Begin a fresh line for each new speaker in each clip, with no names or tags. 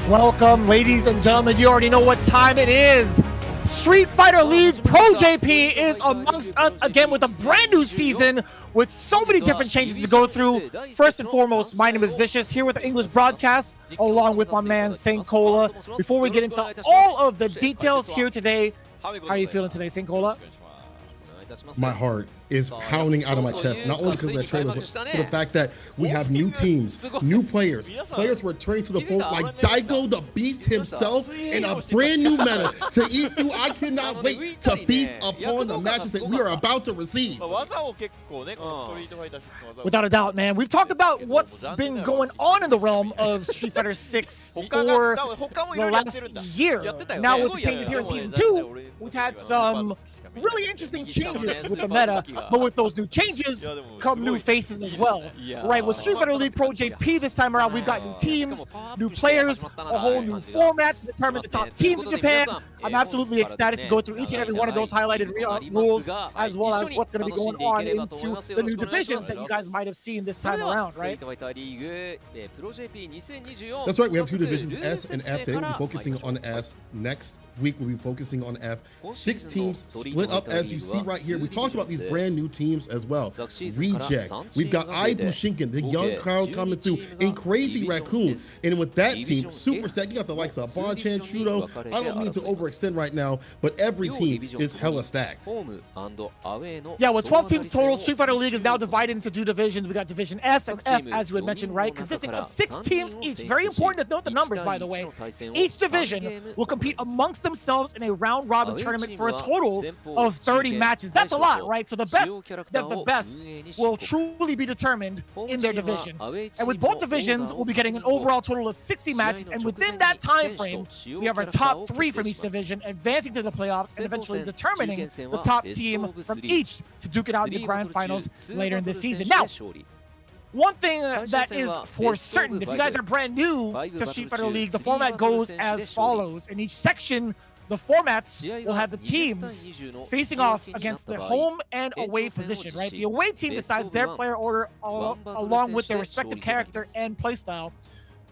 Welcome, ladies and gentlemen. You already know what time it is. Street Fighter League Pro-JP is amongst us again with a brand new season with so many different changes to go through. First and foremost, my name is Vicious, here with the English broadcast, along with my man Saint Cola. Before we get into all of the details here today, how are you feeling today, Saint Cola?
My heart is pounding out of my chest, not only because of that trailer, but for the fact that we have new teams, new players returning to the fold like Daigo the Beast himself in a brand new meta to eat through. I cannot wait to feast upon the matches that we are about to receive.
Without a doubt, man. We've talked about what's been going on in the realm of Street Fighter 6 for the last year. Now with the changes here in Season 2, we've had some really interesting changes with the meta. But with those new changes come new faces as well. Right, with Street Fighter League Pro-JP this time around, we've got new teams, new players, a whole new format to determine the top teams in Japan. I'm absolutely ecstatic to go through each and every one of those highlighted rules, as well as what's going to be going on into the new divisions that you guys might have seen this time around, right?
That's right, we have two divisions, S and F. Today we'll be focusing on S. Next week we'll be focusing on F. 6 teams split up as you see right here. We talked about these brand new teams as well. Reject. We've got IBUSHIGIN, the young crowd coming through, and Crazy Raccoon. And with that team, super stacked. You got the likes of Bonchan, Shudo. I don't mean to overextend right now, but every team is hella stacked.
Yeah, with 12 teams total, Street Fighter League is now divided into 2 divisions. We got Division S and F, as you had mentioned, right? Consisting of 6 teams each. Very important to note the numbers, by the way. Each division will compete amongst themselves in a round-robin tournament for a total of 30 matches. That's a lot, right? So the best will truly be determined in their division. And with both divisions, we'll be getting an overall total of 60 matches. And within that time frame, we have our top 3 from each division advancing to the playoffs and eventually determining the top team from each to duke it out in the grand finals later in this season. Now, one thing that is for certain, if you guys are brand new to Street Fighter League, the format goes as follows. In each section, the formats will have the teams facing off against the home and away position, right? The away team decides their player order along with their respective character and playstyle.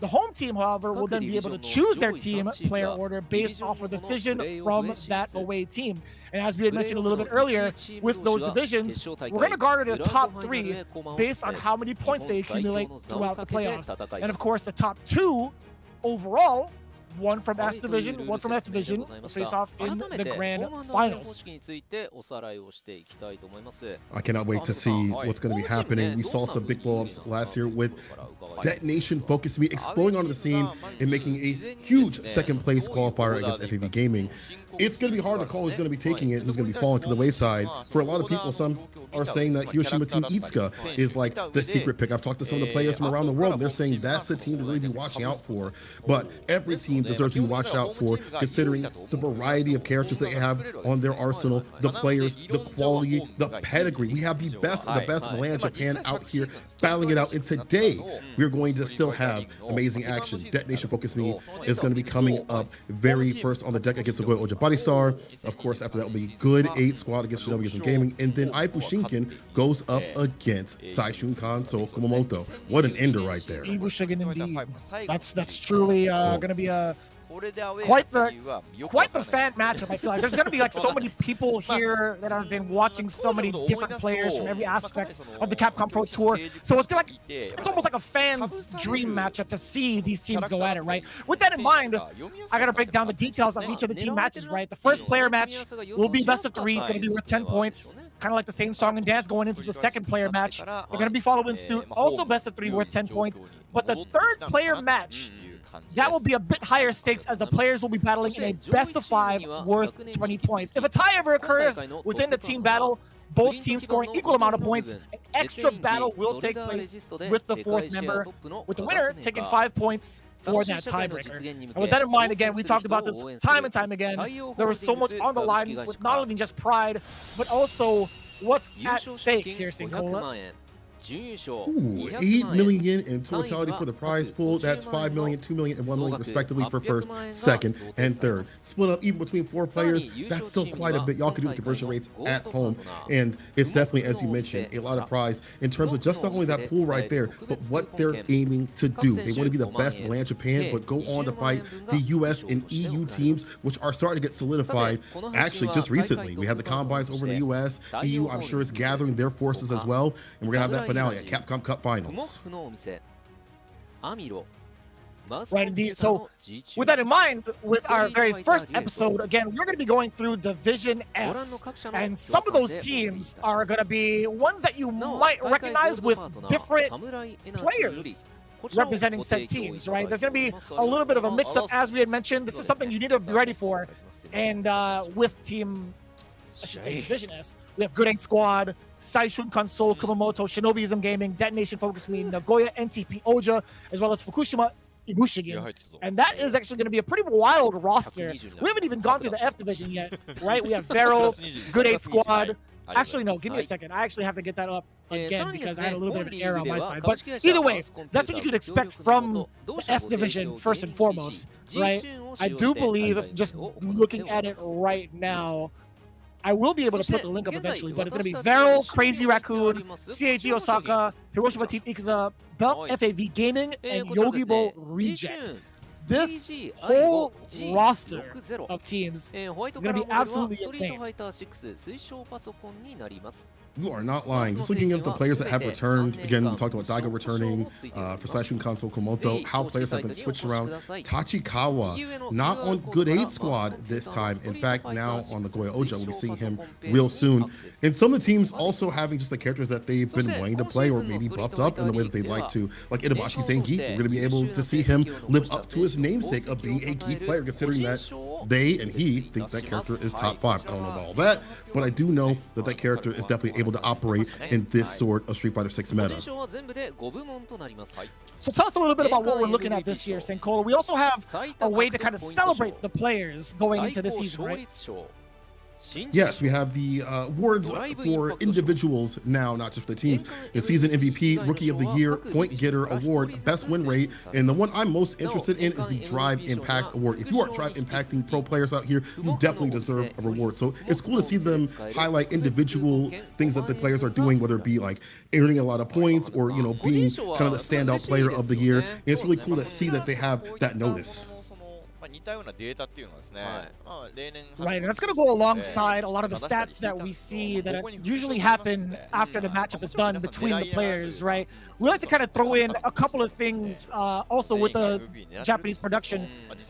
The home team, however, will then be able to choose their team player order based off of the decision from that away team. And as we had mentioned a little bit earlier, with those divisions, we're going to garner the top 3 based on how many points they accumulate throughout the playoffs. And of course, the top 2 overall, one from S Division, one from F Division, face off in the grand finals.
I cannot wait to see what's going to be happening. We saw some big blow-ups last year with DetonatioN, FocusMe exploding onto the scene and making a huge second-place qualifier against FAV Gaming. It's going to be hard to call who's going to be taking it, who's going to be falling to the wayside. For a lot of people, some are saying that Hiroshima Team Itsuka is like the secret pick. I've talked to some of the players from around the world, and they're saying that's the team to really be watching out for. But every team deserves to be watched out for, considering the variety of characters they have on their arsenal, the players, the quality, the pedigree. We have the best of the best of Land Japan out here battling it out. And today, we're going to still have amazing action. DetonatioN FocusMe is going to be coming up very first on the deck against Nagoya Ojabari-Star. Of course, after that will be good 8 squad against Shinobism Gaming. And then IBUSHIGIN goes up against Saishunkan, so Kumamoto. What an ender right there.
IBUSHIGIN indeed. That's truly going to be a quite the fan matchup. I feel like there's going to be like so many people here that have been watching so many different players from every aspect of the Capcom Pro Tour. So it's like it's almost like a fan's dream matchup to see these teams go at it, right? With that in mind, I got to break down the details of each of the team matches, right? The first player match will be best of 3. It's going to be worth 10 points. Kind of like the same song and dance going into the second player match. They're going to be following suit. Also best of 3 worth 10 points. But the third player match, that will be a bit higher stakes as the players will be battling in a best of 5 worth 20 points. If a tie ever occurs within the team battle, both teams scoring equal amount of points, an extra battle will take place with the 4th member, with the winner taking 5 points for that tiebreaker. And with that in mind, again, we talked about this time and time again. There was so much on the line with not only just pride, but also what's at stake here, Sinkola.
Ooh, 8 million yen in totality for the prize pool. That's 5 million, 2 million, and 1 million respectively for first, second, and third. Split up even between 4 players. That's still quite a bit. Y'all can do the conversion rates at home. And it's definitely, as you mentioned, a lot of prize in terms of just not only that pool right there, but what they're aiming to do. They want to be the best in land Japan, but go on to fight the US and EU teams, which are starting to get solidified actually just recently. We have the combines over in the US. EU, I'm sure, is gathering their forces as well. And we're going to have that finale at Capcom Cup Finals.
Right, indeed. So with that in mind, with our very first episode, again, we're going to be going through Division S. And some of those teams are going to be ones that you might recognize with different players representing said teams, right? There's going to be a little bit of a mix-up, as we had mentioned. This is something you need to be ready for. And with Team, I should say Division S, we have Good 8 Squad, Saishunkan Seoul, Kumamoto, Shinobism Gaming, DetonatioN, FocusMe, Nagoya, NTP, Oja, as well as FUKUSHIMA, IBUSHIGIN. And that is actually going to be a pretty wild roster. We haven't even gone through the F division yet, right? We have Vero, Good 8 Squad. Actually, no, give me a second. I actually have to get that up again because I had a little bit of an error on my side. But either way, that's what you could expect from the S division first and foremost, right? I do believe, if just looking at it right now, I will be able to put the link up eventually, but it's going to be Vero, Crazy Raccoon, CAG Osaka, Hiroshima Team Ikuza, Belt FAV Gaming, and Yogibo Reject. This whole roster of teams is going to be absolutely insane.
You are not lying. Just looking at the players that have returned, again, we talked about Daigo returning for Saishunkan Seoul Kumamoto, how players have been switched around. Tachikawa, not on Good 8 Squad this time. In fact, now on Nagoya Oja, we'll be seeing him real soon. And some of the teams also having just the characters that they've been wanting to play or maybe buffed up in the way that they'd like to. Like Itabashi Zangief, we're going to be able to see him live up to his namesake of being a key player, considering that they and he think that character is top 5. I don't know about all that, but I do know that that character is definitely able to operate in this sort of Street Fighter 6 meta.
So tell us a little bit about what we're looking at this year, Senkola. We also have a way to kind of celebrate the players going into this season, right?
Yes, we have the awards for individuals now, not just for the teams. The Season MVP, Rookie of the Year, Point Getter Award, Best Win Rate, and the one I'm most interested in is the Drive Impact Award. If you are drive impacting pro players out here, you definitely deserve a reward. So it's cool to see them highlight individual things that the players are doing, whether it be like earning a lot of points or, you know, being kind of the standout player of the year. And it's really cool to see that they have that notice.
Right, and that's going to go alongside a lot of the stats that we see that usually happen after the matchup is done between the players, right? We like to kind of throw in a couple of things also with the Japanese production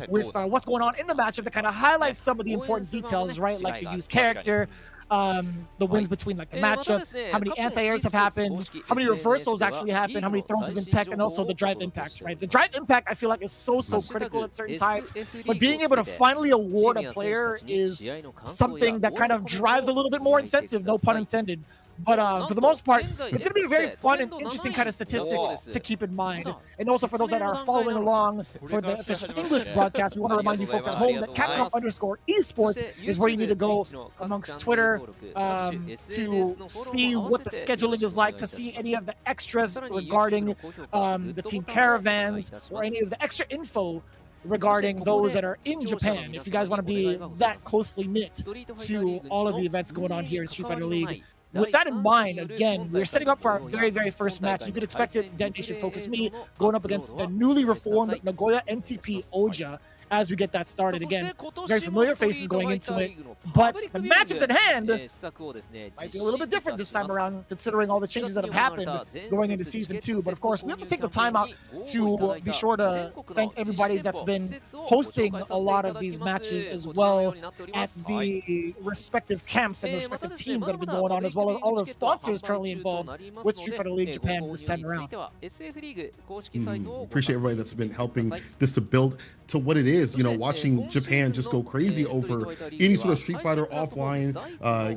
with what's going on in the matchup that kind of highlights some of the important details, right? Like the used character, the wins between like the matchup, how many anti-airs have happened, how many reversals actually happened, how many thrones have been tech, and also the drive impacts, right? The drive impact I feel like is so critical at certain times, but being able to finally award a player is something that kind of drives a little bit more incentive, no pun intended. But for the most part, it's going to be a very fun and interesting kind of statistic to keep in mind. And also for those that are following along for the official English broadcast, we want to remind you folks at home that Capcom_esports is where you need to go amongst Twitter to see what the scheduling is like, to see any of the extras regarding the team caravans or any of the extra info regarding those that are in Japan, if you guys want to be that closely knit to all of the events going on here in Street Fighter League. With that in mind, again, we're setting up for our very first match. You could expect it, DetonatioN FocusMe going up against the newly reformed Nagoya NTP Oja as we get that started. Again, very familiar faces going into it, but the matchups at hand might be a little bit different this time around, considering all the changes that have happened going into Season 2. But of course, we have to take the time out to be sure to thank everybody that's been hosting a lot of these matches as well at the respective camps and the respective teams that have been going on, as well as all the sponsors currently involved with Street Fighter League Japan this time around.
Appreciate everybody that's been helping this to build to what it is, you know, watching Japan just go crazy over any sort of Street Fighter offline,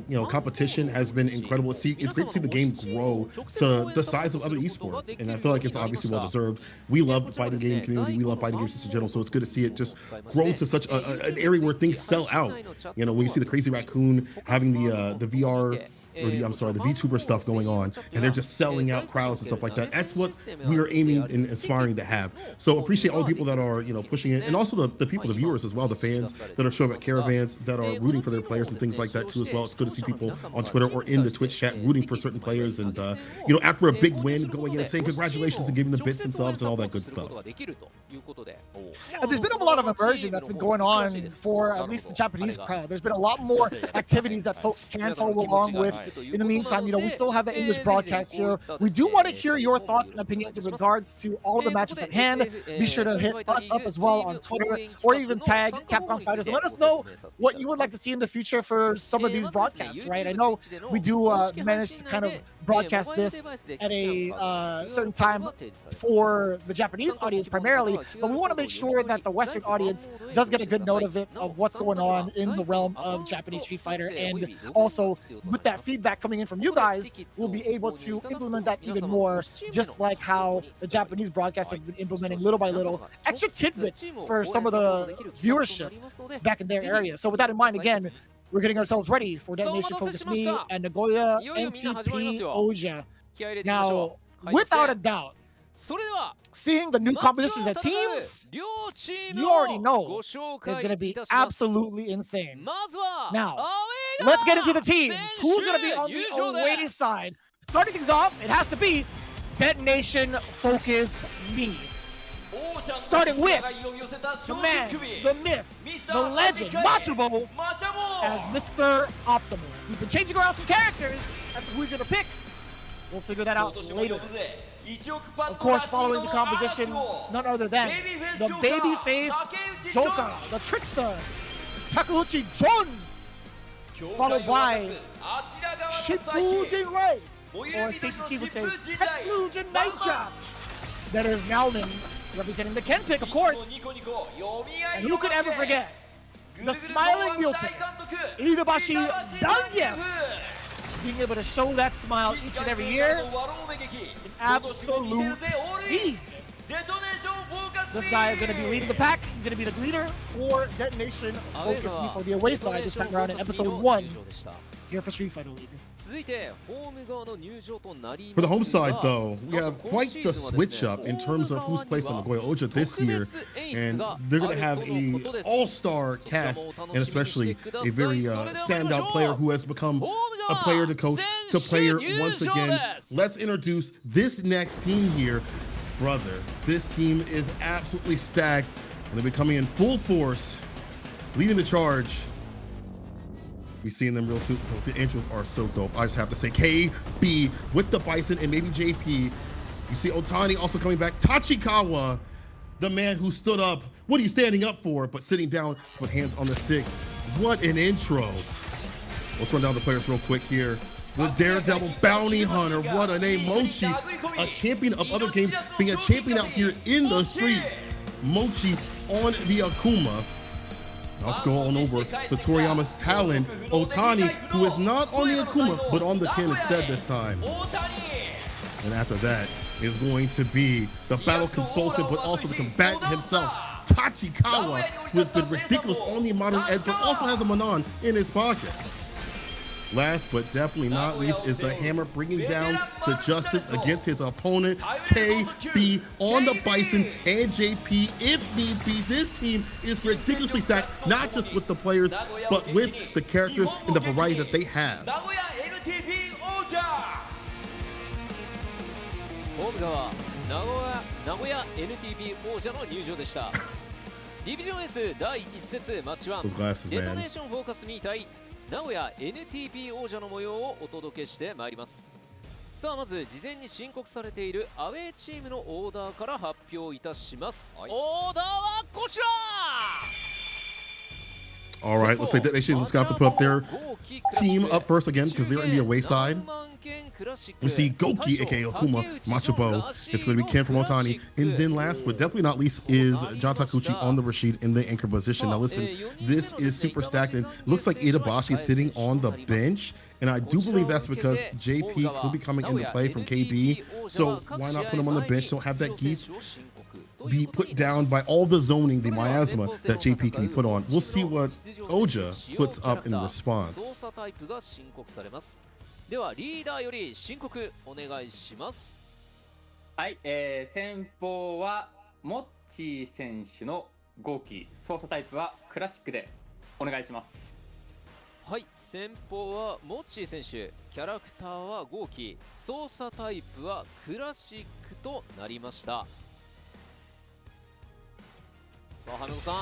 you know, competition has been incredible. It's great to see the game grow to the size of other esports, and I feel like it's obviously well deserved. We love the fighting game community, we love fighting games just in general, so it's good to see it just grow to such an area where things sell out. You know, when you see the Crazy Raccoon having the VR or the VTuber stuff going on, and they're just selling out crowds and stuff like that. That's what we are aiming and aspiring to have. So appreciate all the people that are, you know, pushing it, and also the people, the viewers as well, the fans that are showing up at caravans, that are rooting for their players and things like that too as well. It's good to see people on Twitter or in the Twitch chat rooting for certain players, and you know, after a big win, going in and saying congratulations and giving them bits and subs and all that good stuff.
There's been a lot of immersion that's been going on for at least the Japanese crowd. There's been a lot more activities that folks can follow along with. In the meantime, you know, we still have the English broadcast here. We do want to hear your thoughts and opinions in regards to all of the matches at hand. Be sure to hit us up as well on Twitter, or even tag Capcom Fighters and let us know what you would like to see in the future for some of these broadcasts, right? I know we do manage to kind of broadcast this at a certain time for the Japanese audience primarily, but we want to make sure that the Western audience does get a good note of it, of what's going on in the realm of Japanese Street Fighter. And also with that feedback coming in from you guys, we'll be able to implement that even more, just like how the Japanese broadcasts have been implementing little by little extra tidbits for some of the viewership back in their area. So with that in mind, again, we're getting ourselves ready for DetonatioN FocusMe and Nagoya NTP OJA. Now, without a doubt, seeing the new compositions of teams, you already know it's going to be absolutely insane. Now, let's get into the teams. Who's going to be on the away side? Starting things off, it has to be DetonatioN FocusMe. Starting with the man, the myth, the legend, Macho as Mr. Optimal. We've been changing around some characters as to who he's going to pick. We'll figure that out later. Of course, following the composition, none other than the babyface Joker, the trickster, Takeuchi John, followed by Shifujin Ray, or CCC would say Exclusion Nature. That is Nalman, representing the Ken pick, of course. And who could ever forget the smiling mutant, Inubashi Zangief, being able to show that smile each and every year. An absolute feed. This guy is going to be leading the pack. He's going to be the leader for DetonatioN FocusMe for the away side this time around in episode 1 here for Street Fighter League.
For the home side, though, we have quite the switch up in terms of who's placed on Nagoya OJA this year, and they're going to have a all-star cast, and especially a very standout player who has become a player to coach to player once again. Let's introduce this next team here. Brother, this team is absolutely stacked, and they'll be coming in full force, leading the charge. We've seen them real soon. The intros are so dope. I just have to say, KB with the Bison and maybe JP. You see Otani also coming back. Tachikawa, the man who stood up. What are you standing up for? But sitting down with hands on the sticks. What an intro. Let's run down the players real quick here. The Daredevil Bounty Hunter. What a name. Mochi, a champion of other games, being a champion out here in the streets. Mochi on the Akuma. Let's go on over to Toriyama's talent, Otani, who is not on the Akuma, but on the Ken instead this time. And after that is going to be the battle consultant, but also the combatant himself, Tachikawa, who has been ridiculous on the modern edge, but also has a Manon in his pocket. Last but definitely not least is the Hammer, bringing down the Justice against his opponent, KB on the Bison and JP if need be. This team is ridiculously stacked, not just with the players, but with the characters and the variety that they have. Those glasses, man.
名古屋 NTP 王者の模様をお届けしてまいります。さあまず事前に申告されているアウェーチームのオーダーから発表いたします。オーダーはこちら。
All right, looks like DetonatioN is going to have to put up their team up first again because they're in the away side. We see Goki, aka Akuma, Macho. It's going to be Ken from Otani. And then last but definitely not least is John Takeuchi on the Rashid in the anchor position. Now listen, this is super stacked and looks like Itabashi is sitting on the bench. And I do believe that's because JP will be coming into play from KB. So why not put him on the bench? Don't have that geef be put down by all the zoning, the miasma that JP can be put on. We'll see what OJA puts up in response.
ではリーダーより申告お願いします。
はい、先方はモッチー選手の号機、操作タイプはクラシックでお願いします。
はい、先方はモッチー選手、キャラクターは号機、操作タイプはクラシックとなりました。さあ、羽野さん。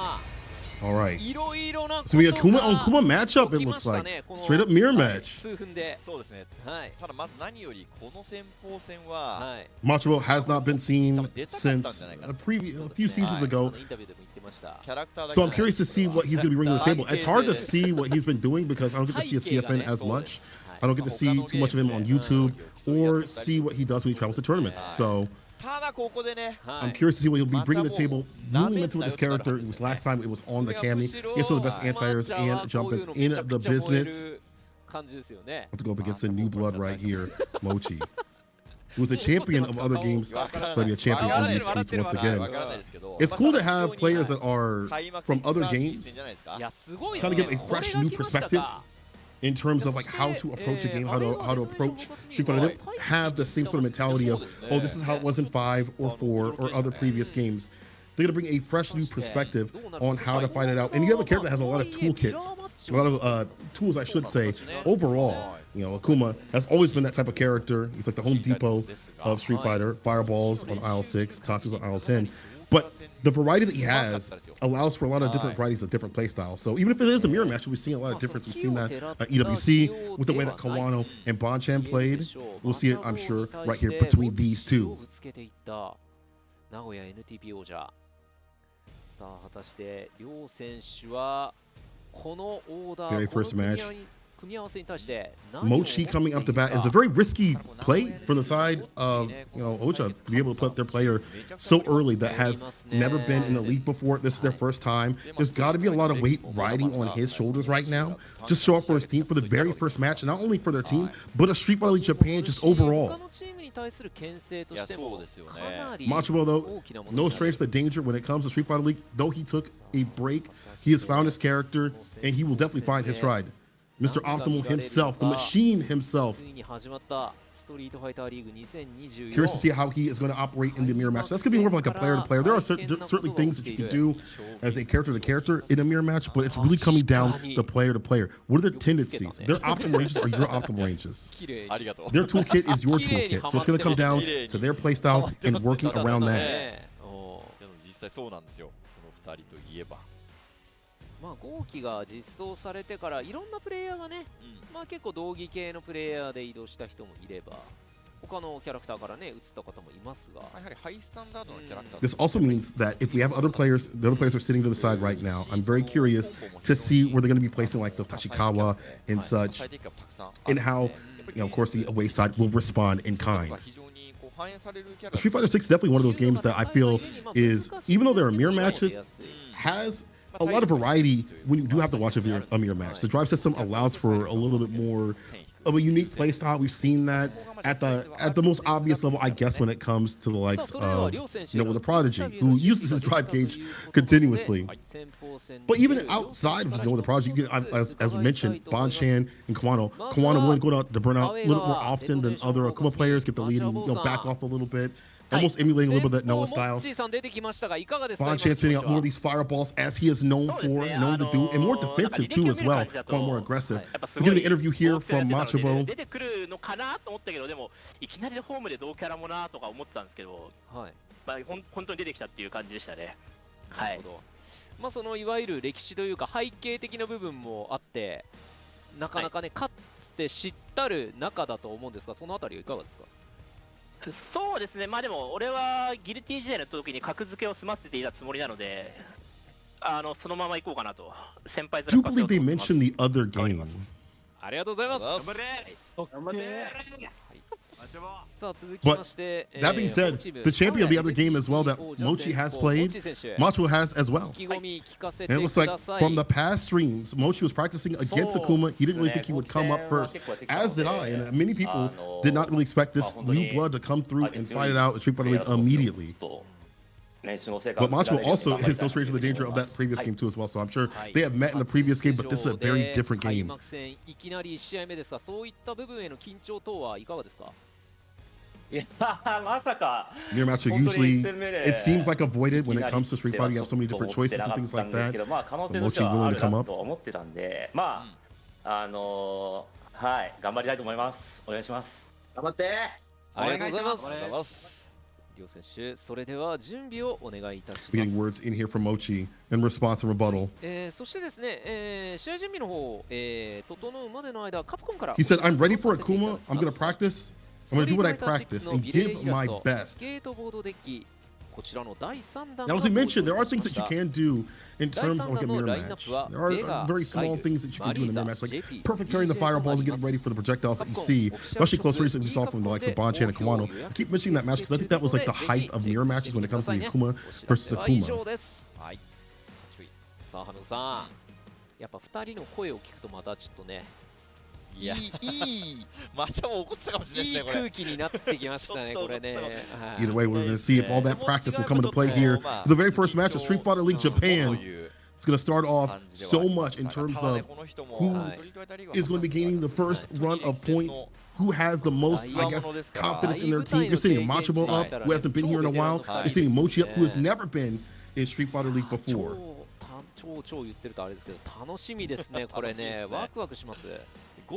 All right.
いろいろなこと
So we got Kuma
が
on Kuma matchup, it looks like. Straight up mirror match.
数分で。
そうですね。
はい。
ただまず何よりこの先鋒戦は、
はい。
Macho has not been seen since a few seasons ago.
インタビューでも言ってました。
So I'm curious to see what he's going to be bringing to the table. It's hard to see what he's been doing because I don't get to see a CFN as much. I don't get to see too much of him on YouTube or see what he does when he travels to tournaments. So
ただここでね、
I'm curious to see what he'll be bringing to the table. Newly into this character. It was last time it was on the Cammy. He has some of the best anti-airs and jump-ins in the business. I have to go up against a new blood right here, Mochi. Who was a champion of other games, trying to be a champion on these streets once again. It's cool to have players that are from other games, kind of give a fresh new perspective in terms of like how to approach a game, how to approach Street Fighter. They don't have the same sort of mentality of, oh, this is how it was in 5 or 4 or other previous games. They're gonna bring a fresh new perspective on how to fight it out. And you have a character that has a lot of toolkits, a lot of tools, I should say. Overall, you know, Akuma has always been that type of character. He's like the Home Depot of Street Fighter. Fireballs on aisle 6, Tatsu's on aisle 10. But the variety that he has allows for a lot of different varieties of different playstyles. So even if it is a mirror match, we've seen a lot of difference. We've seen that at EWC with the way that Kawano and Bonchan played. We'll see it, I'm sure, right here between these two.
名古屋 NTP 王者。さあ果たして両選手はこのオーダー
Very first match.
組み合わせに対して
Mochi coming up to bat is a very risky play from the side of, you know, Ocha to be able to put their player so early that has never been in the league before. This is their first time. There's got to be a lot of weight riding on his shoulders right now. Just show up for his team for the very first match, not only for their team, but a Street Fighter League Japan just overall. Macho, though, no stranger to the danger when it comes to Street Fighter League. Though he took a break, he has found his character, and he will definitely find his stride. Mr. Optimal himself, the machine himself. Curious to see how he is going to operate in the mirror match. That's going to be more of like a player-to-player. There are certainly things that you can do as a character-to-character in a mirror match, but it's really coming down to player-to-player. What are their tendencies? Their optimal ranges are your optimal ranges. Their toolkit is your toolkit. So it's going to come down to their playstyle and working around that.
まあ号機が実装されてからいろんなプレイヤーがね、まあ結構道着系のプレイヤーで移動した人もいれば、他のキャラクターからね移った方もいますが、やはりハイスタンダードのキャラクター。
This also means that if we have other players, the other players are sitting to the side right now. I'm very curious to see where they're going to be placing likes of Tachikawa and such, and how, you know, of course, the away side will respond in kind. Street Fighter 6 is definitely one of those games that I feel is, even though there are mirror matches, has a lot of variety when you do have to watch a mirror match. The drive system allows for a little bit more of a unique play style. We've seen that at the most obvious level, I guess, when it comes to the likes of, you know, with the Prodigy, who uses his drive gauge continuously. But even outside of just with the Prodigy, you get, as we mentioned, Bonchan and Kawano. Kawano willing to go out to burn out a little more often than other Akuma players, get the lead and, you know, back off a little bit. Almost emulating a little bit that Noah style. Bonchan sending out more of these fireballs as he is known to do, and more defensive too as well, going more aggressive. We're getting the interview here from Macho.
まあそのいわゆる歴史というか背景的な部分もあって、なかなかねかつて知ったる仲だと思うんですが、そのあたりはいかがですか？
そうですね、まあでも俺はギルティ時代の時に格付けを済ませていたつもりなので、そのまま行こうかなと。先輩面
Do you believe they mentioned the other game?
ありがとうございます。
頑張れ。
But that being said, the champion of the other game as well that Mochi has played, Macho has as well. And it looks like from the past streams, Mochi was practicing against Akuma. He didn't really think he would come up first, as did I. And many people did not really expect this new blood to come through and fight it out in Street Fighter League immediately. But Macho also is so straight to the danger of that previous game too as well. So I'm sure they have met in the previous game, but this is a very different game.
いきなり1試合目ですが、そういった部分への緊張等はいかがですか？
Near Macho usually, it seems like avoided when it comes to Street Fighter. You have so many different choices and things like that. But Mochi willing to come up.
はい、頑張りたいと思います。お願いします。頑張って。
ありがとうございます。両選手、それでは準備をお願いいたします。
Getting words in here from Mochi in response and rebuttal.
そしてですね、試合準備の方、整うまでの間、カプコンから。
He said, "I'm ready for Akuma. I'm going to practice. I'm going to do what I practice and give my best." Now, as we mentioned, there are things that you can do in terms of like a mirror match. There are very small things that you can do in a mirror match, like perfect parrying the fireballs and getting ready for the projectiles that you see, especially close range that we saw from the likes of Banchan and Kumamoto. I keep mentioning that match because I think that was like the height of mirror matches when it comes to Akuma versus Akuma.
さあ、羽野さん、やっぱ2人の声を聞くとまたちょっとね、いい
マチャも怒ってたかもしれないですね、これ。
いい空気になってきましたね、これね。
Either way, we're going to see if all that practice will come into play here. For the very first match of Street Fighter League Japan, it's going to start off so much in terms of who is going to be gaining the first run of points, who has the most, I guess, confidence in their team. You're seeing Macho up, who hasn't been here in a while. You're seeing Mochi up, who has never been in Street Fighter League before.
超言ってるとあれですけど、楽しみですね、これね、ワクワクします。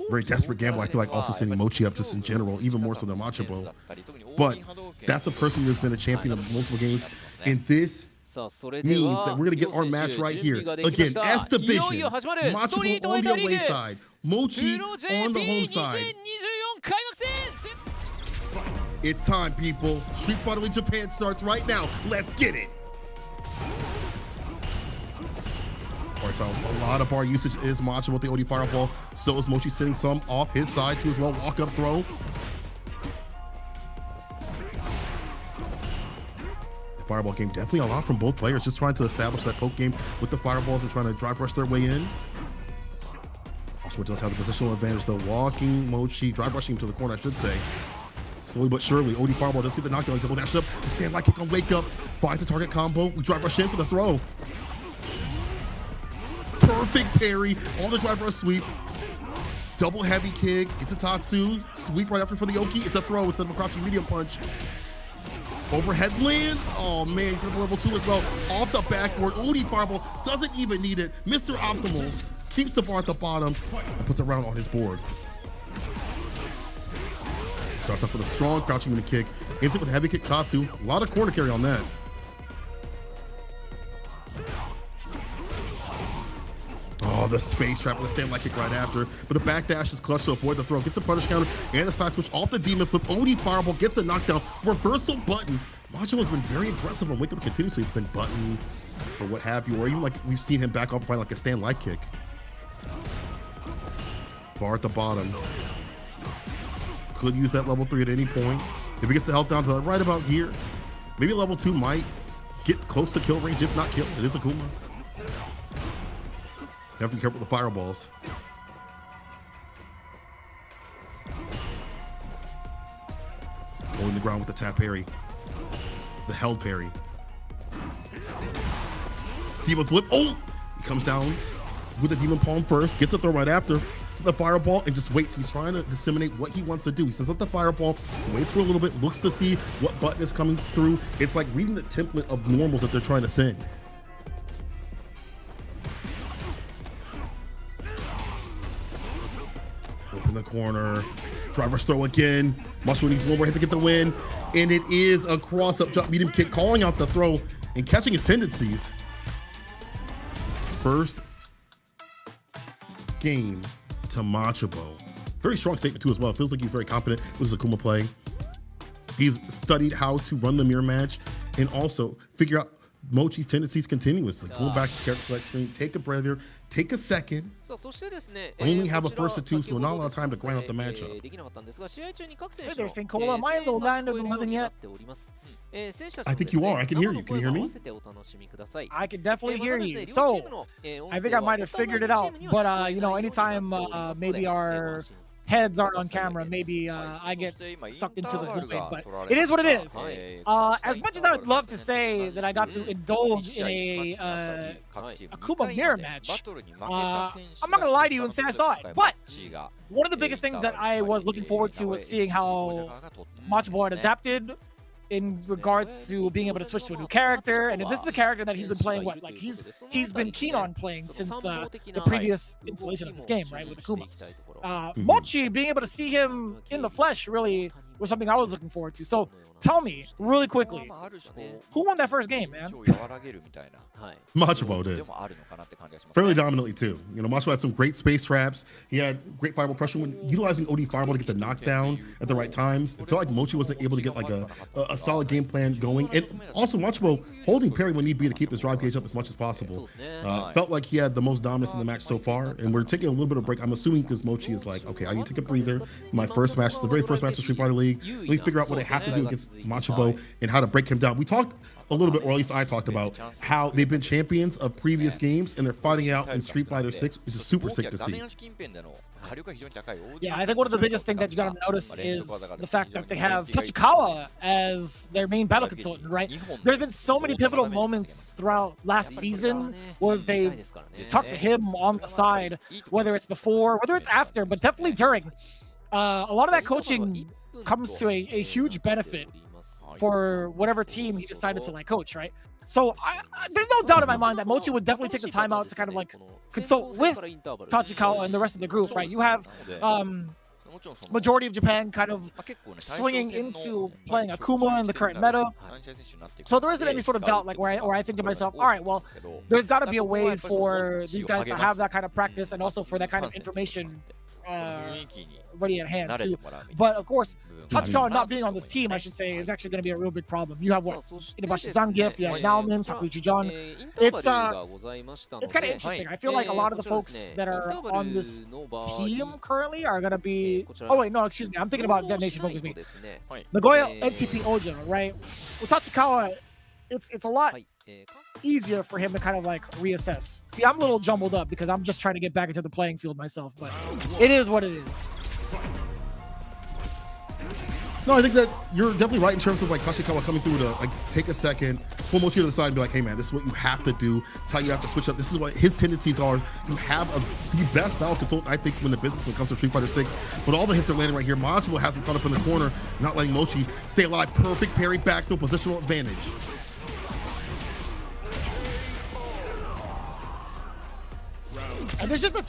Very desperate gamble. I feel like also sending Mochi up just in general, even more so than Macho. But that's a person who's been a champion of multiple games, and this means that we're going to get our match right here. Again, S Division, Macho on the away side, Mochi on the home side. It's time, people. Street Fighter League Japan starts right now. Let's get it. Alright, so a lot of bar usage is Macho with the OD Fireball. So is Mochi sending some off his side too as well. Walk up throw. The Fireball game definitely a lot from both players. Just trying to establish that poke game with the Fireballs and trying to drive rush their way in. Macho does have the positional advantage though. Walking Mochi, drive rushing him to the corner, I should say. Slowly but surely, OD Fireball does get the knockdown. Double dash up. The stand light kick on wake up. Finds the target combo. We drive rush in for the throw. Perfect parry on the drive rush sweep. Double heavy kick. It's a Tatsu. Sweep right after for the Oki. It's a throw instead of a crouching medium punch. Overhead lands. Oh man, he's at level 2 as well. Off the backboard. OD Fireball doesn't even need it. Mr. Optimal keeps the bar at the bottom and puts a round on his board. Starts off with a strong crouching medium kick. Ends it with a heavy kick Tatsu. A lot of corner carry on that. Oh, the space trap with a stand light kick right after. But the back dash is clutch to avoid the throw. Gets a punish counter and a side switch off the demon flip. OD Fireball gets a knockdown. Reversal button. Macho has been very aggressive on wake up continuously. It's been button or what have you. Or even like we've seen him back off by like a stand light kick. Bar at the bottom. Could use that level 3 at any point. If he gets the health down to right about here, maybe level 2 might get close to kill range, if not kill. It is Akuma. You have to be careful with the fireballs. Holding the ground with the tap parry. The held parry. Demon flip. Oh! He comes down with the demon palm first. Gets a throw right after. To the fireball and just waits. He's trying to disseminate what he wants to do. He sends up the fireball, waits for a little bit, looks to see what button is coming through. It's like reading the template of normals that they're trying to send. Open the corner. Driver's throw again. Macho needs one more hit to get the win. And it is a cross-up jump medium kick, calling out the throw and catching his tendencies. First game to Macho. Very strong statement too as well. It feels like he's very confident with his Akuma play. He's studied how to run the mirror match and also figure out Mochi's tendencies continuously. Going back to the character select screen, take a breather, take a second. Only have a first to 2, so not a lot of time to grind out the matchup.
Hey there, Sincola. Am I in the land of the living yet?
I think you are. I can hear you. Can you hear me?
I can definitely hear you. So, I think I might have figured it out. But, you know, anytime maybe our heads aren't on camera, maybe I get sucked into the void, but it is what it is. As much as I would love to say that I got to indulge in a Akuma mirror match, I'm not gonna lie to you and say I saw it, but one of the biggest things that I was looking forward to was seeing how Macho had adapted in regards to being able to switch to a new character, and this is a character that he's been playing he's been keen on playing since the previous installation of this game, right, with Akuma. Mochi, being able to see him in the flesh really was something I was looking forward to. So tell me really quickly, who won that first game, man?
Macho did. Fairly dominantly too. You know, Macho had some great space traps. He had great fireball pressure when utilizing OD fireball to get the knockdown at the right times. I feel like Mochi wasn't able to get like a solid game plan going. And also Macho holding parry when need be to keep his drive gauge up as much as possible. Felt like he had the most dominance in the match so far. And we're taking a little bit of a break. I'm assuming because Mochi is like, okay, I need to take a breather. My first match, the very first match of Street Fighter League. Let me figure out what I have to do against Macho and how to break him down. We talked a little bit, or at least I talked about how they've been champions of previous games and they're fighting out in Street Fighter 6, which is super sick to see.
Yeah, I think one of the biggest things that you gotta notice is the fact that they have Tachikawa as their main battle consultant, right? There's been so many pivotal moments throughout last season where they've talked to him on the side, whether it's before, whether it's after, but definitely during. A lot of that coaching comes to a huge benefit for whatever team he decided to like coach, right? So there's no doubt in my mind that Mochi would definitely take the time out to kind of like consult with Tachikawa and the rest of the group, right? You have majority of Japan kind of swinging into playing Akuma in the current meta. So there isn't any sort of doubt like where I think to myself, all right, well, there's got to be a way for these guys to have that kind of practice and also for that kind of information ready at hand too. But of course, Tachikawa not being on this team, I should say, is actually going to be a real big problem. You have what? Inabashi Zangief, you have Naomin, Takeuchi John. It's kind of interesting. I feel like a lot of the folks that are on this team currently are going to be... Oh wait, no, excuse me. I'm thinking about DetonatioN FocusMe. Nagoya NTP Oja, right? With Tachikawa, it's a lot easier for him to kind of like reassess. See, I'm a little jumbled up because I'm just trying to get back into the playing field myself, but it is what it is.
No, I think that you're definitely right in terms of like Tachikawa coming through to like take a second, pull Mochi to the side and be like, hey man, this is what you have to do. It's how you have to switch up. This is what his tendencies are. You have the best battle consultant, I think, when the business when it comes to Street Fighter 6. But all the hits are landing right here. Macho has him caught up in the corner, not letting Mochi stay alive. Perfect parry back to positional advantage.
And there's just a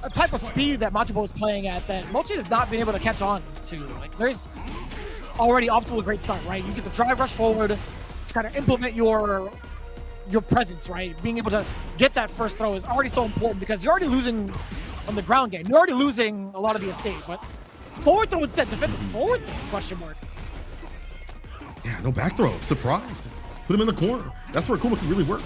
type of speed that Macho is playing at that Mochi has not been able to catch on to. Like, there's already off to a great start, right? You get the drive rush forward to kind of implement your presence, right? Being able to get that first throw is already so important because you're already losing on the ground game. You're already losing a lot of the estate, but forward throw instead, defensive forward throw, question mark.
Yeah, no back throw. Surprise. Put him in the corner. That's where Akuma can really work.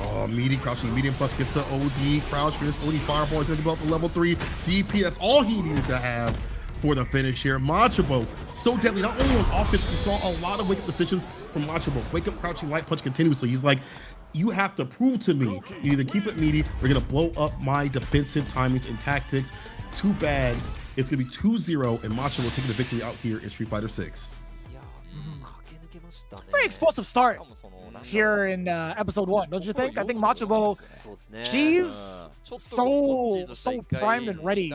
Oh, meaty crouching, medium punch gets the OD crouch for this OD fireball. He's gonna develop the level 3 DP. That's all he needed to have for the finish here. Macho, so deadly. Not only on offense, we saw a lot of wake-up decisions from Macho. Wake up, crouching, light punch continuously. He's like, you have to prove to me you either keep it meaty or you're gonna blow up my defensive timings and tactics. Too bad. It's gonna be 2-0, and Macho will take the victory out here in Street Fighter 6.
Very explosive start here in episode 1, don't you think? I think Macho, he's so primed and ready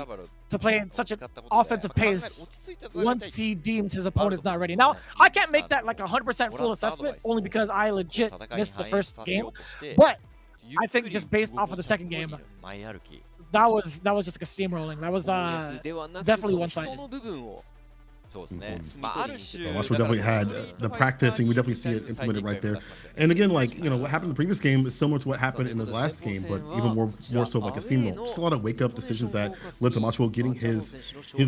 to play in such an offensive pace once he deems his opponent's not ready. Now, I can't make that like 100% full assessment only because I legit missed the first game, but I think just based off of the second game, that was just like a steamrolling. That was definitely one-sided.
Macho definitely had the practice, and we definitely see it implemented right there. And again, like, you know, what happened in the previous game is similar to what happened in this last game, but even more so like a steamroll. Just a lot of wake-up decisions that led to Macho getting his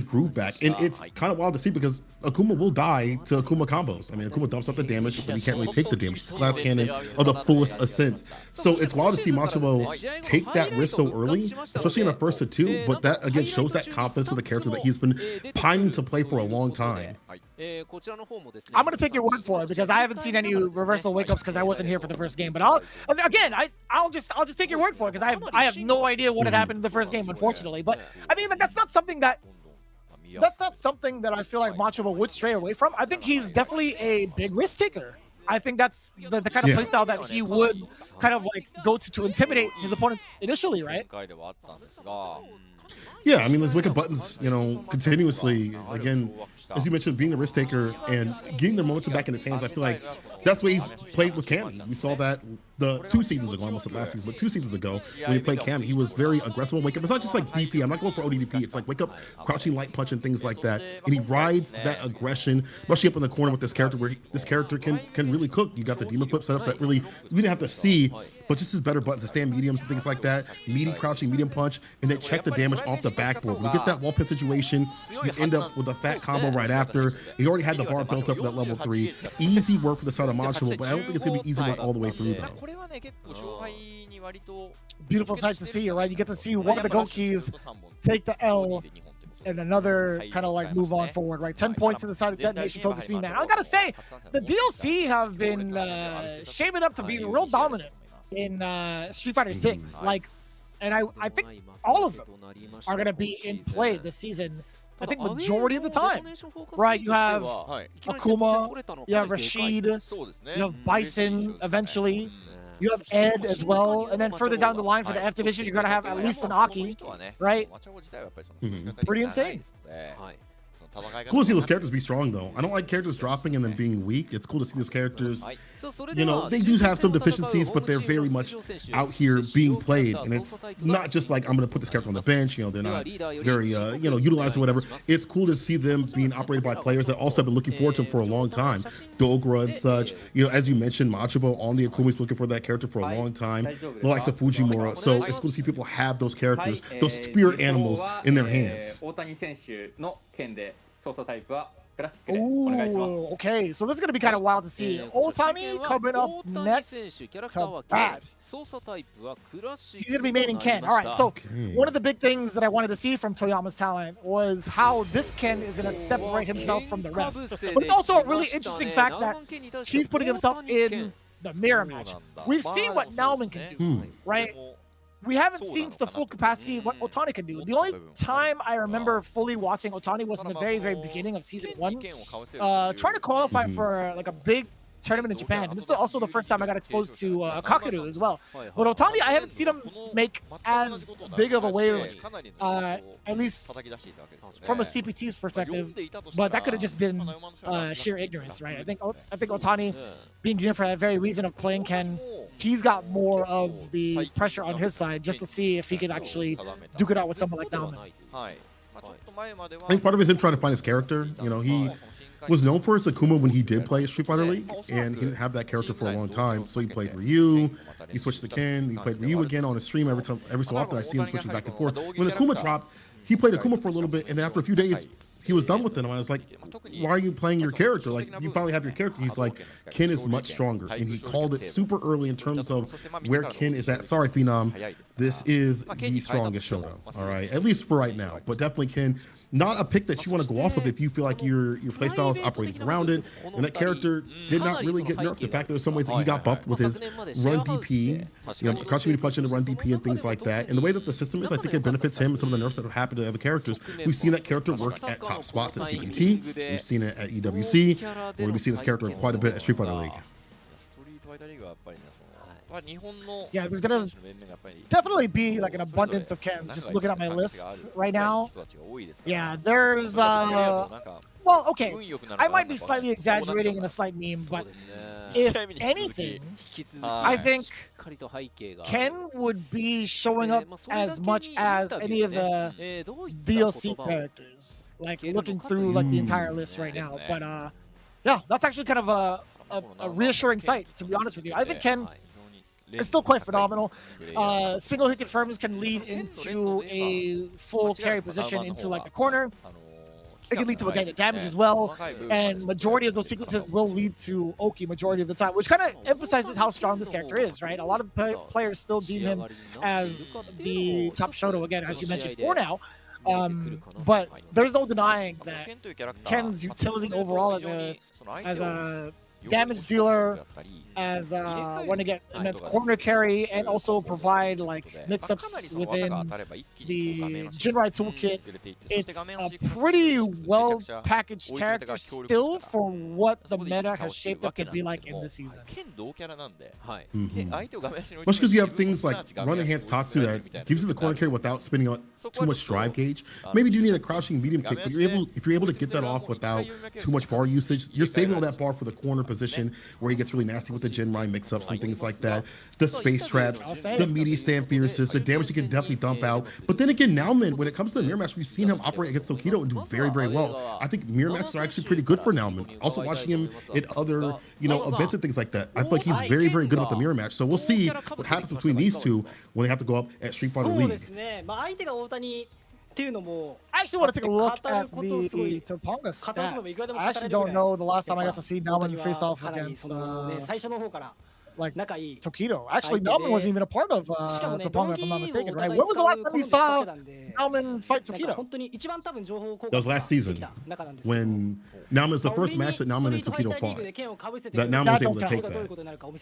groove back. And it's kind of wild to see because Akuma will die to Akuma combos. I mean, Akuma dumps out the damage, but he can't really take the damage. It's the last cannon of the fullest ascent. So it's wild to see Macho take that risk so early, especially in the first of 2. But that, again, shows that confidence with a character that he's been pining to play for a long time.
I'm gonna take your word for it because I haven't seen any reversal wake-ups because I wasn't here for the first game. But I'll just take your word for it because I have no idea what had happened in the first game, unfortunately. But I mean, like, that's not something that that's something that I feel like Macho would stray away from. I think he's definitely a big risk taker. I think that's the kind of playstyle that he would kind of like go to intimidate his opponents initially, right?
Yeah, I mean, there's wake up buttons, you know, continuously. Again, as you mentioned, being a risk taker and getting the momentum back in his hands, I feel like that's the way he's played with Cammy. We saw that the 2 seasons ago, almost the last season, but 2 seasons ago when he played Cammy, he was very aggressive on wake up. It's not just like DP. I'm not going for ODDP. It's like wake up, crouching light punch and things like that. And he rides that aggression, especially up in the corner with this character where this character can really cook. You got the demon flip setups that really we didn't have to see, but just his better buttons to stand mediums and things like that. Meaty crouching, medium punch, and then check the damage off the backboard. When you get that wall pin situation, you end up with a fat combo right after. He already had the bar built up for that level 3. Easy work for the side of Macho, but I don't think it's going to be easy work all the way through, though.
Beautiful sight to see, right? You get to see one of the Gokis take the L and another kind of like move on forward, right? 10 points to the side of DetonatioN FocusMe now. I gotta say, the DLC have been shaping up to be real dominant in Street Fighter 6. Like, and I think all of them are gonna be in play this season. I think majority of the time, right? You have Akuma, you have Rashid, you have Bison eventually. You have Ed as well, and then further down the line for the F division, you're gonna have at least an Aki, right? Pretty insane.
Cool to see those characters be strong, though. I don't like characters dropping and then being weak. It's cool to see those characters, you know, they do have some deficiencies, but they're very much out here being played. And it's not just like, I'm going to put this character on the bench. You know, they're not very, you know, utilized or whatever. It's cool to see them being operated by players that also have been looking forward to them for a long time. Dogra and such. You know, as you mentioned, Macho on the Akuma's looking for that character for a long time. The likes of Fujimura. So it's cool to see people have those characters, those spirit animals in their hands.
Ooh, okay, so this is going to be kind of wild to see. Otani coming up next to bat. He's going to be made in Ken. All right, so one of the big things that I wanted to see from Toyama's talent was how this Ken is going to separate himself from the rest. But it's also a really interesting fact that he's putting himself in the mirror match. We've seen what Numan can do, right? We haven't seen to the full capacity what Otani can do. The only time I remember fully watching Otani was in the very, very beginning of season 1, trying to qualify for like a big tournament in Japan. And this is also the first time I got exposed to Kakeru as well. But Otani, I haven't seen him make as big of a wave, at least from a CPT's perspective. But that could have just been sheer ignorance, right? I think Otani, being here for that very reason of playing Ken, he's got more of the pressure on his side just to see if he can actually duke it out with someone like Numan.
I think part of it is him trying to find his character. You know, he was known for his Akuma when he did play Street Fighter League, and he didn't have that character for a long time. So he played Ryu, he switched to Ken, he played Ryu again on his stream every so often. I see him switching back and forth. When Akuma dropped, he played Akuma for a little bit, and then after a few days, he was done with it. And I was like, why are you playing your character? Like, you finally have your character. He's like, Ken is much stronger. And he called it super early in terms of where Ken is at. Sorry, Phenom. This is the strongest showdown. All right. At least for right now. But definitely Ken. Not a pick that you want to go off of if you feel like your playstyle is operating around it. And that character did not really get nerfed. In fact, there were some ways that he got buffed with his run DP, you know, crouching media punch into run DP and things like that. And the way that the system is, I think it benefits him and some of the nerfs that have happened to other characters. We've seen that character work at top spots at CPT. We've seen it at EWC. We've seen this character quite a bit at Street Fighter League.
Yeah, there's gonna definitely be like an abundance of Kens. Just looking at my list right now. Yeah, there's well, okay, I might be slightly exaggerating in a slight meme, but if anything, I think Ken would be showing up as much as any of the DLC characters. Like looking through like the entire list right now, but yeah, that's actually kind of a reassuring sight, to be honest with you. I think Ken it's still quite phenomenal. Single hit confirms can lead into a full carry position into like the corner. It can lead to organic damage as well, and majority of those sequences will lead to Oki majority of the time, which kind of emphasizes how strong this character is, right? A lot of players still deem him as the top Shoto, again, as you mentioned, for now. But there's no denying that Ken's utility overall as a damage dealer, as want to get immense corner carry, and also provide like mix-ups within the Jinrai toolkit. It's a pretty well-packed character still for what the meta has shaped up to be like in this season.
Especially because you have things like Run Enhanced Tatsu that gives you the corner carry without spinning on too much drive gauge. Maybe you need a crouching medium kick, but if you're able to get that off without too much bar usage, you're saving all that bar for the corner position where he gets really nasty with the Jinrai mix-ups and things like that. The space traps, the meaty stand fierces, the damage you can definitely dump out. But then again, Nauman, when it comes to the mirror match, we've seen him operate against Tokido and do very, very well. I think mirror matches are actually pretty good for Nauman. Also watching him in other, events and things like that, I feel like he's very, very good with the mirror match. So we'll see what happens between these two when they have to go up at Street Fighter League.
I actually want to take a look at the Topanga stats. I actually don't know the last time I got to see Nauman face off against like Tokido. Actually, Nauman wasn't even a part of Topanga, if I'm not mistaken, right? When was the last time we saw Nauman fight Tokido?
That was last season, when Nauman was the first match that Nauman and Tokido fought. That Nauman was able to take that.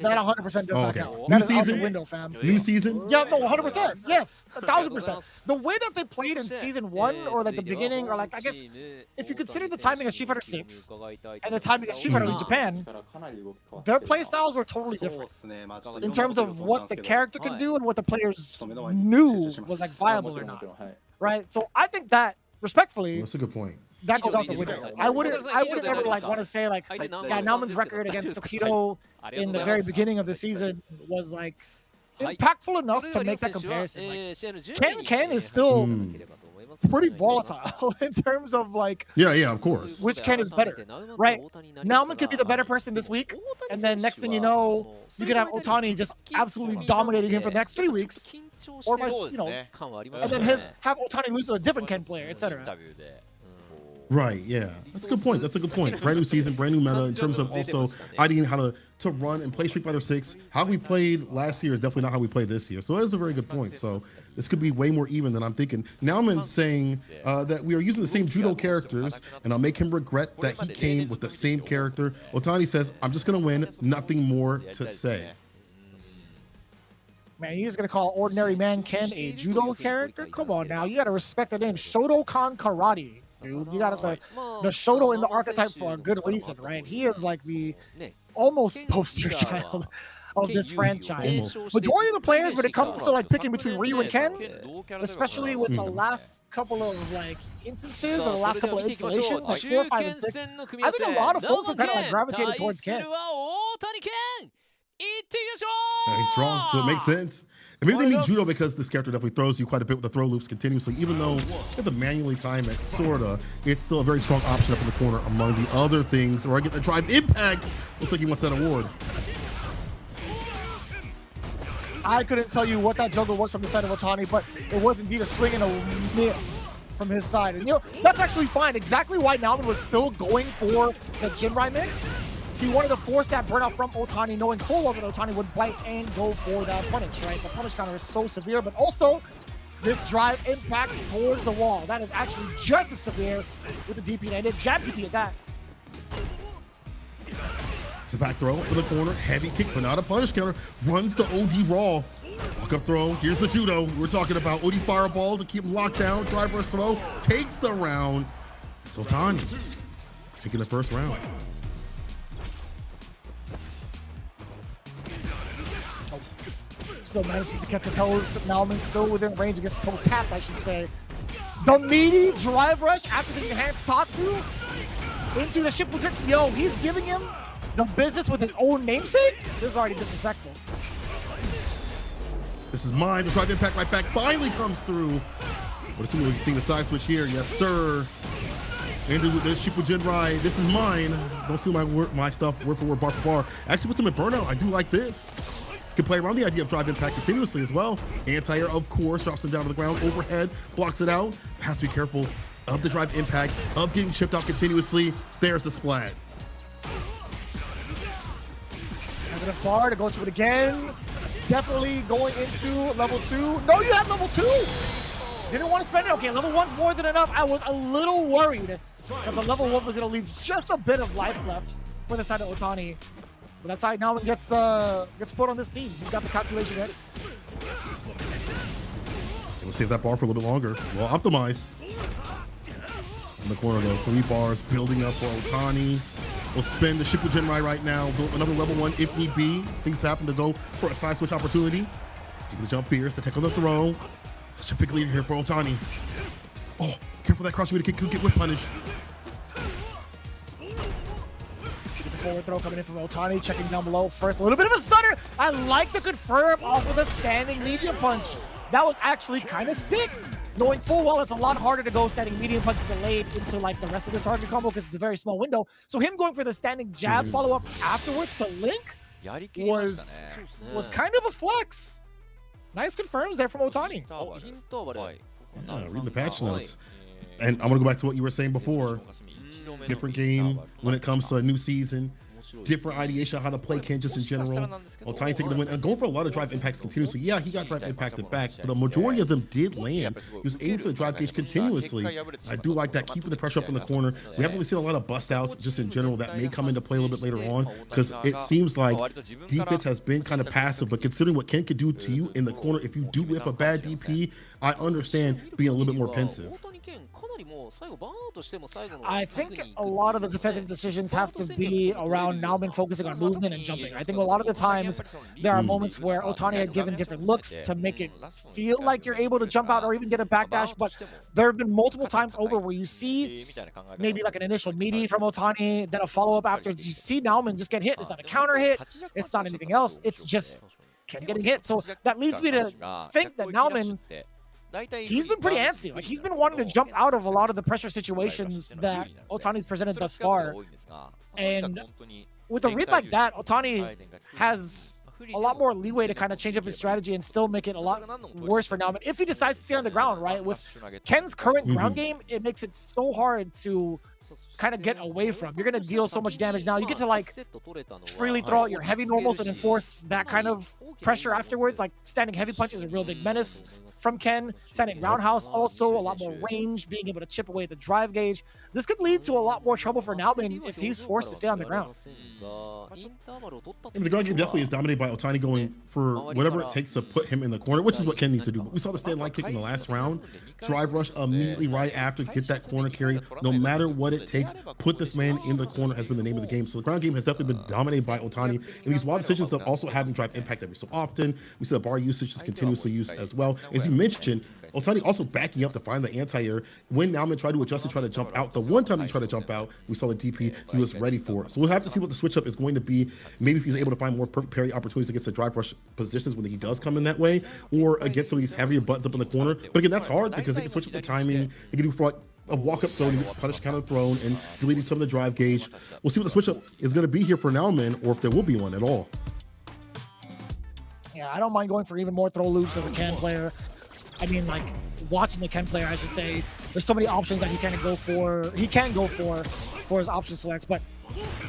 That 100% does not count.
New season?
Window, fam.
New season?
Yeah, no, 100%. Yes, 1000%. The way that they played in season 1, or like the beginning, or like, I guess, if you consider the timing of Street Fighter 6 and the timing of Street Fighter League Japan, their play styles were totally different in terms of what the character could do and what the players knew was like viable or not, right? So I think that, respectfully,
that's a good point.
That goes out the window. I wouldn't ever like want to say like, yeah, Nauman's record against Tokido in the very beginning of the season was like impactful enough to make that comparison. Like, Ken is still pretty volatile in terms of like,
yeah, of course,
which Ken is better, right? Nauman could be the better person this week, and then next thing you know, you could have Otani just absolutely dominating him for the next 3 weeks, or and then have Otani lose to a different Ken player, etc.
Right, yeah. That's a good point. That's a good point. Brand new season, brand new meta in terms of also ideating how to run and play Street Fighter 6. How we played last year is definitely not how we play this year. So that is a very good point. So this could be way more even than I'm thinking. Nauman's saying that we are using the same judo characters, and I'll make him regret that he came with the same character. Otani says, I'm just going to win. Nothing more to say.
Man, you're just going to call Ordinary Man Ken a judo character? Come on now. You got to respect the name Shotokan Karate. Dude. You got the Shoto in the archetype for a good reason, right? He is like the almost poster child of this franchise. Majority of the players, when it comes to like picking between Ryu and Ken, especially with the last couple of like instances or the last couple of installations, like 4, 5, and 6, I think a lot of folks have kind of like gravitated towards Ken.
Yeah, he's strong, so it makes sense. And maybe they need judo because this character definitely throws you quite a bit with the throw loops continuously. Even though you have to manually time it, sorta, it's still a very strong option up in the corner among the other things. Or I get the drive impact. Looks like he wants that award.
I couldn't tell you what that juggle was from the side of Otani, but it was indeed a swing and a miss from his side. And that's actually fine. Exactly why Nauman was still going for the Jinrai mix. He wanted to force that burnout from Otani, knowing full well that Otani would bite and go for that punish, right? The punish counter is so severe, but also this drive impact towards the wall. That is actually just as severe with the DP, and it jab DP at that.
It's a back throw for the corner, heavy kick, but not a punish counter. Runs the OD raw. Walk up throw, here's the judo. We're talking about OD fireball to keep him locked down. Drive burst throw, takes the round. It's Otani taking the first round.
Still manages to catch the toes. Nauman still within range against toe tap, I should say. The meaty drive rush after the enhanced Tatsu into the ship. Yo, he's giving him the business with his own namesake? This is already disrespectful.
This is mine. The drive impact right back finally comes through. But assuming we can see the side switch here. Yes, sir. Andrew with this Shippo Jinrai. This is mine. Don't steal my stuff word for word, bar for bar. Actually puts him in burnout. I do like this. Can play around the idea of drive impact continuously as well. Anti-air, of course, drops him down to the ground. Overhead, blocks it out. Has to be careful of the drive impact, of getting chipped out continuously. There's the splat.
Has it a bar to go to it again. Definitely going into level 2. No, you have level 2! Didn't want to spend it. Okay, level 1's more than enough. I was a little worried that the level 1 was going to leave just a bit of life left for the side of Otani. But that side now gets put on this team. He's got the calculation ready.
We'll save that bar for a little bit longer. Well optimized. In the corner though, 3 bars building up for Otani. We'll spin the Shippuden right now. Build another level 1 if need be. Things happen to go for a side switch opportunity. Take the jump fierce, the tech on the throw. Such a big lead here for Otani. Oh, careful that crouch meter kick could get whip punished.
Forward throw coming in from Otani, checking down below first. A little bit of a stutter. I like the confirm off of the standing medium punch. That was actually kind of sick. Knowing full well it's a lot harder to go standing medium punch delayed into like the rest of the target combo because it's a very small window. So him going for the standing jab follow-up afterwards to Link was kind of a flex. Nice confirms there from Otani.
Reading the patch notes. And I'm going to go back to what you were saying before. Different game when it comes to a new season. Different ideation on how to play Ken just in general. Otani taking the win and going for a lot of drive impacts continuously. Yeah, he got drive impacted back, but the majority of them did land. He was aiming for the drive gauge continuously. I do like that, keeping the pressure up in the corner. We haven't really seen a lot of bust outs just in general that may come into play a little bit later on because it seems like defense has been kind of passive, but considering what Ken could do to you in the corner, if you do whiff a bad DP, I understand being a little bit more pensive.
I think a lot of the defensive decisions have to be around Numan focusing on movement and jumping. I think a lot of the times there are moments where Otani had given different looks to make it feel like you're able to jump out or even get a backdash, but there have been multiple times over where you see maybe like an initial meaty from Otani, then a follow-up afterwards. You see Numan just get hit. It's not a counter hit. It's not anything else. It's just Ken getting hit. So that leads me to think that Numan, he's been pretty antsy. Like he's been wanting to jump out of a lot of the pressure situations that Otani's presented thus far. And with a read like that, Otani has a lot more leeway to kind of change up his strategy and still make it a lot worse for Numan if he decides to stay on the ground, right? With Ken's current ground game, it makes it so hard to kind of get away from. You're going to deal so much damage now. You get to like freely throw out your heavy normals and enforce that kind of pressure afterwards. Like standing heavy punch is a real big menace from Ken. Standing roundhouse also a lot more range, being able to chip away the drive gauge. This could lead to a lot more trouble for Numan if he's forced to stay on the ground.
The ground game definitely is dominated by Otani going for whatever it takes to put him in the corner, which is what Ken needs to do. We saw the stand line kick in the last round. Drive rush immediately right after, get that corner carry. No matter what it takes, put this man in the corner has been the name of the game. So the ground game has definitely been dominated by Otani. And these wild decisions of also having drive impact every so often. We see the bar usage is continuously used as well. As you mentioned, Otani also backing up to find the anti-air. When Numan tried to adjust to try to jump out, the one time he tried to jump out, we saw the DP he was ready for. So we'll have to see what the switch up is going to be. Maybe if he's able to find more perfect parry opportunities against the drive rush positions when he does come in that way, or against some of these heavier buttons up in the corner. But again, that's hard because they can switch up the timing. They can do for like a walk-up throw, punish counter thrown, and deleting some of the drive gauge. We'll see what the switch up is going to be here for Numan, or if there will be one at all.
Yeah, I don't mind going for even more throw loops as a Ken player. I mean, like, watching the Ken player, I should say, there's so many options that he can go for. He can go for his option selects, but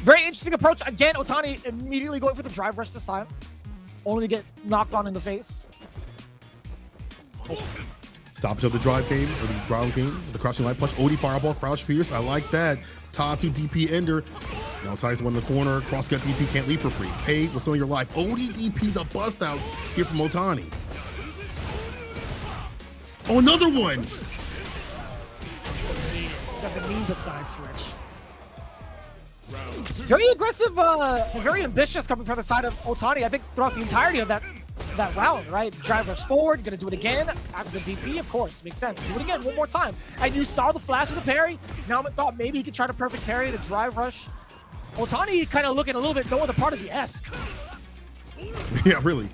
very interesting approach. Again, Otani immediately going for the drive rush this time, only to get knocked on in the face.
Oh. Stoppage of the drive game, or the ground game, the crouching light punch, OD fireball, crouch fierce. I like that. Tatu DP ender. Now Otani's one in the corner. Cross cut DP can't leave for free. Pay with some of your life. OD DP, the bust outs here from Otani. Oh, another one!
Doesn't need the side switch. Very aggressive, very ambitious coming from the side of Otani. I think throughout the entirety of that round, right? Drive rush forward, gonna do it again. After the DP, of course, makes sense. Do it again one more time. And you saw the flash of the parry. Now I thought maybe he could try to perfect parry the drive rush. Otani kind of looking a little bit no other Prodigy-esque.
Yeah, really.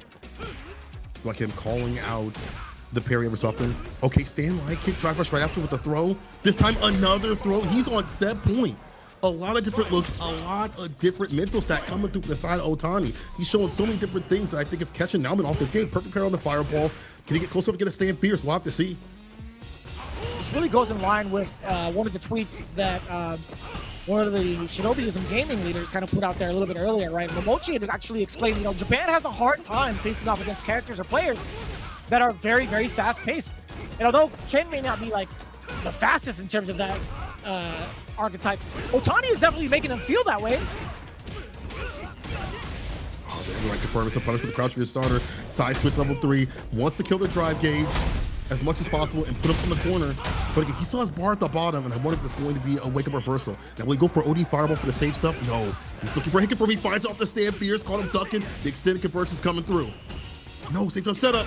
Like him calling out the parry ever so often. Okay, stand line kick, drive rush right after with the throw. This time another throw. He's on set point. A lot of different looks, a lot of different mental stack coming through the side of Otani. He's showing so many different things that I think is catching Numan off his game. Perfect parry on the fireball. Can he get close enough to get a stand fierce? We'll have to see.
This really goes in line with one of the tweets that one of the Shinobism gaming leaders kind of put out there a little bit earlier, right? Mochi had actually explained, you know, Japan has a hard time facing off against characters or players that are very, very fast-paced. And although Ken may not be like the fastest in terms of that archetype, Otani is definitely making him feel that way.
Right, confirm it's a punish with the crouch for your starter. Side switch level 3. Wants to kill the drive gauge as much as possible and put him in the corner. But again, he still has bar at the bottom, and I wonder if it's going to be a wake-up reversal. Now, will he go for OD Fireball for the safe stuff? No. He's looking for a hit confirm. He finds off the stand. Fierce caught him ducking. The extended conversion's coming through. No, safe jump setup.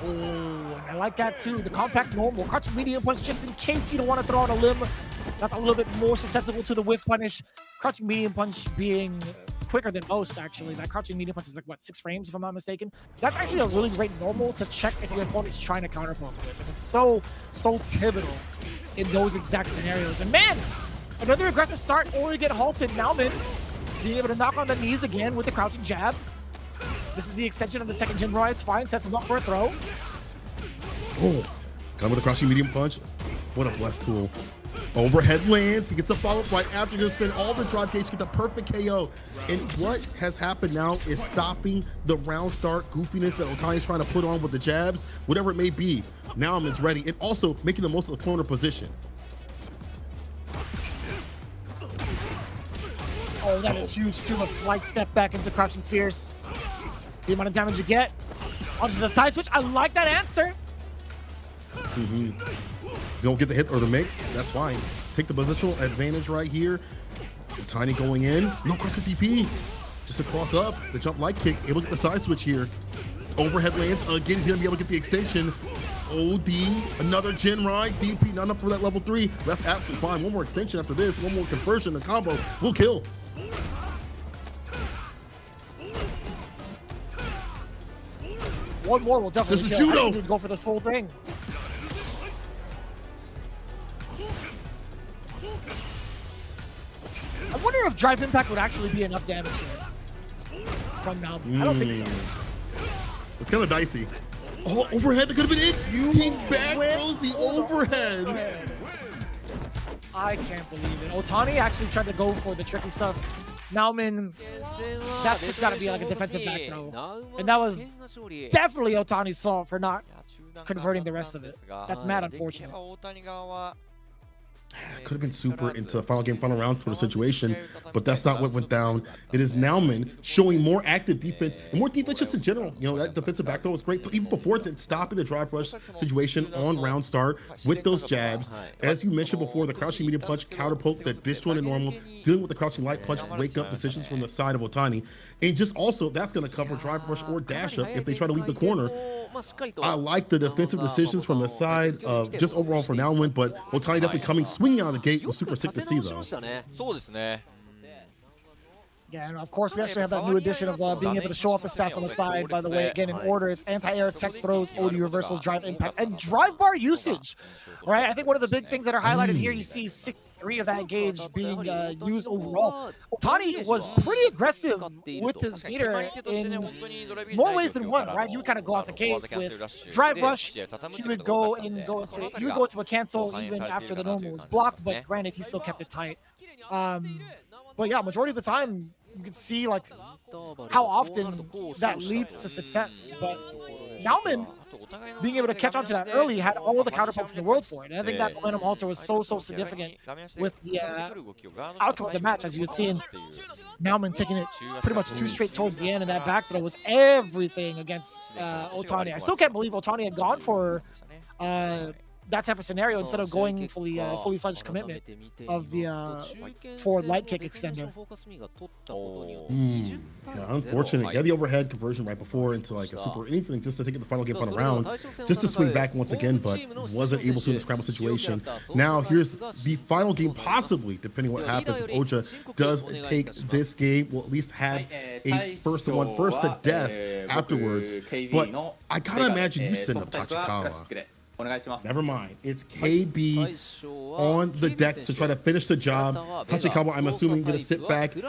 Oh, I like that too. The compact normal. Crouching medium punch just in case you don't want to throw out a limb. That's a little bit more susceptible to the whiff punish. Crouching medium punch being quicker than most, actually. That crouching medium punch is like, what, 6 frames, if I'm not mistaken? That's actually a really great normal to check if your opponent's trying to counterpoke with. And it's so pivotal in those exact scenarios. And man, another aggressive start, only get halted. Nauman being able to knock on the knees again with the crouching jab. This is the extension of the second Jinrai. It's fine. Sets him up for a throw.
Oh, got him with a crouching medium punch. What a blessed tool. Overhead lands. He gets a follow-up right after. He'll spin all the drive gauge, get the perfect KO. And what has happened now is stopping the round start goofiness that Otani's trying to put on with the jabs, whatever it may be. Now it's ready. And also making the most of the corner position.
Oh, that is huge too. A slight step back into crouching fierce. The amount of damage you get. Onto the side switch. I like that answer.
You don't get the hit or the mix, that's fine. Take the positional advantage right here. Otani going in. No cross hit DP. Just a cross up. The jump light kick. Able to get the side switch here. Overhead lands. Again, he's going to be able to get the extension. OD. Another Jinrai. DP. Not enough for that level 3. That's absolutely fine. One more extension after this. One more conversion. The combo will kill.
One more will definitely
This is judo.
I think we'd go for this whole thing. I wonder if drive impact would actually be enough damage here from now. I don't think so.
It's kind of dicey. Oh, overhead, that could have been it. He back throws the overhead.
I can't believe it. Otani actually tried to go for the tricky stuff. Nauman, that's just got to be like a defensive back throw. And that was definitely Otani's fault for not converting the rest of it. That's mad unfortunate.
Could have been super into final game, final round sort of situation, but that's not what went down. It is Nauman showing more active defense and more defense just in general. You know, that defensive back throw was great, but even before that, stopping the drive rush situation on round start with those jabs. As you mentioned before, the crouching medium punch, counter poke, the disjointed normal, dealing with the crouching light punch, wake up decisions from the side of Otani. And just also, that's going to cover drive rush or dash up if they try to leave the corner. I like the defensive decisions from the side of just overall for Nauman, but Otani definitely coming swinging out of the gate was super sick to see, though.
Yeah, and of course, we actually have that new addition of being able to show off the stats on the side. By the way, again, in order, it's anti-air, tech throws, OD reversals, drive impact, and drive bar usage. Right? I think one of the big things that are highlighted here, you see 6-3 of that gauge being used overall. Otani was pretty aggressive with his meter in more ways than one, right? You would kind of go out the gate with drive rush. He would go into a cancel even after the normal was blocked, but granted, he still kept it tight. But yeah, majority of the time, you can see like how often that leads to success. But Nauman being able to catch on to that early had all the counterpokes in the world for it. And I think that momentum halter was so significant with the outcome of the match, as you had seen. Nauman taking it pretty much 2 straight towards the end, and that back throw was everything against Otani. I still can't believe Otani had gone for that type of scenario instead of going fully fledged commitment of the forward light kick extender.
Yeah, unfortunate. He had the overhead conversion right before into like a super anything just to take it the final game, final round, just to swing back once again, but wasn't able to in a scramble situation. Now here's the final game, possibly, depending what happens. If Oja does take this game, we'll at least have a first to death afterwards. But I gotta imagine you setting up Tachikawa. Never mind. It's KB on the deck to try to finish the job. Tachikawa, I'm assuming, going to sit back and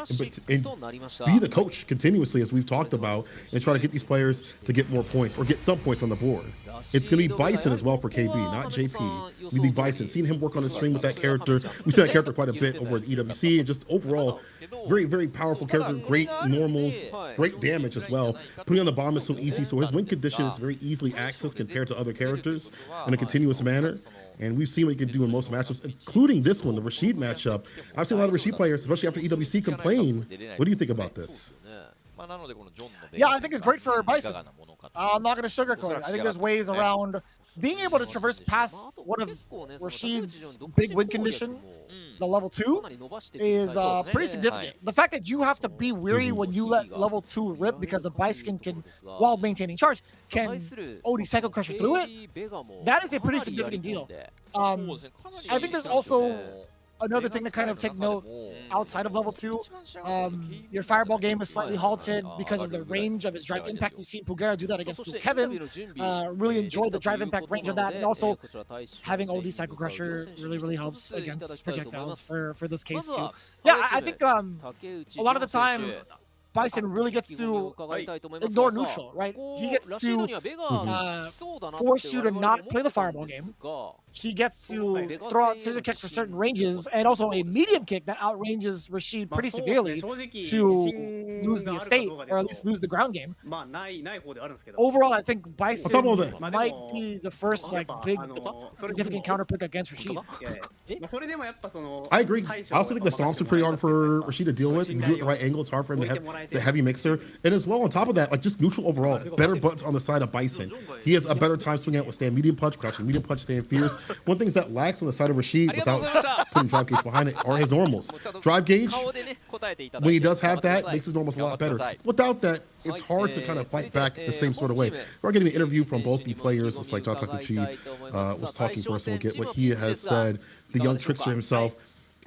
be the coach continuously, as we've talked about, and try to get these players to get more points or get some points on the board. It's going to be Bison as well for KB, not JP. We need Bison. Seeing him work on his string with that character. We see that character quite a bit over at EWC, and just overall, very powerful character. Great normals, great damage as well. Putting on the bomb is so easy, so his win condition is very easily accessed compared to other characters in a continuous manner. And we've seen what he can do in most matchups, including this one, the Rashid matchup. I've seen a lot of Rashid players, especially after EWC, complain. What do you think about this?
Yeah, I think it's great for Bison. I'm not going to sugarcoat it. I think there's ways around being able to traverse past one of Rashid's big win condition, the level 2, is pretty significant. The fact that you have to be weary when you let level 2 rip because a Bison can, while maintaining charge, can OD Psycho Crusher through it, that is a pretty significant deal. I think there's also another thing to kind of take note outside of level 2, your fireball game is slightly halted because of the range of his drive impact. We've seen Pugera do that against Kevin. Really enjoyed the drive impact range of that, and also having OD Psycho Crusher really helps against projectiles for this case too. Yeah, I think a lot of the time Bison really gets to ignore neutral, right? He gets to force you to not play the fireball game. He gets to throw out scissor kicks for certain ranges, and also a medium kick that outranges Rashid pretty severely to lose the estate, or at least lose the ground game. Overall, I think Bison might be the first big significant counter pick against Rashid.
I agree. I also think the stomps are pretty hard for Rashid to deal with. If you do it at the right angle, it's hard for him to have the heavy mixer. And as well, on top of that, just neutral overall, better buttons on the side of Bison. He has a better time swinging out with stand medium punch, crouching medium punch, stand fierce. One thing that lacks on the side of Rashid without putting drive gauge behind it are his normals. Drive gauge, when he does have that, makes his normals a lot better. Without that, it's hard to kind of fight back the same sort of way. We're getting the interview from both the players. It's like Takeuchi was talking first, and we'll get what he has said, the young trickster himself.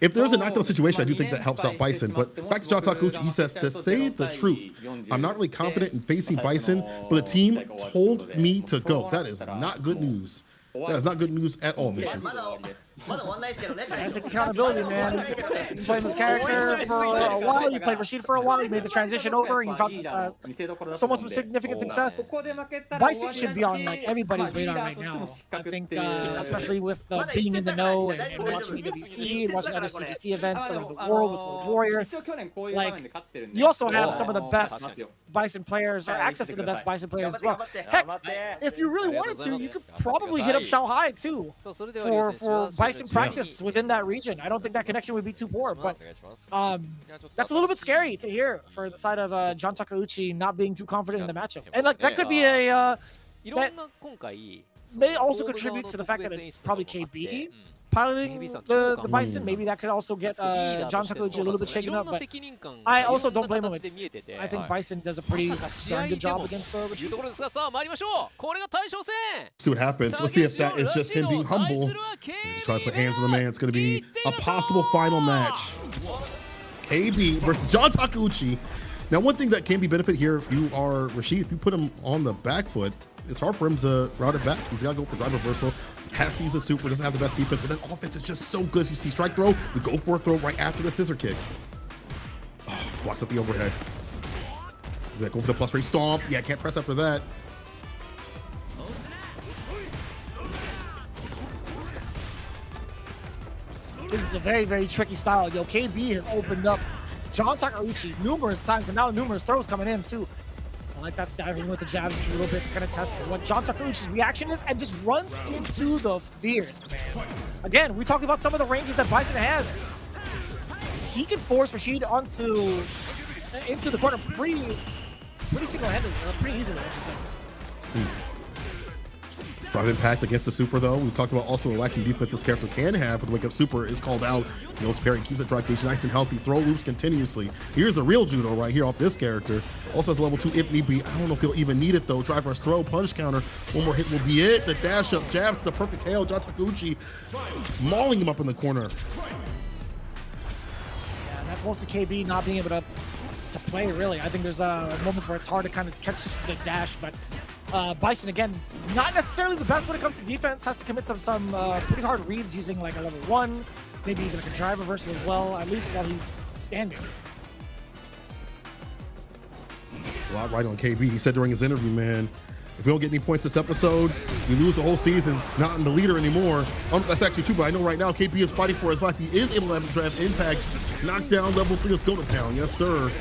If there's a knockdown situation, I do think that helps out Bison. But back to Takeuchi, he says, to say the truth, I'm not really confident in facing Bison, but the team told me to go. That is not good news. That is not good news at all, Vicious.
That's accountability, man. You played this character for a while, you played Rashid for a while, you made the transition over, and you found somewhat some significant success. Bison should be on everybody's radar right now. I think, especially with being in the know and watching EWC and watching other CPT events around the world with World Warrior. You also have some of the best Bison players, or access to the best Bison players as well. Heck, if you really wanted to, you could probably hit up Shanghai too for Bison practice within that region. I don't think that connection would be too poor, but that's a little bit scary to hear for the side of John Takeuchi not being too confident in the matchup. And that could be that may also contribute to the fact that it's probably KB piloting the Bison. Maybe that could also get John Takeuchi a little bit shaken up, but I also don't blame him. I think Bison does a pretty darn good job against Rashid.
See what happens. Let's see if that is just him being humble. Try to put hands on the man. It's going to be a possible final match. KB versus John Takeuchi. Now, one thing that can be benefit here, if you are Rashid, if you put him on the back foot, it's hard for him to route it back. He's got to go for drive reversal. Has to use a super, doesn't have the best defense, but then offense is just so good. You see strike throw, we go for a throw right after the scissor kick. Oh, blocks up the overhead. Go for the plus range stomp. Yeah, can't press after that.
This is a very tricky style. Yo, KB has opened up John Takeuchi numerous times, and now numerous throws coming in too. I like that stabbing with the jabs a little bit to kind of test what John Takeuchi's reaction is, and just runs into the fierce, man. Again, we talked about some of the ranges that Bison has. He can force Rashid into the corner pretty single-handedly, pretty easily, I should say.
Drive impact against the super, though. We talked about also the lacking defense this character can have with the wake up super is called out. Heals parry, keeps the drive gauge nice and healthy. Throw loops continuously. Here's a real judo right here off this character. Also has level 2 if need be. I don't know if he'll even need it though. Drive rush throw, punch counter. One more hit will be it. The dash up jabs, the perfect KO. John Takeuchi mauling him up in the corner.
Yeah, and that's mostly KB not being able to play really. I think there's moments where it's hard to kind of catch the dash, but Bison, again, not necessarily the best when it comes to defense, has to commit some pretty hard reads using like a level 1, maybe even like a drive reversal as well, at least while he's standing.
A lot right on KB. He said during his interview, man, if we don't get any points this episode, we lose the whole season, not in the leader anymore. That's actually true, but I know right now KB is fighting for his life. He is able to have a draft impact, knockdown level 3, let's go to town. Yes, sir.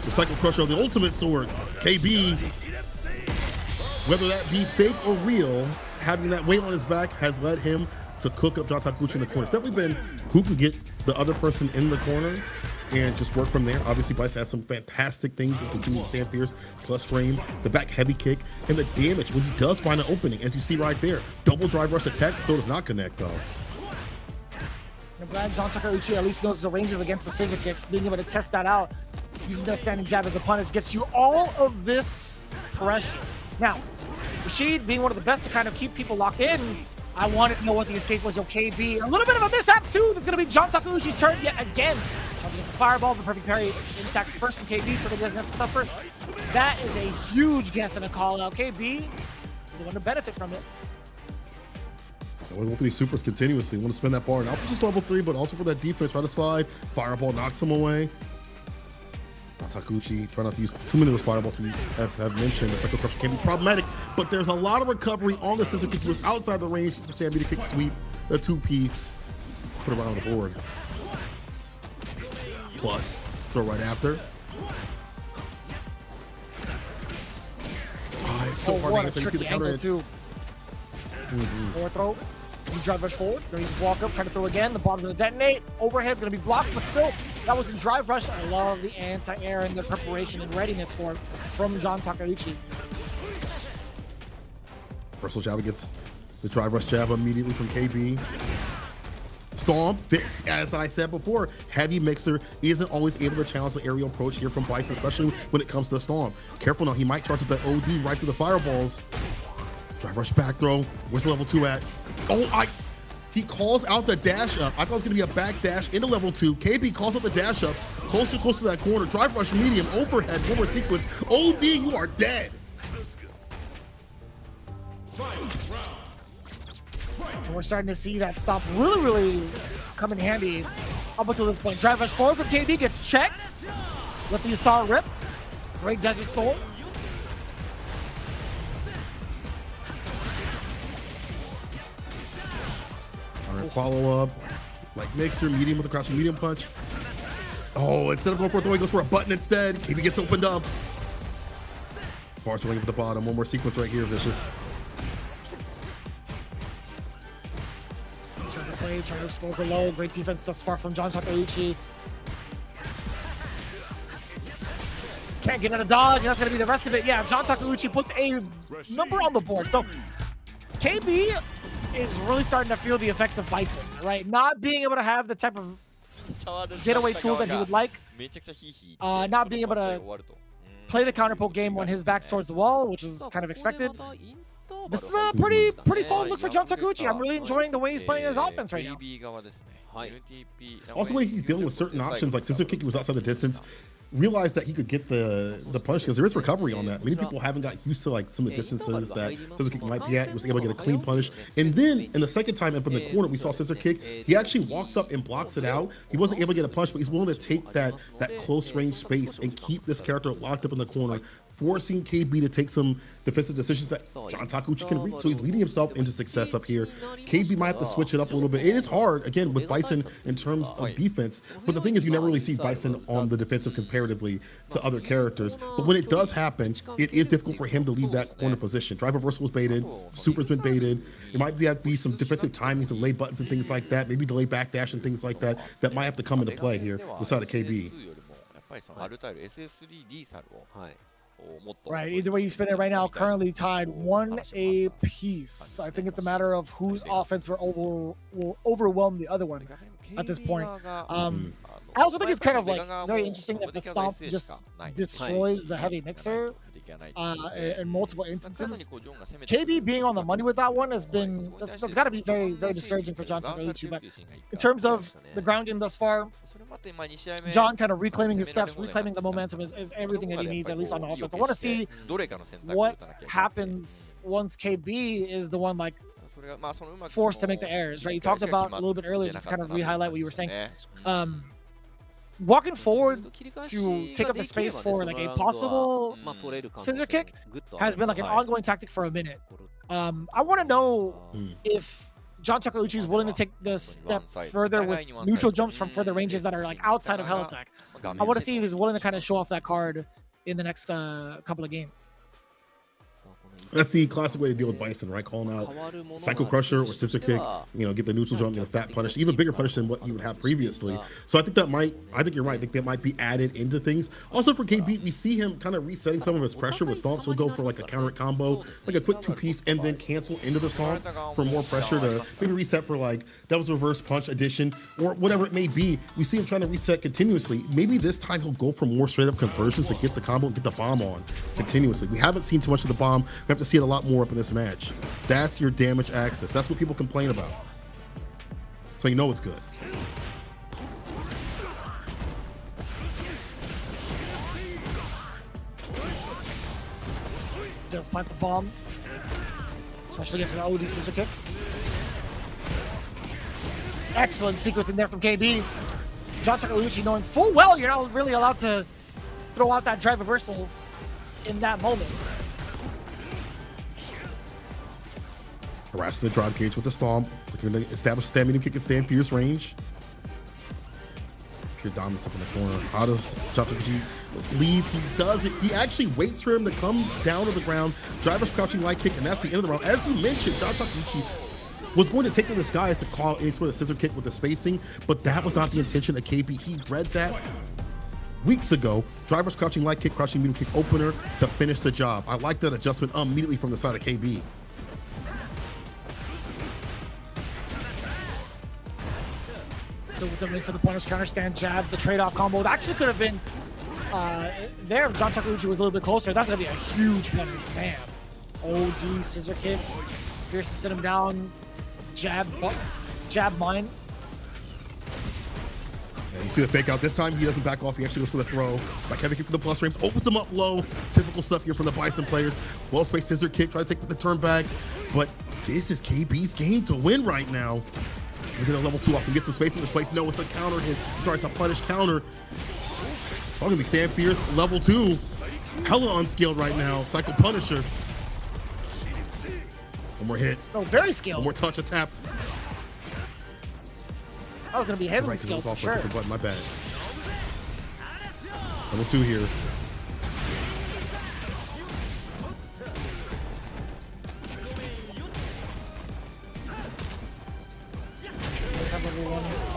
The Cycle Crusher of the ultimate sword. KB, whether that be fake or real, having that weight on his back has led him to cook up John Takeuchi in the corner. It's definitely been who can get the other person in the corner and just work from there. Obviously, Bison has some fantastic things that continue to stand fierce, plus frame, the back heavy kick, and the damage when he does find an opening, as you see right there. Double drive rush attack, though does not connect, though.
I'm glad John Takeuchi at least knows the ranges against the scissor kicks. Being able to test that out, using that standing jab as a punish gets you all of this pressure. Now, Rashid being one of the best to kind of keep people locked in, I wanted to know what the escape was. KB. A little bit of a mishap too. That's going to be John Takeuchi's turn yet again. Jumping into the fireball, the perfect parry intact first from KB so that he doesn't have to suffer. That is a huge guess and a call out. KB is the one to benefit from it.
Going for these supers continuously. Want to spin that bar not for just level 3, but also for that defense. Try to slide. Fireball knocks him away. Takeuchi, try not to use too many of those fireballs, as I've mentioned. The second crush can be problematic, but there's a lot of recovery on the scissor kick. He was outside the range. He's a stampede kick sweep, a 2-piece. Put it right on the board. Plus, throw right after. Oh, it's so hard to answer. You see the counter hit.
Forward throw. You drive rush forward. Then you just walk up, try to throw again. The bomb's going to detonate. Overhead's going to be blocked, but still, that was the drive rush. I love the anti-air and the preparation and readiness for it from John Takeuchi.
Reversal jab gets the drive rush jab immediately from KB. Stomp. This, as I said before, heavy mixer isn't always able to challenge the aerial approach here from Bison, especially when it comes to the stomp. Careful now, he might charge with the OD right through the fireballs. Drive rush back throw. Where's level 2 at? Oh, he calls out the dash up. I thought it was going to be a back dash into level 2. KB calls out the dash up. Closer to that corner. Drive rush medium. Overhead. One more sequence. OD, you are dead.
And we're starting to see that stop really come in handy up until this point. Drive rush forward from KB gets checked. Let the assault rip. Great Desert Storm.
Follow up, like mixer, medium with the crouching medium punch. Oh, instead of going for a throw, he goes for a button instead. KB gets opened up. Bars filling up at the bottom. One more sequence right here, Vicious.
Trying to play, trying to expose the low. Great defense thus far from John Takeuchi. Can't get out of dodge. That's going to be the rest of it. Yeah, John Takeuchi puts a number on the board. So KB is really starting to feel the effects of Bison, right? Not being able to have the type of getaway tools that he would like. Not being able to play the counter poke game when his back's towards the wall, which is kind of expected. This is a pretty solid look for John Takeuchi. I'm really enjoying the way he's playing his offense right now.
Also, the way he's dealing with certain options, like scissor kick, he was outside the distance. Realized that he could get the punish because there is recovery on that. Many people haven't got used to like some of the distances that scissor kick might be at. He was able to get a clean punish. And then in the second time up in the corner, we saw scissor kick. He actually walks up and blocks it out. He wasn't able to get a punch, but he's willing to take that close range space and keep this character locked up in the corner, forcing KB to take some defensive decisions that John Takeuchi can reach. So he's leading himself into success up here. KB might have to switch it up a little bit. It is hard, again, with Bison in terms of defense. But the thing is, you never really see Bison on the defensive comparatively to other characters. But when it does happen, it is difficult for him to leave that corner position. Drive reversal was baited. Super's been baited. It might have to be some defensive timing, some lay buttons and things like that. Maybe delay backdash and things like that. That might have to come into play here beside of KB.
Right, either way you spin it right now, currently tied 1 apiece. I think it's a matter of whose offense will overwhelm the other one at this point. I also think it's kind of like very interesting that the stomp just destroys the heavy mixer in multiple instances. KB being on the money with that one has been, that's got to be very discouraging for John Takeuchi. But in terms of the grounding thus far, John kind of reclaiming his steps, reclaiming the momentum is everything that he needs, at least on offense. I want to see what happens once KB is the one like forced to make the errors, right? You talked about a little bit earlier, just to kind of re-highlight what you were saying. Walking forward to take up the space for like a possible scissor kick has been like an ongoing tactic for a minute. I want to know if John Takeuchi is willing to take the step further with neutral jumps from further ranges that are like outside of Hell Attack. I want to see if he's willing to kind of show off that card in the next couple of games.
That's the classic way to deal with Bison, right? Calling out Psycho Crusher or Scissor Kick, get the neutral jump, get a fat punish, even bigger punish than what he would have previously. So I think you're right. I think that might be added into things. Also for KB, we see him kind of resetting some of his pressure with stomps. He'll go for like a counter combo, like a quick 2-piece, and then cancel into the stomp for more pressure to maybe reset for like Devil's Reverse Punch addition or whatever it may be. We see him trying to reset continuously. Maybe this time he'll go for more straight up conversions to get the combo and get the bomb on continuously. We haven't seen too much of the bomb. We have to see it a lot more up in this match. That's your damage access. That's what people complain about. So you know it's good.
Does plant the bomb, especially against the OD scissor kicks. Excellent sequence in there from KB. John Takeuchi knowing full well you're not really allowed to throw out that drive reversal in that moment.
Harassing the drop cage with the stomp, looking to establish stand medium kick and stand fierce range. Pure dominance up in the corner. How does John Takeuchi lead? He does it. He actually waits for him to come down to the ground. Driver's crouching light kick, and that's the end of the round. As you mentioned, John Takeuchi was going to take the disguise to call any sort of scissor kick with the spacing, but that was not the intention of KB. He read that weeks ago. Driver's crouching light kick, crouching medium kick opener to finish the job. I like that adjustment immediately from the side of KB.
Still with the ring for the punish, counter stand, jab, the trade-off combo. That actually could have been there if John Takeuchi was a little bit closer. That's going to be a huge punish. Bam. OD scissor kick. Fierce to sit him down. Jab mine.
Yeah, you see the fake out. This time he doesn't back off. He actually goes for the throw. Back heavy kick for the plus frames. Opens him up low. Typical stuff here from the Bison players. Well-spaced scissor kick. Try to take the turn back. But this is KB's game to win right now. Look at the level 2 off and get some space in this place. No, it's a counter hit. Sorry, it's a punish counter. It's all gonna be stand fierce. Level 2. Hella unskilled right now. Cycle Punisher. One more hit.
Oh, very skilled.
One more touch, a tap.
That was gonna be heavily skilled for sure.
Button, my bad. Level 2 here.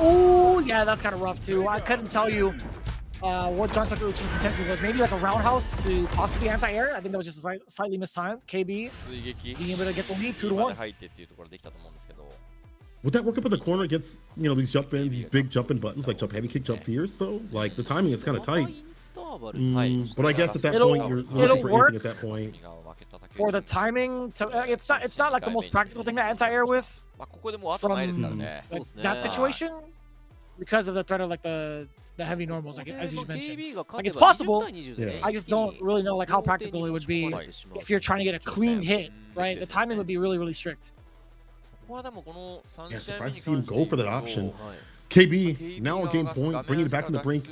Oh, yeah, that's kind of rough too. I couldn't tell you what John Takeuchi's intention was. Maybe like a roundhouse to possibly anti-air. I think that was just slightly mistimed. KB being able to get the lead 2-1.
Would that work up in the corner against, these jump ins, these big jumping buttons like jump heavy kick, jump fierce though? Like the timing is kind of tight. But I guess at that point you're looking for anything at that point.
For the timing, it's not like the most practical thing to anti-air with from that situation because of the threat of like the heavy normals, like as you mentioned. Like it's possible. Yeah. I just don't really know like how practical it would be if you're trying to get a clean hit, right? The timing would be really, really strict.
Yeah, surprised to see him go for that option. KB now on game point, bringing it back from the brink,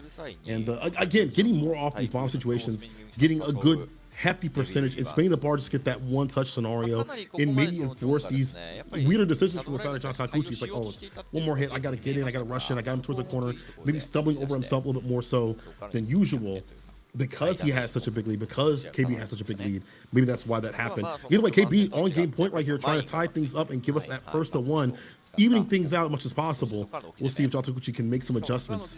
and again getting more off these bomb situations, getting a good hefty percentage, and spinning the bar just get that one touch scenario, and maybe enforce these weirder decisions from the side of John Takeuchi. It's like, oh, it's one more hit, I gotta get in, I gotta rush in, I got him towards the corner, maybe stumbling over himself a little bit more so than usual. Because he has such a big lead, because KB has such a big lead, maybe that's why that happened. Either way, KB on game point right here, trying to tie things up and give us that first to one, evening things out as much as possible. We'll see if John Takeuchi can make some adjustments.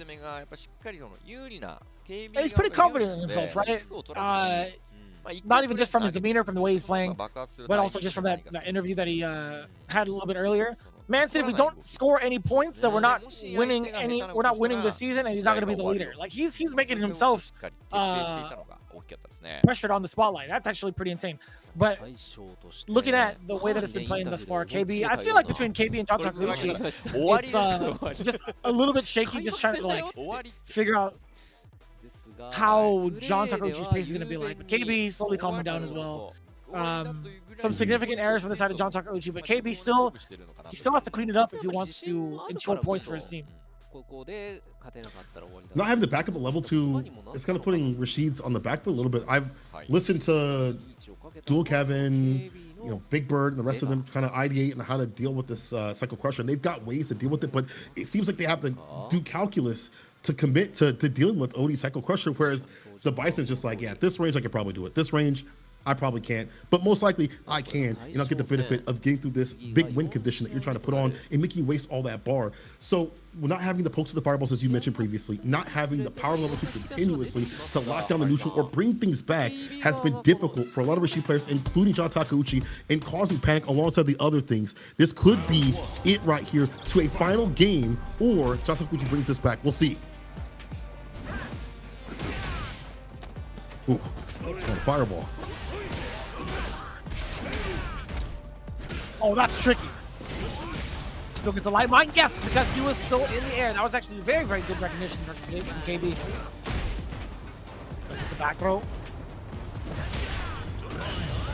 He's pretty confident in himself, right? Not even just from his demeanor, from the way he's playing, but also just from that interview that he had a little bit earlier. Man said if we don't score any points, that we're not winning this season, and he's not going to be the leader. Like he's making himself pressured on the spotlight. That's actually pretty insane. But looking at the way that it's been playing thus far, KB, I feel like between KB and John Takeuchi, it's just a little bit shaky, just trying to like figure out how John Takeuchi's pace is going to be like. But KB slowly calming down as well. Some significant errors from the side of John Takeuchi, but KB still has to clean it up if he wants to ensure points for his team.
Not having the backup at level 2, it's kind of putting Rashid's on the back foot a little bit. I've listened to Dual Kevin, Big Bird, and the rest of them kind of ideate on how to deal with this Psycho Crusher, and they've got ways to deal with it, but it seems like they have to do calculus to commit to dealing with OD Psycho Crusher, whereas the Bison's just like, yeah, at this range I could probably do it. This range, I probably can't, but most likely I can, and I'll get the benefit of getting through this big win condition that you're trying to put on and making you waste all that bar. So we're not having the pokes to the fireballs as you mentioned previously, not having the power level 2 continuously to lock down the neutral or bring things back has been difficult for a lot of Rishi players, including John Takeuchi, and causing panic alongside the other things. This could be it right here to a final game, or John Takeuchi brings this back. We'll see. Ooh, fireball.
Oh, that's tricky. Still gets a light mine? Yes, because he was still in the air. That was actually very, very good recognition from KB. This is the back throw.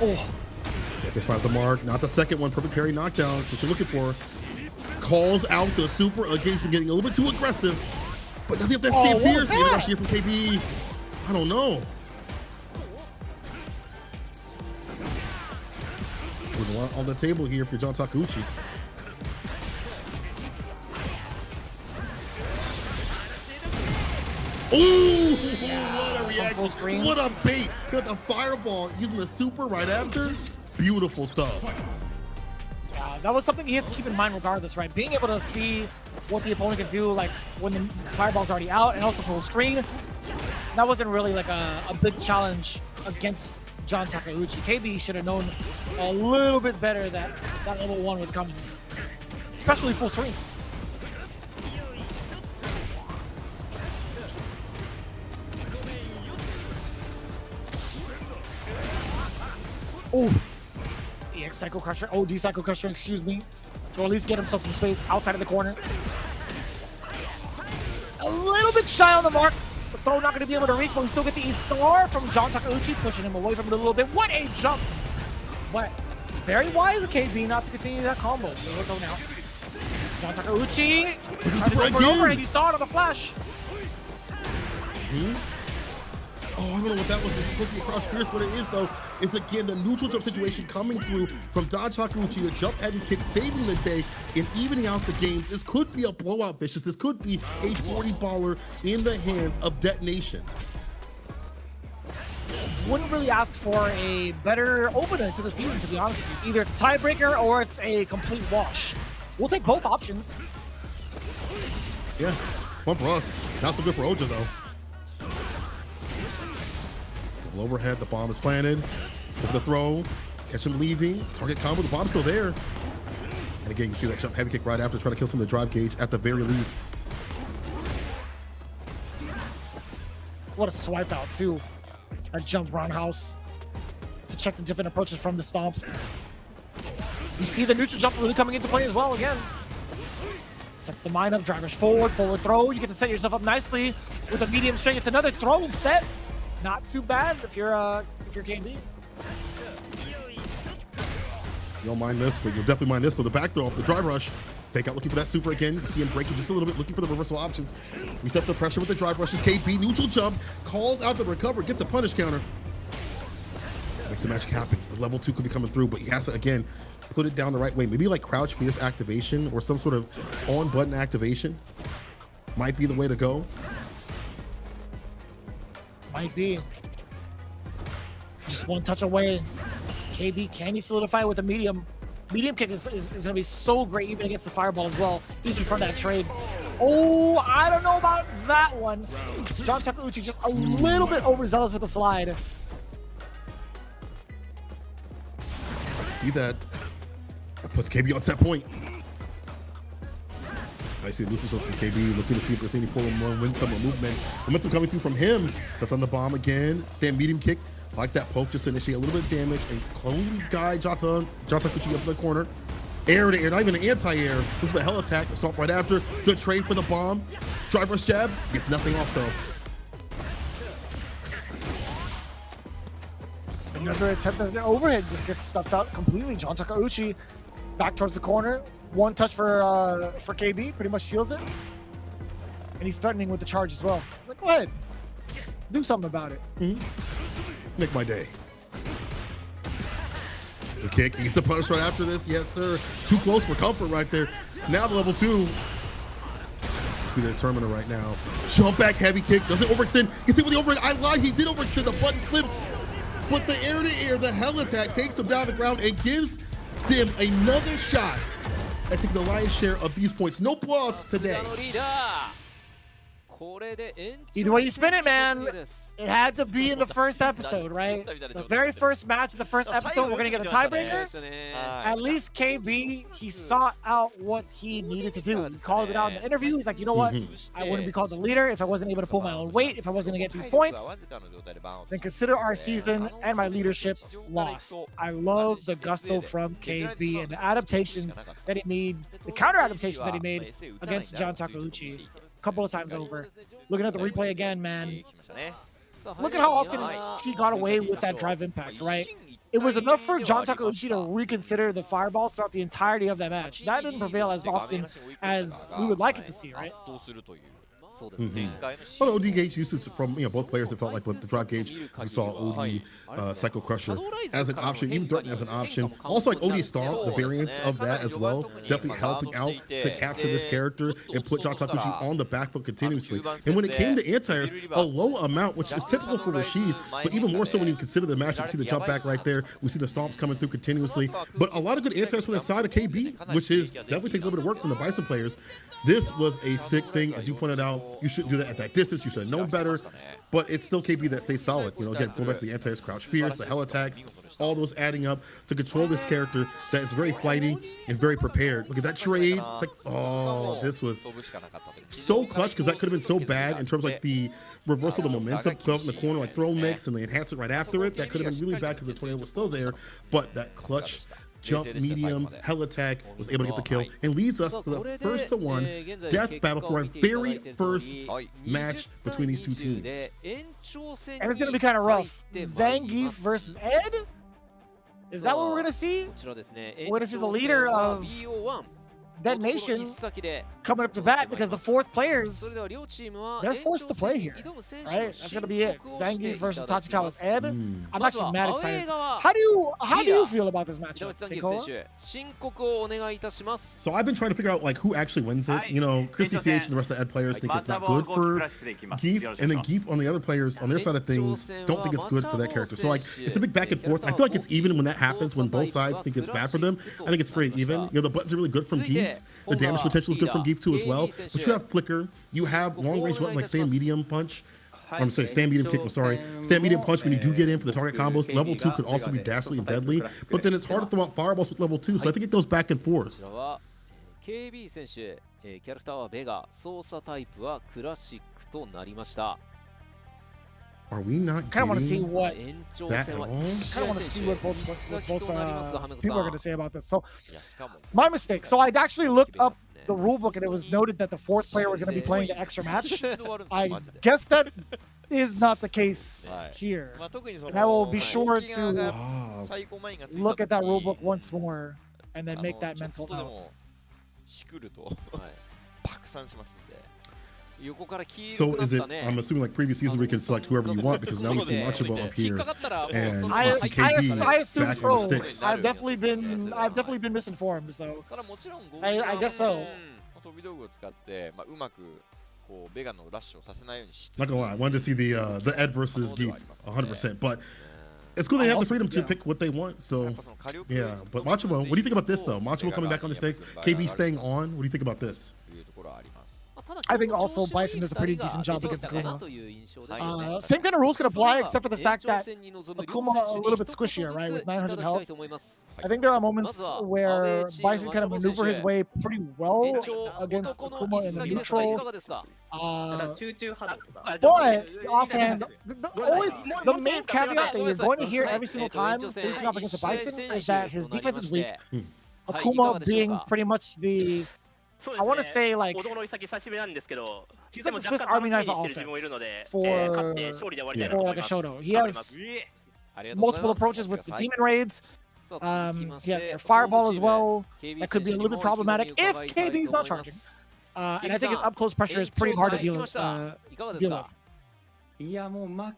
Oh.
This finds the mark. Not the second one. Perfect parry knockdown. That's what you're looking for. Calls out the super. Again, he's been getting a little bit too aggressive. But nothing of that stay appears. The interruption here from KB. I don't know. There's a lot on the table here for John Takeuchi. Ooh, what a reaction. What a bait. Got the fireball using the super right after. Beautiful stuff.
Yeah, that was something he has to keep in mind regardless, right? Being able to see what the opponent can do, like when the fireball's already out and also full screen. That wasn't really like a big challenge against John Takeuchi. KB should have known a little bit better that that level 1 was coming, especially full screen. Oh, EX Psycho Crusher, OD Psycho Crusher, excuse me, to at least get himself some space outside of the corner. A little bit shy on the mark. The throw not going to be able to reach, but we still get the Isar from John Takeuchi, pushing him away from it a little bit. What a jump! But very wise of KB not to continue that combo. Go now. John Takeuchi, and you saw it on the flash.
Oh, I don't know what that was. It was supposed to be a crouch fierce. What it is, though, is again the neutral jump situation coming through from John Takeuchi, the jump heavy kick, saving the day and evening out the games. This could be a blowout, Vicious. This could be a 40-baller in the hands of DetonatioN.
Wouldn't really ask for a better opener to the season, to be honest with you. Either it's a tiebreaker or it's a complete wash. We'll take both options.
Yeah, one for us. Not so good for Oja, though. Overhead, the bomb is planted. With the throw, catch him leaving. Target combo, the bomb's still there. And again, you see that jump heavy kick right after, trying to kill some of the drive gauge at the very least.
What a swipe out, too. A jump roundhouse to check the different approaches from the stomp. You see the neutral jump really coming into play as well again. Sets the mine up, drivers forward throw. You get to set yourself up nicely with a medium string. It's another throw instead. Not too bad if you're KB.
You don't mind this, but you'll definitely mind this. So the back throw off the drive rush. Fake out looking for that super again. You see him breaking just a little bit, looking for the reversal options. Resets the pressure with the drive rushes. KB neutral jump, calls out the recover, gets a punish counter. Make the magic happen. The level 2 could be coming through, but he has to again put it down the right way. Maybe like crouch fierce activation or some sort of on button activation might be the way to go.
Might be. Just one touch away. KB, can he solidify with a medium? Medium kick is going to be so great even against the fireball as well, even from that trade. Oh, I don't know about that one. John Takeuchi just a little bit overzealous with the slide.
I see that. That puts KB on set point. I see neutral from KB, looking to see if there's any form of momentum or movement. Momentum coming through from him. That's on the bomb again. Stand medium kick. Like that poke just to initiate a little bit of damage and clone these guys. John Takeuchi up in the corner. Air to air, not even an anti-air. With the hell attack, assault right after. Good trade for the bomb. Drive rush jab. Gets nothing off though.
Another attempt at an overhead just gets stuffed out completely. John Takeuchi back towards the corner. One touch for KB, pretty much seals it. And he's threatening with the charge as well. He's like, go ahead. Do something about it.
Make my day. The kick, he gets a punish right after this. Yes, sir. Too close for comfort right there. Now the level 2. Let's be the determiner right now. Jump back heavy kick. Doesn't overextend. Gets hit with the overhead. I lied. He did overextend. The button clips. but the air-to-air, the hell attack takes him down the ground and gives them another shot at taking the lion's share of these points. No blowouts today.
Either way you spin it, man, it had to be in the first episode, right? The very first match of the first episode, we're going to get a tiebreaker. At least KB, he sought out what he needed to do. He called it out in the interview. He's like, you know what? I wouldn't be called the leader if I wasn't able to pull my own weight, if I wasn't going to get these points. Then consider our season and my leadership lost. I love the gusto from KB and the adaptations that he made, the counter adaptations that he made against John Takeuchi. Couple of times over. Looking at the replay again, man. Look at how often he got away with that drive impact, right? It was enough for John Takeuchi to reconsider the fireballs throughout the entirety of that match. That didn't prevail as often as we would like it to see, right?
But OD gauge usage from both players, it felt like with the drop gauge, we saw OD Cycle Crusher as an option, even Threaten as an option. Also like OD Star, the variants of that as well, definitely helping out to capture this character and put John Takeuchi on the back foot continuously. And when it came to anti-airs, a low amount, which is typical for Rashid, but even more so when you consider the matchup. You see the jump back right there. We see the stomps coming through continuously. But a lot of good anti-airs from the side of KB, which is definitely takes a little bit of work from the Bison players. This was a sick thing, as you pointed out. You shouldn't do that at that distance. You should have known better. But it's still KB that stays solid. Again, going back to the anti-airs, crouch fierce, the hell attacks, all those adding up to control this character that is very flighty and very prepared. Look at that trade. It's like, oh, this was so clutch because that could have been so bad in terms of like the reversal of the momentum, built in the corner, like throw mix, and the enhancement right after it. That could have been really bad because the tornado was still there. But that clutch jump, medium, hell attack, was able to get the kill, and leads us to the 1-1 death battle for our very first match between these two teams.
And it's going to be kind of rough. Zangief versus Ed? Is that what we're going to see? We're going to see the leader of Detonation coming up to bat because the fourth players, they're forced to play here, right? That's gonna be it. Zangief versus Tachikawa's Ed. I'm actually mad excited. How do you feel about this matchup, Seikoa?
So I've been trying to figure out like who actually wins it. Chrissy CH and the rest of the Ed players think it's not good for Geef, and then Geef on the other players on their side of things don't think it's good for that character. So like it's a big back and forth. I feel like it's even when that happens, when both sides think it's bad for them. I think it's pretty even. The buttons are really good from Geef. The damage potential is good from Geef too as well. But you have flicker, you have long range weapons like stand medium punch. I'm sorry, stand medium kick. I'm sorry, stand medium punch when you do get in for the target combos. Level 2 could also be dastardly and deadly, but then it's hard to throw out fireballs with level 2. So I think it goes back and forth.
KB 選手、キャラクターはベガ、操作タイプはクラシックとなりました。
Are we not
kind of want to see what
that at all?
Kind of want to see what both people are going to say about this. So, my mistake. So, I'd actually looked up the rulebook and it was noted that the fourth player was going to be playing the extra match. I guess that is not the case here. And I will be sure to look at that rulebook once more and then make that mental note.
So is it, I'm assuming like previous season we can select whoever you want because now we see Macho up here and I see KB
I assume
back
so.
on the sticks.
I've definitely been misinformed, so I guess so.
Not gonna lie, I wanted to see the Ed versus Geef 100%, but it's cool they have the freedom to pick what they want. So yeah, but Macho, what do you think about this though? Macho coming back on the sticks, KB staying on. What do you think about this?
I think also Bison does a pretty decent job against Akuma. Same kind of rules can apply, except for the fact that Akuma a little bit squishier, right, with 900 health. I think there are moments where Bison kind of maneuver his way pretty well against Akuma in the neutral. But offhand, the main caveat that you're going to hear every single time facing off against a Bison is that his defense is weak. Akuma being pretty much the, I want to say like, he's like the Swiss Army knife of offense for like a Shoto. He has multiple approaches with the demon raids. He has a fireball as well. That could be a little bit problematic if KB is not charging. And I think his up close pressure is pretty hard to deal with.
Speaking about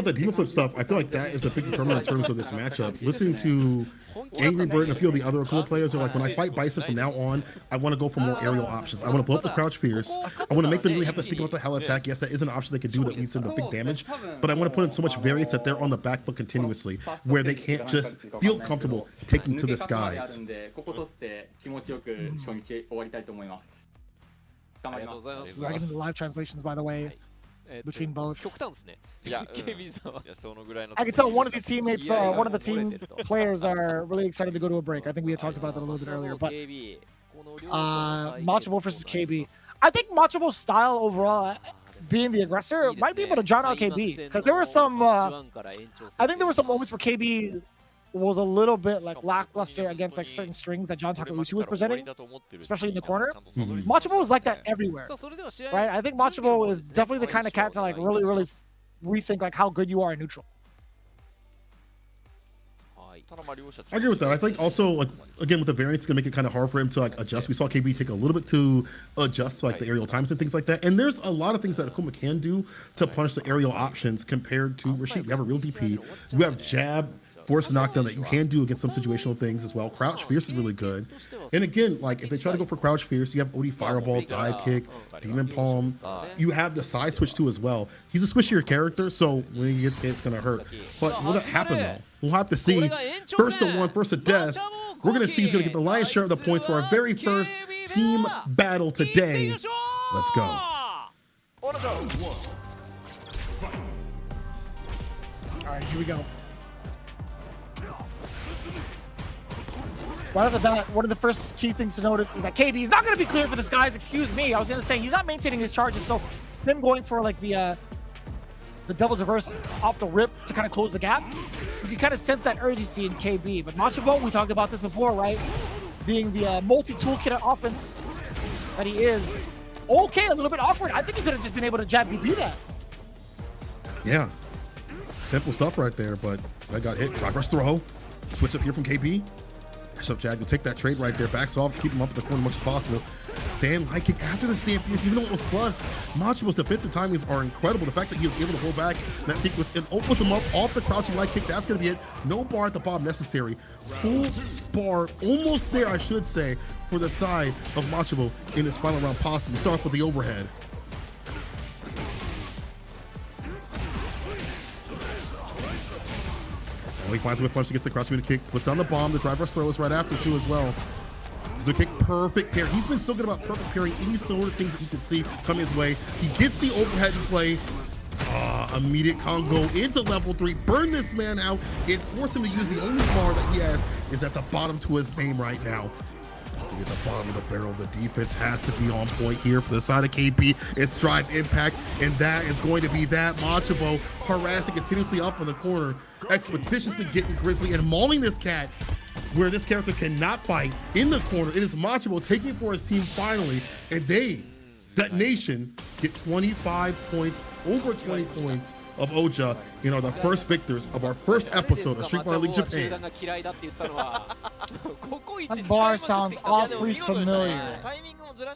that demon flip stuff, I feel like that is a big determinant in terms of this matchup. Listening to Angry Bird and a few of the other Akuma players are like, when I fight Bison from now on, I want to go for more aerial options. I want to blow up the crouch fierce. I want to make them really have to think about the hell attack. Yes, that is an option they could do that leads to the big damage, but I want to put in so much variance that they're on the back foot continuously, where they can't just feel comfortable taking to the skies.
We're getting the live translations, by the way, between both. I can tell one of these teammates, one of the team players are really excited to go to a break. I think we had talked about that a little bit earlier, but Macho versus KB. I think Macho's style overall, being the aggressor, might be able to drown out KB, because there were some, I think there were some moments where KB was a little bit like lackluster against like certain strings that John Takeuchi was presenting, especially in the corner. Macho was like that everywhere, right? I think Macho is definitely the kind of cat to like really rethink like how good you are in neutral.
I agree with that. I think also, like, again, with the variance, it's gonna make it kind of hard for him to like adjust. We saw KB take a little bit to adjust to like the aerial times and things like that. And there's a lot of things that Akuma can do to punish the aerial options compared to Rashid. You have a real DP. You have jab, force knockdown that you can do against some situational things as well. Crouch fierce is really good. And again, like if they try to go for crouch fierce, you have OD fireball, dive kick, demon palm. You have the side switch too as well. He's a squishier character, so when he gets hit, it's gonna hurt. But will that happen though? We'll have to see. First to one, first to death. We're gonna see who's gonna get the lion's share of the points for our very first team battle today. Let's go.
All right, here we go. Right off the bat, one of the first key things to notice is that KB is not going to be clear for this, guys. Excuse me. I was going to say he's not maintaining his charges, so him going for like the devil's reverse off the rip to kind of close the gap, you can kind of sense that urgency in KB. But Macho, we talked about this before, right? Being the multi-toolkit offense that he is. Okay, a little bit awkward. I think he could have just been able to jab DP that.
Yeah, simple stuff right there, but I got hit. Drive rush throw. Switch up here from KB. Up Jag will take that trade right there, backs off, keep him up in the corner as much as possible. Stand high kick after the stand fierce, even though it was plus. Macho's defensive timings are incredible. The fact that he was able to pull back that sequence and opens him up off the crouching light kick, that's going to be it. No bar at the bottom necessary. Full bar, almost there, I should say, for the side of Macho in this final round possible. Start off with the overhead. He finds a whip punch to get the crouch kick, puts down the bomb. The drive rush throw is right after too as well. So kick, perfect parry. He's been so good about perfect parry any sort of things that he can see come his way. He gets the overhead in play. Immediate combo into level 3. Burn this man out and force him to use the only bar that he has is at the bottom to his name right now. To get the bottom of the barrel, the defense has to be on point here for the side of KP. It's drive impact, and that is going to be that. Macho harassing continuously up in the corner, expeditiously getting Grizzly and mauling this cat where this character cannot fight in the corner. It is Macho taking it for his team finally, and they, DetonatioN, get 25 points, over 20 points of Oja, you know, the first victors of our first episode of Street Fighter League Japan.
That bar sounds awfully familiar,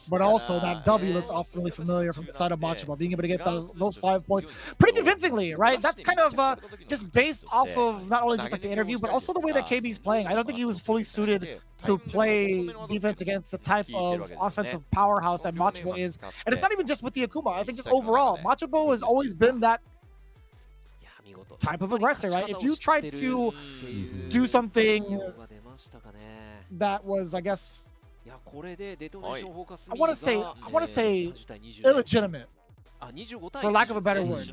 but also that W looks awfully familiar from the side of Macho, being able to get those 5 points pretty convincingly, right? That's kind of just based off of not only just like the interview, but also the way that KB's playing. I don't think he was fully suited to play defense against the type of offensive powerhouse that Macho is. And it's not even just with the Akuma. I think just overall, Macho has always been that type of aggressor, right? If you try to do something that was, I guess, I want to say illegitimate, for lack of a better word.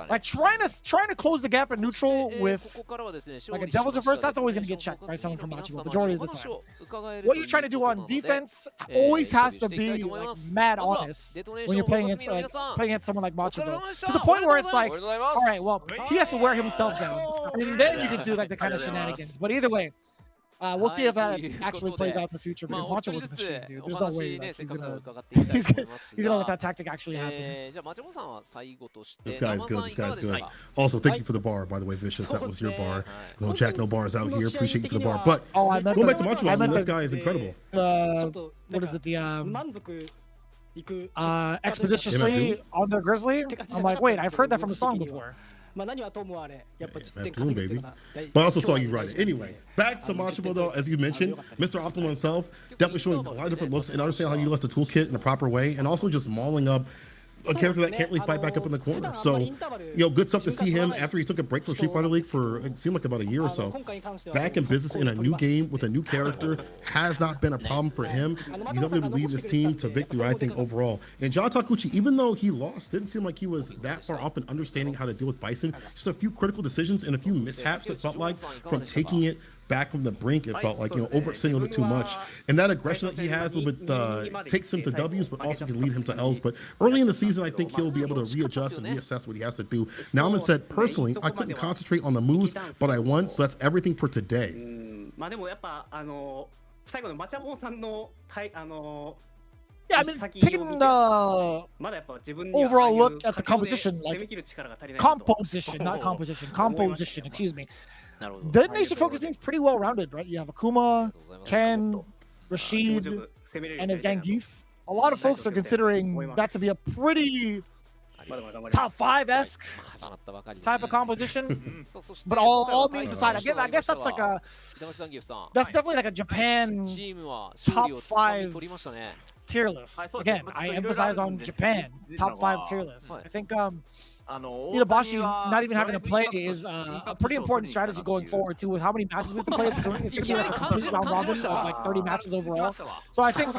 Like trying to close the gap in neutral with like a devil's reverse, that's always going to get checked by someone from Macho majority of the time. What you're trying to do on defense always has to be like mad honest when you're playing against someone like Macho, to the point where it's like, all right, well, he has to wear himself down, and then you can do like the kind of shenanigans. But either way, we'll see if that actually plays out in the future, because Macho was a machine, dude. There's no way like, he's gonna let that tactic actually happen.
This guy is good. This guy is good. Also, thank you for the bar, by the way, Vicious. That was your bar. No Jack, no bars out here. Appreciate you for the bar. But going back to Macho, this guy is incredible.
What is it? expeditiously on their Grizzly. I'm like, wait, I've heard that from a song before.
Doom, baby. But I also saw you right. Anyway, back to Macho though, as you mentioned, Mr. Optimal himself, definitely showing a lot of different looks and understand how you utilize the toolkit in a proper way, and also just mauling up a character that can't really fight back up in the corner. So, you know, good stuff to see him after he took a break from Street Fighter League for it seemed like about a year or so. Back in business in a new game with a new character has not been a problem for him. He's able to lead this team to victory, I think, overall. And John Takeuchi, even though he lost, didn't seem like he was that far off in understanding how to deal with Bison. Just a few critical decisions and a few mishaps, it felt like, from taking it back from the brink. It felt like, you know, overextending a little bit too much, and that aggression that he has a little bit takes him to W's, but also can lead him to L's. But early in the season, I think he'll be able to readjust and reassess what he has to do. Now, I'm said personally, I couldn't concentrate on the moves, but I won, so that's everything for today.
Yeah, I mean, taking the overall look at the composition, like composition, excuse me. DetonatioN FocusMe is pretty well rounded, right? You have Akuma, Ken, Rashid, and a Zangief. A lot of folks are considering that to be a pretty top 5-esque type of composition. But all memes aside, I guess that's like that's definitely like a Japan top 5 tier list. Again, I emphasize on Japan top 5 tier list. I think Itabashi not even having to play is a pretty important strategy going forward too, with how many matches we have to play. It's going to be like a complete round robin of like 30 matches overall. So I think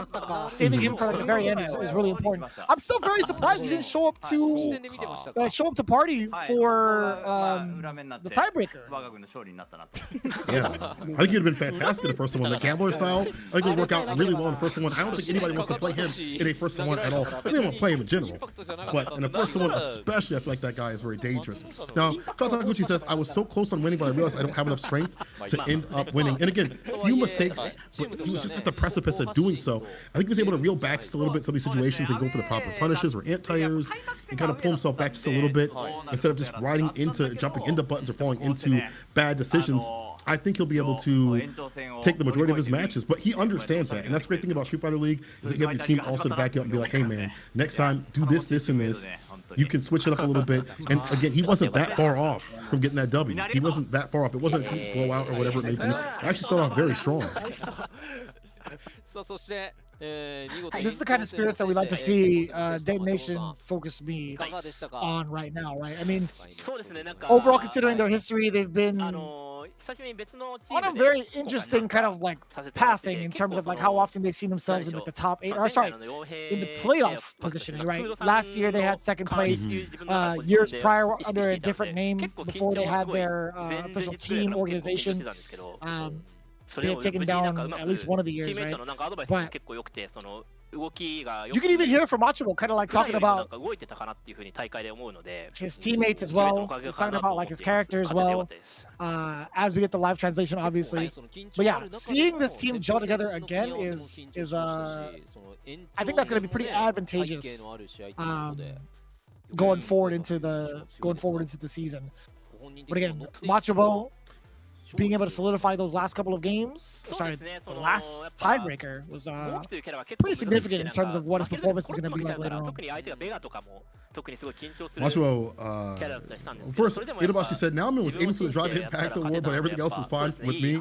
saving him for like the very end is really important. I'm still very surprised he didn't show up to party for the tiebreaker.
Yeah, I think he'd have been fantastic in the first one. The gambler style, I think it would work out really well in the first one. I don't think anybody wants to play him in a first one at all. I don't want to play him in general, but in the first one especially, I feel like that guy is very dangerous. Now, Takeuchi says, I was so close on winning, but I realized I don't have enough strength to end up winning. And again, few mistakes, but he was just at the precipice of doing so. I think he was able to reel back just a little bit some of these situations and go for the proper punishes or anti-airs and kind of pull himself back just a little bit instead of just jumping into buttons or falling into bad decisions. I think he'll be able to take the majority of his matches, but he understands that. And that's the great thing about Street Fighter League is that you have your team also to back you up and be like, hey man, next time do this, this, and this. You can switch it up a little bit. And again, he wasn't that far off from getting that W. He wasn't that far off. It wasn't a blowout or whatever it may be. I actually started off very strong.
This is the kind of spirits that we like to see DetonatioN FocusMe on right now, right? I mean, overall, considering their history, they've been on a very interesting kind of like pathing in terms of like how often they've seen themselves in like the top 8, or sorry, in the playoff positioning, right? Last year they had second place. Years prior under a different name before they had their official team organization. They had taken down at least one of the years, right? But you can even hear from Macho kind of like talking about his teammates as well. He's talking about like his character as well, as we get the live translation, obviously. But yeah, seeing this team gel together again is I think that's going to be pretty advantageous going forward into the season. But again, Macho being able to solidify those last couple of games, sorry, the last tiebreaker was pretty significant in terms of what his performance is going to be like later on.
Macho, first, Itabashi said, Naomi was aiming for the drive to hit back the war, but everything else was fine with me.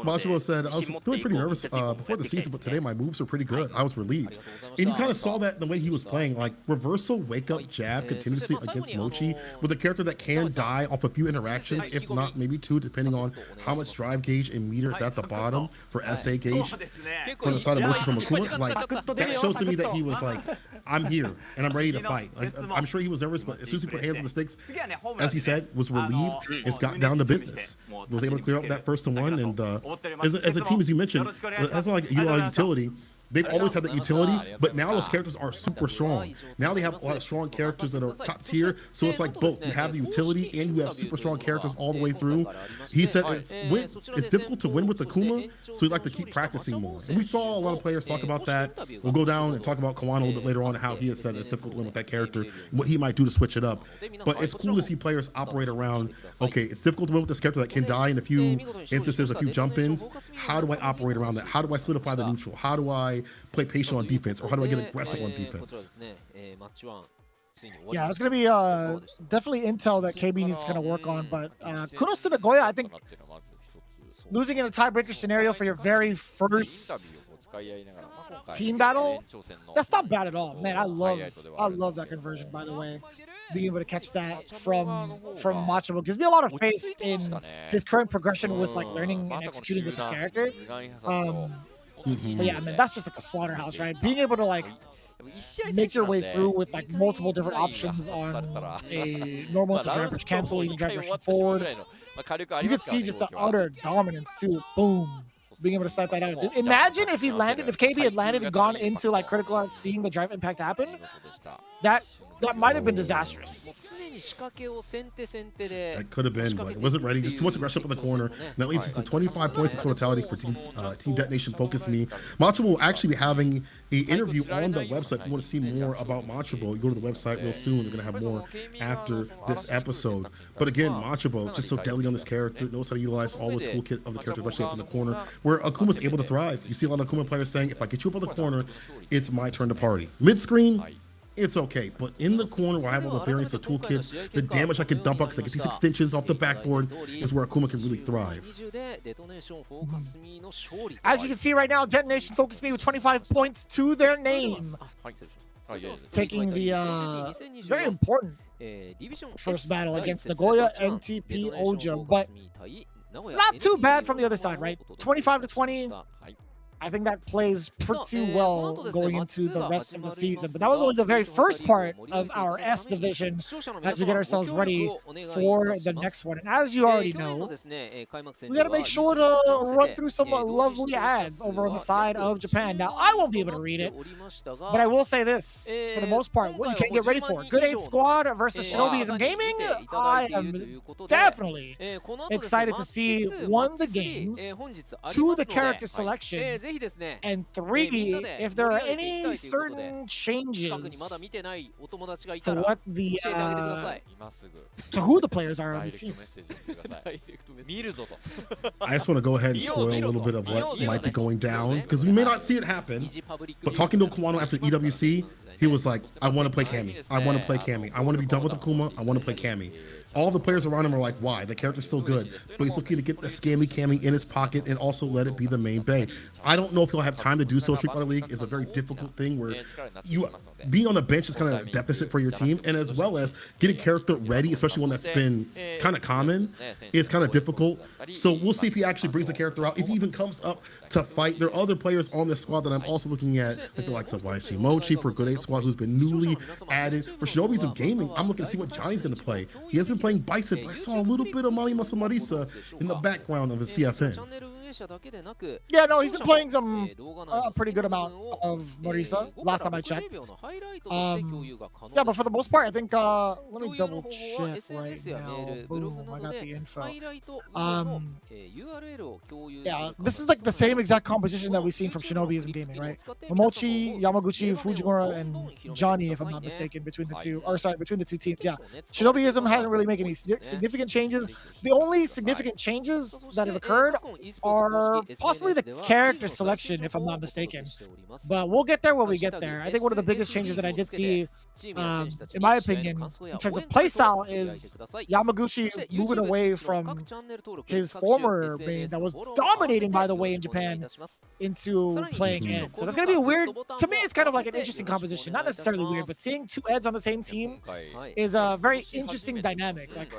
Macho said, I was feeling pretty nervous before the season, but today my moves were pretty good. I was relieved. And you kind of saw that in the way he was playing, like reversal, wake up, jab continuously against Mochi with a character that can die off a few interactions, if not maybe 2, depending on how much drive gauge and meter is at the bottom for SA gauge from the side of Mochi from Akuma. Like, that shows to me that he was like, I'm here and I'm ready to fight. Like, I'm sure he was nervous, but as soon as he put hands on the sticks, as he said, was relieved and got down to business. Was able to clear up that first one, and as a team, as you mentioned, that's not like utility. They've always had that utility, but now those characters are super strong. Now they have a lot of strong characters that are top tier, so it's like both. You have the utility and you have super strong characters all the way through. He said it's difficult to win with Akuma, so he'd like to keep practicing more. And we saw a lot of players talk about that. We'll go down and talk about Kawan a little bit later on, how he has said it's difficult to win with that character, and what he might do to switch it up. But it's cool to see players operate around, okay, it's difficult to win with this character that can die in a few instances, a few jump-ins. How do I operate around that? How do I solidify the neutral? How do I I play patient on defense, or how do I get aggressive on defense?
Yeah, it's going to be definitely intel that KB needs to kind of work on. But kudos to Nagoya. I think losing in a tiebreaker scenario for your very first team battle, that's not bad at all. Man, I love that conversion, by the way. Being able to catch that from Macho gives me a lot of faith in his current progression with like learning and executing with his character. But yeah, man, that's just like a slaughterhouse, right? Being able to like make your way through with like multiple different options on a normal to drive push cancel, you can drive push forward. You can see just the utter dominance too. Boom. Being able to set that out. Imagine if he landed, if KB had landed and gone into like critical art, seeing the drive impact happen. That might have been disastrous.
That could have been, but it wasn't ready. Just too much aggression up in the corner. And that leads us to 25 points in totality for Team Detonation FocusMe. Macho will actually be having an interview on the website. If you want to see more about Macho, you go to the website real soon. They're going to have more after this episode. But again, Macho just so deadly on this character, knows how to utilize all the toolkit of the character, especially up in the corner, where Akuma's able to thrive. You see a lot of Akuma players saying, if I get you up on the corner, it's my turn to party. Mid-screen, it's okay, but in the corner where I have all the variants of toolkits, the damage I can dump out because I get these extensions off the backboard is where Akuma can really thrive.
As you can see right now, Detonation FocusMe with 25 points to their name. Taking the very important first battle against Nagoya NTP Oja, but not too bad from the other side, right? 25-20. I think that plays pretty well going into the rest of the season. But that was only the very first part of our S division as we get ourselves ready for the next one. And as you already know, we got to make sure to run through some lovely ads over on the side of Japan. Now, I won't be able to read it, but I will say this. For the most part, what you can get ready for. Good 8 squad versus Shinobism Gaming. I am definitely excited to see, 1, the games, 2, the character selection, and 3, if there are any certain changes to what the to who the players are on these teams.
I just want to go ahead and spoil a little bit of what might be going down, because we may not see it happen, but talking to Kumamoto after EWC, he was like, I want to play Cammy. I want to play Cammy. I want to be done with Akuma. I want to play Cammy. All the players around him are like, why? The character's still good, but he's looking to get the scammy Cammy in his pocket and also let it be the main bay. I don't know if he'll have time to do so. Street Fighter League is a very difficult thing where you being on the bench is kind of a deficit for your team, and as well as getting character ready, especially one that's been kind of common, is kind of difficult. So we'll see if he actually brings the character out, if he even comes up to fight. There are other players on this squad that I'm also looking at, like the likes of YC Mochi for Good 8 squad, who's been newly added. For Shinobism Gaming, I'm looking to see what Johnny's going to play. He has been playing Bison, but I saw a little bit of Mari Masamarisa in the background of his CFN.
Yeah, no, he's been playing some pretty good amount of Marisa last time I checked. Yeah, but for the most part, I think let me double check right now. Boom, I got the info. Yeah, this is like the same exact composition that we've seen from Shinobism Gaming, right? Mochi, Yamaguchi, Fujimura, and Johnny, if I'm not mistaken, between the two, or sorry, between the two teams. Yeah, Shinobism hasn't really made any significant changes. The only significant changes that have occurred are possibly the character selection, if I'm not mistaken. But we'll get there when we get there. I think one of the biggest changes that I did see, in my opinion, in terms of playstyle, is Yamaguchi moving away from his former main that was dominating, by the way, in Japan, into playing Ed. So that's going to be a weird, to me, it's kind of like an interesting composition. Not necessarily weird, but seeing 2 Eds on the same team is a very interesting dynamic. Like,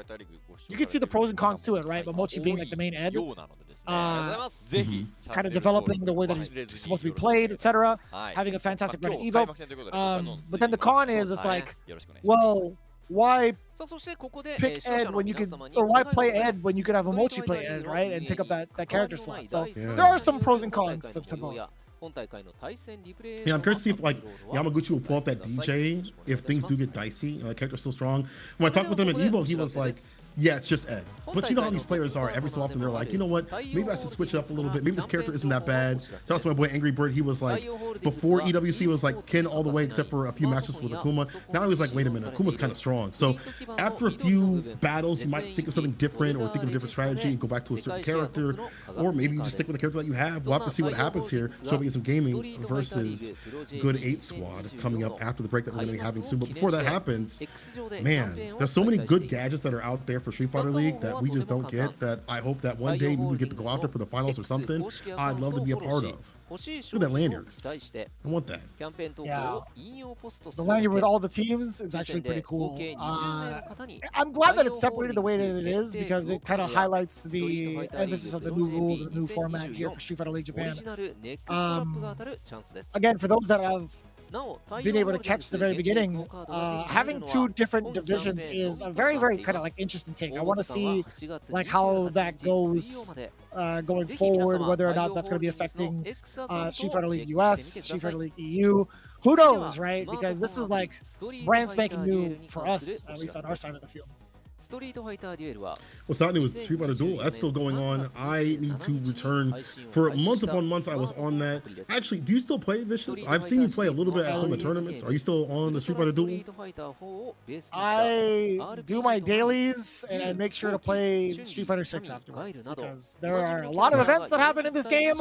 you can see the pros and cons to it, right? But Mochi being like the main Ed, kind of developing the way that he's supposed to be played, etc. Having a fantastic run at Evo. But then the con is, it's like, well, why pick Ed when you could, or why play Ed when you could have a Mochi play Ed, right? And take up that character slot. So there are some pros and cons to both.
Yeah, I'm curious to see if like Yamaguchi will pull out that DJ if things do get dicey. The character's still strong. When I talked with him at Evo, he was like, Yeah, it's just Ed. But you know how these players are. Every so often they're like, you know what? Maybe I should switch it up a little bit. Maybe this character isn't that bad. That's my boy Angry Bird. He was like, before EWC was like Ken all the way, except for a few matches with Akuma. Now he was like, wait a minute, Akuma's kind of strong. So after a few battles, you might think of something different or think of a different strategy and go back to a certain character. Or maybe you just stick with the character that you have. We'll have to see what happens here. Shinobism Gaming versus Good 8 Squad coming up after the break that we're going to be having soon. But before that happens, man, there's so many good gadgets that are out there for Street Fighter League that we just don't get, that I hope that one day we would get to go out there for the finals or something. I'd love to be a part of. Look at that lanyard. I want that.
Yeah. The lanyard with all the teams is actually pretty cool. I'm glad that it's separated the way that it is, because it kind of highlights the emphasis of the new rules and the new format here for Street Fighter League Japan. Again, for those that have been able to catch the very beginning, having 2 different divisions is a very, very kind of like interesting take. I want to see like how that goes going forward, whether or not that's going to be affecting Street Fighter League US, Street Fighter League EU. Who knows, right? Because this is like brand spanking new for us, at least on our side of the field.
What's happening with Street Fighter Duel? That's still going on. I need to return. For months upon months, I was on that. Actually, do you still play Vicious? I've seen you play a little bit at some of the tournaments. Are you still on the Street Fighter Duel?
I do my dailies, and I make sure to play Street Fighter 6 afterwards, because there are a lot of events that happen in this game.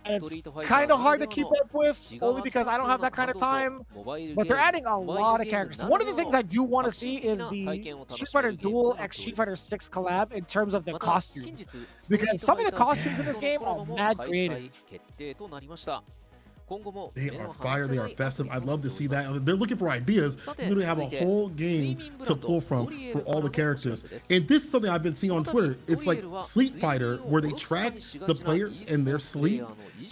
And it's kind of hard to keep up with, only because I don't have that kind of time. But they're adding a lot of characters. One of the things I do want to see is the Street Fighter Duel x Street Fighter 6 collab in terms of the costumes. Because some of the costumes in this game are mad creative.
They are fire, they are festive. I'd love to see that. They're looking for ideas. You literally have a whole game to pull from for all the characters. And this is something I've been seeing on Twitter. It's like Sleep Fighter, where they track the players and their sleep.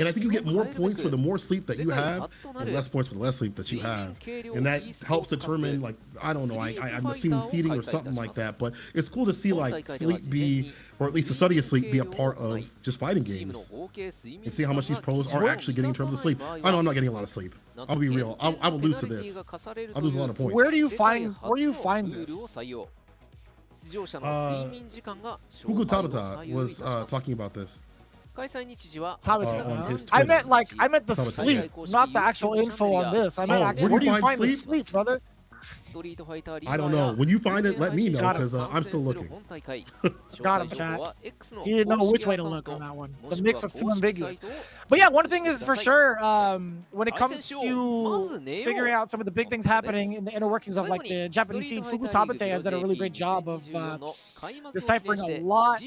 And I think you get more points for the more sleep that you have, and less points for the less sleep that you have. And that helps determine, like, I don't know, I'm assuming seeding or something like that. But it's cool to see like sleep be, or at least the study of sleep, be a part of just fighting games, and see how much these pros are actually getting in terms of sleep. I know I'm not getting a lot of sleep. I'll be real. I will lose to this. I'll lose a lot of points.
Where do you find this?
Fuku Tabata was talking about this.
I meant the sleep, not the actual info on this. I meant actually, where do you find the sleep, brother?
I don't know. When you find it, let me know, because I'm still looking.
Got him, chat. He didn't know which way to look on that one. The mix was too ambiguous. But yeah, one thing is for sure, when it comes to figuring out some of the big things happening in the inner workings of like the Japanese scene, Fuku Tabata has done a really great job of deciphering a lot,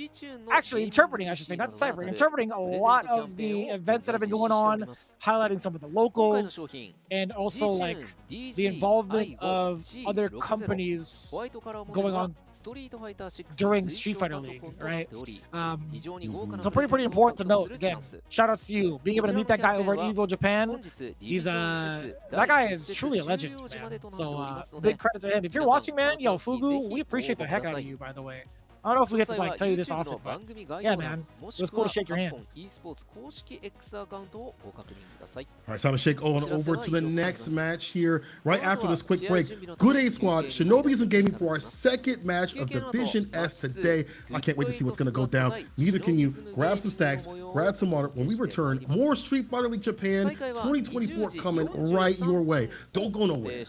actually interpreting, I should say, not deciphering, interpreting a lot of the events that have been going on, highlighting some of the locals, and also like the involvement of other companies going on during Street Fighter League, right? So pretty important to note. Again, shout outs to you being able to meet that guy over at Evo Japan. He's that guy is truly a legend, man. So big credit to him. If you're watching, man, yo Fugu, we appreciate the heck out of you, by the way. I don't know if we get to like tell you this often, but yeah, man, it was cool to shake your hand.
All right, time to shake on over to the next match here. Right after this quick break, Good 8 Squad, Shinobism Gaming for our second match of Division S today. I can't wait to see what's going to go down. Neither can you. Grab some stacks, grab some water. When we return, more Street Fighter League Japan 2024 coming right your way. Don't go nowhere.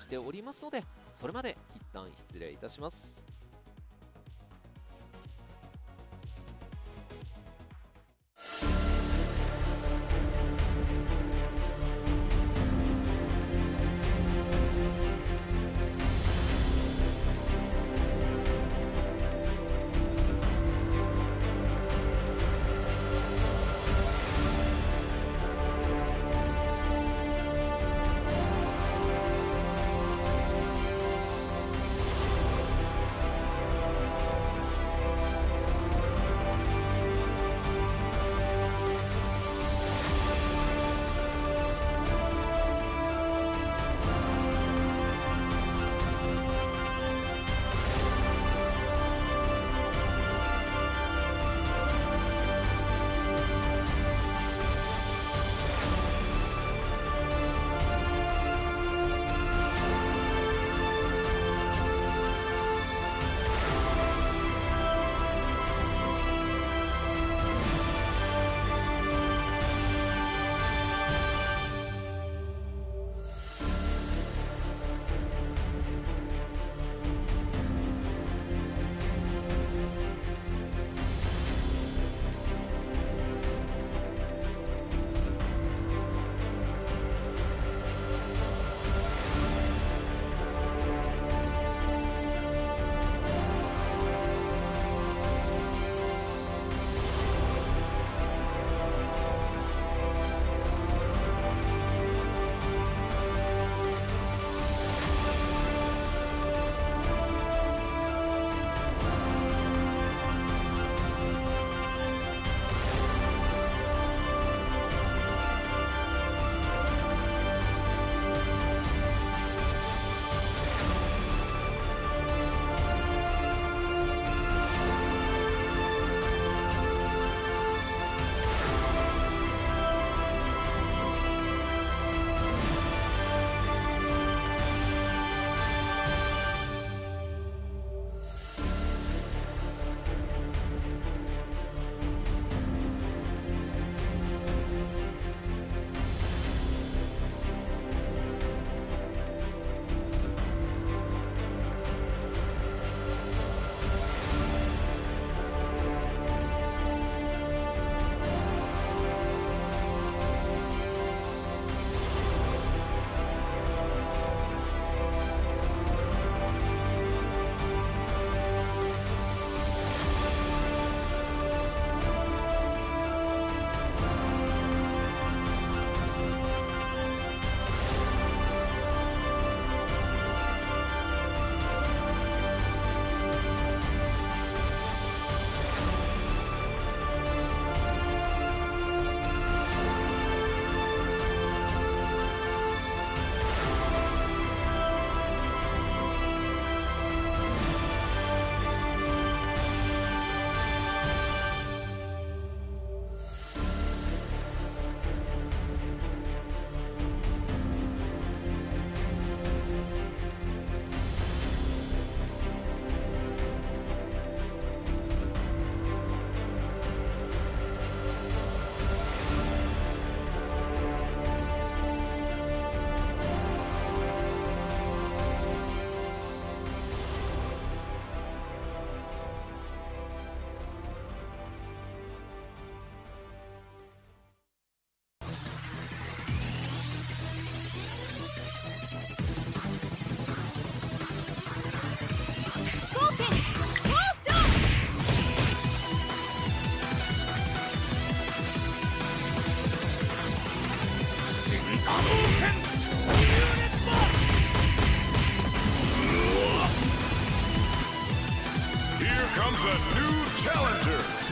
Challenger.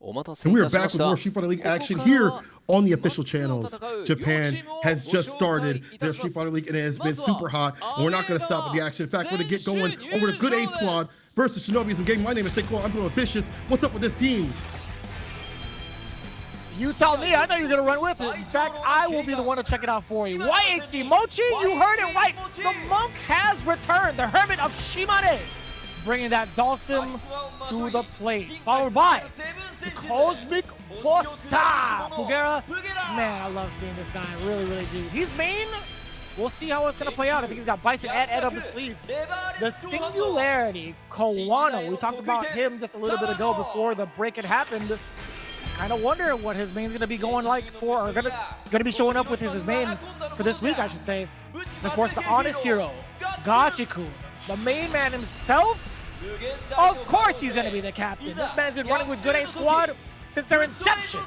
And we are back with more Street Fighter League action here on the official channels. Japan has just started their Street Fighter League and it has been super hot. And we're not going to stop with the action. In fact, we're going to get going over the Good 8 squad versus Shinobism game. My name is Takeuchi. I'm doing Vicious. What's up with this team?
You tell me. I know you're going to run with it. In fact, I will be the one to check it out for you. YHC Mochi, you heard it right. The monk has returned. The Hermit of Shimane, bringing that Dawson to the plate. Followed by the Cosmic Buster. Pugera. Man, I love seeing this guy. I really, really do. He's main. We'll see how it's going to play out. I think he's got Bison and Ed up his sleeve. The Singularity, Kawano. We talked about him just a little bit ago before the break had happened. Kind of wonder what his main's going to be going like for, or going to be showing up with his main for this week, I should say. And of course, the Honest Hero, Gachi-kun, the main man himself. Of course he's going to be the captain. This man's been running with Good 8 squad since their inception.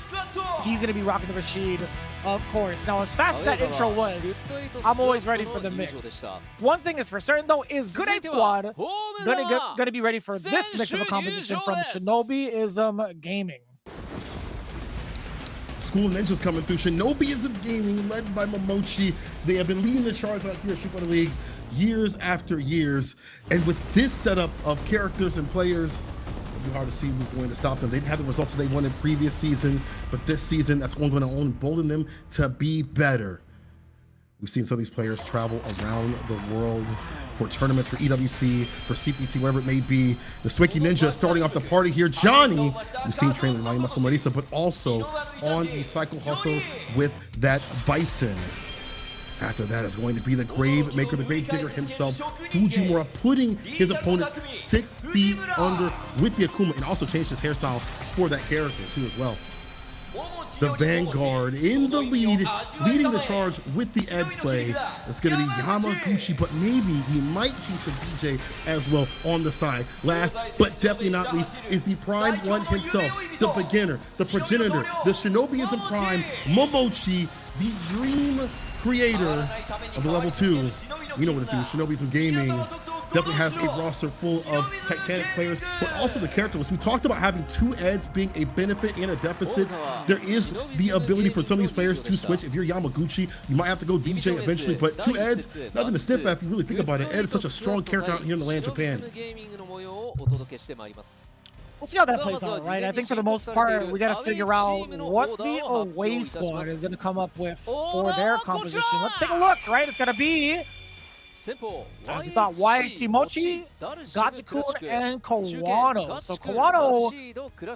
He's going to be rocking the Rashid, of course. Now, as fast as that intro was, I'm always ready for the mix. One thing is for certain, though, is Good 8 squad going to be ready for this mix of a composition from Shinobism Gaming.
School Ninjas coming through. Shinobism Gaming, led by Mochi. They have been leading the charge out here at Street Fighter League years after years. And with this setup of characters and players, it'll be hard to see who's going to stop them. They didn't have the results they wanted previous season, but this season, that's only going to embolden them to be better. We've seen some of these players travel around the world for tournaments, for EWC, for CPT, wherever it may be. The Swanky Ninja starting off the party here. Johnny, we've seen training with Muscle Marisa, but also on the Cycle Hustle with that Bison. After that is going to be the Grave Maker, the Grave Digger himself, Fujimura, putting his opponents 6 feet under with the Akuma, and also changed his hairstyle for that character too as well. The Vanguard in the lead, leading the charge with the Ed play. It's going to be Yamaguchi, but maybe we might see some DJ as well on the side. Last, but definitely not least, is the Prime One himself, the beginner, the progenitor, the Shinobism Prime, Mochi, the dream creator of the level 2. You know what it do. Shinobism Gaming definitely has a roster full of Titanic players, but also the character list. We talked about having 2 Eds being a benefit and a deficit. There is the ability for some of these players to switch. If you're Yamaguchi, you might have to go DJ eventually, but 2 Eds, nothing to sniff at if you really think about it. Ed is such a strong character out here in the land of Japan.
We'll see how that plays out, right? I think for the most part, we got to figure out what the away squad is going to come up with for their composition. Let's take a look, right? It's going to be, as we thought, YC Mochi, Gachi-kun, and Kawano. So Kawano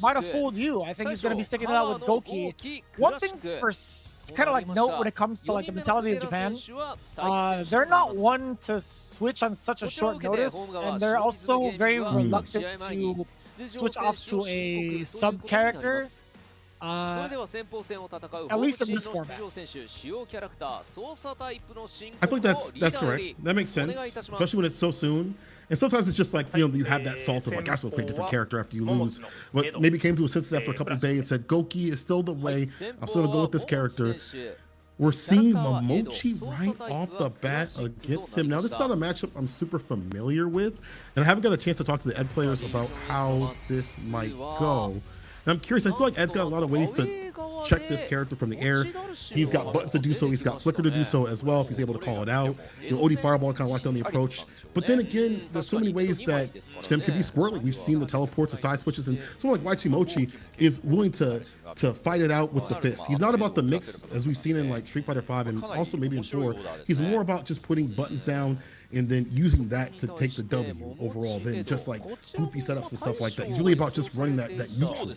might have fooled you. I think he's going to be sticking it out with Goki. One thing to kind of like note when it comes to like the mentality of Japan, they're not one to switch on such a short notice, and they're also very reluctant to switch off to a sub character. At least in this format.
I think that's correct. That makes sense, especially when it's so soon. And sometimes it's just like, you know, you have that salt of like, I still play a different character after you lose. But maybe came to a sense after a couple of days and said, Goki is still the way. I'm still gonna go with this character. We're seeing Mochi right off the bat against him. Now, this is not a matchup I'm super familiar with, and I haven't got a chance to talk to the Ed players about how this might go. And I'm curious, I feel like Ed's got a lot of ways to check this character from the air. He's got buttons to do so, he's got flicker to do so as well if he's able to call it out. You know, OD Fireball kind of locked down the approach. But then again, there's so many ways that Sim can be squirrely. We've seen the teleports, the side switches, and someone like YC Mochi is willing to fight it out with the fist. He's not about the mix as we've seen in like Street Fighter 5 and also maybe in 4. He's more about just putting buttons down and then using that to take the W overall than just like goofy setups and stuff like that. He's really about just running that neutral.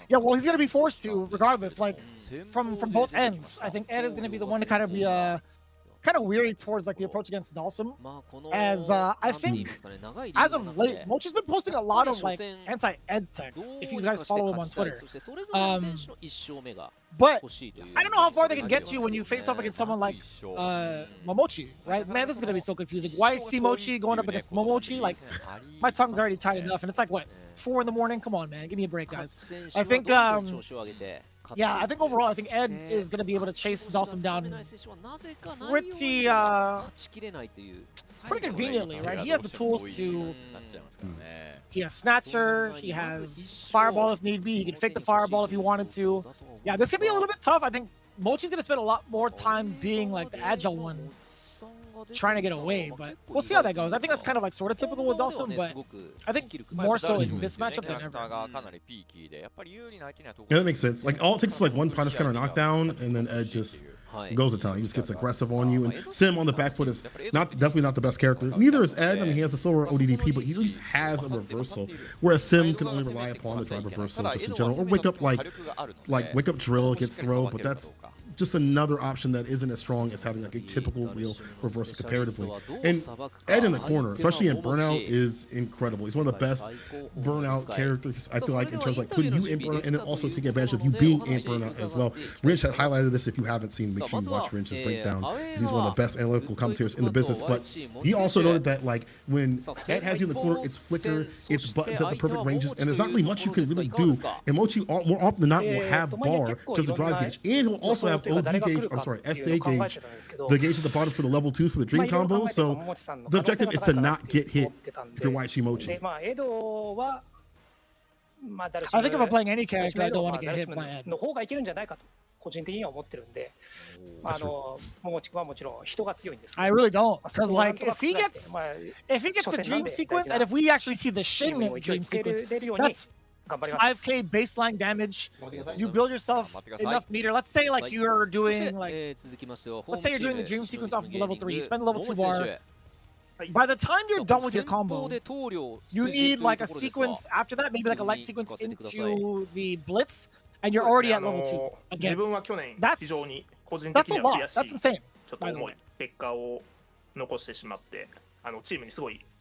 Yeah, well, he's going to be forced to regardless, like from both ends. I think Ed is going to be the one to kind of be kind of weary towards like the approach against Dalsum, as I think as of late, Mochi's been posting a lot of like anti-Ed tech, if you guys follow him on Twitter. But I don't know how far they can get you when you face off against someone like Mochi, right? Man, this is gonna be so confusing. Why is Mochi going up against Mochi? Like, my tongue's already tight enough, and it's like what, 4 in the morning? Come on, man, give me a break, guys. I think Yeah, I think overall, I think Ed is going to be able to chase Dawson down pretty conveniently, right? He has the tools to... He has Snatcher, he has Fireball if need be, he can fake the Fireball if he wanted to. Yeah, this could be a little bit tough. I think Mochi's going to spend a lot more time being like the agile one, trying to get away, but we'll see how that goes. I think that's kind of like sort of typical with Dawson, but I think more so in this matchup than ever.
Yeah, that makes sense. Like all it takes is like one punish counter knockdown, and then Ed just goes to town. He just gets aggressive on you. And Sim on the back foot is definitely not the best character. Neither is Ed. I mean, he has a slower ODDP, but he at least has a reversal. Whereas Sim can only rely upon the drive reversal just in general, or wake up wake up drill against throw, but that's just another option that isn't as strong as having like a typical real reversal comparatively. And Ed in the corner, especially in Burnout, is incredible. He's one of the best Burnout characters, I feel like, in terms of like putting you in Burnout and then also taking advantage of you being in Burnout as well. Rinch had highlighted this. If you haven't seen, make sure you watch Rinch's breakdown. He's one of the best analytical commentators in the business. But he also noted that like when Ed has you in the corner, it's flicker, it's buttons at the perfect ranges, and there's not really much you can really do. And Mochi more often than not will have bar in terms of drive gauge, and he'll also have OD gauge, I'm sorry, SA gauge, the gauge at the bottom for the level 2s for the dream combo. So the objective is to not get hit if you're Waichi Mochi.
I think if I'm playing any character, I don't want to get hit by Ed. I really don't, because like if he gets the dream sequence, and if we actually see the Shin dream sequence, that's 5k baseline damage. You build yourself enough meter. Let's say like you're doing like, let's say you're doing the dream sequence off of level 3. You spend the level 2 bar. By the time you're done with your combo, you need like a sequence after that, maybe like a light sequence into the blitz, and you're already at level 2 again. That's a lot. That's insane, by the way.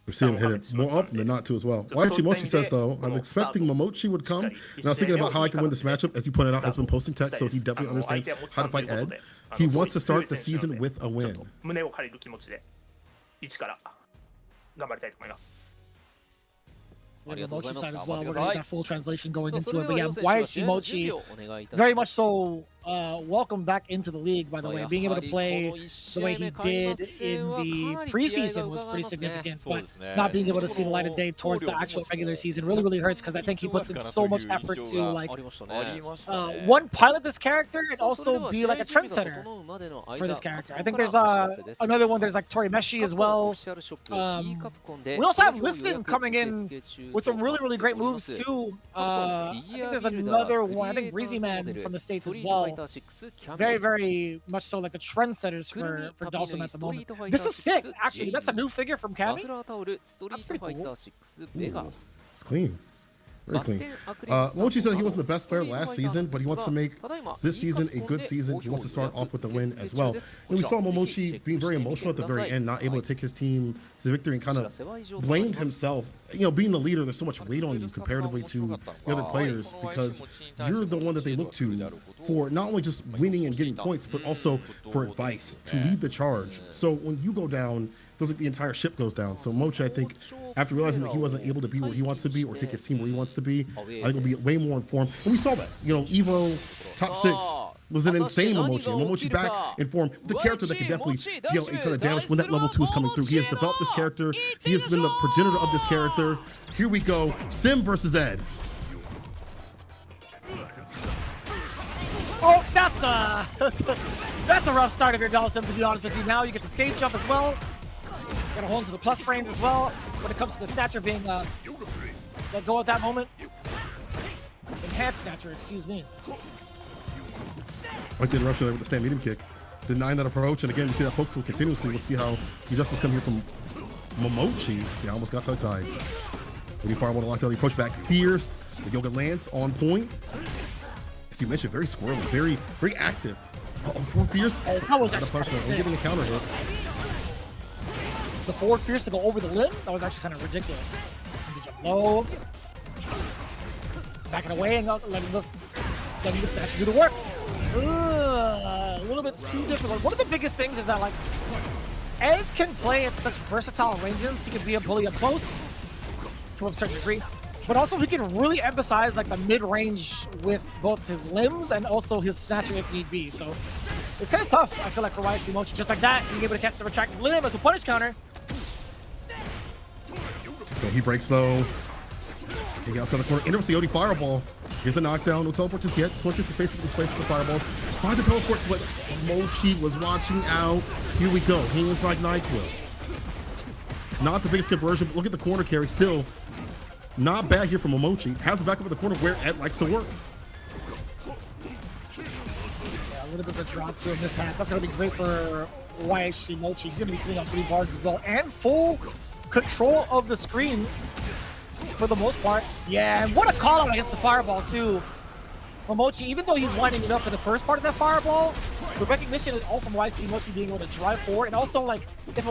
We're seeing him hit it more often than not too as well. Waichi Mochi says though, I'm expecting Momochi would come. And I was thinking about how I can win this matchup. As you pointed out, has been posting text, so he definitely understands how to fight Ed. He wants to start the season with a win.
On the Mochi side as well, we're going to get that full translation going into it. But yeah, Waichi Mochi, very much so welcome back into the league, by the way. Being able to play the way he did in the preseason was pretty significant, but not being able to see the light of day towards the actual regular season really, really hurts, because I think he puts in so much effort to like one, pilot this character, and also be like a trendsetter for this character. I think there's another one, there's like Torimeshi as well. We also have Liston coming in with some really, really great moves too. I think there's another one, I think Breezy Man from the States as well. Very, very much so like the trendsetters for Dawson at the moment. This is sick, actually. That's a new figure from Cammy. That's pretty cool.
Ooh, it's clean. Very clean. Mochi said he wasn't the best player last season, but he wants to make this season a good season. He wants to start off with the win as well. And we saw Momochi being very emotional at the very end, not able to take his team to victory, and kind of blamed himself. You know, being the leader, there's so much weight on you comparatively to the other players, because you're the one that they look to for not only just winning and getting points, but also for advice, to lead the charge. So when you go down, it feels like the entire ship goes down. So Mochi, I think, after realizing that he wasn't able to be where he wants to be or take his team where he wants to be, I think will be way more informed. And we saw that. You know, Evo top 6 was an insane Momochi. And Momochi back in form, the character that can definitely deal a ton of damage when that level 2 is coming through. He has developed this character. He has been the progenitor of this character. Here we go. Sim versus Ed.
Oh, that's a rough start of your Dawson, to be honest with you. Now you get the save jump as well. Gotta hold into the plus frames as well when it comes to the stature being let go at that moment. Enhanced stature, excuse me.
Might get rushed with the stand medium kick. Denying that approach, and again, you see that poke tool continuously. We'll see how the justice come here from Momochi. See, I almost got tongue-tied. When fireball to lock down the approach back. Fierce. The yoga lands on point. As you mentioned, very squirrely, very, very active. Forward fierce.
Oh, that was actually
punishment. Getting a counter hit.
The forward fierce to go over the limb, that was actually kind of ridiculous. Jump low. Backing away and letting the snatch do the work. A little bit too difficult. One of the biggest things is that like Ed can play at such versatile ranges. He can be a bully up close to a certain degree. but also he can really emphasize like the mid-range with both his limbs and also his snatcher if need be. So it's kind of tough, I feel like, for YC Mochi. Just like that, being able to catch the retracted limb as a punish counter.
So he breaks though. Getting outside the corner. Enters the OD fireball. Here's a knockdown. No teleport just yet. Just want to get space with the space with the fireballs. Find the teleport, but Mochi was watching out. Here we go. Hands like NyQuil. Not the biggest conversion, but look at the corner carry. Still not bad here from Mochi. Has the back up in the corner where Ed likes to work.
Yeah, a little bit of a drop to a mishap. That's going to be great for YHC Mochi. He's going to be sitting on 3 bars as well. And full control of the screen for the most part. Yeah, and what a call out against the fireball too. Mochi, even though he's winding it up for the first part of that fireball, the recognition is all from YC Mochi being able to drive forward, and also like if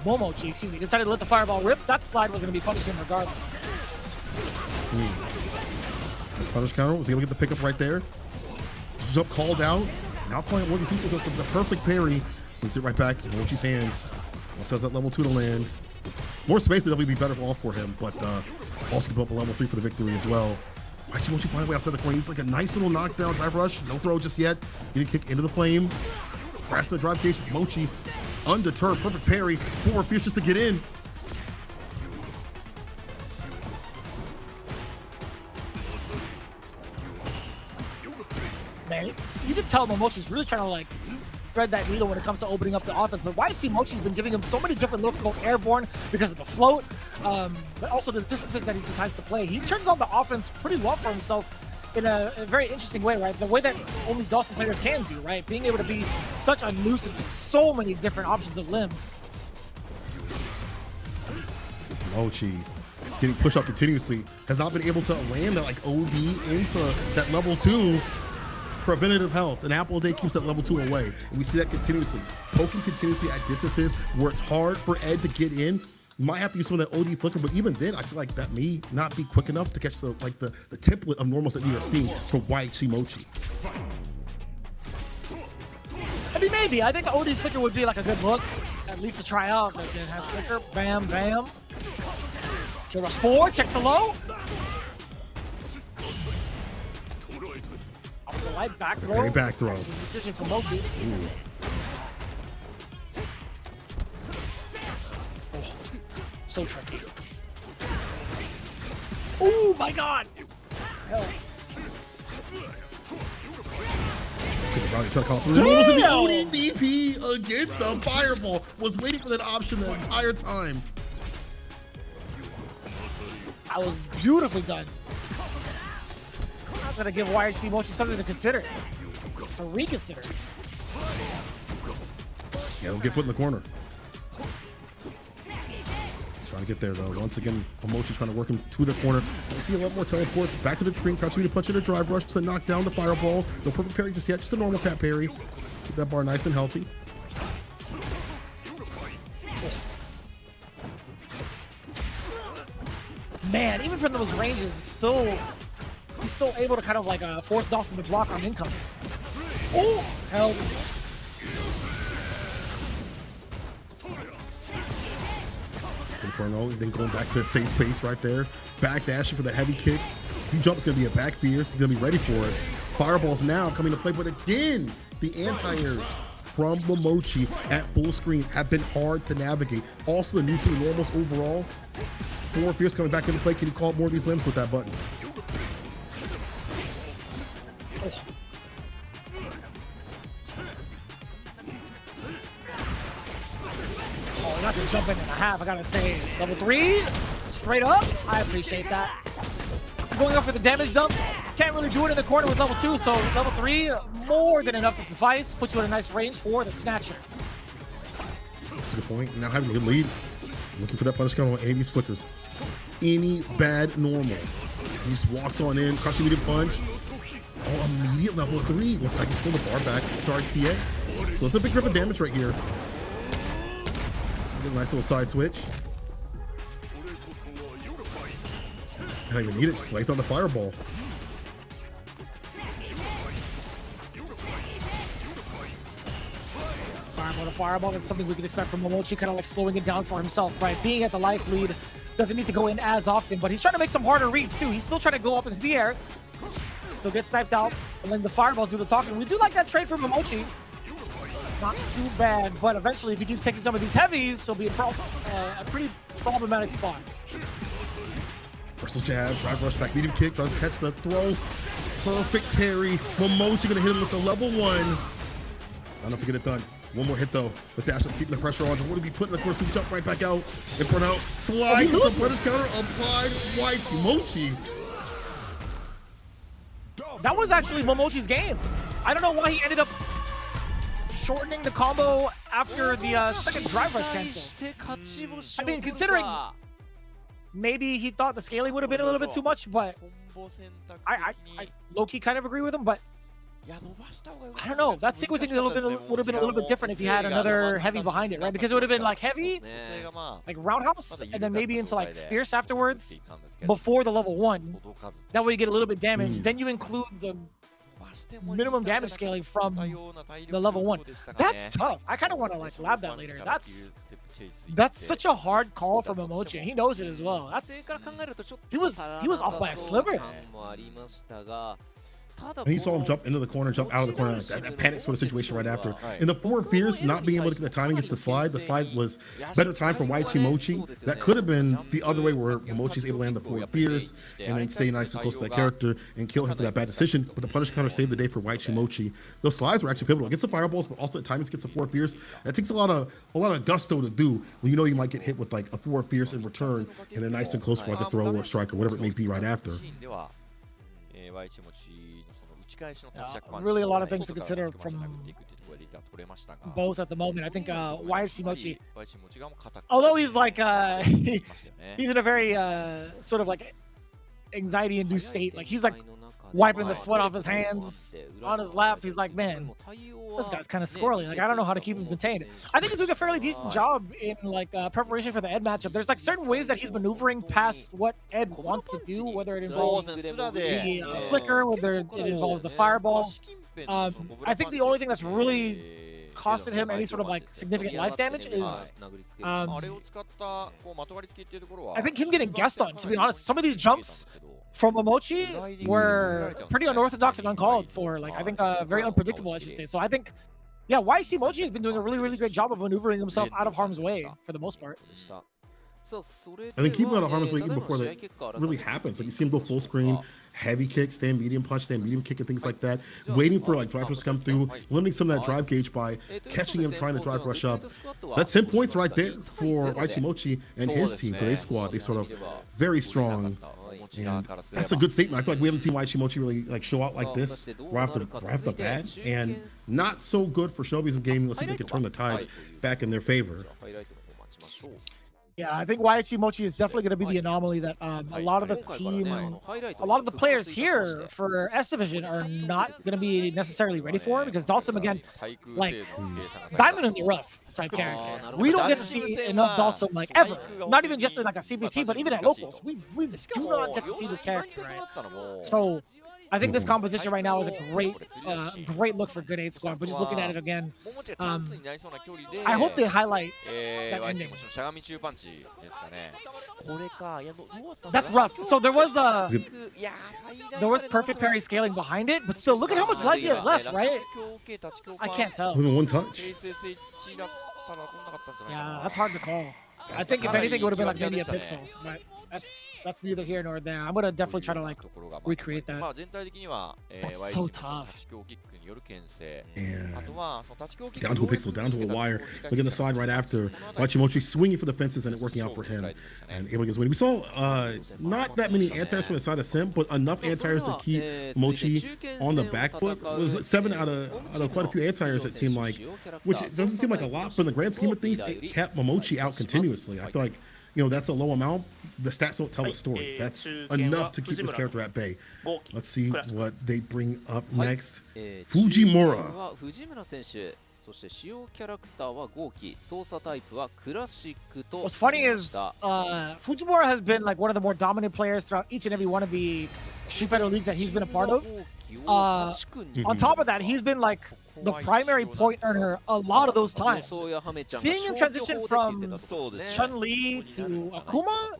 Mochi, excuse me, decided to let the fireball rip, that slide was going to be punishing him regardless.
This punish counter was able to get the pickup right there. Jump called out. Now playing Morgan features with the perfect parry. Puts it right back in Mochi's hands. Also has that level 2 to land. More space would definitely be better off for him, but also can put up a level 3 for the victory as well. Mochi find a way outside the corner. It's like a nice little knockdown, drive rush. No throw just yet. Getting kicked into the flame. Crash the drive cage. Mochi undeterred. Perfect parry. 4 fierce just to get in.
Man, you can tell Mochi's really trying to like thread that needle when it comes to opening up the offense. But YFC Mochi's been giving him so many different looks, both airborne because of the float, but also the distances that he decides to play. He turns on the offense pretty well for himself in a very interesting way, right? The way that only Dawson players can do, right? Being able to be such a nuisance with so many different options of limbs.
Mochi getting pushed up continuously, has not been able to land that like OD into that level 2 preventative health. An apple a day keeps that level 2 away, and we see that continuously. Poking continuously at distances where it's hard for Ed to get in. You might have to use some of that OD flicker, but even then, I feel like that may not be quick enough to catch the template of normals that we are seeing for YHC Mochi.
I mean, maybe. I think the OD flicker would be like a good look, at least to try out. Like it has flicker, bam, bam. Kill rush 4, checks the low. Off the light back throw.
Great back throw.
Excellent decision from Mochi. Oh, so tricky. Oh my god! Hell.
Try to call some of the ODDP against the fireball. Was waiting for that option the entire time.
That was beautifully done. I was gonna give YHC Mochi something to consider. To reconsider.
Yeah, don't get put in the corner. Trying to get there though. Once again, Mochi trying to work him to the corner. We see a lot more teleports. Back to mid screen. Crouching to punch in a drive rush to knock down the fireball. No perfect parry just yet. Just a normal tap parry. Keep that bar nice and healthy.
Man, even from those ranges, he's still able to kind of like force Dawson to block on incoming. Oh, hell.
Inferno, then going back to the safe space right there. Back dashing for the heavy kick. If you jump, it's going to be a back fierce. He's going to be ready for it. Fireballs now coming to play, but again, the anti-airs from Mochi at full screen have been hard to navigate. Also, the neutral normals overall. 4 fierce coming back into play. Can he call up more of these limbs with that button?
Oh, not to jump in and a half, I gotta say. Level 3, straight up. I appreciate that. Going up for the damage dump. Can't really do it in the corner with level 2, so level 3, more than enough to suffice. Puts you in a nice range for the snatcher.
That's a good point. Now having a good lead. Looking for that punish count on any of these flickers. Any bad normal. He just walks on in, crushing immediate punch. Oh, immediate level 3. Looks like he's pulled the bar back. Sorry, CA. So it's a big grip of damage right here. Get a nice little side switch. I don't even need it. Just lays on the fireball.
fireball to fireball. That's something we can expect from Mochi, kind of like slowing it down for himself, right? Being at the life lead, doesn't need to go in as often, but he's trying to make some harder reads too. He's still trying to go up into the air. Still gets sniped out, and then the fireballs do the talking. We do like that trade from Mochi. Not too bad, but eventually if he keeps taking some of these heavies, he'll be a pretty problematic spot.
Versatile jab, drive rush back, medium kick, tries to catch the throw. Perfect parry. Mochi gonna hit him with the level 1. Not enough to get it done. One more hit though. The dash up, keeping the pressure on. What did he put in the course? Jump right back out. In front out. Slide. The punish counter applied. White Mochi.
That was actually Momochi's game. I don't know why he ended up shortening the combo after the second drive rush cancel. I mean, considering maybe he thought the scaling would have been a little bit too much, but I low-key kind of agree with him, but I don't know. That sequencing would have been a little bit different if he had another heavy behind it, right? Because it would have been like heavy, like roundhouse, and then maybe into like fierce afterwards before the level 1. That way you get a little bit damaged. Then you include the minimum damage scaling from the level 1. That's tough. I kind of want to like lab that later. That's such a hard call from Mochi, and he knows it as well. He was off by a sliver.
And you saw him jump into the corner, jump out of the corner, that panic sort of situation right after. In the forward fierce, not being able to get the timing against the slide was better time for Mochi. That could have been the other way where Mochi's able to land the forward fierce and then stay nice and close to that character and kill him for that bad decision. But the punish counter saved the day for Mochi. Those slides were actually pivotal against the fireballs, but also the timing against the forward fierce. That takes a lot of gusto to do when you know you might get hit with like a forward fierce in return and then nice and close for like a throw or a strike or whatever it may be right after.
Really a lot of things to consider from both at the moment. I think Mochi, although he's like he's in a very sort of like anxiety-induced state, like he's like wiping the sweat off his hands on his lap. He's like, man, this guy's kind of squirrely. Like, I don't know how to keep him contained. I think he's doing a fairly decent job in like preparation for the Ed matchup. There's like certain ways that he's maneuvering past what Ed wants to do, whether it involves the flicker, whether it involves the fireballs. I think the only thing that's really costed him any sort of like significant life damage is I think him getting guessed on, to be honest. Some of these jumps from Mochi were pretty unorthodox and uncalled for. Like, I think very unpredictable, I should say. So I think, yeah, Mochi has been doing a really great job of maneuvering himself out of harm's way for the most part.
I think keeping out of harm's way even before that really happens. Like, you see him go full screen, heavy kick, stand medium punch, stand medium kick, and things like that. Waiting for like drive rush to come through, limiting some of that drive gauge by catching him trying to drive rush up. So that's 10 points right there for Mochi and his team, for their squad. They sort of very strong. And that's a good statement. I feel like we haven't seen Mochi really like show out like this right off the bat, and not so good for Shinobism gaming. Let's see if they can turn the tides back in their favor.
Yeah, I think Mochi is definitely going to be the anomaly that a lot of the team, a lot of the players here for S Division are not going to be necessarily ready for, because Dalsum, again, like diamond in the rough type character. We don't get to see enough Dalsum like ever. Not even just in like a CBT, but even at locals. We do not get to see this character, right? So I think this composition right now is a great look for Good 8 Squad, but just looking at it again, I hope they highlight that ending. That's rough. So there was perfect parry scaling behind it, but still, look at how much life he has left, right? I can't tell.
Even one touch.
Yeah, that's hard to call. I think if anything, it would have been like maybe a pixel, but that's neither here nor there. I'm gonna definitely try to like recreate that. That's so tough.
Yeah. Down to a pixel, down to a wire. Look at the side right after. Mochi swinging for the fences and it working out for him and able to get his win. We saw not that many anti-airs from the side of Sim, but enough anti-airs to keep Mochi on the back foot. It was 7 out of quite a few anti-airs, it seemed like, which doesn't seem like a lot, but in the grand scheme of things, it kept Mochi out continuously. I feel like, you know, that's a low amount. The stats don't tell the story. That's enough to keep this character at bay. Let's see what they bring up next. Fujimura.
What's funny is Fujimura has been like one of the more dominant players throughout each and every one of the Street Fighter leagues that he's been a part of. On top of that, he's been like the primary point earner a lot of those times. Seeing him transition from Chun-Li to Akuma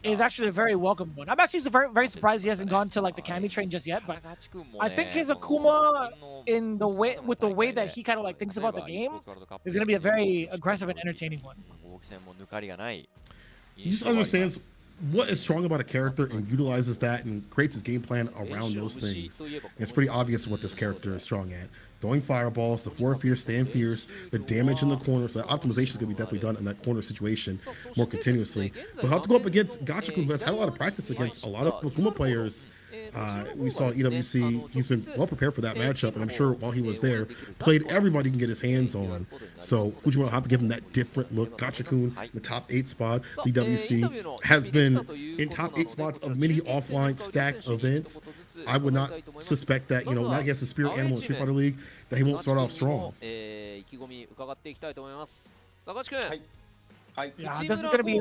is actually a very welcome one. I'm actually very surprised he hasn't gone to like the Kami train just yet, but I think his Akuma with the way that he kind of like thinks about the game is going to be a very aggressive and entertaining one.
He just understands what is strong about a character and utilizes that and creates his game plan around those things. It's pretty obvious what this character is strong at. Throwing fireballs, the 4 fierce, stand fierce, the damage in the corner. So that optimization is going to be definitely done in that corner situation more continuously. But he'll have to go up against Gachikun, who has had a lot of practice against a lot of Akuma players. We saw EWC, he's been well prepared for that matchup, and I'm sure while he was there, played everybody can get his hands on. So Fujimura will have to give him that different look. Gachikun, the top 8 spot, DWC, has been in top 8 spots of many offline stacked events. I would not suspect that, you know, now he has the spirit animal in Street Fighter League, that he won't start off strong.
Yeah, this is going to be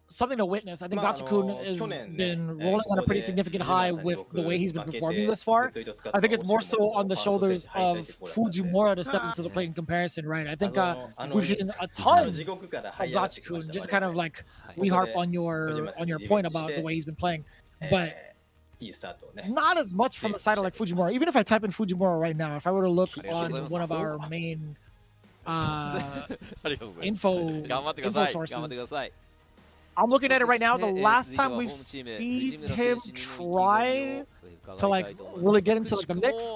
something to witness. I think Gachikun has been rolling on a pretty significant high with the way he's been performing this far. I think it's more so on the shoulders of Fujimura to step into the plate in comparison, right? I think we've seen a ton of Gachikun, just kind of like we harp on your point about the way he's been playing, but not as much from a side of like Fujimura. Even if I type in Fujimura right now, if I were to look on one of our main info sources, I'm looking at it right now. The last time we've seen him try to like really get into like the mix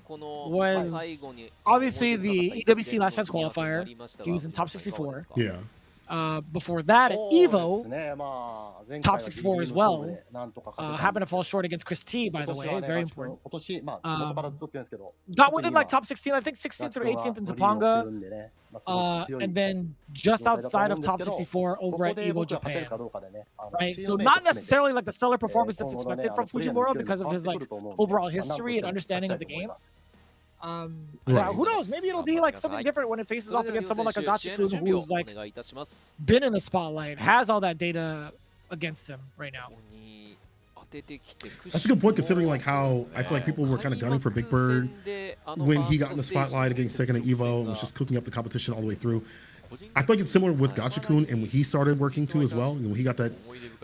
was obviously the EWC Last Chance qualifier. He was in top 64.
Yeah.
Before that, at Evo, top 64 as well. Happened to fall short against Chris T, by the way, very important. Got within like top 16, I think 16th or 18th in Topanga, and then just outside of top 64 over at Evo Japan. Right, so not necessarily like the stellar performance that's expected from Fujimura because of his like overall history and understanding of the game. Yeah, who knows? Maybe it'll be like something different when it faces off against someone like a Gachikun who's like been in the spotlight, has all that data against him right now.
That's a good point, considering like how I feel like people were kind of gunning for Big Bird when he got in the spotlight against second at Evo and was just cooking up the competition all the way through. I feel like it's similar with Gachikun and when he started working too as well. And when he got that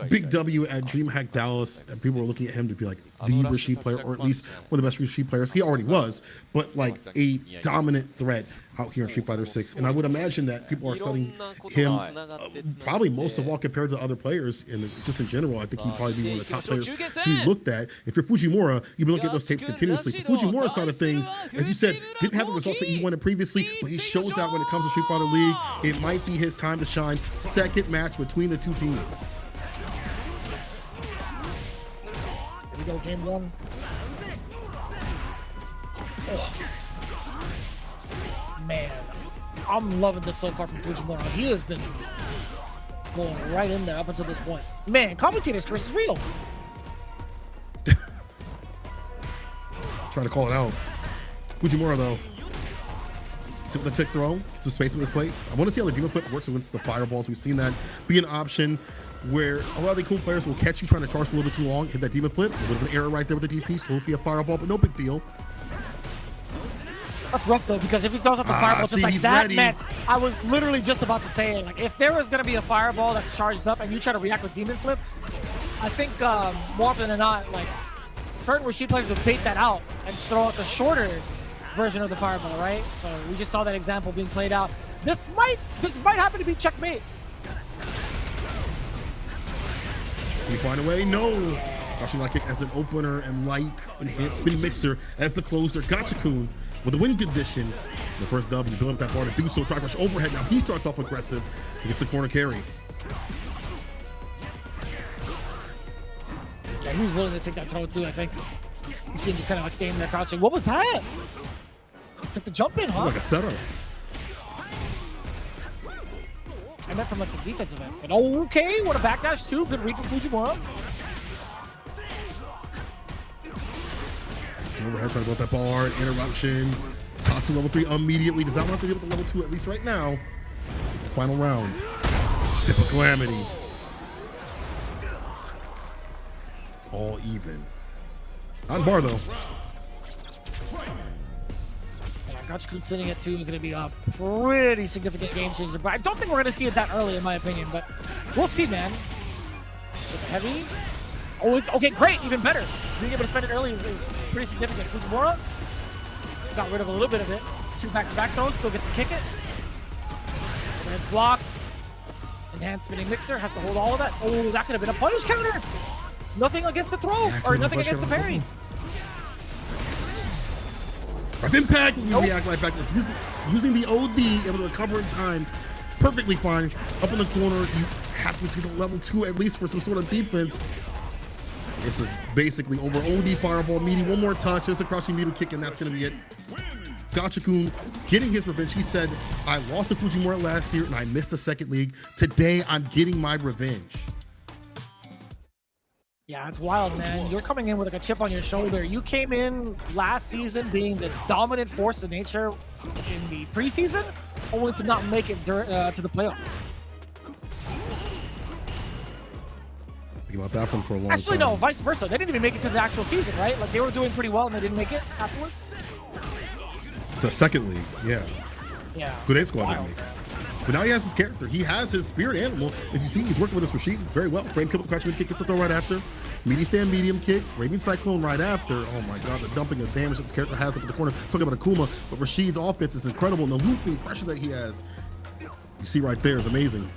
big W at DreamHack Dallas, and people were looking at him to be like the Rashid player, or at least one of the best Rashid players. He already was, but like a dominant threat out here in Street Fighter 6. And I would imagine that people are studying him probably most of all compared to other players. And just in general, I think he'd probably be one of the top players to be looked at. If you're Fujimura, you've been looking at those tapes continuously. Fujimura's side of things, as you said, didn't have the results that he wanted previously, but he shows that when it comes to Street Fighter League, it might be his time to shine. Second match between the two teams.
Here we go, game one. Oh. Man, I'm loving this so far from Fujimura. He has been going right in there up until this point. Man, commentator's curse is real.
Trying to call it out. Fujimura, though. Sit with the tick throw. Get some space in this place. I want to see how the demon flip works against the fireballs. We've seen that be an option where a lot of the cool players will catch you trying to charge for a little bit too long, hit that demon flip. A little bit of an error right there with the DP, so it'll be a fireball, but no big deal.
That's rough though, because if he throws up the fireball just like that, ready. Man, I was literally just about to say it. Like, if there was going to be a fireball that's charged up and you try to react with demon flip, I think more often than not, like, certain Rashid players would bait that out and just throw out the shorter version of the fireball, right? So we just saw that example being played out. This might happen to be checkmate.
Can you find a way? No. Rushing like kick as an opener and light and hit spin mixer as the closer. Gachikun with the win condition. The first W, build up that bar to do so. Try to rush overhead. Now he starts off aggressive. He gets the corner carry.
Yeah, he was willing to take that throw too, I think. You see him just kind of like standing there crouching. What was that? Took the jump in, huh?
Like a setup.
I meant from like the defensive end. But okay, what a backdash too. Good read from Fujimura.
So overhead trying to build that bar. Interruption. Tatsu level 3 immediately. Does not want to deal with the level 2 at least right now. The final round. Sip of Calamity. All even. On bar though.
Takeuchi sitting at 2 is going to be a pretty significant game changer, but I don't think we're going to see it that early, in my opinion. But we'll see, man. With the heavy. Oh, okay, great, even better. Being able to spend it early is pretty significant. Fujimura got rid of a little bit of it. 2 back-to-back throws, still gets to kick it. It's blocked. Enhanced spinning mixer has to hold all of that. Oh, that could have been a punish counter. Nothing against the throw, or nothing against the parry.
Rough impact, you react right back. Using the OD, able to recover in time, perfectly fine. Up in the corner, you happen to get the level 2 at least for some sort of defense. This is basically over OD fireball meaty. One more touch, there's a crouching middle kick, and that's gonna be it. Takeuchi getting his revenge. He said, I lost to Fujimura last year and I missed the second league. Today, I'm getting my revenge.
Yeah, it's wild, man. You're coming in with like a chip on your shoulder. You came in last season being the dominant force of nature in the preseason, only to not make it to the playoffs.
Think about that one for a long time.
Actually, no, vice versa. They didn't even make it to the actual season, right? Like, they were doing pretty well and they didn't make it afterwards.
The second league, yeah.
Yeah.
Good squad didn't make it. But now he has his character. He has his spirit animal. As you see, he's working with his Rashid very well. Frame kill with the crouching kick, gets a throw right after. Meaty stand medium kick. Raving Cyclone right after. Oh my god, the dumping of damage that this character has up in the corner. Talking about Akuma, but Rashid's offense is incredible. And the looping pressure that he has, you see right there, is amazing.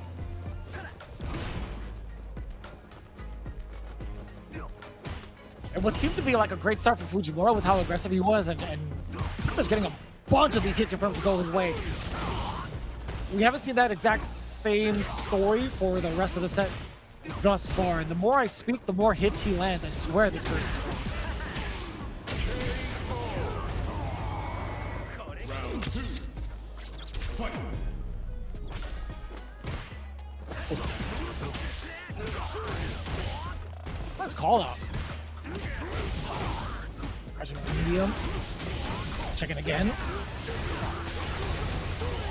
And what seemed to be like a great start for Fujimura with how aggressive he was and was getting a bunch of these hit confirms to go his way. We haven't seen that exact same story for the rest of the set thus far. And the more I speak, the more hits he lands. I swear this person. Nice call out. Medium. Checking again.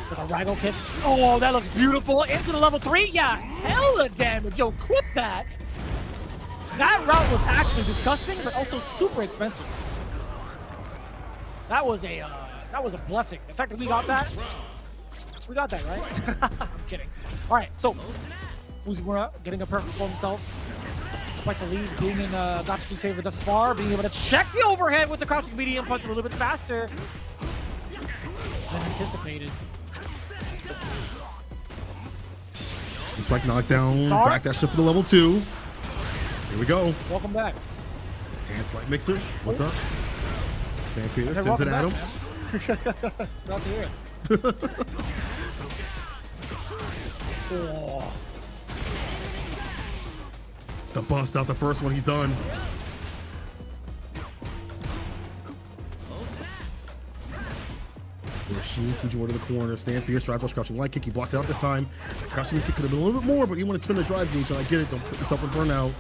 With a Raggle kick. Oh, that looks beautiful. Into the level 3. Yeah, hella damage. Yo, clip that. That route was actually disgusting, but also super expensive. That was a blessing. The fact that we got that, right? I'm kidding. All right, so Fujimura getting a perfect for himself. Despite the lead being in Gachi's favor thus far, being able to check the overhead with the crouching medium punch a little bit faster than anticipated.
Spike knockdown, back that shit for the level 2. Here we go.
Welcome back.
Hand slight mixer. What's up? Sam Peters sends it at him.
Glad to hear it. Oh.
The bust out the first one, he's done. Rashid Fujimura to the corner, stand fierce, drive push, crouching light kick. He blocks it out this time. The crouching kick could have been a little bit more, but you want to spin the drive gauge, and I get it. Don't put yourself in burnout.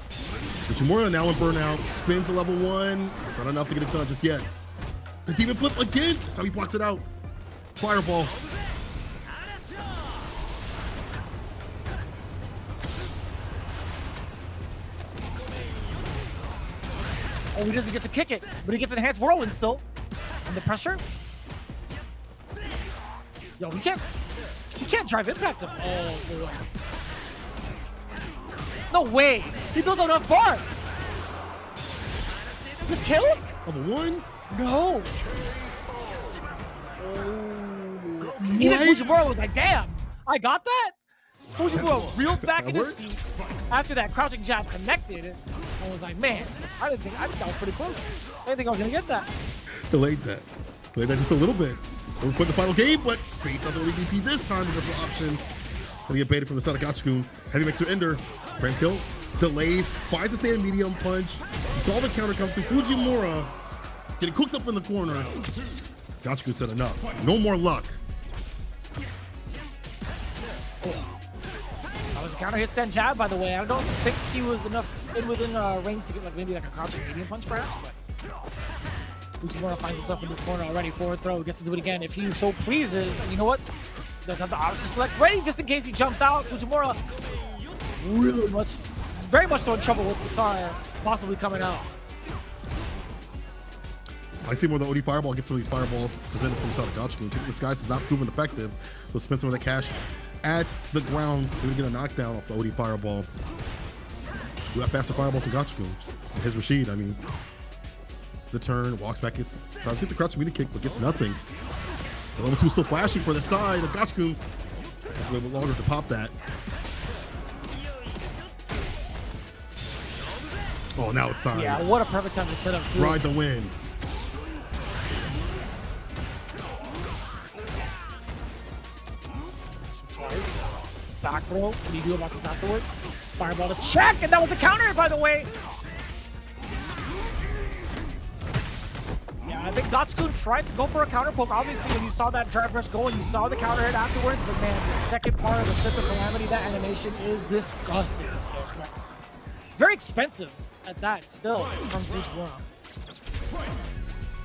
Fujimura now in burnout, spins the level 1. It's not enough to get it done just yet. The demon flip again. That's how he blocks it out. Fireball.
Oh, he doesn't get to kick it, but he gets enhanced whirlwind still. And the pressure. Yo, he can't drive impact him. Oh boy. No way. He built enough bar. This kills?
Level 1?
No. Oh. Even Fujimura was like, damn, I got that? Fujimura reeled back in his seat after that crouching jab connected and was like, man, I think that was pretty close. I didn't think I was gonna get that.
Delayed that just a little bit. We put the final game, but based on the EVP this time, there's an option. Gonna get baited from the side of Gachi-kun. Heavy mixer ender. Frame kill. Delays. Finds the stand medium punch. You saw the counter come through. Fujimura getting cooked up in the corner. Gachi-kun said enough. No more luck.
That was a counter hit stand jab, by the way. I don't think he was within range to get like maybe like a crouching medium punch perhaps, but Fujimura finds himself in this corner already. Forward throw, gets to do it again if he so pleases. And you know what? Does have the option select ready just in case he jumps out. Fujimura very much so in trouble with the Sar possibly coming out.
I see more of the OD fireball, get some of these fireballs presented from the side of Gachikun. Taking Disguise has not proven effective. So spend some of the cash at the ground. We're gonna get a knockdown off the OD fireball. We got faster fireballs than Gachikun. His Rashid, I mean, it's the turn, walks back, tries to get the crouch meter kick, but gets nothing. The level 2 still flashing for the side of Gachikun. That's a little bit longer to pop that. Oh, now it's time.
Yeah, what a perfect time to set up too.
Ride the win.
Twice. Back throw. What do you do about this afterwards? Fireball to check, and that was the counter, by the way. Yeah, I think Gachikun tried to go for a counter poke. Obviously, when you saw that drive rush going, you saw the counter hit afterwards. But man, the second part of the Sip of Calamity, that animation is disgusting. So, very expensive at that, still, from Fujimura.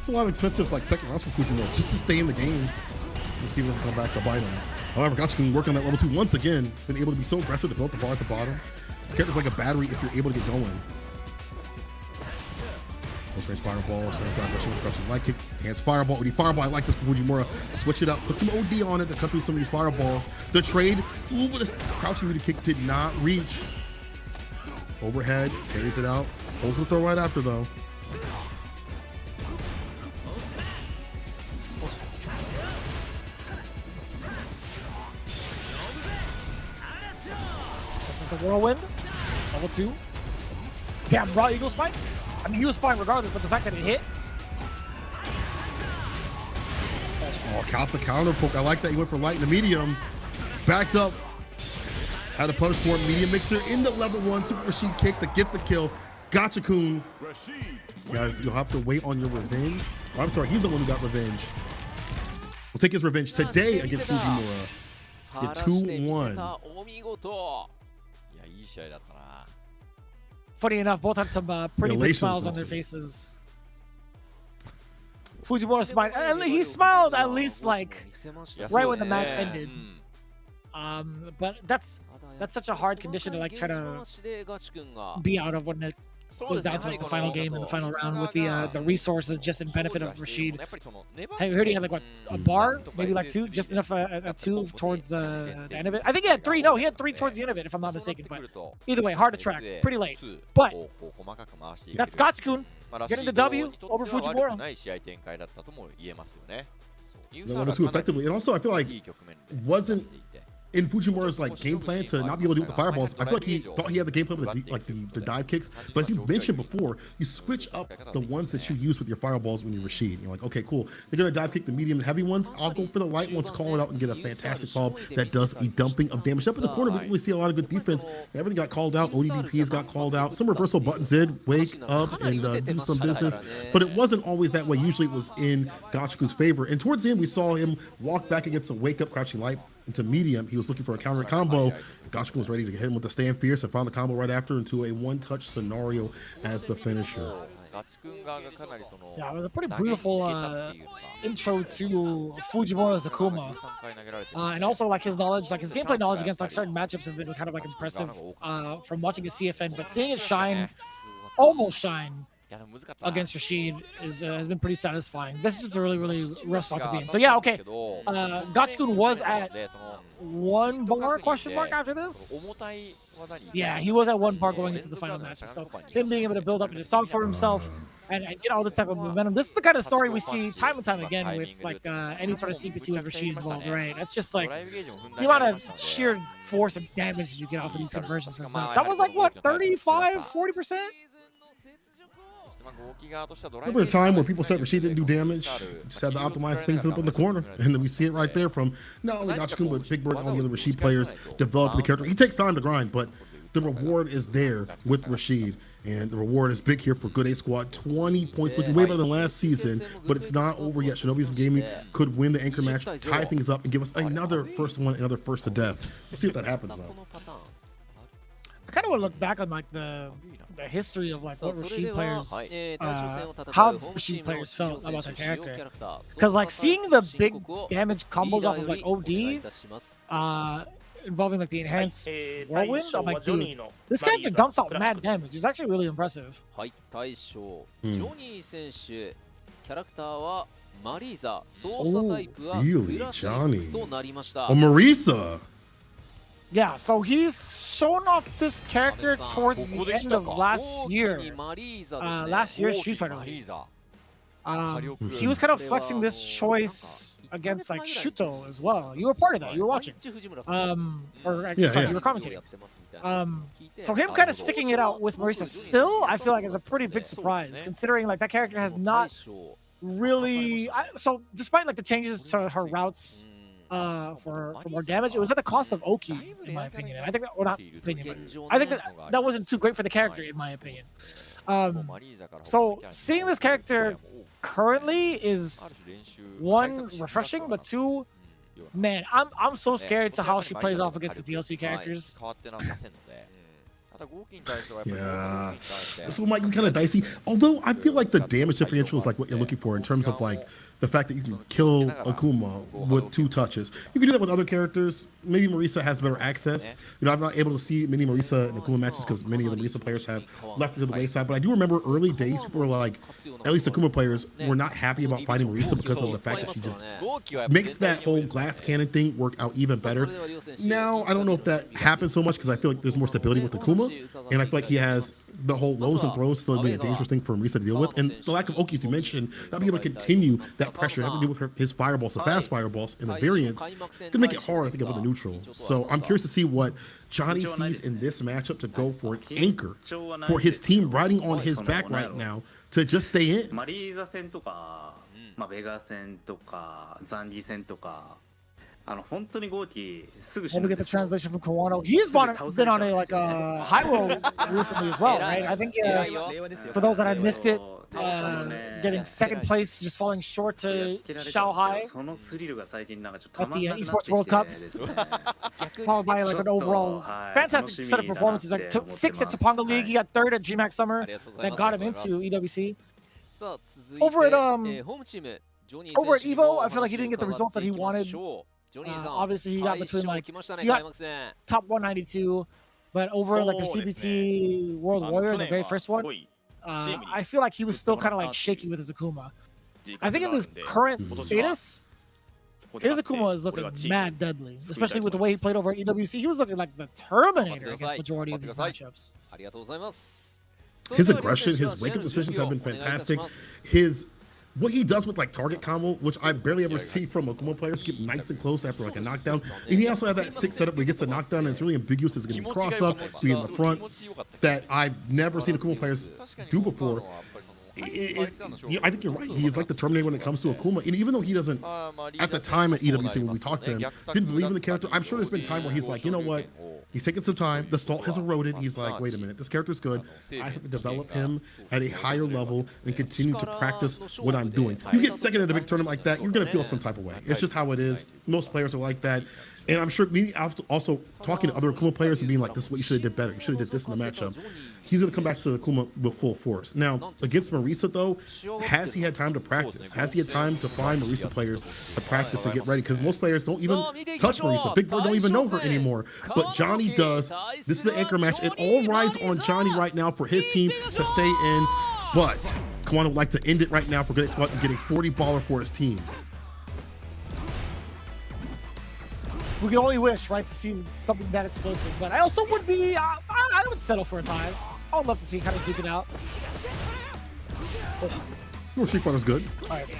It's a lot of expensive, like, second rounds for Fujimura, just to stay in the game. We'll see if he doesn't come back to bite him. However, Gachikun working on that level 2 once again, been able to be so aggressive to build the bar at the bottom. This character's like a battery if you're able to get going. Close range fireball, crouching light kick, hands fireball, OD fireball. I like this for Fujimura. Switch it up, put some OD on it to cut through some of these fireballs. The trade, ooh, but this crouching OD kick did not reach. Overhead, carries it out, pulls the throw right after though.
Sets up the whirlwind, level 2. Damn, raw eagle spike. I mean, he was fine regardless, but the fact that it hit.
Oh, count the counter poke. I like that he went for light and the medium. Backed up. Had a punish for it. Medium mixer in the level 1 Super Rashid kick to get the kill. Gachikun. Guys, you'll have to wait on your revenge. Oh, I'm sorry, he's the one who got revenge. We'll take his revenge today against Fujimura. Get 2-1.
Funny enough, both had some pretty big smiles on their faces. Fujimura smiled, and he smiled at least like right when the match ended. But that's such a hard condition to like try to be out of when it goes down to like the final game and the final round with the resources just in benefit of Rashid. I heard he had like what, a bar, maybe like 2, just enough a 2 towards the end of it. I think he had 3. No, he had 3 towards the end of it, if I'm not mistaken. But either way, hard to track, pretty late. But that's Gachikun getting the W over Fujimura.
Level 2 effectively, and also I feel like wasn't in Fujimura's like game plan to not be able to do with the fireballs. I feel like he thought he had the game plan with the dive kicks, but as you mentioned before, you switch up the ones that you use with your fireballs when you're Rashid. You're like, okay, cool. They're gonna dive kick the medium and heavy ones. I'll go for the light ones, call it out, and get a fantastic follow that does a dumping of damage. Up in the corner, we didn't really see a lot of good defense. Everything got called out. ODDPs got called out. Some reversal buttons did wake up and do some business, but it wasn't always that way. Usually it was in Gachiku's favor. And towards the end, we saw him walk back against a wake up crouching light into medium. He was looking for a counter combo. Gachikun was ready to hit him with the stand fierce and found the combo right after into a one-touch scenario as the finisher.
Yeah, it was a pretty beautiful intro to Fujimura's Akuma. And also like his knowledge, like his gameplay knowledge against like certain matchups have been kind of like impressive from watching his CFN, but seeing it shine, almost shine, against Rashid has been pretty satisfying. This is just a really, really rough spot to be in. So yeah, okay. Gachikun was at 1 bar question mark after this. Yeah, he was at 1 bar going into the final matchup. So him being able to build up a song for himself and get all this type of momentum. This is the kind of story we see time and time again with like any sort of CPC with Rashid involved, right? It's just like the amount of sheer force and damage you get off of these conversions. That was like what, 35, 40%?
Remember a time where people said Rashid didn't do damage, just had to optimize things up in the corner, and then we see it right there from not only Gachikun but Big Bird and all the other Rashid players developing the character. He takes time to grind, but the reward is there with Rashid, and the reward is big here for Good A Squad. 20 points, looking way better than last season, but it's not over yet. Shinobism Gaming could win the anchor match, tie things up, and give us another first one, another first to death. We'll see if that happens though.
I kind of want to look back on like the history of like what Rashid players, how Rashid players felt about their character. Because like seeing the big damage combos off of like OD, involving like the enhanced whirlwind, I'm like, dude, this character dumps out mad damage. It's actually really impressive.
キャラクターはマリーザ、操作タイプは
really,
クラシッ
Johnny?
クとなりました。
Oh, Marisa.
Yeah, so he's shown off this character towards the end of last year. Last year's Street Fighter League. He was kind of flexing this choice against like Shuto as well. You were part of that. You were watching. Sorry, you were commentating. So him kind of sticking it out with Marisa still, I feel like is a pretty big surprise, considering like that character has not really. So despite like the changes to her routes for more damage, it was at the cost of Oki, in my opinion. And I think that, or not opinion, but I think that wasn't too great for the character, in my opinion. So seeing this character currently is one, refreshing, but two, man, I'm so scared to how she plays off against the DLC characters.
Yeah, this one might be kind of dicey. Although I feel like the damage differential is like what you're looking for in terms of like the fact that you can kill Akuma with 2 touches. You can do that with other characters. Maybe Marisa has better access. You know, I'm not able to see many Marisa and Akuma matches because many of the Marisa players have left to the wayside. But I do remember early days, people were like, at least Akuma players were not happy about fighting Marisa because of the fact that she just makes that whole glass cannon thing work out even better. Now, I don't know if that happens so much because I feel like there's more stability with Akuma. And I feel like he has the whole lows and throws still being a dangerous thing for Marisa to deal with. And the lack of Oki, as you mentioned, not being able to continue that pressure, have to deal with his fireballs, the fast fireballs, and the variants, to make it hard, I think, up with the neutral. So I'm curious to see what Johnny sees in this matchup to go for an anchor for his team riding on his back right now to just stay in.
When we get the translation from Kawano, he's been on a like high roll recently as well, right? I think for those that I missed it, getting second place, just falling short to Shanghai at the Esports World Cup, followed by like an overall fantastic set of performances. Like took 6th at Topanga League, he got 3rd at GMAX Summer, that got him into EWC. Over at Evo, I feel like he didn't get the results that he wanted. Obviously, he got between like he got top 192, but over like the CBT World Warrior, the very first one, I feel like he was still kind of like shaky with his Akuma. I think in this current status, his Akuma is looking mad deadly, especially with the way he played over at EWC. He was looking like the Terminator against the majority of his matchups.
His aggression, his wake-up decisions have been fantastic. What he does with like target combo, which I barely ever see from Akuma players, get nice and close after like a knockdown. And he also has that 6 setup where he gets the knockdown and it's really ambiguous. It's going to be cross up, be in the front, that I've never seen Akuma players do before. I think you're right. He is like the Terminator when it comes to Akuma. And even though he doesn't, at the time at EWC when we talked to him, didn't believe in the character, I'm sure there's been time where he's like, you know what? He's taking some time. The salt has eroded. He's like, wait a minute. This character's good. I have to develop him at a higher level and continue to practice what I'm doing. You get second at a big tournament like that, you're going to feel some type of way. It's just how it is. Most players are like that. And I'm sure me also talking to other Akuma players and being like, this is what you should have did better. You should have did this in the matchup. He's going to come back to the Akuma with full force. Now, against Marisa, though, has he had time to practice? Has he had time to find Marisa players to practice and get ready? Because most players don't even touch Marisa. Big Bird don't even know her anymore. But Johnny does. This is the anchor match. It all rides on Johnny right now for his team to stay in. But Kawano would like to end it right now for Good Spot and get a 40-baller for his team.
We can only wish, right, to see something that explosive. But I also would be, I would settle for a tie. I would love to see kind of duke it out.
Oh, Street Fighter's good.
All right.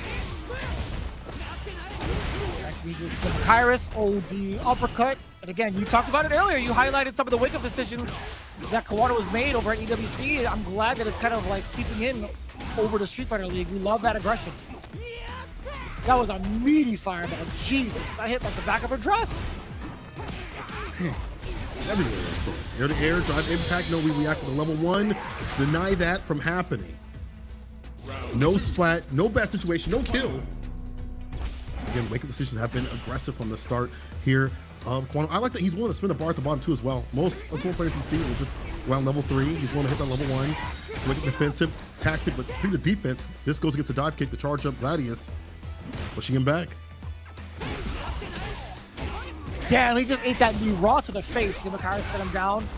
Nice and easy with the Kairos. Oh, the uppercut. And again, you talked about it earlier. You highlighted some of the wake-up decisions that Kawano was made over at EWC. I'm glad that it's kind of like seeping in over to Street Fighter League. We love that aggression. That was a meaty fireball. Jesus, I hit like the back of her dress.
Everywhere. Air to air, drive impact, no, we react with a level 1. Deny that from happening. No splat, no bad situation, no kill. Again, wake-up decisions have been aggressive from the start here of Kawano. I like that he's willing to spin the bar at the bottom too as well. Most Akuma players you see will just around level 3. He's willing to hit that level 1. It's a defensive tactic, but through the defense, this goes against the dive kick, the charge up Gladius. Pushing him back.
Damn, he just ate that knee raw to the face. Did Makara set him down?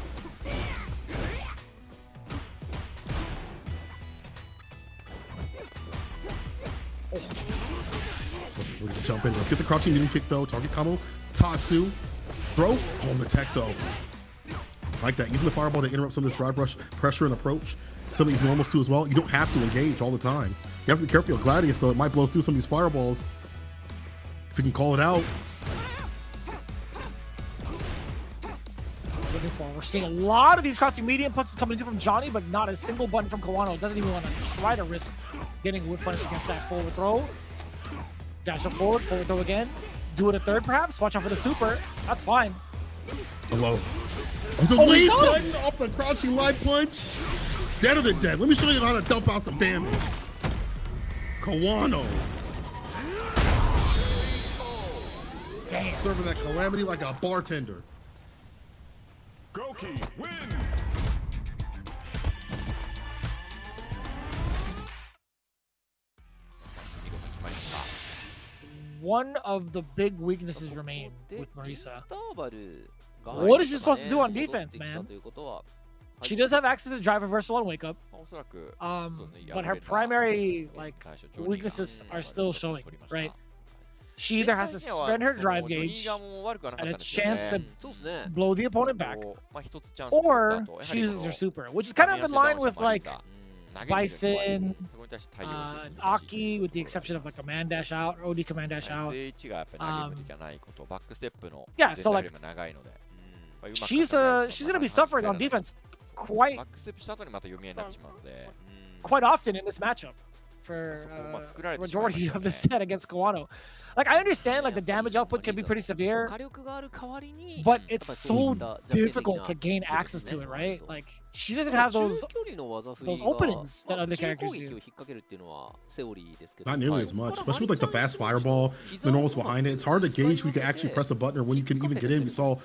jump in. Let's get the crouching medium kick though. Target combo. Tatsu. Throw. Oh, the tech though. Like that. Using the fireball to interrupt some of this drive rush pressure and approach. Some of these normals too as well. You don't have to engage all the time. You have to be careful with Gladius though. It might blow through some of these fireballs. If you can call it out.
We're seeing a lot of these crouching medium punches coming in from Johnny, but not a single button from Kawano. Doesn't even want to try to risk getting wood punish against that forward throw. Dash up forward throw again. Do it a third perhaps. Watch out for the super. That's fine.
Hello. Oh, the lead button off the crouching live punch. Deader than dead. Let me show you how to dump out some damage. Kawano.
Damn.
Serving that calamity like a bartender.
Goki wins!
One of the big weaknesses remain with Marisa. What is she supposed to do on defense, man? She does have access to drive reversal and wake up. But her primary weaknesses are still showing, right? She either has to spend her drive gauge and a chance to blow the opponent back, or she uses her super, which is kind of in line with like Bison, Aki, with the exception of like a man dash out, or OD command dash out. Yeah, so like she's gonna be suffering on defense quite often in this matchup for the majority of the set against Kawano. Like, I understand like the damage output can be pretty severe, but it's so difficult to gain access to it, right? Like, she doesn't have those openings that other characters do.
Not nearly as much, especially with like the fast fireball, the normals behind it. It's hard to gauge when you can actually press a button or when you can even get in. We saw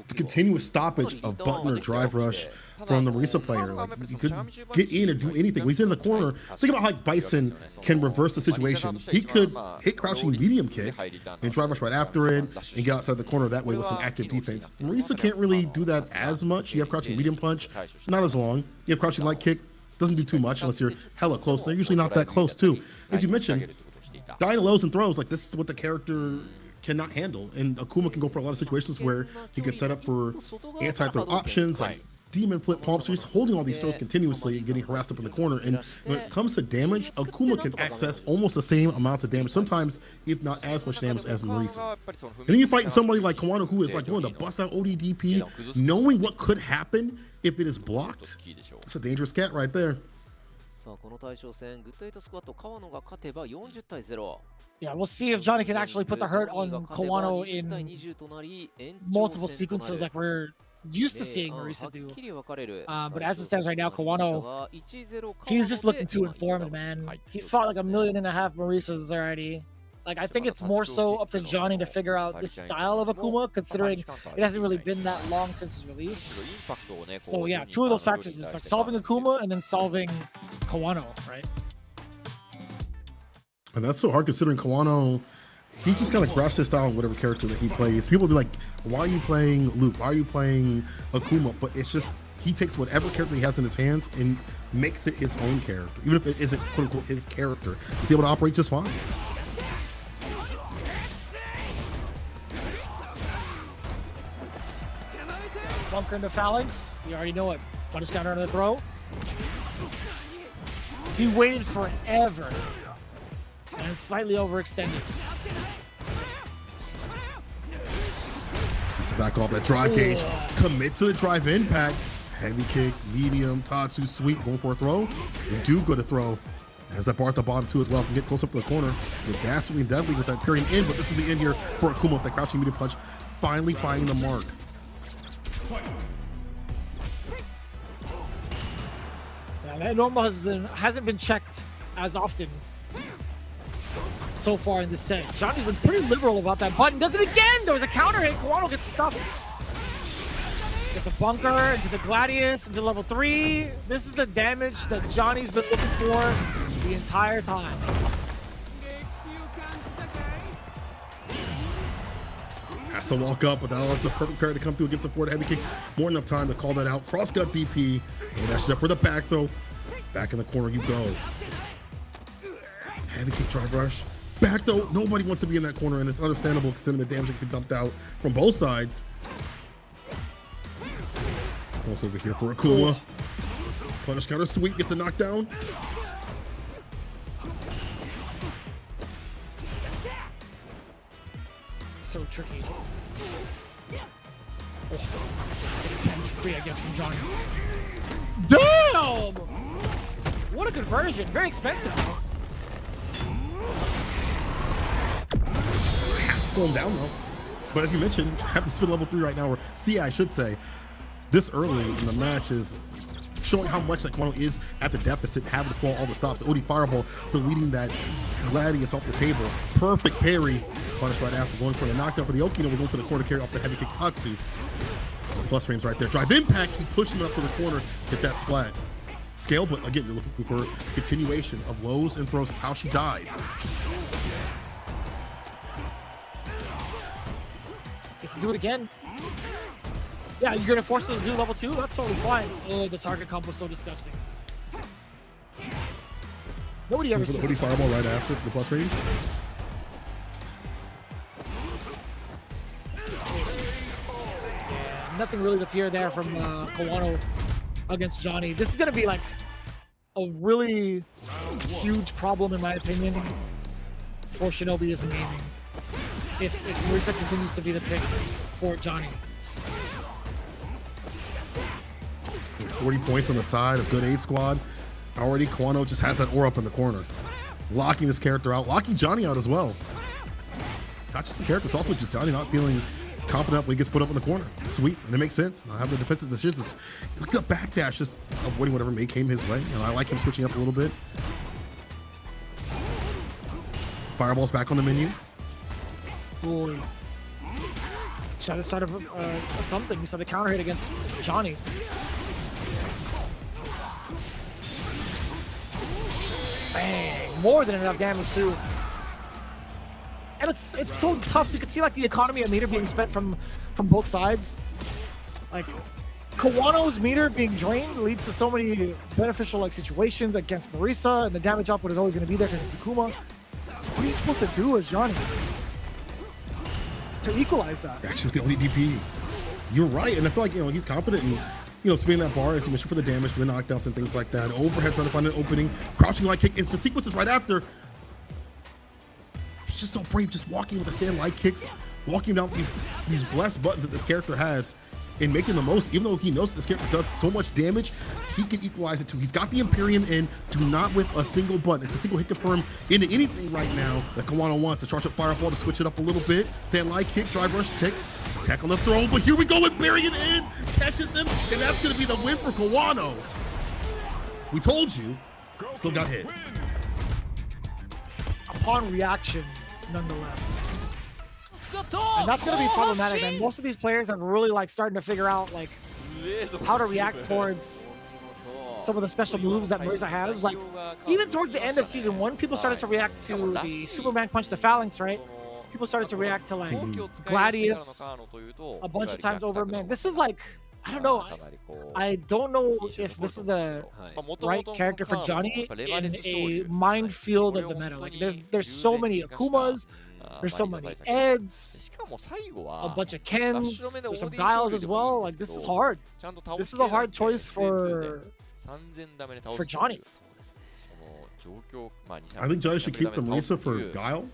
the continuous stoppage of button or drive rush from the Marisa player. Like, you couldn't get in or do anything. When he's in the corner, think about how Bison can reverse the situation. He could hit crouching medium kick and drive rush right after it and get outside the corner that way with some active defense. Marisa can't really do that as much. You have crouching medium punch, not as long. You have crouching light kick, doesn't do too much unless you're hella close. They're usually not that close too. As you mentioned, dying to lows and throws, like this is what the character cannot handle, and Akuma can go for a lot of situations where he can set up for anti-throw options like demon flip pumps. So he's holding all these throws continuously and getting harassed up in the corner. And when it comes to damage, Akuma can access almost the same amounts of damage, sometimes if not as much damage as Marisa. And then you're fighting somebody like Kawano, who is like willing to bust out ODDP, knowing what could happen if it is blocked. It's a dangerous cat right there.
Yeah, we'll see if Johnny can actually put the hurt on Kawano in multiple sequences like we're used to seeing Marisa do. But as it stands right now, Kawano, he's just looking too informed, man. He's fought like 1.5 million Marisas already. Like, I think it's more so up to Johnny to figure out this style of Akuma, considering it hasn't really been that long since his release. So yeah, two of those factors is like solving Akuma and then solving Kawano, right?
And that's so hard considering Kawano, he just kind of grasps his style on whatever character that he plays. People will be like, why are you playing Luke? Why are you playing Akuma? But it's just, he takes whatever character he has in his hands and makes it his own character. Even if it isn't, quote unquote, his character. He's able to operate just fine.
Bunker into phalanx. You already know it. Punish counter on the throw. He waited forever. And slightly overextended.
He's back off that drive gauge. Commits to the drive impact. Heavy kick, medium, Tatsu, sweep, going for a throw. And do go to throw. Has that bar at the bottom too as well. Can get close up to the corner. You're dastardly and deadly with that parrying in, but this is the end here for Akuma with that crouching medium punch. Finally finding the mark.
Yeah, that normal hasn't been checked as often so far in this set. Johnny's been pretty liberal about that button. Does it again! There was a counter hit. Kawano gets stuffed. Get the bunker into the Gladius into level 3. This is the damage that Johnny's been looking for the entire time.
Has to walk up, but that allows the perfect parry to come through against the forward heavy kick. More than enough time to call that out. Cross gut DP. And that's up for the back throw. Back in the corner you go. Heavy kick drive rush. Back though, nobody wants to be in that corner, and it's understandable considering the damage that can be dumped out from both sides. It's also over here for Akuma. Punish counter sweep, gets the knockdown.
So tricky. Oh, it's a 10 free, I guess, from Johnny. Damn! What a conversion. Very expensive, though.
Has to slow him down, though. But as you mentioned, have to spin level 3 right now, or C, I should say. This early in the match is showing how much that Kumamoto is at the deficit, having to pull all the stops. OD Fireball deleting that Gladius off the table. Perfect parry. Punish right after, going for the knockdown for the Okino. We're going for the corner carry off the heavy kick Tatsu. Plus frames right there. Drive impact, keep pushing him up to the corner, get that splat. Scale, but again, you're looking for continuation of lows and throws. That's how she dies.
Gets to do it again. Yeah, you're gonna force them to do level 2? That's totally fine. Oh, the target comp was so disgusting. Nobody ever sees
the Fireball right after for the plus frames.
Nothing really to fear there from Kumamoto against Johnny. This is going to be like a really huge problem, in my opinion, for Shinobism gaming if Marisa continues to be the pick for Johnny.
40 points on the side of good 8 squad. Already Kumamoto just has that aura up in the corner, locking this character out, locking Johnny out as well. Not just the character, it's also just Johnny not feeling confident when he gets put up in the corner. Sweet, and it makes sense. Not having the defensive decisions. Look at the backdash, just avoiding whatever may came his way. You know, I like him switching up a little bit. Fireball's back on the menu.
Boy. Saw the start of something. We saw the counter hit against Johnny. Bang! More than enough damage too. And it's so tough. You can see like the economy of meter being spent from both sides. Like Kumamoto's meter being drained leads to so many beneficial like situations against Marisa, and the damage output is always going to be there because it's Akuma. What are you supposed to do as Johnny to equalize that?
Actually, with the ODDP, you're right, and I feel like he's confident in spinning that bar as you mentioned for the damage, for the knockdowns and things like that. Overhead trying to find an opening, crouching light kick. It's the sequences right after. He's just so brave, just walking with the stand light kicks, walking down these blessed buttons that this character has, and making the most. Even though he knows that this character does so much damage, he can equalize it too. He's got the Imperium in, do not whip a single button. It's a single hit confirm into anything right now that Kumamoto wants. To charge up Fireball to switch it up a little bit. Stand light kick, drive rush, tech on the throw, but here we go with Imperium in, catches him, and that's gonna be the win for Kumamoto. We told you, still got hit.
Upon reaction, nonetheless. And that's going to be problematic, and most of these players are really like starting to figure out like how to react towards some of the special moves that Marisa has. Like even towards the end of season 1, people started to react to the Superman punch the phalanx, right? People started to react to like Gladius a bunch of times over. Man, this is like, I don't know. I don't know if this is the right character for Johnny in a minefield of the meta. Like there's so many Akumas, there's so many Eds, a bunch of Kens, there's some Guiles as well. Like this is hard. This is a hard choice for Johnny.
I think Johnny should keep the Marisa for Guile,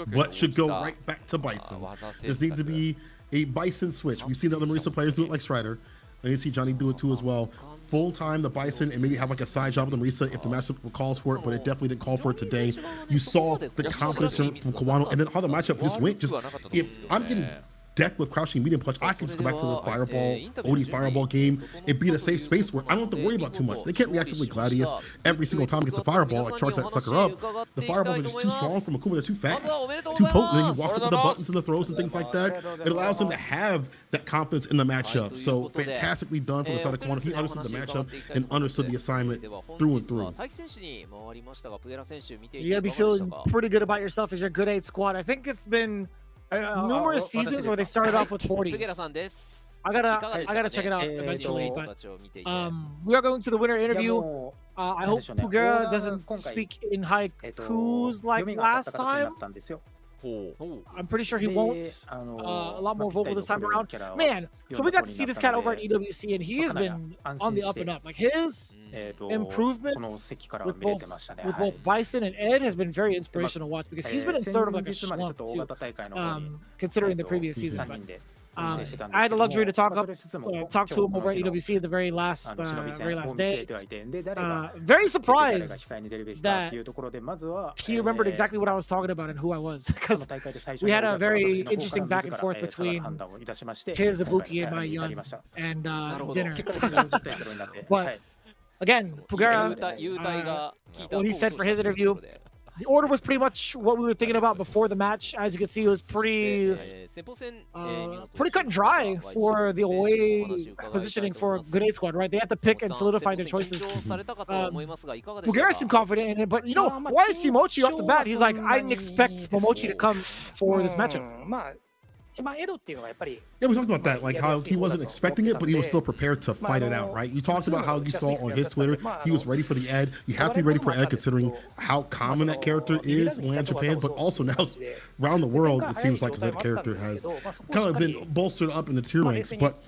but should go right back to Bison. This needs to be a Bison switch. We've seen the other Marisa players do it like Strider. And you see Johnny do it too as well. Full time the Bison and maybe have like a side job with the Marisa if the matchup calls for it, but it definitely didn't call for it today. You saw the confidence from Kumamoto, and then how the matchup just went. Just if I'm getting decked with crouching medium punch, I can just go back to the Fireball, OD Fireball game and be in a safe space where I don't have to worry about too much. They can't react with Gladius every single time it gets a Fireball, like charge that sucker up. The Fireballs are just too strong from Akuma, they're too fast, too potent. Then he walks up with the buttons and the throws and things like that. It allows him to have that confidence in the matchup. So fantastically done from the side of Kumamoto. He understood the matchup and understood the assignment through and through.
You gotta be feeling pretty good about yourself as your good 8 squad. I think it's been numerous seasons where they started off with 40s. I gotta check it out eventually. But we are going to the winner interview. I hope Pugera doesn't speak in haikus like last time. I'm pretty sure he won't. A lot more vocal this time around. Man, so we got to see this cat over at EWC, and he has been on the up and up. Like his improvements with both Bison and Ed has been very inspirational to watch because he's been in sort of like a slump too, considering the previous season. But I had the luxury to talk to him over at EWC at the very last day. Very surprised that he remembered exactly what I was talking about and who I was, because we had a very interesting back and forth between his Ibuki and my Yun and dinner. But again, Pugera, what he said for his interview, the order was pretty much what we were thinking about before the match. As you can see, it was pretty cut and dry for the away positioning for Grenade Squad, right? They have to pick and solidify their choices. Pugera seemed confident in it, but you know, why I see Mochi off the bat, he's like, I didn't expect Mochi to come for this matchup.
Yeah, we talked about that, like how he wasn't expecting it, but he was still prepared to fight it out, right? You talked about how you saw on his Twitter, he was ready for the Ed. You have to be ready for Ed considering how common that character is in Land Japan, but also now around the world, it seems like that character has kind of been bolstered up in the tier ranks. But,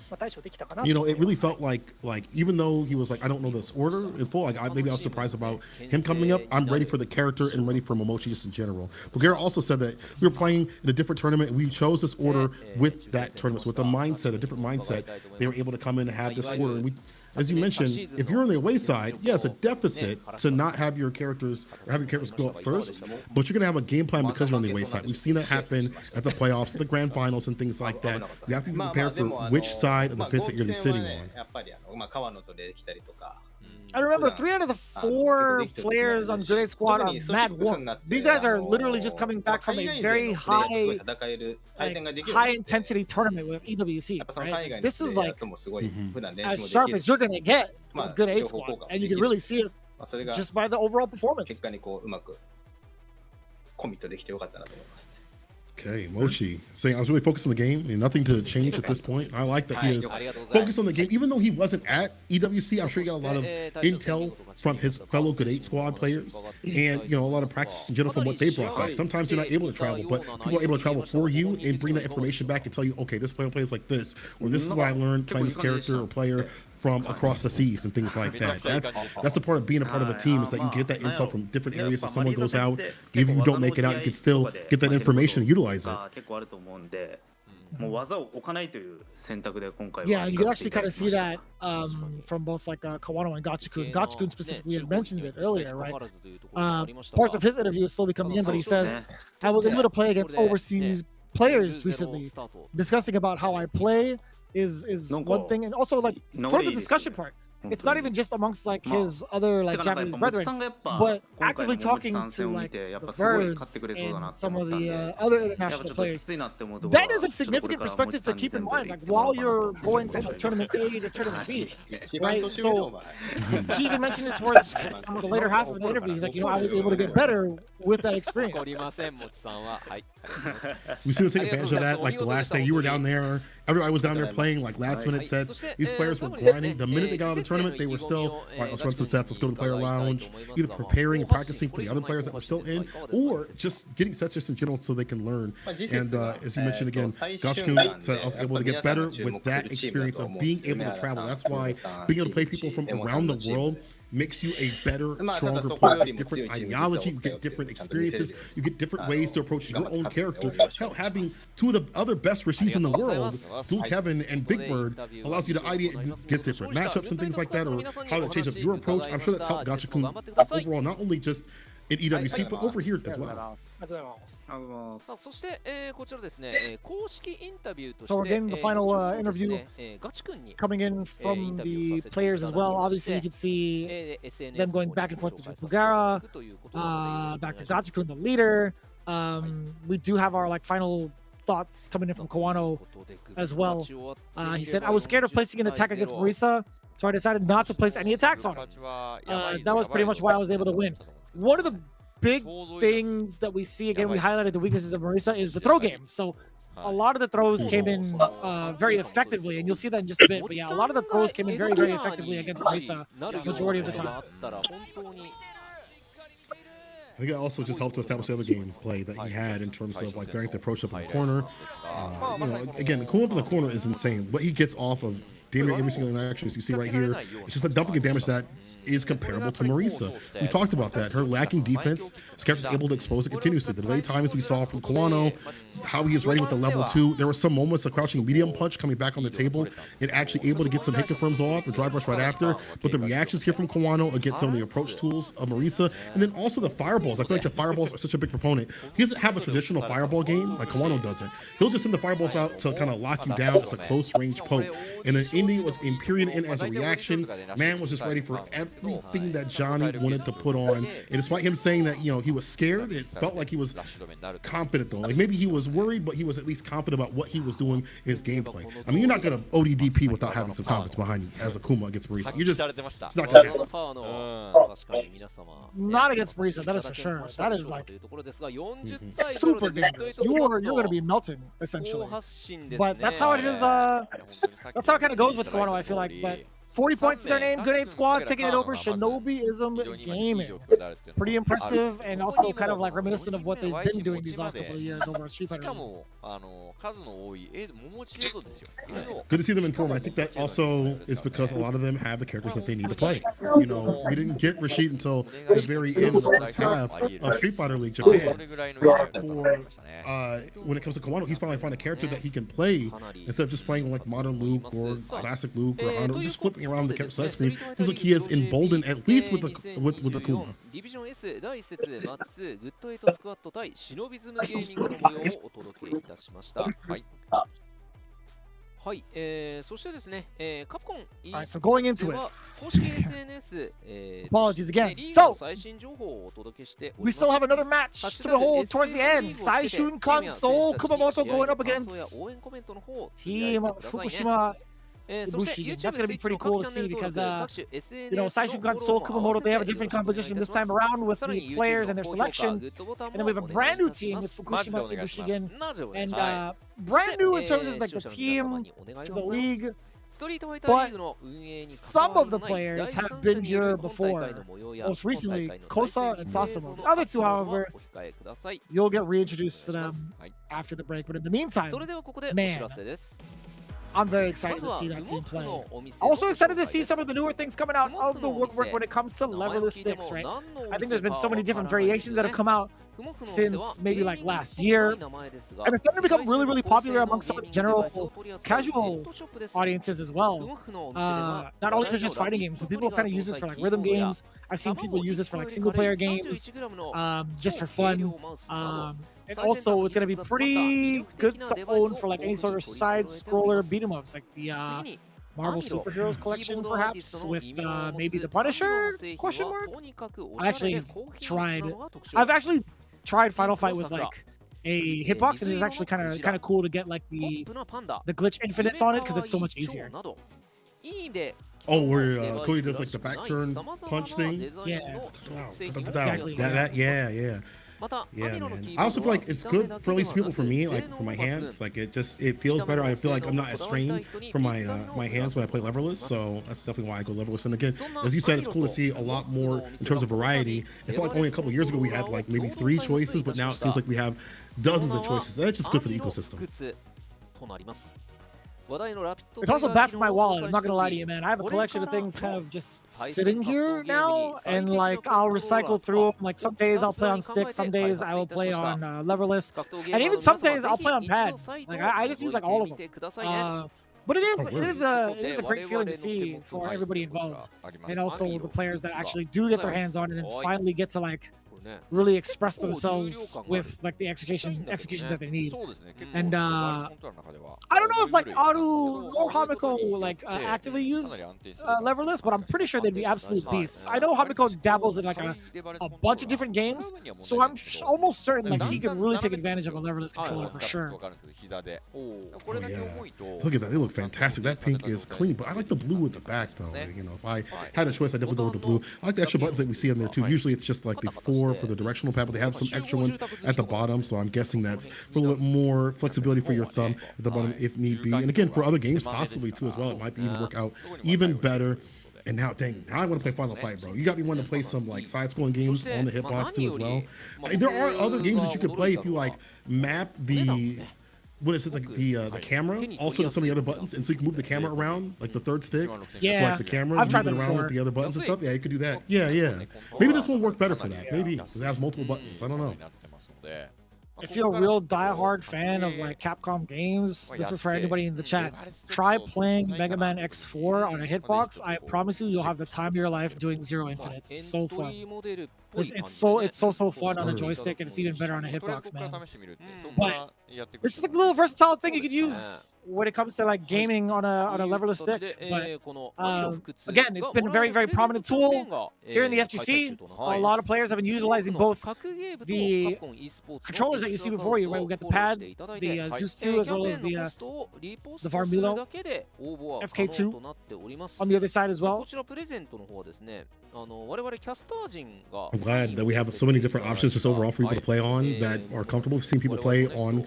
you know, it really felt like even though he was like, I don't know this order in full, like maybe I was surprised about him coming up, I'm ready for the character and ready for Momochi just in general. Pugera also said that we were playing in a different tournament and we chose this order with that tournament. So with a mindset, a different mindset, they were able to come in and have this order. And we, as you mentioned, if you're on the away side, yes, a deficit to not have your characters or have your characters go up first, but you're gonna have a game plan because you're on the away side. We've seen that happen at the playoffs, the grand finals, and things like that. You have to be prepared for which side of the fence that you're gonna be sitting on.
I remember 3 out of the 4 players on Grenade Squad are mad warm. These guys are literally just coming back from a very high intensity tournament with EWC, right? This is like as sharp as you're gonna get with Grenade Squad, and you can really see it just by the overall performance.
Okay, Mochi saying I was really focused on the game and nothing to change at this point. I like that he is focused on the game, even though he wasn't at EWC. I'm sure he got a lot of intel from his fellow Grenade Squad players, and you know, a lot of practice in general from what they brought back. Sometimes you're not able to travel, but people are able to travel for you and bring that information back and tell you, okay, this player plays like this, or this is what I learned playing this character or player from across the seas and things like that. That's the part of being a part of a team, is that you get that intel from different areas. If someone goes out, even if you don't make it out, you can still get that information and utilize it.
Yeah, you can actually kind of see that from both like Kawano and Gachikun. Gachikun specifically had mentioned it earlier, right? Parts of his interview is slowly coming in, but he says, I was able to play against overseas players recently, discussing about how I play is one thing, and also like for the discussion part, it's not even just amongst like his other like Japanese brethren, but actively talking to like the Birds and some of the other international players. That is a significant perspective to keep in mind, like while you're going from tournament A to tournament B, right? So he even mentioned it towards some of the later half of the interview. He's like, you know, I was able to get better with that experience.
We seem to take advantage of that. Like the last day you were down there, everybody was down there playing like last minute sets. These players were grinding. The minute they got out of the tournament, they were still, all right, let's run some sets, let's go to the player lounge, either preparing and practicing for the other players that were still in, or just getting sets just in general so they can learn. And as you mentioned again, Gachikun said I was able to get better with that experience of being able to travel. That's why being able to play people from around the world makes you a better, stronger player. You get different ideology, you get different experiences, you get different ways to approach your own character. Hell, having 2 of the other best Rashis in the world, Dual Kevin and Big Bird, allows you to ideate, get different matchups and things like that, or how to change up your approach. I'm sure that's helped Gachikun overall, not only just in EWC, but over here as well.
So we're getting the final interview coming in from the players as well. Obviously, you can see them going back and forth between Pugera, back to Gachikun, the leader. We do have our like final thoughts coming in from Kawano as well. He said, I was scared of placing an attack against Marisa, so I decided not to place any attacks on her. That was pretty much why I was able to win. One of the big things that we see, again, we highlighted the weaknesses of Marisa, is the throw game. So a lot of the throws came in very effectively, and you'll see that in just a bit. But yeah, a lot of the throws came in very, very effectively against Marisa majority of the time.
I think it also just helped to establish the other gameplay that he had in terms of like variant the approach up in the corner. You know, again, the cool up in the corner is insane. What he gets off of damn near every single interaction, as you see right here, it's just a dumping of damage that is comparable to Marisa. We talked about that. Her lacking defense, Suggestive is able to expose it continuously. The delay times we saw from Kawano, how he is ready with the level 2. There were some moments of crouching medium punch coming back on the table and actually able to get some hit confirms off or drive rush right after. But the reactions here from Kawano against some of the approach tools of Marisa, and then also the fireballs. I feel like the fireballs are such a big proponent. He doesn't have a traditional fireball game like Kawano doesn't. He'll just send the fireballs out to kind of lock you down as a close range poke. And then ending with Imperial in as a reaction, man was just ready for everything that Johnny wanted to put on. And despite him saying that, you know, he was scared, it felt like he was confident though. Like maybe he was worried, but he was at least confident about what he was doing in his gameplay. I mean, you're not going to ODDP without having some confidence behind you as a Kuma against Marisa. You're just, it's not going to happen.
Not against Marisa, that is for sure. That is like super dangerous. You're going to be melting essentially. But that's how it is. That's how it kind of goes with Kawano, I feel like. But 40 points to their name, good 8 squad, taking it over. Shinobism gaming. Pretty impressive and also kind of like reminiscent of what they've been doing these last couple of years over at Street Fighter.
Good to see them in form. I think that also is because a lot of them have the characters that they need to play. You know, we didn't get Rashid until the very end of the first half of Street Fighter League Japan. When it comes to Kawano, he's finally found a character that he can play instead of just playing like Modern Luke or Classic Luke or Hondo, just flipping around the side screen. Seems like he is emboldened at least with the Kuma.
Division S 第1節マツ2グッド8スクワット対シノビズムゲーミングの模様をお届けいたしました。はい。はい、そしてですね、カプコン
so going into it.
公式 SNS
Apologies again. So
最新情報をお届けしており
we
ます。
still have another match to behold towards the end. Saishunkan Seoul Kumamoto going up against Team FUKUSHIMA. IBUSHIGIN. That's going to be pretty cool to see because, you know, Saishunkan Seoul Kumamoto, they have a different composition this time around with the players and their selection. And then we have a brand new team with FUKUSHIMA IBUSHIGIN. And brand new in terms of like the team to the league. But some of the players have been here before. Most recently, Kosa and Sasamo. The other two, however, you'll get reintroduced to them after the break. But in the meantime, man, I'm very excited to see that team play. Also excited to see some of the newer things coming out of the woodwork when it comes to leverless sticks, right? I think there's been so many different variations that have come out since maybe like last year. And it's starting to become really, really popular among some of the general casual audiences as well. Not only for just fighting games, but people kind of use this for like rhythm games. I've seen people use this for like single player games, just for fun. And also, it's going to be pretty good to own for like any sort of side-scroller beat-em-ups, like the Marvel Superheroes collection, perhaps, with maybe the Punisher, question mark? I've actually tried Final Fight with like a hitbox, and it's actually kind of cool to get like the glitch infinites on it because it's so much easier.
Oh, where Cody does like the back turn punch thing?
Yeah.
Exactly. Yeah, man. I also feel like it's good for at least people, for me, like for my hands, like it feels better. I feel like I'm not as strained for my my hands when I play leverless, so that's definitely why I go leverless. And again, as you said, it's cool to see a lot more in terms of variety. I feel like only a couple years ago we had like maybe 3 choices, but now it seems like we have dozens of choices. That's just good for the ecosystem.
It's also bad for my wallet, I'm not gonna lie to you, man. I have a collection of things kind of just sitting here now, and like I'll recycle through them. Like some days I'll play on stick, some days I will play on leverless, and even some days I'll play on pad. Like I just use like all of them. But it is a great feeling to see for everybody involved, and also the players that actually do get their hands on it and finally get to like really express themselves with like the execution that they need. And I don't know if like Aru or Hamiko like actively use leverless, but I'm pretty sure they'd be absolute beasts. I know Hamiko dabbles in like a bunch of different games, so I'm almost certain like he can really take advantage of a leverless controller for sure.
Oh, yeah. Look at that, they look fantastic. That pink is clean, but I like the blue with the back though. You know, if I had a choice, I'd definitely go with the blue. I like the extra buttons that we see in there too. Usually it's just like the 4 for the directional pad, but they have some extra ones at the bottom. So I'm guessing that's for a little bit more flexibility for your thumb at the bottom if need be. And again, for other games possibly too as well, it might even work out even better. And now, dang, now I want to play Final Fight, bro. You got me wanting to play some like side-scrolling games on the hitbox too as well. There are other games that you could play if you like map the what is it, like the camera also to some of the other buttons, and so you can move the camera around, like the third stick.
Yeah,
for, like the camera,
I've tried
move it
that
around
before.
with the other buttons and stuff. Yeah, you could do that. Yeah. Maybe this one work better for that. Maybe because it has multiple buttons. I don't know.
If you're a real diehard fan of like Capcom games, this is for anybody in the chat. Try playing Mega Man X4 on a hitbox. I promise you'll have the time of your life doing Zero Infinites. It's so fun. It's so fun on a joystick, and it's even better on a hitbox, man. But this is a little versatile thing you could use when it comes to like gaming on a leverless stick. But again, it's been a very prominent tool here in the FGC. A lot of players have been utilizing both the controllers that you see before you, right? We got the pad, the Zeus 2, as well as the Varmilo FK2 on the other side as well.
I'm glad that we have so many different options just overall for people to play on that are comfortable. We've seen people play on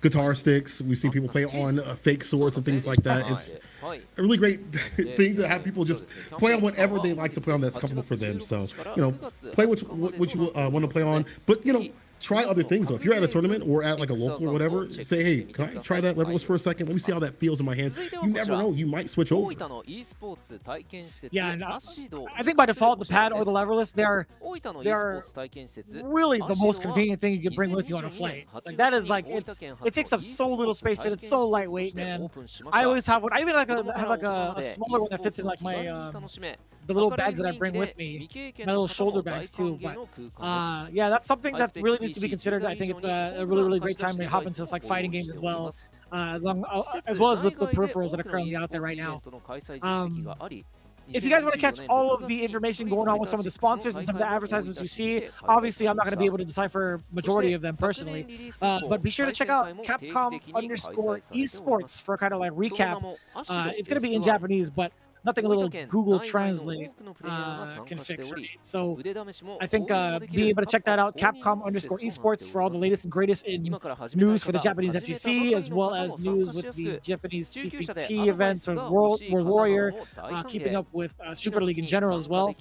guitar sticks. We've seen people play on fake swords and things like that. It's a really great thing to have people just play on whatever they like to play on that's comfortable for them. So, play what you want to play on, but, try other things though. If you're at a tournament or at like a local or whatever, say, hey, can I try that levelist for a second? Let me see how that feels in my hands. You never know, you might switch over.
Yeah, and I think by default the pad or the leverless, they're really the most convenient thing you can bring with you on a flight. Like that is like it takes up so little space and it's so lightweight, man. I always have one. I even have a smaller one that fits in like my the little bags that I bring with me, my little shoulder bags too. But yeah, that's something that really needs to be considered. I think it's a really great time to hop into like fighting games as well, as well as with the peripherals that are currently out there right now. If you guys want to catch all of the information going on with some of the sponsors and some of the advertisements you see, obviously I'm not going to be able to decipher majority of them personally, but be sure to check out Capcom_esports for kind of like recap. It's going to be in Japanese, but nothing a little Google Translate can fix, right? So I think being able to check that out, Capcom_esports for all the latest and greatest in news for the Japanese FGC, as well as news with the Japanese CPT events or World Warrior, keeping up with Super League in general as well.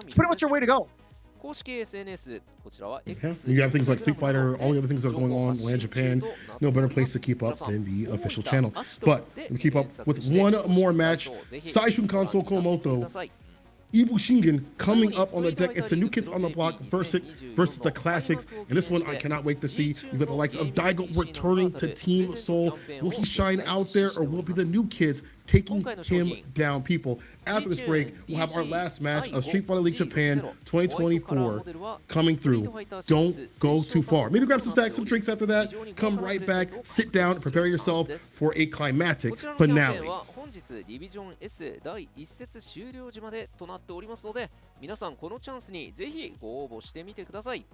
It's pretty much your way to go.
Yeah, you have things like Street Fighter, all the other things that are going on, Land Japan. No better place to keep up than the official channel. But we keep up with one more match. Saishunkan Kumamoto, IBUSHIGIN coming up on the deck. It's the new kids on the block versus the classics. And this one I cannot wait to see. You've got the likes of Daigo returning to Team Seoul. Will he shine out there, or will it be the new kids taking him down? People, after this break, we'll have our last match of Street Fighter League Japan 2024 coming through. Don't go too far. Maybe grab some stacks, some drinks after that. Come right back, sit down, and prepare yourself for a climactic finale.
本日ディビジョン S 第1節終了時までとなっておりますので、皆さんこのチャンスにぜひご応募してみてください。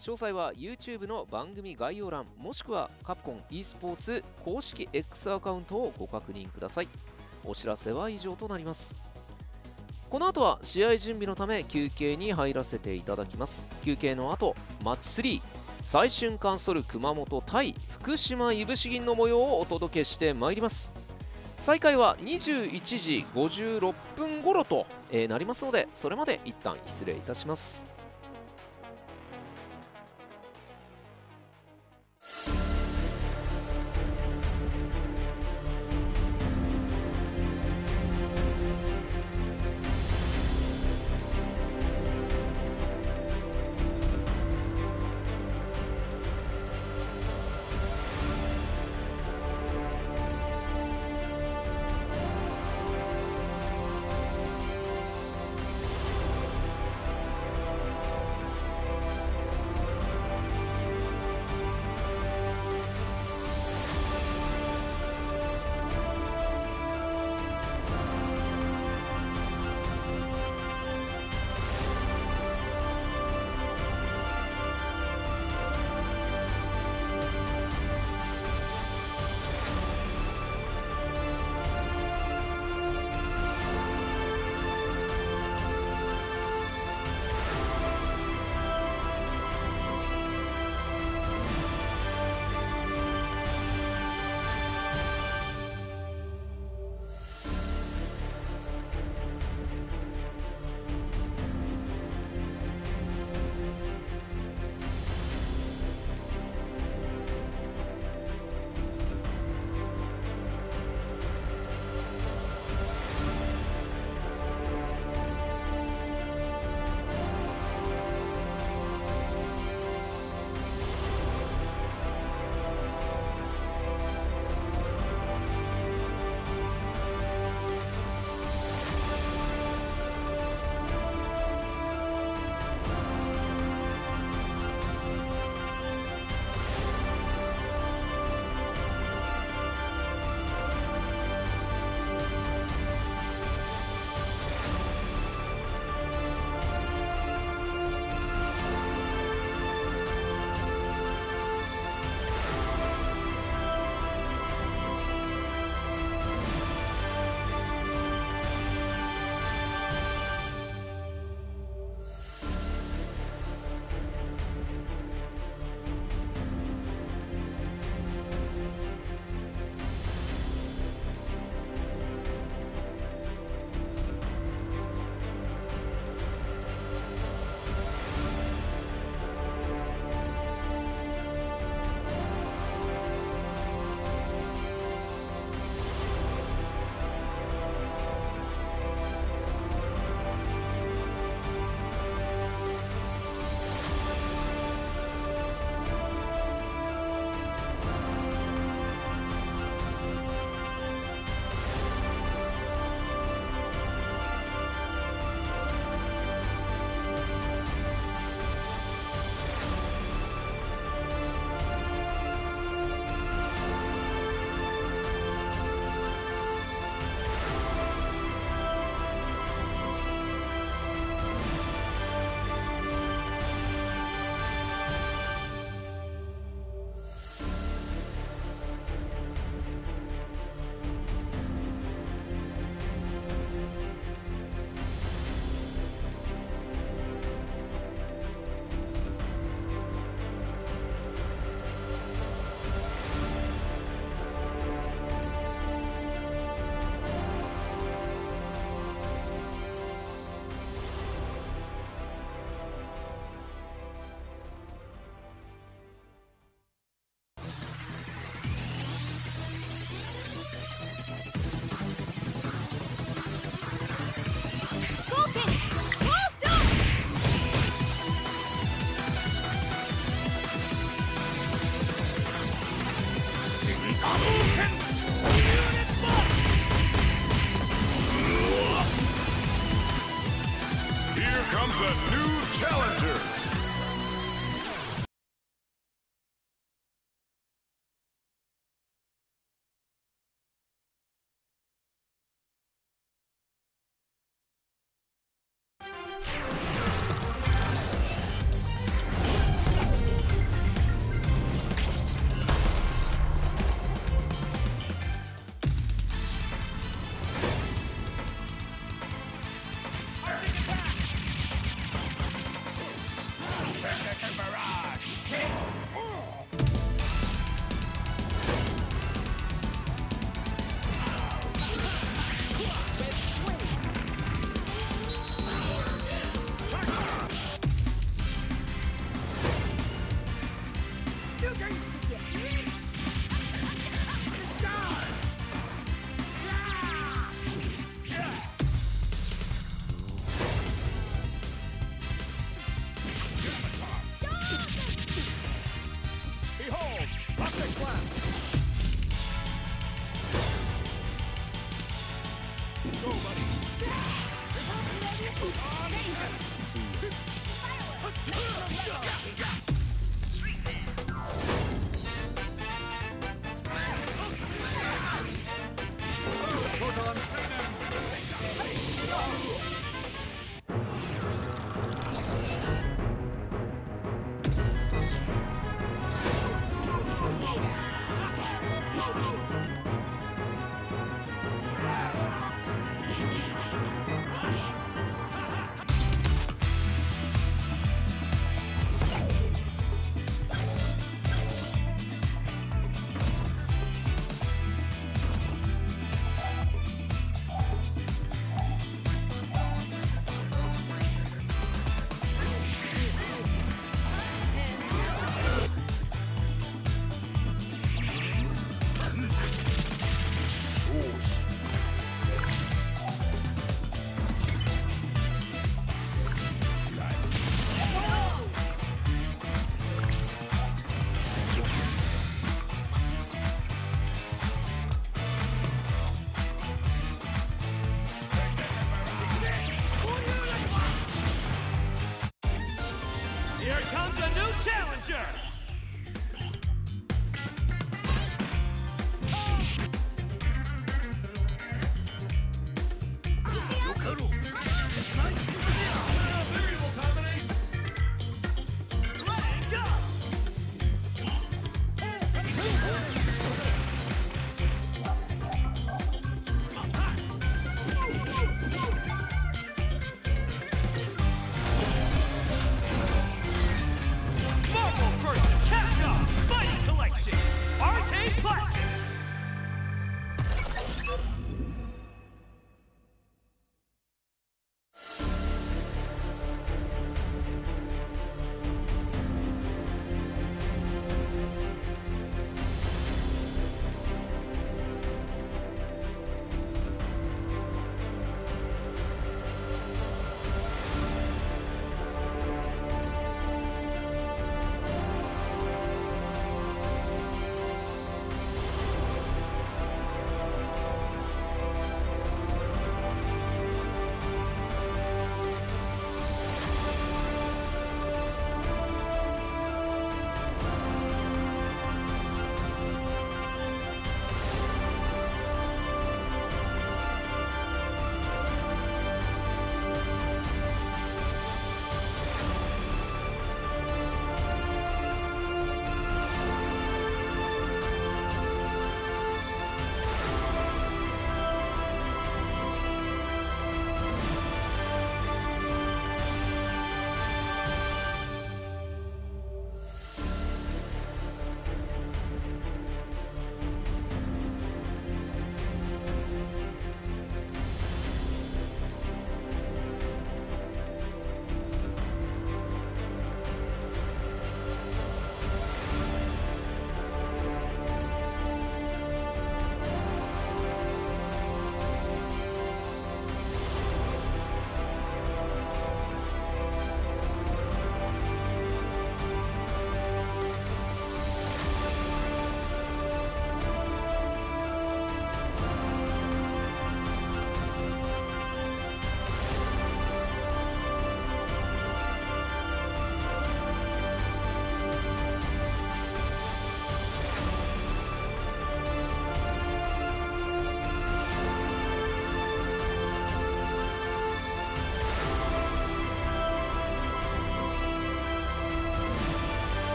詳細は YouTube の番組概要欄もしくはカプコン e スポーツ公式 X アカウントをご確認ください。お知らせは以上となります。この後は試合準備のため休憩に入らせていただきます。休憩の後、マッチ3最春カンソル熊本対福島いぶし銀の模様をお届けしてまいります。再開は21時56分頃となりますので、それまで一旦失礼いたします。
Here comes a new challenger.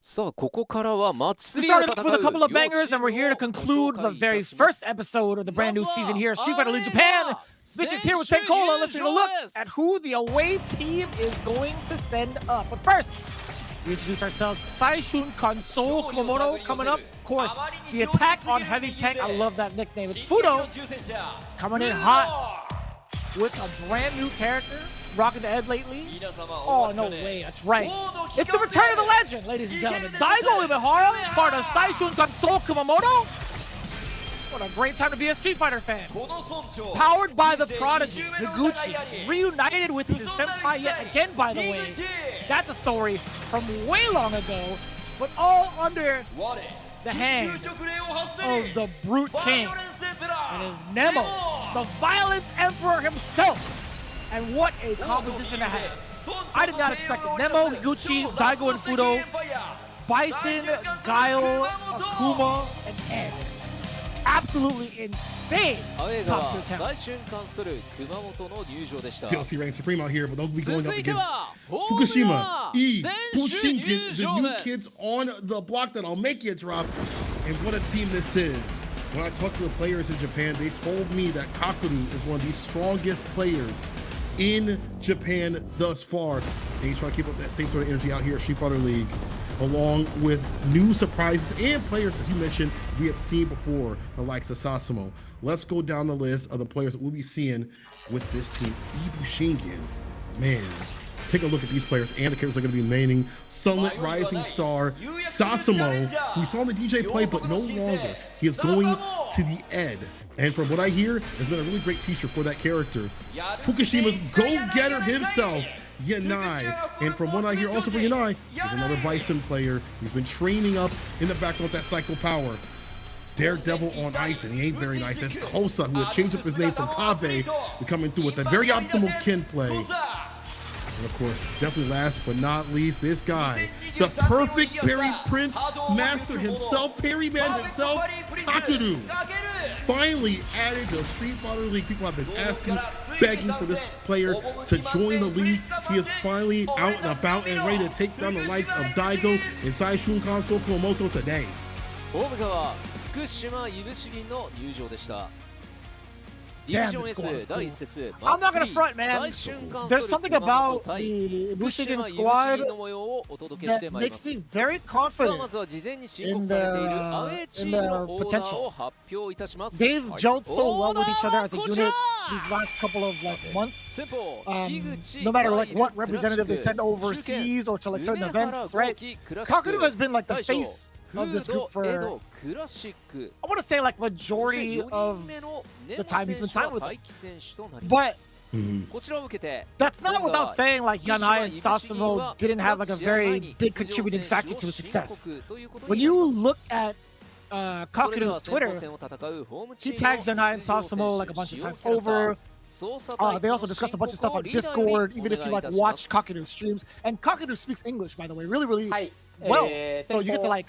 さあここからは
We
祭りを
started
戦
with a
う
couple of
両
bangers,
チー
and
ム
we're here to
をご紹
conclude the
介い
very
たしま
first
す
episode of the brand new
まずは
season here, Street Fighter League
アウェー
Japan.
が
Bitch is here with
選手
Tenkola. Let's take a
入
look
場です
at who the away team is going to send up. But first, we introduce ourselves. Saishunkan Soul Kumamoto coming up. Of course, the attack on heavy tank. I love that nickname. It's Fudo coming in hot with a brand new character. Rocking the head lately. Oh, no way. That's right. It's the return of the legend, ladies and gentlemen. Daigo Ibihara, part of Saishunkan Soul Kumamoto. What a great time to be a Street Fighter fan. Powered by the prodigy, Takeuchi, reunited with his senpai yet again, by the way. That's a story from way long ago, but all under the hand of the Brute King and his Nemo, the Violence Emperor himself. And what a composition to have. I did not expect it. Nemo, Higuchi, Daigo and Fudo, Bison, Guile, Akuma, and Ed. Absolutely insane
アウェーが
top tier 10.
最瞬間する熊本の入場でした
DLC reigns supreme out here, but they'll be going up
続いて
against
は
FUKUSHIMA,
FUKUSHIMA
IBUSHIGIN, the new kids on the block that'll make you drop. And what a team this is. When I talked to the players in Japan, they told me that Kakuru is one of the strongest players in Japan thus far. And he's trying to keep up that same sort of energy out here at Street Fighter League, along with new surprises and players, as you mentioned, we have seen before, the likes of Sasamo. Let's go down the list of the players that we'll be seeing with this team. IBUSHIGIN, man, take a look at these players and the characters that are going to be remaining. Sunlit Rising Star, Sasamo, who we saw on the DJ play, but no longer. He is going to the Ed. And from what I hear, has been a really great teacher for that character. FUKUSHIMA's go-getter himself, Yanai. And from what I hear also for Yanai, is another Bison player. He's been training up in the background with that Psycho Power. Daredevil on ice, and he ain't very nice. That's Kosa, who has changed up his name from Kave to coming through with a very optimal Kin play. And of course, definitely last but not least, this guy, the perfect Parry Prince Master himself, Parry Man himself, Kakuru. Finally added to Street Fighter League. People have been asking, begging for this player to join the league. He is finally out and about and ready to take down the likes of Daigo and Saishunkan Soul Kumamoto today.
ホーム側福島いぶし銀の入場でした
Damn,
DetonatioN
this squad is
S 第
cool.
1節
I'm not gonna front, man.
最瞬間
There's
する
something
熊本
about
対
the
福島
IBUSHIGIN
いぶし
squad
銀の模様をお届けして
that
まいりま
makes
す
me very
さあま
confident
ずは事前に申
in
告
the,
されているアウェーチー
in
ム
the
のオーダー
potential.
を発表いたします
They've gelled so well with each other as a
オーダーはこちら
unit these last couple of like months.
先方
No matter like what representative they send overseas or to like certain events, right? Kakuru has been like the face of this group for, I want to say like majority of the time he's been signed with them. But that's not without saying like Yanai and Sasamo didn't have like a very big contributing factor to his success. When you look at Kakuru's Twitter, he tags Yanai and Sasamo like a bunch of times over. They also discuss a bunch of stuff on Discord, even if you like watch Kakuru's streams. And Kakuru speaks English, by the way, really well. So you get to like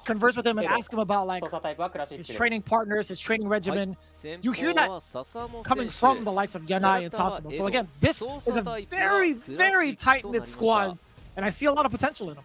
converse with him and ask him about like his training partners, his training regimen. You hear that coming from the likes of Yanai and Sasamo. So again, this is a very tight-knit squad, and I see a lot of potential in them.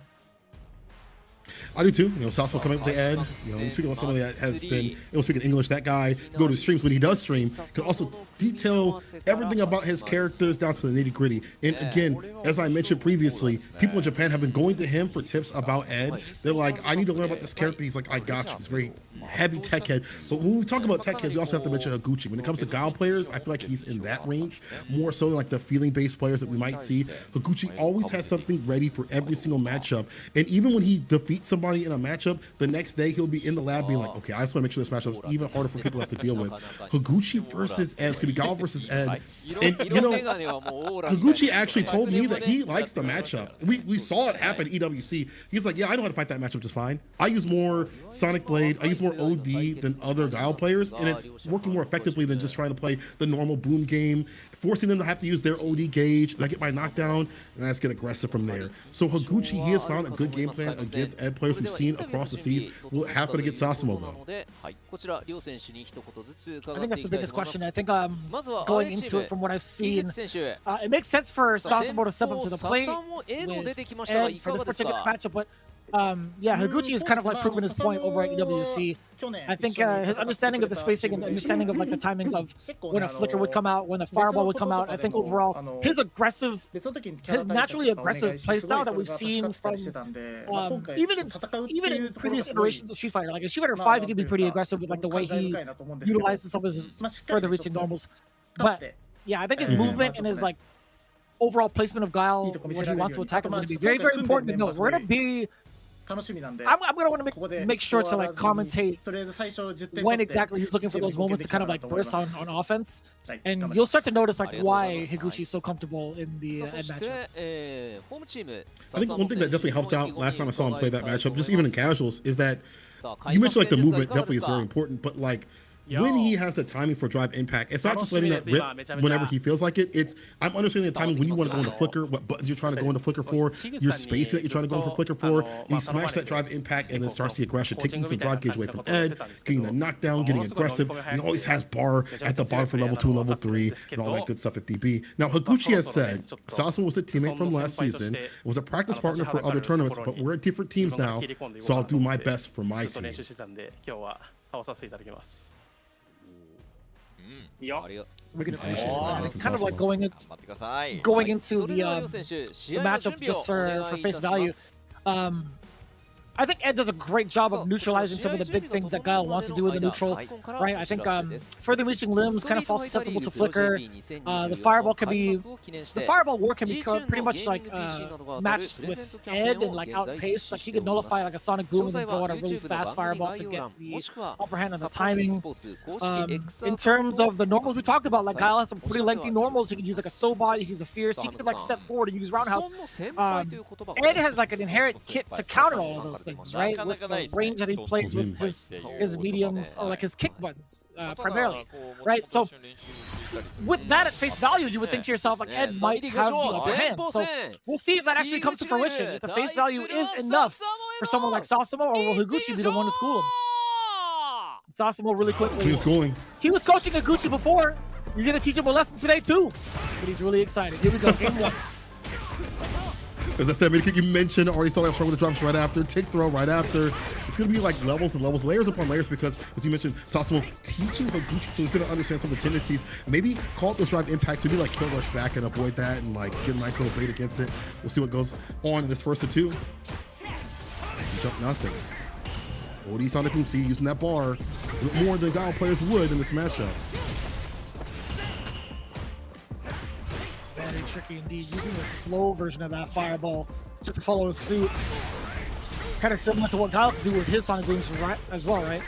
I do too. You know, Sasamo coming up with the Ed. You know, speaking about somebody that has been able to speak in English, that guy go to streams when he does stream can also detail everything about his characters down to the nitty gritty. And again, as I mentioned previously, people in Japan have been going to him for tips about Ed. They're like, I need to learn about this character. He's like, I got you. He's very heavy tech head. But when we talk about tech heads, we also have to mention Higuchi. When it comes to Guile players, I feel like he's in that range more so than like the feeling-based players that we might see. Higuchi always has something ready for every single matchup. And even when he defeats somebody in a matchup, the next day he'll be in the lab being like, okay, I just want to make sure this matchup is even harder for people to have to deal with. Higuchi versus Ed, it's going to be Guile versus Ed. And you know, Higuchi actually told me that he likes the matchup. We saw it happen at EWC. He's like, yeah, I know how to fight that matchup just fine. I use more Sonic Blade, I use more OD than other Guile players, and it's working more effectively than just trying to play the normal boom game, forcing them to have to use their OD gauge, and I get my knockdown, and I just get aggressive from there. So Higuchi, he has found a good game plan against Ed players we've seen across the seas. Will it happen against Sasamo though?
I think that's the biggest question. I think going into it from what I've seen, it makes sense for Sasamo to step up to the plate with Ed for this particular matchup, but Yeah, Higuchi has kind of like proven his point over at EWC. I think his understanding of the spacing and understanding of like the timings of when a flicker would come out, when the fireball would come out. I think overall his naturally aggressive playstyle that we've seen from even in previous iterations of Street Fighter. Like in Street Fighter 5, he can be pretty aggressive with like the way he utilizes some of his further reaching normals. But yeah, I think his movement and his like overall placement of Guile where he wants to attack is going to be very, very important to note. We're going to be I'm gonna want to make sure to like commentate when exactly he's looking for those moments to kind of like burst on offense, and you'll start to notice like why Higuchi is so comfortable in the end matchup.
I think one thing that definitely helped out last time I saw him play that matchup, just even in casuals, is that you mentioned like the movement definitely is very important, but like when he has the timing for drive impact, it's not just letting that rip whenever he feels like it. It's I'm understanding the timing when you want to go into flicker, what buttons you're trying to go into flicker for, your space that you're trying to go into flicker for, and you smash that drive impact and then starts the aggression, taking some drive gauge away from Ed, getting the knockdown, getting aggressive. He always has bar at the bottom for level 2 and level 3 and all that good stuff if DB. Now Higuchi has said Sasuma was a teammate from last season, was a practice partner for other tournaments, but we're at different teams now, so I'll do my best for my team.
We're gonna kind of like going into the matchup just for face value. I think Ed does a great job of neutralizing some of the big things that Guile wants to do in the neutral, right? I think further reaching limbs kind of falls susceptible to flicker. The fireball work can be pretty much like matched with Ed and like outpaced. Like he could nullify like a sonic boom and then throw out a really fast fireball to get the upper hand on the timing. In terms of the normals we talked about, like Guile has some pretty lengthy normals. He can use like a Sobot, he can use a Fierce, he can like step forward and use Roundhouse. Ed has like an inherent kit to counter all of those things, right? With the range that he plays with his mediums or like his kick buttons primarily, right? So with that at face value, you would think to yourself like Ed might have the upper hand. So we'll see if that actually comes to fruition. If the face value is enough for someone like Sasuma, or will Higuchi be the one to school him? Sasuma really quickly.
He was schooling.
He was coaching Higuchi before. You're gonna teach him a lesson today too. But he's really excited. Here we go, game 1.
As I said, you mentioned already started off strong with the drops right after, tick throw right after. It's going to be like levels and levels, layers upon layers, because as you mentioned, Sasuma teaching Higuchi, so he's going to understand some of the tendencies. Maybe call it those drive impacts, maybe like kill rush back and avoid that and like get a nice little bait against it. We'll see what goes on in this first of 2. Jump nothing. OD Sonic Boom, see, using that bar more than Guile players would in this matchup.
Very tricky indeed, using the slow version of that fireball just to follow suit. Kind of similar to what Guile could do with his Sonic Booms as well, right?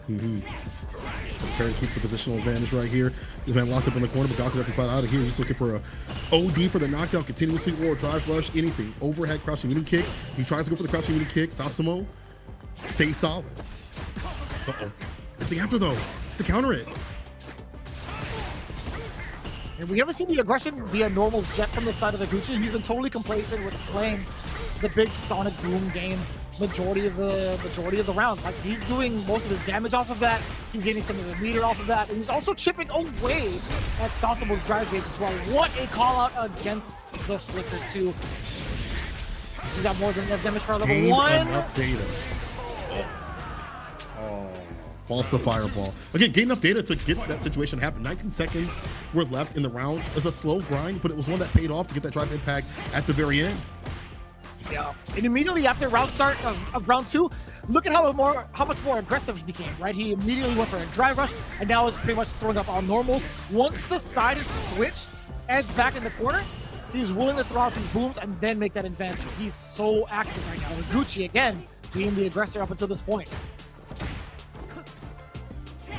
Trying to keep the positional advantage right here. This man locked up in the corner, but Guile could definitely fight out of here. Just looking for a OD for the knockdown continuously, or drive rush, anything. Overhead crouching medium kick. He tries to go for the crouching medium kick. Sasuma stays solid. Uh-oh. It's the after though, to counter it.
And we haven't seen the aggression via normals jet from the side of the Higuchi. He's been totally complacent with playing the big Sonic Boom game majority of the rounds. Like he's doing most of his damage off of that. He's getting some of the meter off of that, and he's also chipping away at Sasuma's drive gauge as well. What a call out against the flicker too. He's got more than enough damage for level 1.
Data. Oh. Falls the fireball. Again, gain enough data to get that situation happen. 19 seconds were left in the round. It was a slow grind, but it was one that paid off to get that drive impact at the very end.
Yeah, and immediately after round start of round 2, look at how much more aggressive he became, right? He immediately went for a drive rush, and now is pretty much throwing up all normals. Once the side is switched, Ed's back in the corner, he's willing to throw out these booms and then make that advancement. He's so active right now. Higuchi, again, being the aggressor up until this point.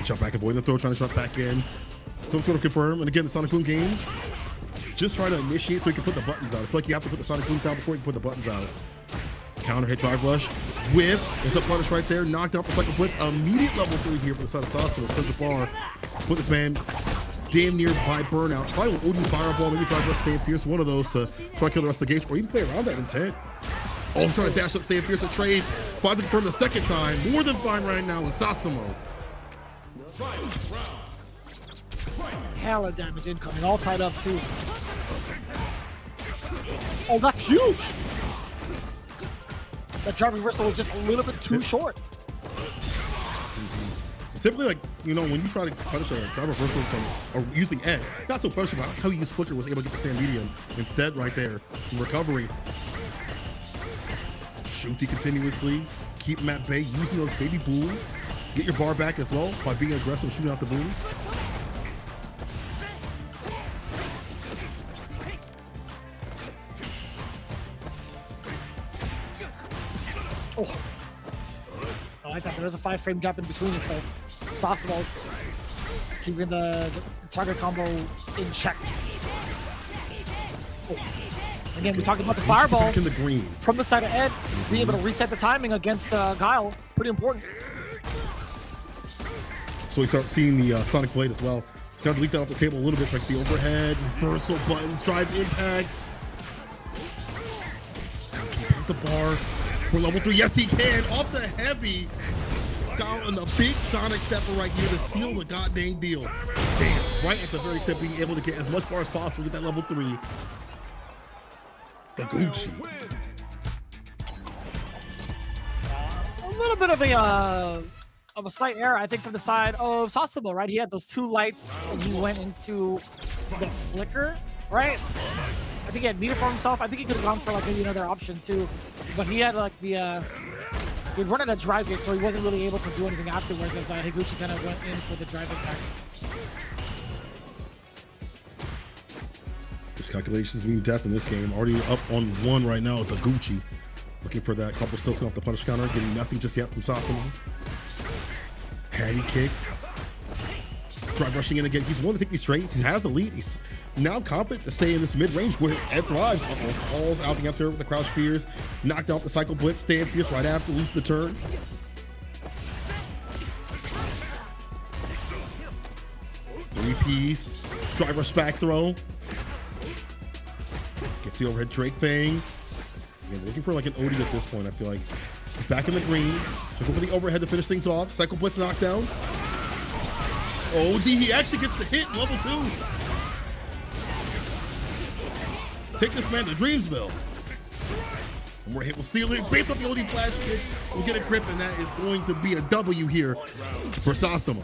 Jump back, avoiding the throw, trying to jump back in. Some sort of confirm, and again, the Sonic Boom games, just trying to initiate so he can put the buttons out. I feel like you have to put the Sonic Booms out before you can put the buttons out. Counter hit, drive rush, whip, there's a punish right there, knocked out for second blitz, immediate level 3 here for the side of Sasuma, spins the bar, put this man damn near by burnout. Probably with OD fireball, maybe drive rush, stay fierce, one of those to try to kill the rest of the gauge, or even play around that intent. Oh, trying to dash up, stay fierce, a trade, finds it confirmed the second time, more than fine right now with Sasuma.
Hella damage incoming, all tied up too. Oh, that's huge! The drive reversal was just a little bit too short.
Typically, like, you know, when you try to punish a drive reversal from or using edge, not so punishable, but how you use flicker was able to get the sand medium instead right there. Recovery. Shooty continuously. Keep him at bay, using those baby booms to get your bar back as well by being aggressive, shooting out the booms.
Oh, I like that. There's a 5-frame gap in between it, so Sasimo keeping the target combo in check. Oh. Again, we talked about the fireball
in the green
from the side of Ed, being able to reset the timing against Guile. Pretty important.
So we start seeing the Sonic Blade as well. Got to leak that off the table a little bit, like the overhead, reversal buttons, drive impact. And can put the bar for level 3. Yes, he can. Off the heavy. Down on the big Sonic stepper right here to seal the goddamn deal. Damn, right at the very tip, being able to get as much bar as possible, get that level 3. FUKUSHIMA.
A little bit of a slight error, I think, from the side of Sasimo, right? He had those 2 lights and he went into the flicker, right? I think he had meter for himself. I think he could have gone for like maybe another option too, but he had like the he'd run at a drive gate, so he wasn't really able to do anything afterwards as Higuchi kind of went in for the drive impact.
Miscalculations mean death in this game. Already up on 1 right now is Higuchi. Looking for that couple stills off the punish counter. Getting nothing just yet from Sasimo. Heavy kick. Drive rushing in again. He's willing to take these trades. He has the lead. He's now confident to stay in this mid-range where Ed thrives. Falls out the answer with the crouch fears. Knocked out the cycle blitz. Stand fierce right after. Lose the turn. Three-piece. Drive rush back throw. Gets the overhead Drake Fang. Again, looking for like an OD at this point, I feel like. He's back in the green. Looking for the overhead to finish things off. Cycle Blitz knockdown. OD, he actually gets the hit, level 2. Take this man to Dreamsville. One more hit will seal it. Based off the OD flash kick, we'll get a grip, and that is going to be a W here for Sasimo.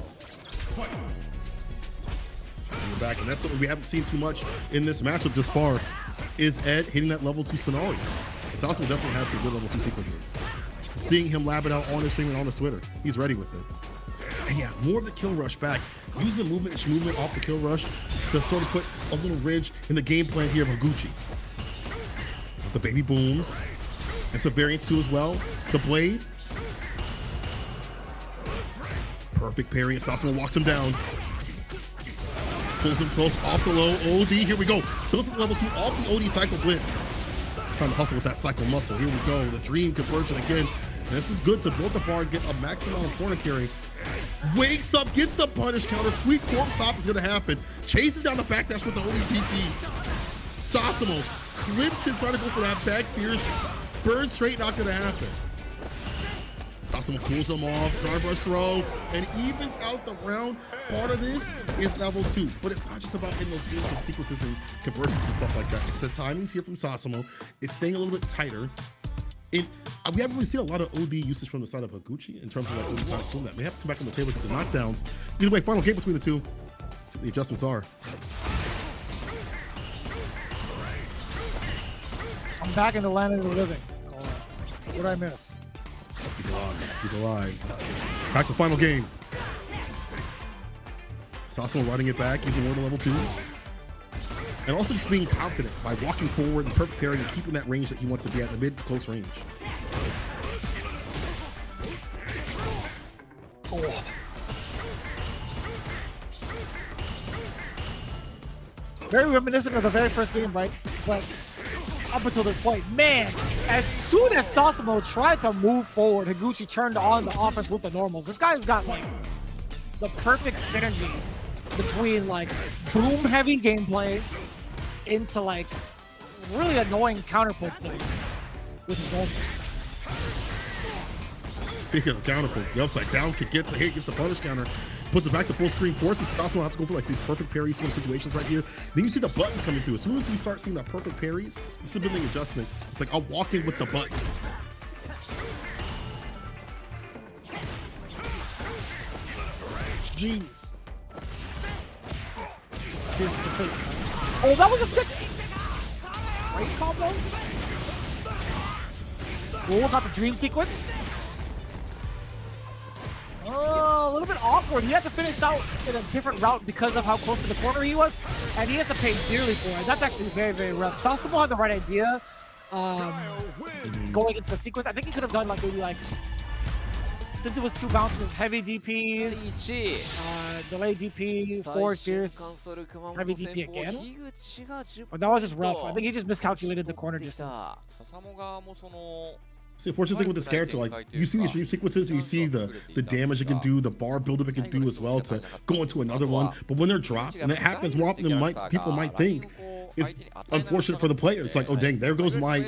And we're back, and that's something we haven't seen too much in this matchup this far. Is Ed hitting that level 2 scenario? Sasimo definitely has some good level 2 sequences. Seeing him lab it out on the stream and on the Twitter, he's ready with it. And yeah, more of the kill rush back. Use the movement off the kill rush to sort of put a little ridge in the game plan here of Higuchi. The baby booms and some variants too as well. The blade. Perfect parry. Sasimo walks him down. Pulls him close off the low. OD, here we go. Builds up level 2 off the OD cycle blitz. Trying to hustle with that cycle muscle. Here we go. The dream conversion again. And this is good to build the bar, get a maximum amount of corner carry. Wakes up, gets the punish counter. Sweet corpse hop is going to happen. Chases down the backdash with the ODPP. Sasimo clips him, trying to go for that back fierce. Burn straight, not going to happen. Sasimo cools him off, drive rush throw, and evens out the round. Part of this is level 2, but it's not just about hitting those beautiful sequences and conversions and stuff like that. It's the timings here from Sasimo. It's staying a little bit tighter. We haven't really seen a lot of OD usage from the side of Higuchi in terms of like OD side from that. We have to come back on the table with the knockdowns. Either way, final game between the two. See what the adjustments are.
I'm back in the land of the living. What did I miss?
He's alive. He's alive. Back to final game. Sasimo riding it back, using one of the level 2s. And also just being confident by walking forward and perfect parrying and keeping that range that he wants to be at, the mid to close range.
Oh. Very reminiscent of the very first game, right? But up until this point, man, as soon as Sasimo tried to move forward, Higuchi turned on the offense with the normals. This guy's got like the perfect synergy between like boom heavy gameplay into like really annoying counterpoint play with his normals.
Speaking of counterpoint, the upside down kick gets a hit, gets the punish counter, puts it back to full screen, forces Sasimo have to go for like these perfect parry sort of situations right here. Then you see the buttons coming through. As soon as you start seeing that perfect parries, this is a building adjustment. It's like I'll walk in with the buttons.
Jeez. Just pierce in the face. Oh, that was a sick right combo. Oh, got the dream sequence. Oh, a little bit awkward. He had to finish out in a different route because of how close to the corner he was, and he has to pay dearly for it. That's actually very, very rough. Sasumu had the right idea going into the sequence. I think he could have done like maybe like, since it was 2 bounces, heavy DP, delay DP, forward fierce, heavy DP again. But that was just rough. I think he just miscalculated the corner distance.
See, the fortunate thing with this character, like, you see these dream sequences and you see the damage it can do, the bar buildup it can do as well to go into another one. But when they're dropped, and it happens more often than people might think, it's unfortunate for the player. It's like, oh dang, there goes my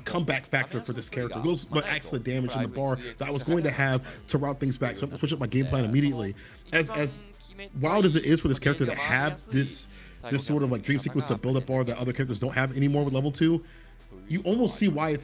comeback factor for this character. There goes my excellent damage in the bar that I was going to have to route things back. So I have to push up my game plan immediately. As wild as it is for this character to have this sort of like dream sequence to build up bar that other characters don't have anymore with level 2, you almost see why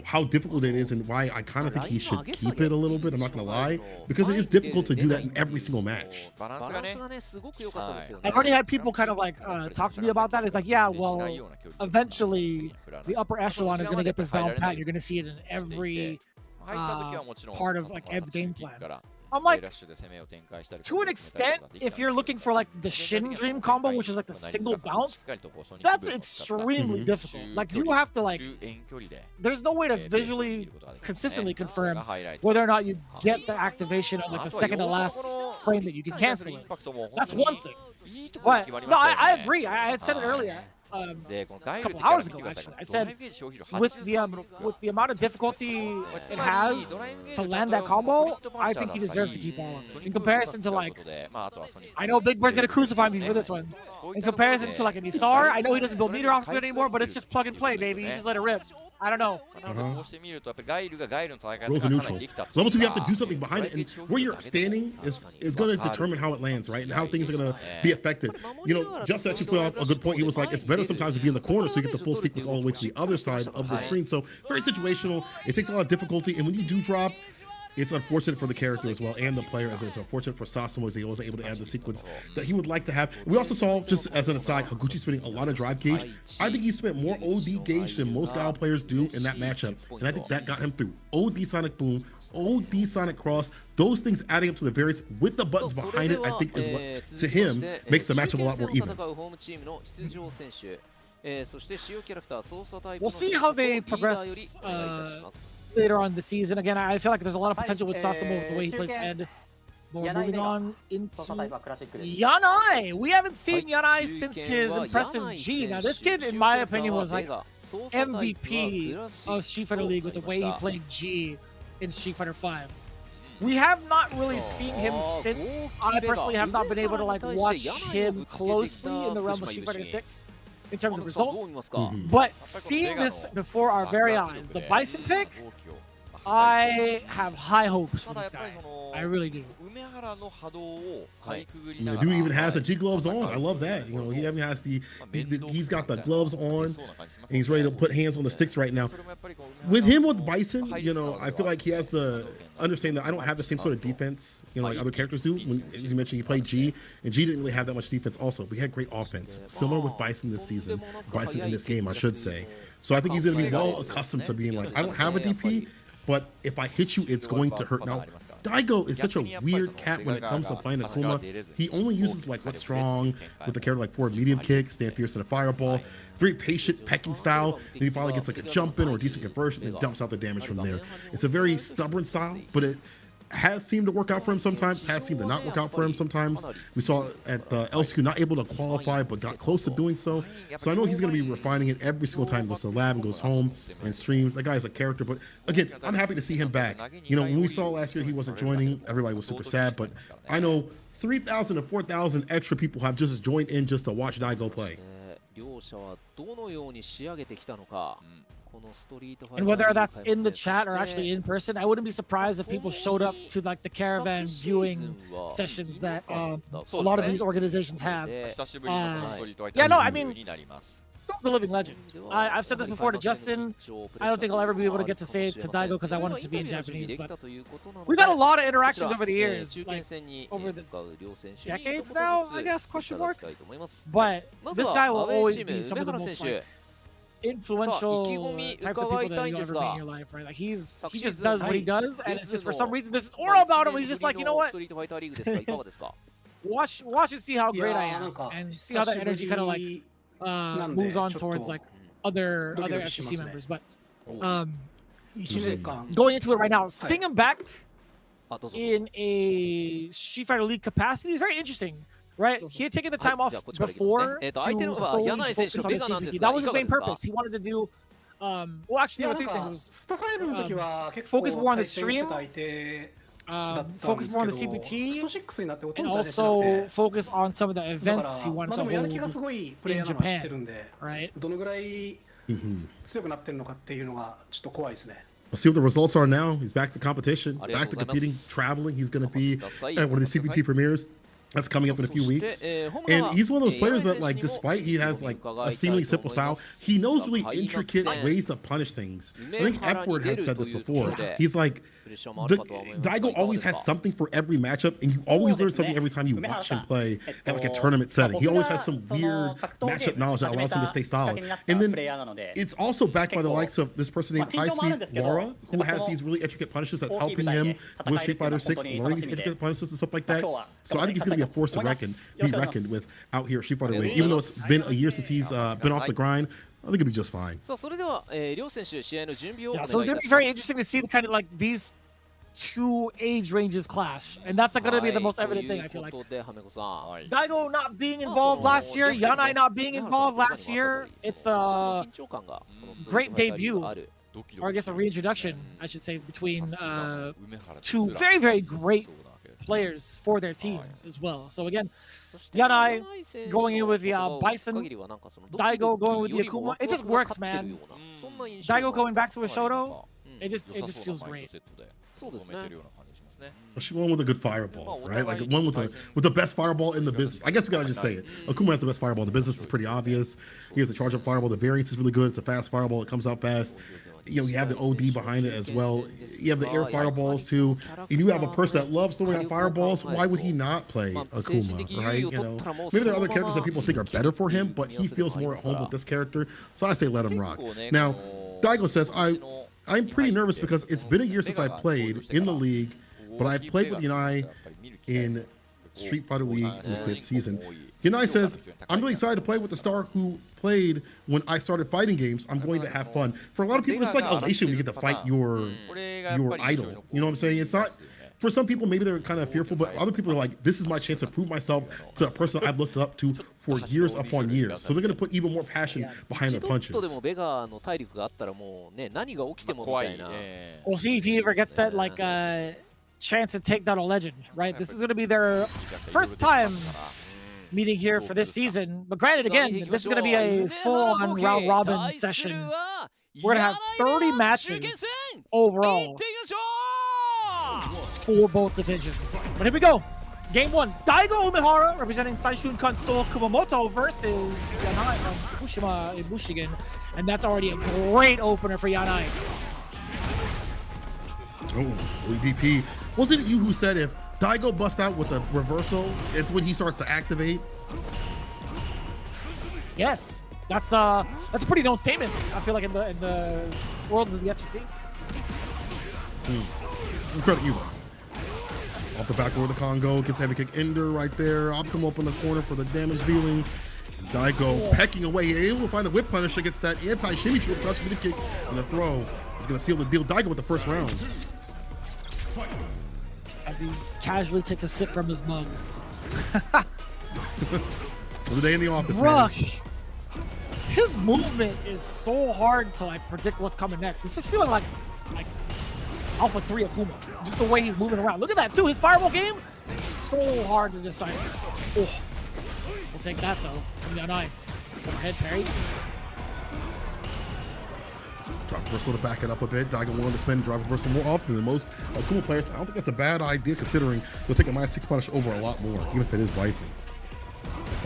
how difficult it is and why I kind of think he should keep it a little bit. I'm not gonna lie, because it is difficult to do that in every single match.
I've already had people kind of like talk to me about that. It's like, yeah, well, eventually the upper echelon is gonna get this down pat. You're gonna see it in every part of like Ed's game plan. I'm like, to an extent, if you're looking for like the Shin Dream combo, which is like the single bounce, that's extremely difficult. Like, you have to like, there's no way to visually consistently confirm whether or not you get the activation of like the second to last frame that you can cancel it. That's one thing. But no, I agree. I had said it earlier. A couple hours ago, actually. I said with the amount of difficulty it has to land that combo, I think he deserves to keep on. In comparison to like, I know Big Bird's gonna crucify me for this one. In comparison to like an Isar, I know he doesn't build meter off of it anymore, but it's just plug and play, baby. You just let it rip. I don't know.
Rules are neutral. Level 2, you have to do something behind it, and where you're standing is going to determine how it lands, right? And how things are going to be affected. You know, just actually put out a good point. He was like, it's better sometimes to be in the corner so you get the full sequence all the way to the other side of the screen. So very situational. It takes a lot of difficulty, and when you do drop, it's unfortunate for the character as well, and the player, as it's unfortunate for Sasumu as he wasn't able to add the sequence that he would like to have. We also saw, just as an aside, Higuchi spending a lot of drive gauge. I think he spent more OD gauge than most Gal players do in that matchup, and I think that got him through. OD Sonic Boom, OD Sonic Cross, those things adding up to the various with the buttons behind it, I think is what, to him, makes the matchup a lot more even.
We'll see how they progress later on in the season. Again, I feel like there's a lot of potential with Sasumu with the way he plays Ed. But we're moving on into Yanai. We haven't seen Yanai since his impressive G. Now, this kid, in my opinion, was like MVP of Street Fighter League with the way he played G in Street Fighter 5. We have not really seen him since. I personally have not been able to like watch him closely in the realm of Street Fighter 6. In terms of results, but seeing this before our very eyes, the Bison pick, I have high hopes for this guy. I really do.
The dude even has the G gloves on. I love that. You know, he even has he's got the gloves on, and he's ready to put hands on the sticks right now. With him with Bison, you know, I feel like he has the understanding that I don't have the same sort of defense, you know, like other characters do. When, as you mentioned, he played G, and G didn't really have that much defense also, but he had great offense. Similar with Bison this season, Bison in this game, I should say. So I think he's going to be well accustomed to being like, I don't have a DP, but if I hit you, it's going to hurt. Now, Daigo is such a weird cat when it comes to playing Akuma. He only uses like what's strong with the character like forward medium kick, stand fierce and a fireball. Very patient pecking style. Then he finally gets like a jump in or a decent conversion and dumps out the damage from there. It's a very stubborn style, but it has seemed to work out for him sometimes, has seemed to not work out for him sometimes. We saw at the LCQ not able to qualify, but got close to doing so. So I know he's going to be refining it every single time he goes to the lab and goes home and streams. That guy's a character, but again, I'm happy to see him back. You know, when we saw last year he wasn't joining, everybody was super sad, but I know 3,000 to 4,000 extra people have just joined in just to watch Daigo play.
And whether that's in the chat or actually in person, I wouldn't be surprised if people showed up to like the caravan viewing sessions that a lot of these organizations have. Yeah, no, I mean, The living legend. I've said this before to Justin. I don't think I'll ever be able to get to say it to Daigo because I want it to be in Japanese. But we've had a lot of interactions over the years, like over the decades now, I guess, question mark. But this guy will always be some of the most like, influential types of people that you'll ever meet in your life, right? Like he just does what he does, and it's just for some reason there's this aura about him. He's just like, you know what? Watch and see how great I am, and see how that energy kind of like moves on towards like other FGC members. But going into it right now, seeing him back in a Street Fighter League capacity is very interesting. Right, he had taken the time off before to solely focus on the CPT. That was his main purpose. He wanted to do, well, actually, there were three things. Focus more on the stream, focus more on the CPT, and also focus on some of the events he wanted to hold in Japan. Right.
We'll see what the results are now. He's back to competition, back to competing, traveling. He's going to be at one of the CPT premieres. That's coming up in a few weeks, and he's one of those players that, like, despite he has like a seemingly simple style, he knows really intricate ways to punish things. I think F-Word had said this before. He's like, Daigo always has something for every matchup, and you always learn something every time you watch him play at like a tournament setting. He always has some weird matchup knowledge that allows him to stay solid. And then it's also backed by the likes of this person named High Speed Wara, who has these really intricate punishes that's helping him with Street Fighter 6, learning these intricate punishes and stuff like that. So I think he's going to be a force to be reckoned with out here at Street Fighter League. Even though it's been a year since he's been off the grind, I think it'll be just fine.
So it's going to be very interesting to see the kind of like these two age ranges clash, and that's going to be the most evident thing. I feel like Daigo not being involved last year, Yanai not being involved last year. It's a great debut, or I guess a reintroduction, I should say, between two very, very great players for their teams as well. So again, Yanai going in with the Bison, Daigo going with the Akuma. It just works, man. Daigo going back to a Shoto, it just feels great.
She won with a good fireball, right? Like one with the best fireball in the business. I guess we gotta just say it. Akuma has the best fireball in the business. It's pretty obvious. He has the charge up fireball. The variance is really good. It's a fast fireball. It comes out fast. You know, you have the OD behind it as well. You have the air fireballs too. And you have a person that loves throwing out fireballs. Why would he not play Akuma, right? You know, maybe there are other characters that people think are better for him, but he feels more at home with this character. So I say let him rock. Now, Daigo says, I'm pretty nervous because it's been a year since I played in the league, but I played with Yanai in Street Fighter League in the 5th season. Yanai says, I'm really excited to play with the star who played when I started fighting games. I'm going to have fun. For a lot of people, it's like elation when you get to fight your idol. You know what I'm saying? It's not, for some people, maybe they're kind of fearful, but other people are like, this is my chance to prove myself to a person I've looked up to for years upon years. So they're going to put even more passion behind their punches.
We'll see if he ever gets that, like, chance to take down a legend, right? This is going to be their first time meeting here for this season. But granted, again, this is going to be a full-on round-robin session. We're going to have 30 matches overall for both divisions. But here we go. Game 1. Daigo Umehara representing Saishunkan Seoul Kumamoto versus Yanai from FUKUSHIMA IBUSHIGIN. And that's already a great opener for Yanai.
Oh, DP. Wasn't it you who said if Daigo busts out with a reversal, it's when he starts to activate?
Yes, that's a pretty known statement. I feel like in the world of the FGC.
Credit you. Off the back row of the Congo, gets heavy kick Ender right there. Optimal up in the corner for the damage dealing. Daigo pecking away, able to find the whip punish against that anti-shimmy to crush mid kick and the throw. He's gonna seal the deal. Daigo with the first round.
As he casually takes a sip from his mug.
The day in the office,
man. His movement is so hard to like predict what's coming next. This is feeling like Alpha 3 Akuma. Just the way he's moving around. Look at that too. His fireball game, so hard to decipher. Oh, we'll take that though. From Yanai. Overhead parry.
Drop reversal to back it up a bit. Daigo willing to spend drop reversal more often than most Akuma players. I don't think that's a bad idea considering they'll take a -6 punish over a lot more, even if it is Bison.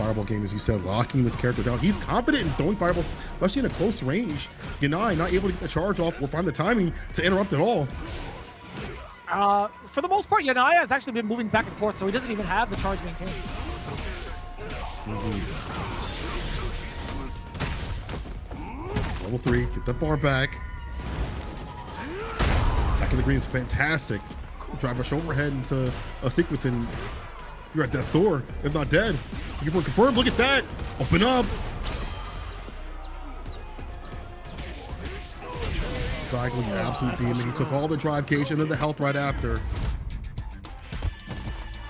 fireball game, as you said, locking this character down. He's confident in throwing fireballs, especially in a close range. Yanai not able to get the charge off or find the timing to interrupt at all.
For the most part, Yanai has actually been moving back and forth, so he doesn't even have the charge maintained.
Level 3, get that bar back. Back in the green is fantastic. Drive rush overhead into a sequence and you're at that store, if not dead. You can confirm, look at that. Open up. Diagonal, you absolute demon. He took all the drive cage and then the health right after.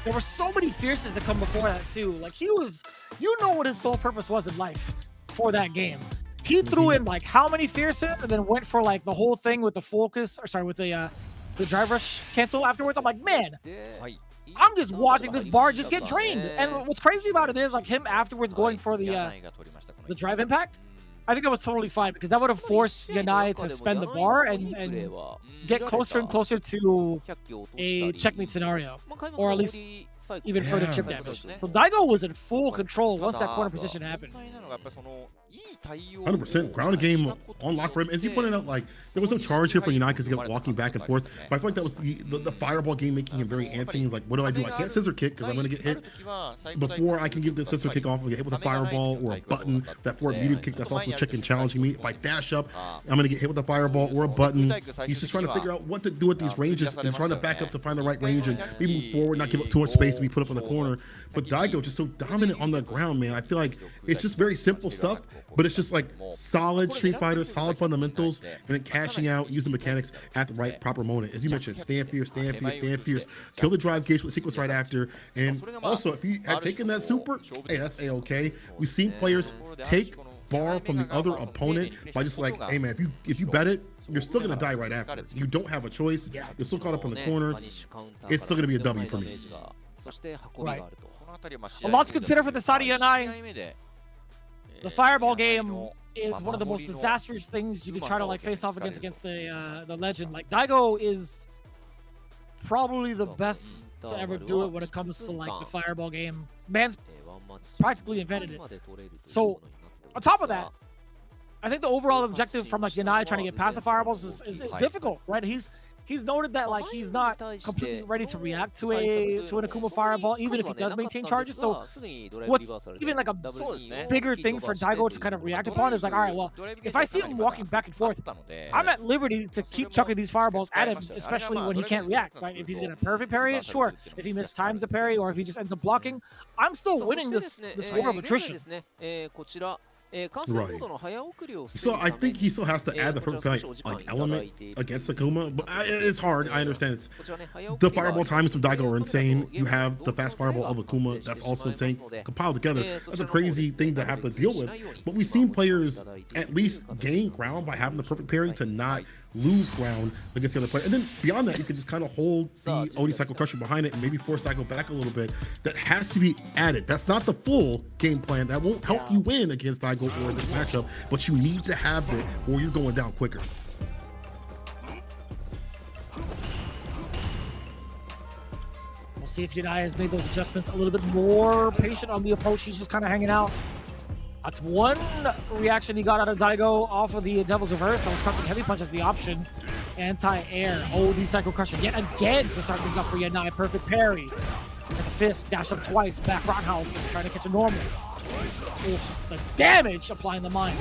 There were so many fierces that come before that too. Like he was, you know what his sole purpose was in life for that game. He threw in like how many fierces and then went for like the whole thing with the focus, or sorry, with the drive rush cancel afterwards. I'm like, man, I'm just watching this bar just get drained. And what's crazy about it is like him afterwards going for the drive impact. I think that was totally fine because that would have forced Yanai to spend the bar and get closer and closer to a checkmate scenario, or at least even further chip damage. So Daigo was in full control once that corner position happened.
100% ground game on lock for him. As you pointed out, like there was no charge here for Yanai because he kept walking back and forth. But I feel like that was the fireball game making him very antsy. He's like, what do? I can't scissor kick because I'm going to get hit before I can give the scissor kick off. I'm going to get hit with a fireball or a button. That forward medium kick, that's also chicken challenging me. If I dash up, I'm going to get hit with a fireball or a button. He's just trying to figure out what to do with these ranges and trying to back up to find the right range and maybe move forward, not give up too much space to be put up in the corner. But Daigo just so dominant on the ground, man. I feel like it's just very simple stuff, but it's just like solid Street Fighter, solid fundamentals, and then cashing out, using mechanics at the right proper moment. As you mentioned, stand fierce, stand fierce, stand fierce, kill the drive cage with sequence right after. And also, if you had taken that super, hey, that's a-okay. We've seen players take bar from the other opponent by just like, hey man, if you bet it, you're still gonna die right after. You don't have a choice. You're still caught up in the corner. It's still gonna be a W for me.
Right. A lot to consider for the side of Yanai. The fireball game is one of the most disastrous things you could try to like face off against the legend. Like Daigo is probably the best to ever do it when it comes to like the fireball game. Man's practically invented it. So on top of that, I think the overall objective from like Yanai trying to get past the fireballs is difficult, right? He's noted that like he's not completely ready to react to an Akuma fireball, even if he does maintain charges. So what's even like a bigger thing for Daigo to kind of react upon is like, all right, well, if I see him walking back and forth, I'm at liberty to keep chucking these fireballs at him, especially when he can't react, right? If he's gonna perfect parry it, sure. If he mistimes the parry or if he just ends up blocking, I'm still winning this war of attrition.
Right. So I think he still has to add the perfect like element against Akuma, but it's hard. I understand the fireball times from Daigo are insane. You have the fast fireball of Akuma, that's also insane. Compiled together, that's a crazy thing to have to deal with. But we've seen players at least gain ground by having the perfect parry to not lose ground against the other player. And then beyond that, you can just kind of hold the OD Cycle Crusher behind it and maybe force Daigo back a little bit. That has to be added. That's not the full game plan. That won't help you win against Daigo or this matchup, but you need to have it or you're going down quicker.
We'll see if Yanai has made those adjustments a little bit more patient on the approach. He's just kind of hanging out. That's one reaction he got out of Daigo off of the Devil's Reverse. That was crouching heavy punch as the option. Anti-air. OD Cycle Crusher yet again to start things up for Yanai. Perfect parry. And the fist, dash up twice. Back roundhouse, trying to catch a normal. Oof, the damage applying the mine.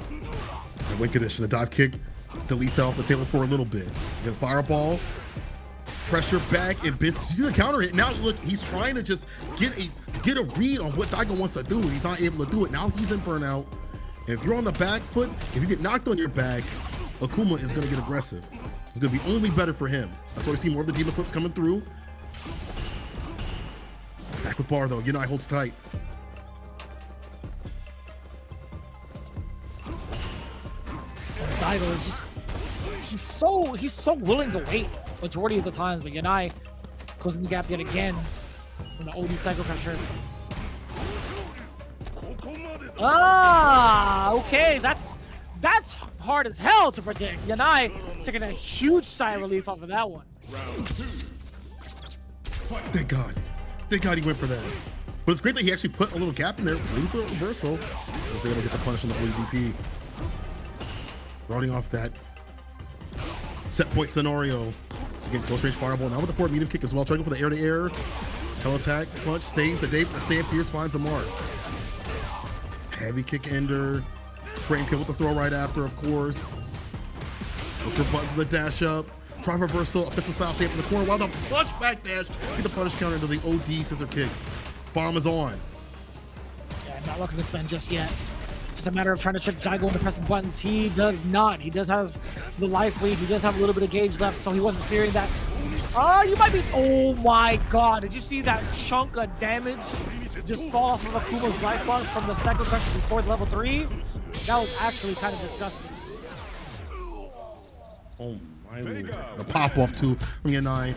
The win condition, the dive kick, deletes that off the table for a little bit. You get a fireball. Pressure back and business. You see the counter hit. Now look, he's trying to just get a read on what Daigo wants to do. He's not able to do it. Now he's in burnout. And if you're on the back foot, if you get knocked on your back, Akuma is going to get aggressive. It's going to be only better for him. That's why we see more of the demon flips coming through. Back with bar though. Yanai holds tight.
Daigo is just he's so willing to wait majority of the times, but Yanai closing the gap yet again from the OD Cycle Crusher. Ah, okay, that's hard as hell to predict. Yanai taking a huge sigh of relief off of that one.
Thank God he went for that. But it's great that he actually put a little gap in there, waiting for a reversal. Was able to get the punish on the ODP. Running off that set point scenario. Again, close range fireball. Now with the forward medium kick as well. Trying for the air-to-air. Hell attack, punch, stays. The stand fierce finds a mark. Heavy kick ender. Frame kill with the throw right after, of course. Goes for buttons in the dash up. Try reversal, offensive style stay up in the corner while the punch back dash. Get the punish counter into the OD scissor kicks. Bomb is on.
Yeah, I'm not looking to spend just yet. Just a matter of trying to trick Daigo into pressing buttons. He does not. He does have the life lead. He does have a little bit of gauge left, so he wasn't fearing that. Oh, you might be. Oh my God! Did you see that chunk of damage just fall off of Akuma's life bar from the second pressure before level 3? That was actually kind of disgusting.
Oh my Lord. The pop off too from Yanai.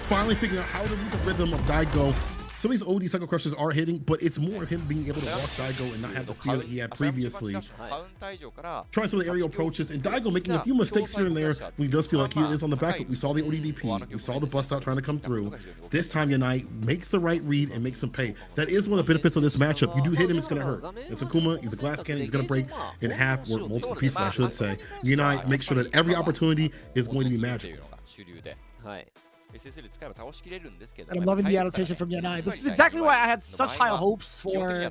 Finally figuring out how to read the rhythm of Daigo. Some of these OD cycle crushers are hitting, but it's more of him being able to walk Daigo and not have the fear that he had previously. Trying some of the aerial approaches, and Daigo making a few mistakes here and there when he does feel like he is on the back, but we saw the ODDP, we saw the bust out trying to come through. This time Yanai makes the right read and makes him pay. That is one of the benefits of this matchup. You do hit him, it's going to hurt. It's Akuma, he's a glass cannon, he's going to break in half, or multiple pieces I should say. Yanai makes sure that every opportunity is going to be magical.
And I'm loving the adaptation from Yanai. This is exactly why I had such high hopes for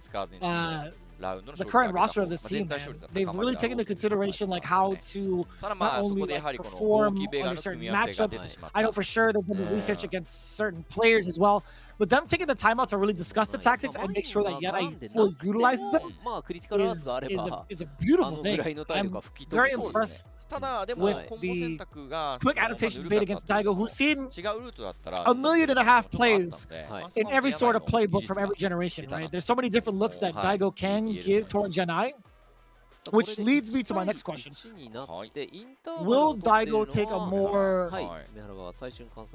the current roster of this team, man. They've really taken into consideration like how to not only like, perform under certain matchups. I know for sure they've done the research against certain players as well. But them taking the time out to really discuss the tactics and make sure that Yanai fully utilizes them is a beautiful thing. I'm very impressed with the quick adaptations made against Daigo, who's seen 1.5 million plays in every sort of playbook from every generation, right? There's so many different looks that Daigo can give towards Yanai, which leads me to my next question. Will Daigo take a more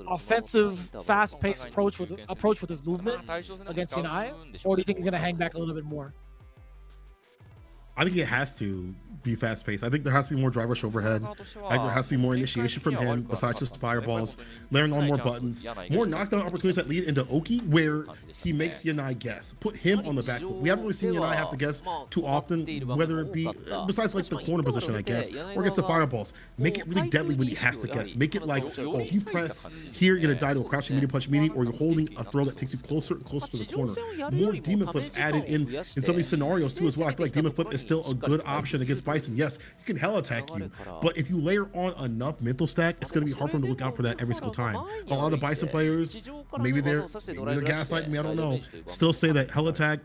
offensive, fast-paced approach with his movement against Yanai, or do you think he's going to hang back a little bit more?
I think it has to be fast-paced. I think there has to be more drive rush overhead. I think there has to be more initiation from him besides just fireballs, layering on more buttons, more knockdown opportunities that lead into Oki, where he makes Yanai guess. Put him on the back foot. We haven't really seen Yanai have to guess too often, whether it be besides like the corner position, I guess, or against the fireballs. Make it really deadly when he has to guess. Make it like, oh, if you press here, you're gonna die to a crouching medium punch meaty, or you're holding a throw that takes you closer and closer to the corner. More demon flips added in some of these scenarios too as well. I feel like demon flip is still a good option against Bison. Yes, he can hell attack you, but if you layer on enough mental stack, it's going to be hard for him to look out for that every single time. A lot of the Bison players, maybe they're gaslighting me, I don't know, still say that hell attack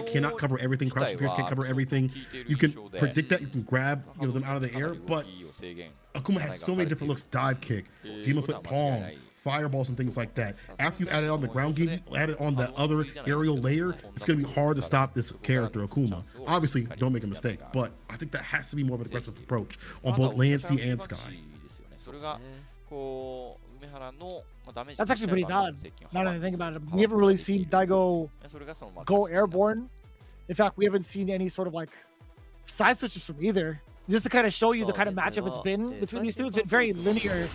cannot cover everything. Crouching Fierce can't cover everything. You can predict that, you can grab them out of the air, but Akuma has so many different looks. Dive kick, demon flip palm, fireballs and things like that. After you added on the ground game, you added on that other aerial layer, it's going to be hard to stop this character, Akuma. Obviously, don't make a mistake, but I think that has to be more of an aggressive approach on both land, sea, and sky.
That's actually pretty valid, now that I think about it. We haven't really seen Daigo go airborne. In fact, we haven't seen any sort of like side switches from either. Just to kind of show you the kind of matchup it's been between these two, it's been very linear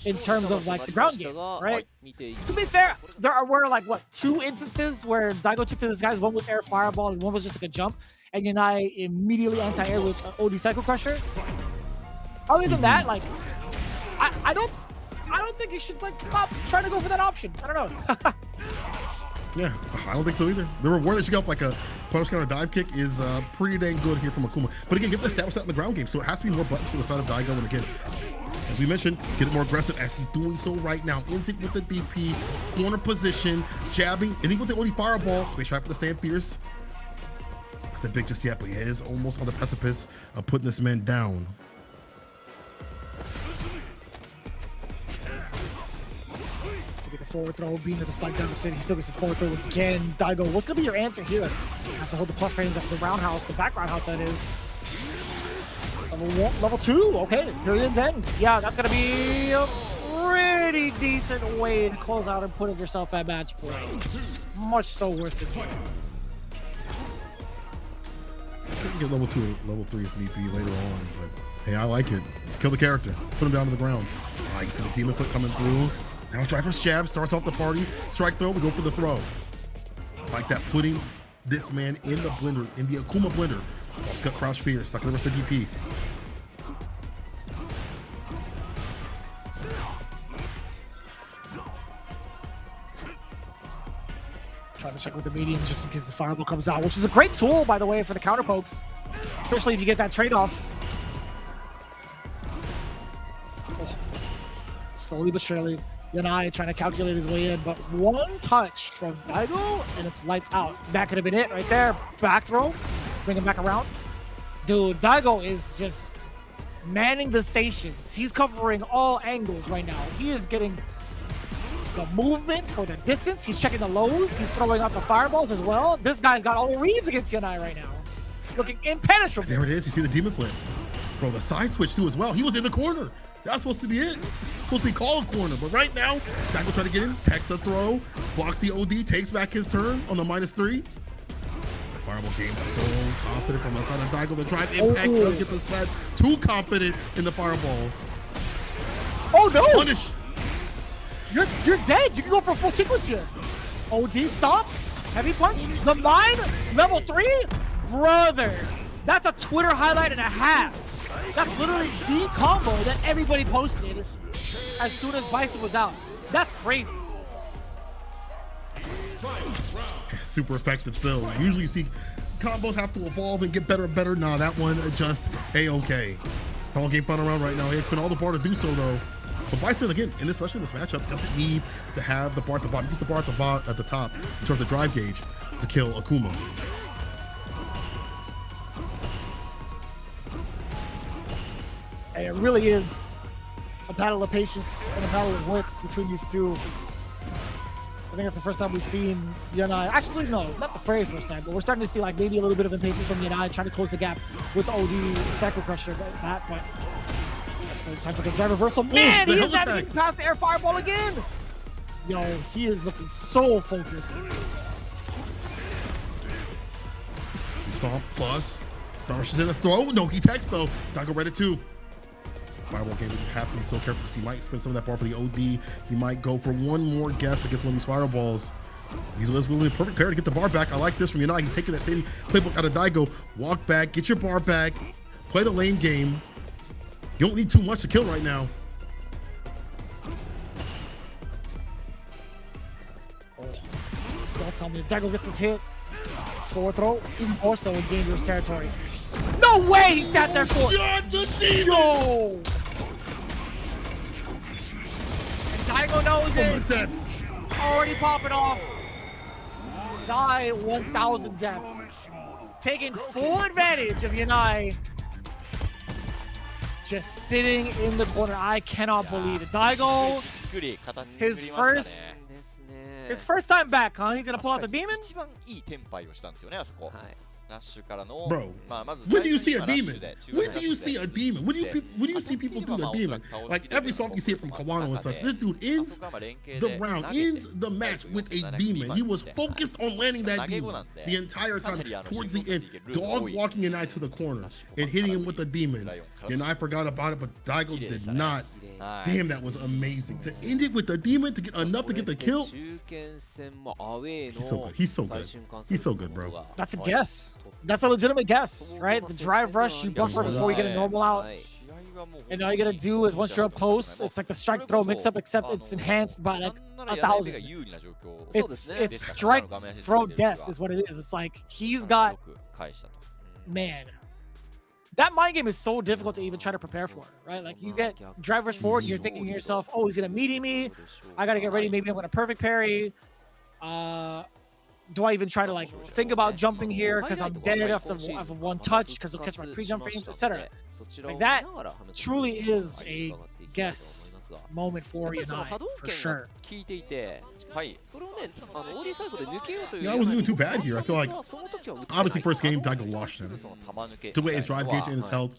in terms of like the ground game, right? To be fair, there were like what, 2 instances where Daigo took to this guy's, one with air fireball and one was just like a jump, and Yanai immediately anti-air with OD Cycle Crusher. Other than that, like I don't think you should like stop trying to go for that option. I don't know.
Yeah, I don't think so either. The reward that you got like a punish counter dive kick is pretty dang good here from Akuma. But again, get the establish that in the ground game, so it has to be more buttons for the side of Daigo. And again, as we mentioned, get it more aggressive as he's doing so right now. In sync with the DP, corner position, jabbing, and even with the OD fireball, space trap for the stand fierce. Not that big just yet, but he is almost on the precipice of putting this man down.
Forward throw, being at the slide down the city, he still gets his forward throw again. Daigo, what's gonna be your answer here? Has to hold the plus range off the roundhouse, the back roundhouse that is. Level 2, okay, period's end. Yeah, that's gonna be a pretty decent way to close out and put yourself at match point. Much so worth it.
You can get level 2 or level 3 if need be later on, but hey, I like it. Kill the character, put him down to the ground. You see the demon foot coming through. Now driver's jab starts off the party. Strike throw, we go for the throw. like that, putting this man in the blender, in the Akuma blender. Just got crouch fear, stuck in the rest of the DP.
Trying to check with the medium just in case the fireball comes out, which is a great tool, by the way, for the counter pokes, especially if you get that trade-off. Oh. Slowly but surely, Yanai trying to calculate his way in, but one touch from Daigo and it's lights out. That could have been it right there. Back throw, bring him back around. Dude, Daigo is just manning the stations. He's covering all angles right now. He is getting the movement for the distance. He's checking the lows. He's throwing out the fireballs as well. This guy's got all the reads against Yanai right now. Looking impenetrable.
There it is. You see the demon flip. Bro, the side switch too as well. He was in the corner. That's supposed to be it. It's supposed to be called a corner. But right now, Daigo trying to get in. Takes the throw. Blocks the OD. Takes back his turn on the -3. The fireball game so confident from the side of Daigo. The drive impact does get the splat. Too confident in the fireball.
Oh no!
Punish.
You're dead. You can go for a full sequence here. OD stop. Heavy punch. The mine. Level 3. Brother. That's a Twitter highlight and a half. That's literally the combo that everybody posted as soon as Bison was out. That's crazy.
Super effective still. Usually you see combos have to evolve and get better and better. Nah, that one just A-okay. Whole game fun around right now. It's been all the bar to do so though. But Bison, again, especially in this matchup, doesn't need to have the bar at the bottom. He uses the bar at the top in terms of the drive gauge to kill Akuma.
And it really is a battle of patience and a battle of wits between these two. I think it's the first time we've seen Yanai. Actually, no, not the very first time, but we're starting to see like maybe a little bit of impatience from Yanai trying to close the gap with OD Sacro Crusher. But excellent time for the drive reversal. Man, he is not getting past the air fireball again. Yo, he is looking so focused.
We saw plus. Darsh is in a throw. No, he text though. Daigo read it too. Fireball game, you have to be so careful because he might spend some of that bar for the OD. He might go for one more guess against one of these fireballs. He's willing a perfect pair to get the bar back. I like this from Yanai. He's taking that same playbook out of Daigo. Walk back, get your bar back, play the lane game. You don't need too much to kill right now.
Oh, don't tell me if Daigo gets his hit. Forward throw, even more so in dangerous territory. No way he sat there for it! Yo! And Daigo knows it.
That's
already popping off. Die 1,000 deaths. Taking full advantage of Yanai. Just sitting in the corner. I cannot believe it. Daigo, his first time back, huh? He's gonna pull out the demon?
Bro, when do you see a demon? When do you see a demon? When do you see people do the demon? Like every song you see it from Kawano and such. This dude ends the round, ends the match with a demon. He was focused on landing that demon the entire time. Towards the end, dog walking Yanai to the corner and hitting him with the demon. Yanai forgot about it, but Daigo did not. Damn, that was amazing. To end it with the demon, to get enough to get the kill. He's so good. He's so good. He's so good, bro.
That's a guess. That's a legitimate guess, right? The drive rush, you buffer before you get a normal out. And all you gotta do is once you're up close, it's like the strike throw mix up, except it's enhanced by like 1,000. It's strike throw death is what it is. It's like he's got, man. That mind game is so difficult to even try to prepare for, right? Like you get drive rush forward, you're thinking to yourself, oh, he's gonna meaty me. I gotta get ready. Maybe I'm gonna perfect parry. Do I even try to like think about jumping here because I'm dead after one touch because they'll catch my pre-jump frames, etc. Like that truly is a guess moment for Yanai, for sure.
Yeah, I wasn't doing too bad here. I feel like, obviously, first game, Daigo washed him. Took away his drive gauge and his health,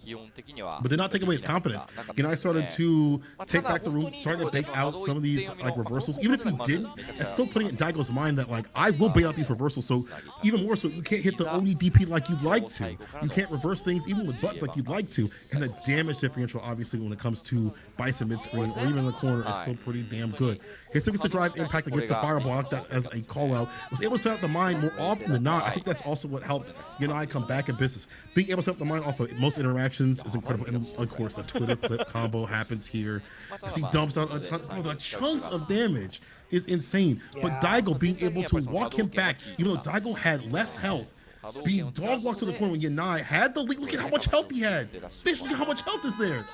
but did not take away his confidence. Yanai started to take back the room, starting to bake out some of these like reversals. Even if he didn't, it's still putting it in Daigo's mind that like, I will bait out these reversals. So even more so, you can't hit the only DP like you'd like to. You can't reverse things even with butts like you'd like to. And the damage differential, obviously, when it comes to Bison mid-screen or even in the corner is still pretty damn good. He still gets to drive impact against the fireball. I like that as a call-out. Was able to set up the mine more often than not. I think that's also what helped Yanai come back in business. Being able to set up the mine off of most interactions is incredible. And of course, a Twitter flip combo happens here as he dumps out a ton. Bro, the chunks of damage is insane. But Daigo being able to walk him back, even though Daigo had less health, being dog walked to the point when Yanai had the lead. Look at how much health he had. Fish, look at how much health is there.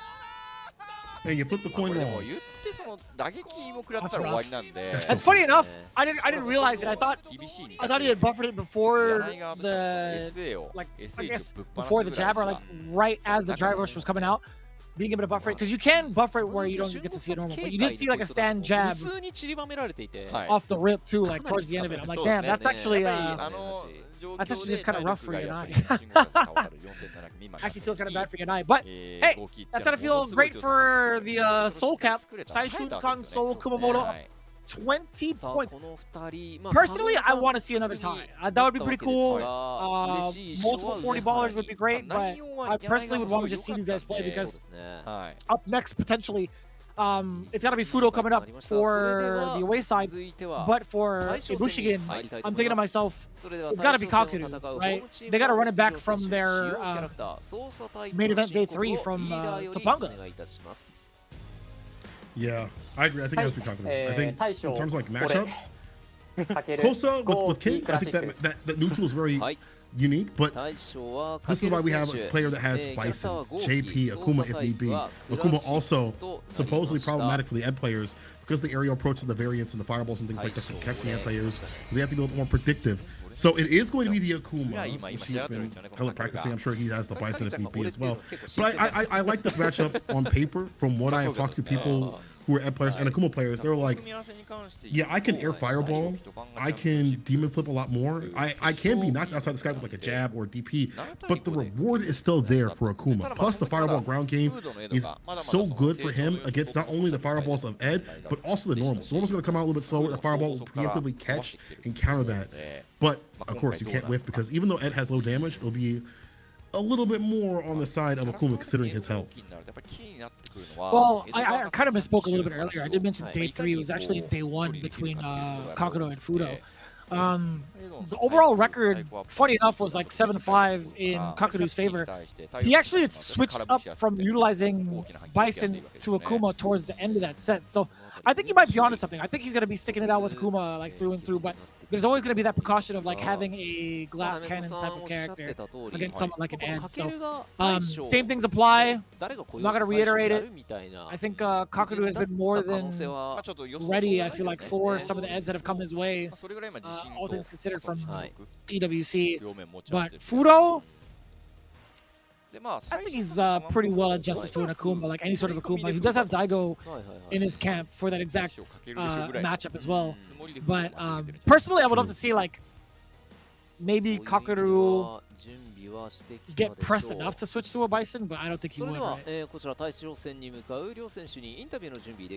And you flip the coin wrong.
That's funny enough. I didn't realize it. I thought he had buffered it before the I guess before the jab, or like right as the drive rush was coming out. Being able to buffer it, because you can buffer it where you don't get to see it normal, but you did see like a stand jab off the rip too, like towards the end of it. I'm like, damn, that's actually just kind of rough for Yanai. Actually feels kind of bad for Yanai, but hey, that's gotta feel great for the Soul Cap. Saishunkan Soul Kumamoto, 20 points. Personally, I want to see another tie. That would be pretty cool. Multiple 40 ballers would be great, but I personally would want to just see these guys play, because up next, potentially, it's got to be Fudo coming up for the away side, but for IBUSHIGIN, I'm thinking to myself, it's got to be Kakuru, right? They got to run it back from their main event day 3 from Topanga.
Yeah, I agree. I think it has to be Kakuru. I think in terms of like matchups, Kosa with King, I think that neutral is very unique, but this is why we have a player that has Bison, JP, Akuma if need be. Akuma also supposedly problematic for the Ed players because the aerial approach to the variants and the fireballs and things like that can catch the anti-airs. They have to be a little more predictive. So it is going to be the Akuma, which he's been hella practicing. I'm sure he has the Bison if need be as well. But I like this matchup on paper. From what I have talked to people who are Ed players and Akuma players, they're like, yeah, I can air fireball, I can demon flip a lot more, I can be knocked outside the sky with like a jab or a DP, but the reward is still there for Akuma. Plus the fireball ground game is so good for him against not only the fireballs of Ed, but also the normal. So Normal's going to come out a little bit slower, the fireball will preemptively catch and counter that. But of course you can't whiff, because even though Ed has low damage, it'll be a little bit more on the side of Akuma considering his health.
Well, I kind of misspoke a little bit earlier. I did mention day 3. It was actually day 1 between Kakuro and Fudo. The overall record, funny enough, was like 7-5 in Kakuru's favor. He actually had switched up from utilizing Bison to Akuma towards the end of that set. So I think he might be onto something. I think he's going to be sticking it out with Akuma like through and through, but there's always going to be that precaution of like having a glass cannon type of character against someone like an Ed. So same things apply. I'm not going to reiterate it. I think Kakuru has been more than ready, I feel like, for some of the Eds that have come his way, all things considered, from EWC. But Fudo, I think he's pretty well adjusted to an Akuma, like any sort of Akuma. He does have Daigo in his camp for that exact matchup as well. But personally, I would love to see like maybe Kakuru get pressed enough to switch to a Bison, but I don't think he would. Right?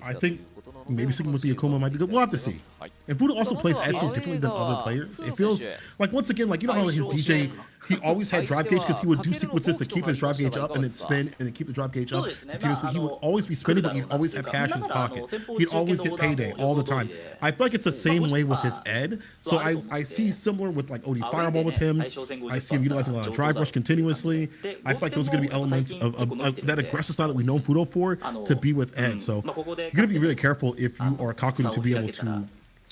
I think maybe sticking with the Akuma might be good. We'll have to see. And Fudo also plays Ed so differently than other players. It feels like, once again, like, you know how his DJ, he always had drive gauge because he would do sequences to keep his drive gauge up and then spin and then keep the drive gauge up continuously. He would always be spinning, but he'd always have cash in his pocket. He'd always get payday all the time. I feel like it's the same way with his Ed. So I see similar with like OD Fireball with him. I see him utilizing a lot of drive rush continuously. I feel like those are going to be elements of that aggressive style that we know Fudo for to be with Ed. So you're going to be really careful if you are Kakuru to be able to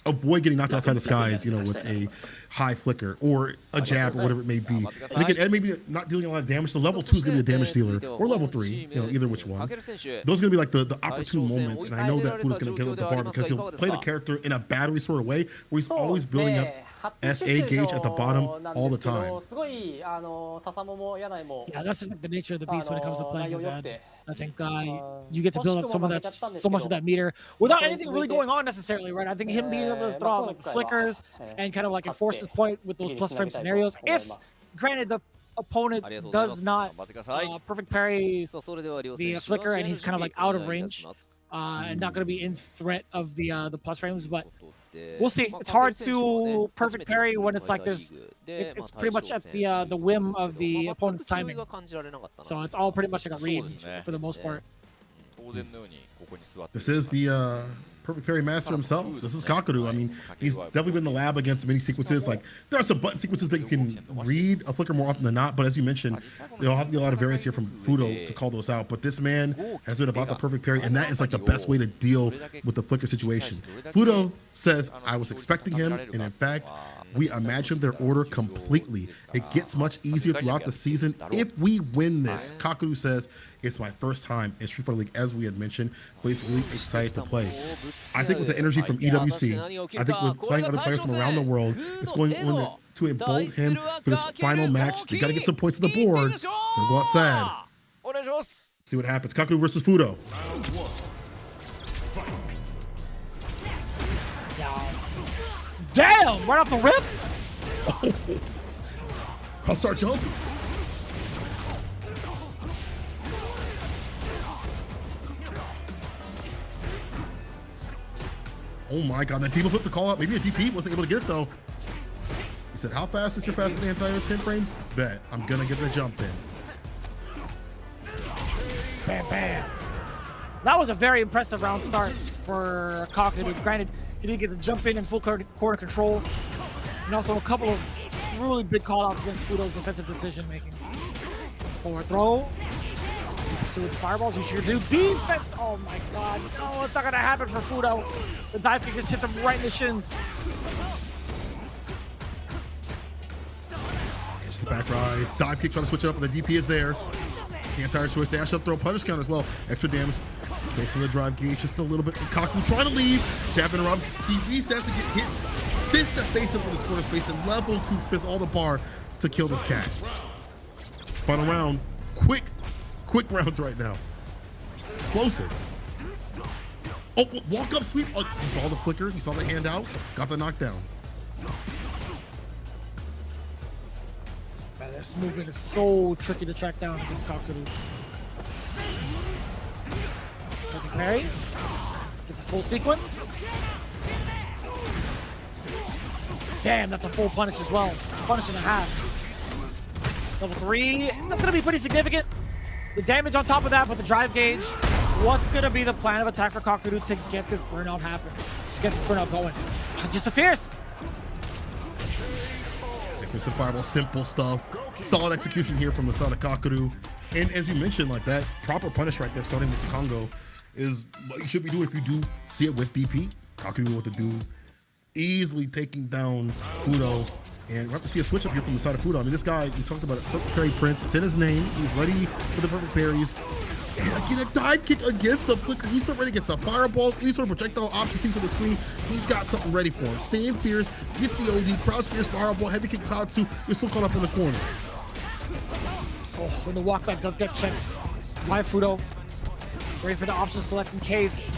avoid getting knocked outside the skies, you know, with a high flicker or a jab or whatever it may be. And again, Ed maybe not dealing a lot of damage. So level 2 is going to be a damage dealer, or level 3, you know, either which one. Those are going to be like the opportune moments. And I know that Fudo's going to get up the bar because he'll play the character in a battery sort of way where he's always building up SA gauge at the bottom all the time.
Yeah, that's just like the nature of the beast when it comes to playing his Ed. I think you get to build up so much of that meter without anything really going on necessarily, right? I think him being able to throw out like flickers and kind of like enforce his point with those plus frame scenarios. If, granted, the opponent does not perfect parry the flicker and he's kind of like out of range and not going to be in threat of the plus frames, but we'll see. It's hard to perfect parry when it's like it's pretty much at the whim of the opponent's timing. So it's all pretty much like a read for the most part.
This is the perfect parry master himself. This is Kakeru. I mean, he's definitely been in the lab against many sequences. Like, there are some button sequences that you can read a flicker more often than not, but as you mentioned, there'll have to be a lot of variance here from Fudo to call those out. But this man has been about the perfect parry, and that is like the best way to deal with the flicker situation. Fudo says, I was expecting him, and in fact, we imagined their order completely. It gets much easier throughout the season if we win this. Kakeru says, it's my first time in Street Fighter League, as we had mentioned, but he's really excited to play. I think with the energy from EWC, I think with playing other players from around the world, it's going on to embolden him for this final match. They got to get some points on the board. They'll go outside. See what happens. Kakeru versus Fudo.
Damn! Right off the rip?
Oh. I'll start jumping. Oh my god, that demon flipped the call out. Maybe a DP wasn't able to get it though. He said, how fast is your fastest anti-air? 10 frames? Bet. I'm gonna get the jump in.
Bam, bam. That was a very impressive round start for Kakeru. Granted, he did get the jump in full corner control, and also a couple of really big call-outs against Fudo's defensive decision-making. Forward throw. Pursue with fireballs, you sure do. Defense! Oh my god. No, it's not gonna happen for Fudo. The dive kick just hits him right in the shins.
Gets the back rise. Dive kick trying to switch it up, but the DP is there. The entire choice. Dash up throw, punish counter as well. Extra damage. Facing the drive gauge just a little bit. Kakeru trying to leave. Jab interrupts. He resets to get hit. Fist to face him in his corner space, and level 2 spins all the bar to kill this cat. Final round. Quick rounds right now. Explosive. Oh, walk up sweep. Oh, he saw the flicker. He saw the hand out. Got the knockdown.
Man, this movement is so tricky to track down against Kakeru. Perfect parry. Gets a full sequence. Damn, that's a full punish as well. Punish and a half. Level 3. That's going to be pretty significant. The damage on top of that with the drive gauge. What's going to be the plan of attack for Kakeru to get this burnout happen? To get this burnout going? Just a fierce.
Aggressive fireball, simple stuff. Solid execution here from the side of Kakeru. And as you mentioned, like that proper punish right there, starting with the Congo, is what you should be doing if you do see it with DP. Kakeru knew what to do. Easily taking down Fudo. And we have to see a switch up here from the side of Fudo. I mean, this guy, we talked about it, Perfect Parry Prince. It's in his name. He's ready for the perfect parries. And again, a dive kick against the flicker. He's so ready against the fireballs, any sort of projectile option sees on the screen. He's got something ready for him. Stand fierce, gets the OD, crouch fierce, fireball, heavy kick Tatsu. You're still caught up in the corner.
Oh, when the walkback does get checked by Fudo. Ready for the option select in case.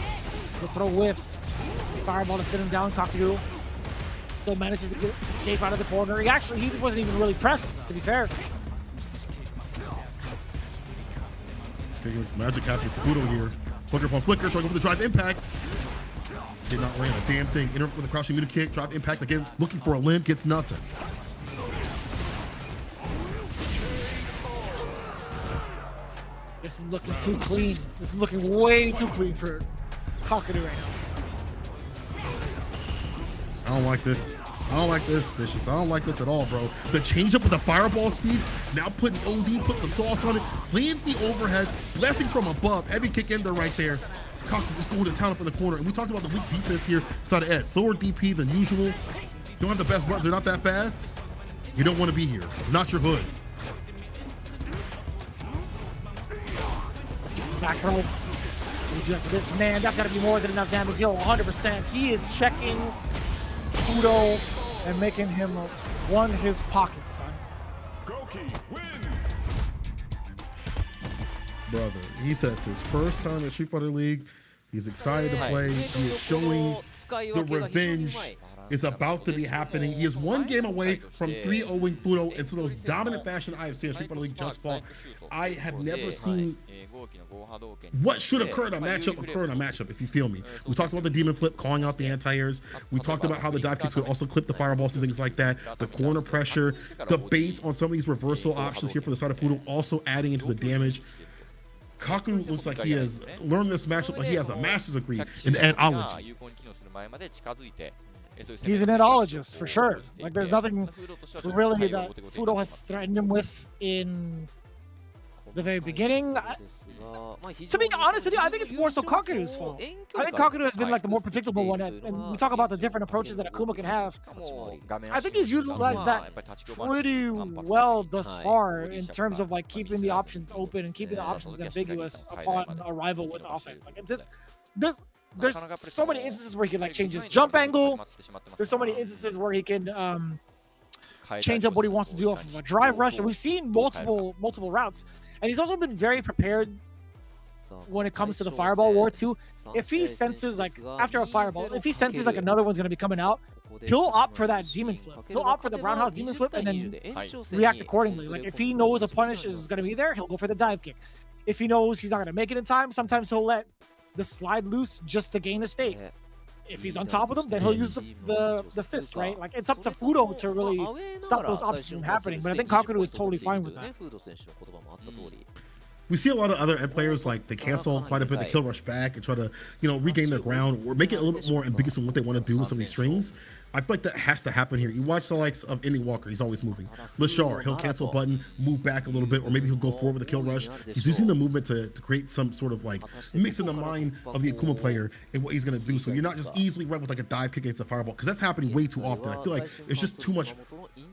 The throw whiffs. Fireball to sit him down. Kakeru still manages to escape out of the corner. He wasn't even really pressed, to be fair.
Magic happening for Fudo here. Flicker upon flicker, trying to go for the drive impact. Did not land a damn thing. Interrupt with a crouching middle kick, drive impact again, looking for a limb, gets nothing.
This is looking too clean. This is looking way too clean for Kakeru right now.
I don't like this. I don't like this, Vicious. I don't like this at all, bro. The change up with the fireball speed, now putting OD, put some sauce on it, lands the overhead, blessings from above, heavy kick in there right there. Kakeru just going to town up in the corner. And we talked about the weak defense here, side of Ed. Slower DP than usual. Don't have the best buttons, they're not that fast. You don't want to be here. It's not your hood.
Back row. What do you have for this man? That's got to be more than enough damage. Yo, 100%. He is checking Fudo and making him one his pockets, son.
Brother, he says his first time at Street Fighter League. He's excited to play. He is showing the revenge is about to be happening. He is one game away from 3-0ing Fudo in the most dominant fashion I have seen in Street Fighter League just fought. I have never seen what should occur in a matchup occur in a matchup, if you feel me. We talked about the demon flip, calling out the anti-airs. We talked about how the dive kicks could also clip the fireballs and things like that. The corner pressure, the baits on some of these reversal options here for the side of Fudo also adding into the damage. Kaku looks like he has learned this matchup, like he has a master's degree in etology.
He's an etologist for sure. Like there's nothing really that Fudo has threatened him with in the very beginning. To be honest with you, I think it's more so Kakuru's fault. I think Kakuru has been like the more predictable one, and we talk about the different approaches that Akuma can have. I think he's utilized that pretty well thus far in terms of like keeping the options open and keeping the options ambiguous upon arrival with offense. Like there's so many instances where he can like change his jump angle. There's so many instances where he can change up what he wants to do off of a drive rush, and we've seen multiple routes. And he's also been very prepared when it comes to the fireball war too. If he senses like after a fireball, if he senses like another one's gonna be coming out, he'll opt for that demon flip. He'll opt for the roundhouse demon flip and then react accordingly. Like if he knows a punish is gonna be there, he'll go for the dive kick. If he knows he's not gonna make it in time, sometimes he'll let the slide loose just to gain a state. If he's on top of them, then he'll use the fist, right? Like it's up to Fudo to really stop those options from happening. But I think Kakuru is totally fine with that.
We see a lot of other end players like they cancel quite a bit, they kill rush back and try to, you know, regain their ground or make it a little bit more ambiguous on what they want to do with some of these strings. I feel like that has to happen here. You watch the likes of Indy Walker, he's always moving. Lashar, he'll cancel button, move back a little bit, or maybe he'll go forward with a kill rush. He's using the movement to create some sort of like mix in the mind of the Akuma player and what he's going to do. So you're not just easily right with like a dive kick against a fireball, because that's happening way too often. I feel like it's just too much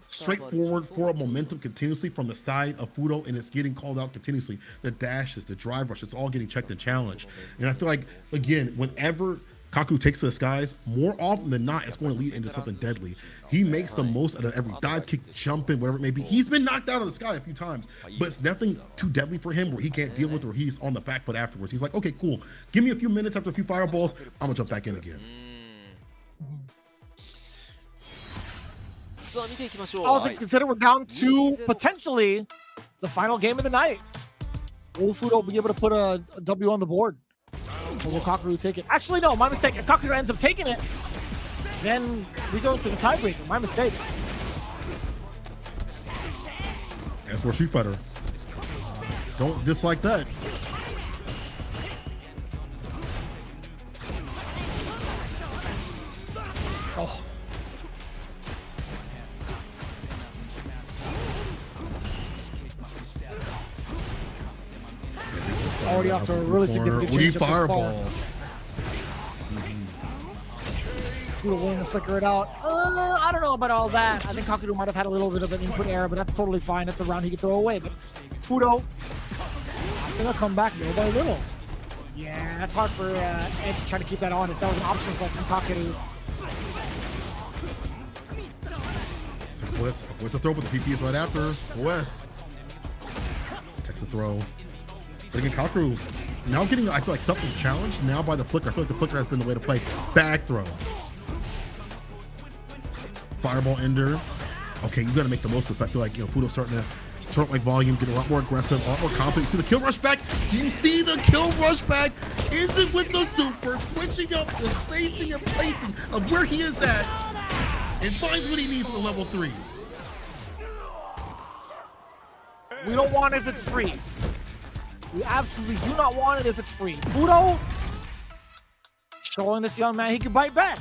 straightforward forward momentum continuously from the side of Fudo, and it's getting called out continuously. The dashes, the drive rush, it's all getting checked and challenged. And I feel like, again, whenever Kaku takes to the skies, more often than not, it's going to lead into something deadly. He makes the most out of every dive kick, jump in, whatever it may be. He's been knocked out of the sky a few times, but it's nothing too deadly for him where he can't deal with, or he's on the back foot afterwards. He's like, okay, cool. Give me a few minutes after a few fireballs, I'm gonna jump back in again.
All things considered, we're down to potentially the final game of the night. Will Fudo be able to put a W on the board? Or will Kakuru take it? Actually, no, my mistake. If Kakuru ends up taking it, then we go to the tiebreaker. My mistake.
That's more Street Fighter. Don't dislike that.
Oh. Already off to a really significant change up
fireball.
Fudo willing to flicker it out. I don't know about all that. I think Kakuru might have had a little bit of an input error, but that's totally fine. That's a round he could throw away. But Fudo, it's gonna come back little by little. Yeah, that's hard for Ed to try to keep that honest. That was an option select from Kakuru.
Avoids the throw, but the TP is right after. OS takes the throw. But again, Kakuru now getting, I feel like, something challenged now by the flicker. I feel like the flicker has been the way to play. Back throw. Fireball ender. Okay, you got to make the most of this. I feel like, you know, Fudo's starting to turn up like volume, get a lot more aggressive, a lot more confident. See the kill rush back? Do you see the kill rush back? Is it with the super, switching up the spacing and placing of where he is at, and finds what he needs with the level 3?
We don't want it if it's free. We absolutely do not want it if it's free. Fudo showing this young man he can bite back.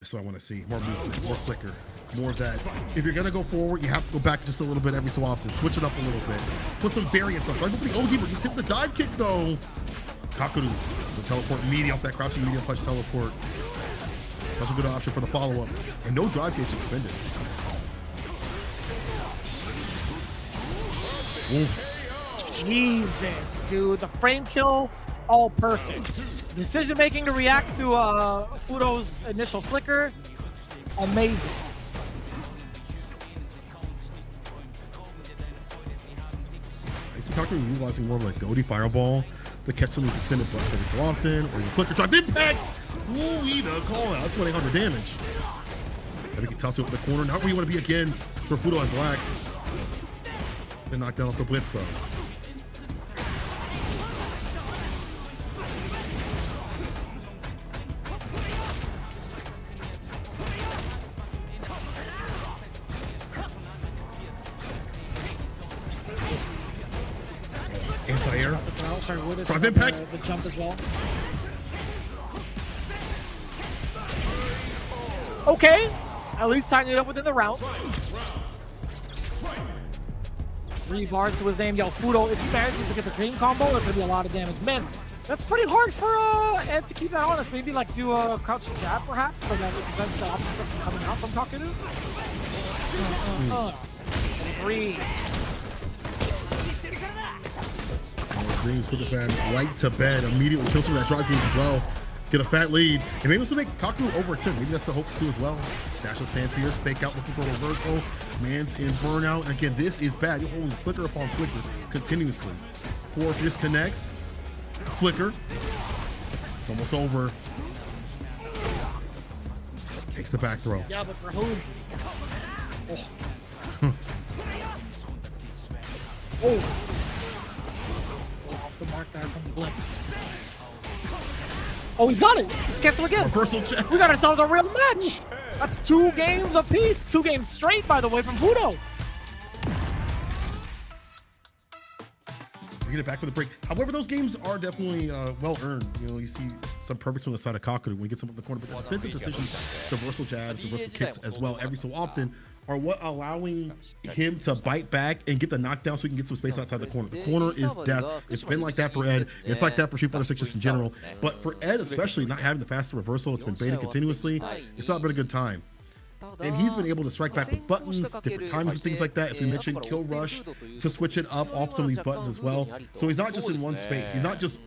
That's what I want to see. More movement, more flicker, more of that. If you're going to go forward, you have to go back just a little bit every so often. Switch it up a little bit. Put some variance up. Try to go for the OG, but just hit the dive kick, though. Kakuru, the teleport media off that crouching medium punch teleport. That's a good option for the follow-up. And no drive gauge expended.
Oof. Jesus, dude. The frame kill, all perfect. Decision making to react to Fudo's initial flicker, amazing.
I see Kakuru utilizing more of like the OD fireball to catch some of these extended butts every so often, or your flicker drive impact. Ooh, the call out. That's 1,800 damage. I think he tosses it up the corner. Not where you want to be again, where Fudo has lacked. Then knocked down off the blitz though. Anti-air.
Sorry,
Drive impact.
The jump as well. Okay, at least tying it up within the round. 3 bars to his name. Yo, Fudo, if he manages to get the dream combo, that's gonna be a lot of damage. Man, that's pretty hard for Ed to keep that honest. Maybe like do a crouch jab perhaps, so that it prevents the opposite stuff from coming out from Kakeru. 3.
Dreams put this man right to bed. Immediately kills him with that drop gauge as well. Get a fat lead. And maybe also make Kakeru over 10. Maybe that's the hope too as well. Dash up, stand fierce, fake out, looking for a reversal. Man's in burnout. And again, this is bad. You're holding flicker upon flicker continuously. 4 fierce connects. Flicker. It's almost over. Takes the back throw.
Yeah, but for who? Oh. Off the mark there from the blitz. Oh, he's got it. He's cancel again.
Reversal check.
We got ourselves a real match. That's 2 games apiece. 2 games straight, by the way, from Fudo.
We get it back with a break. However, those games are definitely well earned. You know, you see some perfects from the side of Kakeru when he gets him up the corner, but the defensive decisions, the reversal jabs, the reversal kicks as well, every so often, are what allowing him to bite back and get the knockdown so he can get some space outside the corner. The corner is death. It's been like that for Ed. It's like that for Street Fighter 6 just in general. But for Ed, especially not having the faster reversal, it's been baited continuously. It's not been a good time. And he's been able to strike back with buttons, different times and things like that. As we mentioned, kill rush to switch it up off some of these buttons as well. So he's not just in one space. He's not just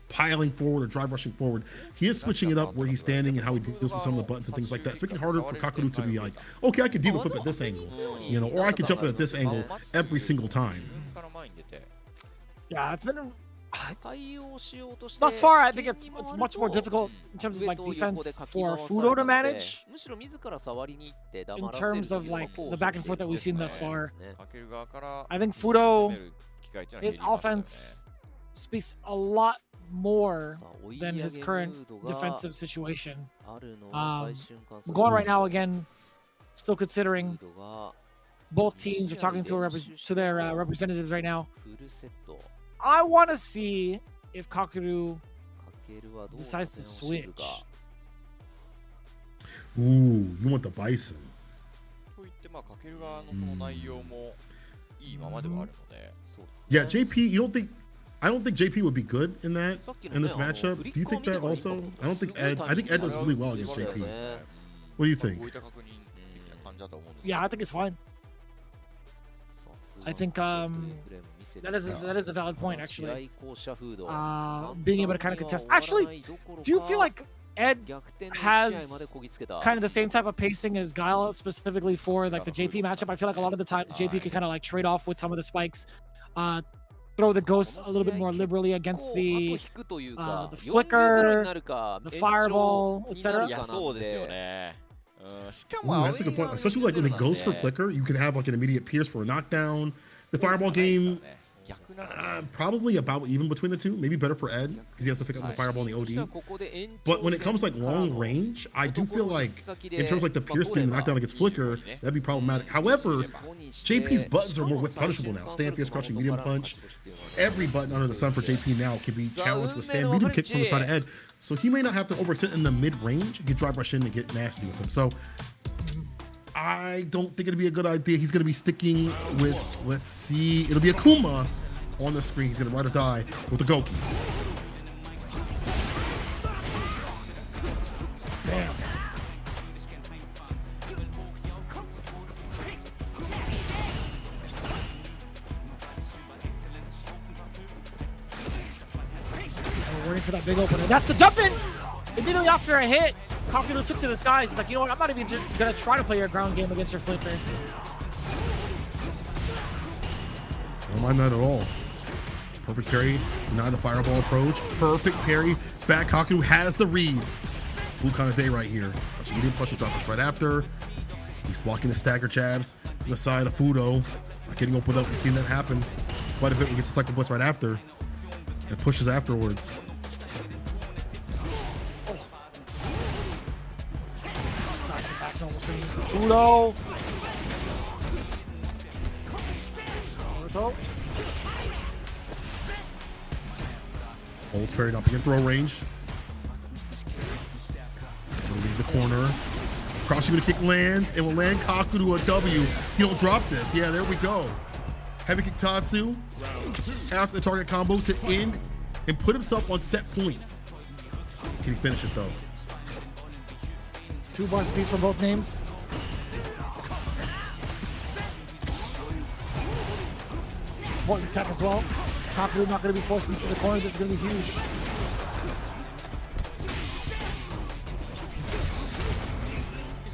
piling forward or drive rushing forward. He is switching it up where he's standing and how he deals with some of the buttons and things like that. It's making it harder for Kakeru to be like, okay, I can deal with it at this angle, you know, or I can jump it at this angle every single time.
Yeah, it's been thus far. I think it's much more difficult in terms of like defense for Fudo to manage. In terms of like the back and forth that we've seen thus far, I think Fudo, his offense speaks a lot more than his current defensive situation. Going right now again, still considering both teams are talking to their representatives right now. I want to see if Kakeru decides to switch.
Ooh, you want the Bison. Yeah, JP, I don't think JP would be good in this matchup. Do you think that also? I think Ed does really well against JP. What do you think?
Yeah, I think it's fine. I think that is a valid point actually. Being able to kind of contest. Actually, do you feel like Ed has kind of the same type of pacing as Guile specifically for like the JP matchup? I feel like a lot of the time JP can kind of like trade off with some of the spikes. Throw the ghosts a little bit more liberally against the flicker, the fireball, etc.
That's a good point. Especially like when it goes for flicker, you can have like an immediate pierce for a knockdown. The fireball game, probably about even between the two. Maybe better for Ed because he has to pick up the fireball and the OD. But when it comes like long range, I do feel like in terms of like the pierce game, the knockdown against flicker, that'd be problematic. However, JP's buttons are more whip punishable now. Stand fierce, crouching, medium punch. Every button under the sun for JP now can be challenged with stand medium kick from the side of Ed. So he may not have to overextend in the mid range, get drive rush in and get nasty with him. So I don't think it'd be a good idea. He's going to be sticking with, let's see, it'll be a Kuma on the screen. He's going to ride or die with the Goki.
Damn. We're waiting for that big opener. That's the jump in! Immediately after a hit, Kakeru took to the skies. He's like, you know what? I'm not even gonna try to play your ground game against your flicker.
Don't mind that at all. Perfect parry, deny the fireball approach. Perfect parry. Back Kakeru has the read. Blue kind of day right here. Medium punch will drop us right after. He's blocking the stagger jabs on the side of Fudo. Not getting opened up. We've seen that happen quite a bit when he gets the cycle blitz right after. And pushes afterwards.
Fudo.
Holds parried up in throw range. Leave the corner. Crouching with a kick lands and will land Kakuru a W. He don't drop this. Yeah, there we go. Heavy kick Tatsu after the target combo to end and put himself on set point. Can he finish it though?
2 bars apiece from both names. Important tech as well. Kakuru not going to be forced into the corner. This is going to be huge.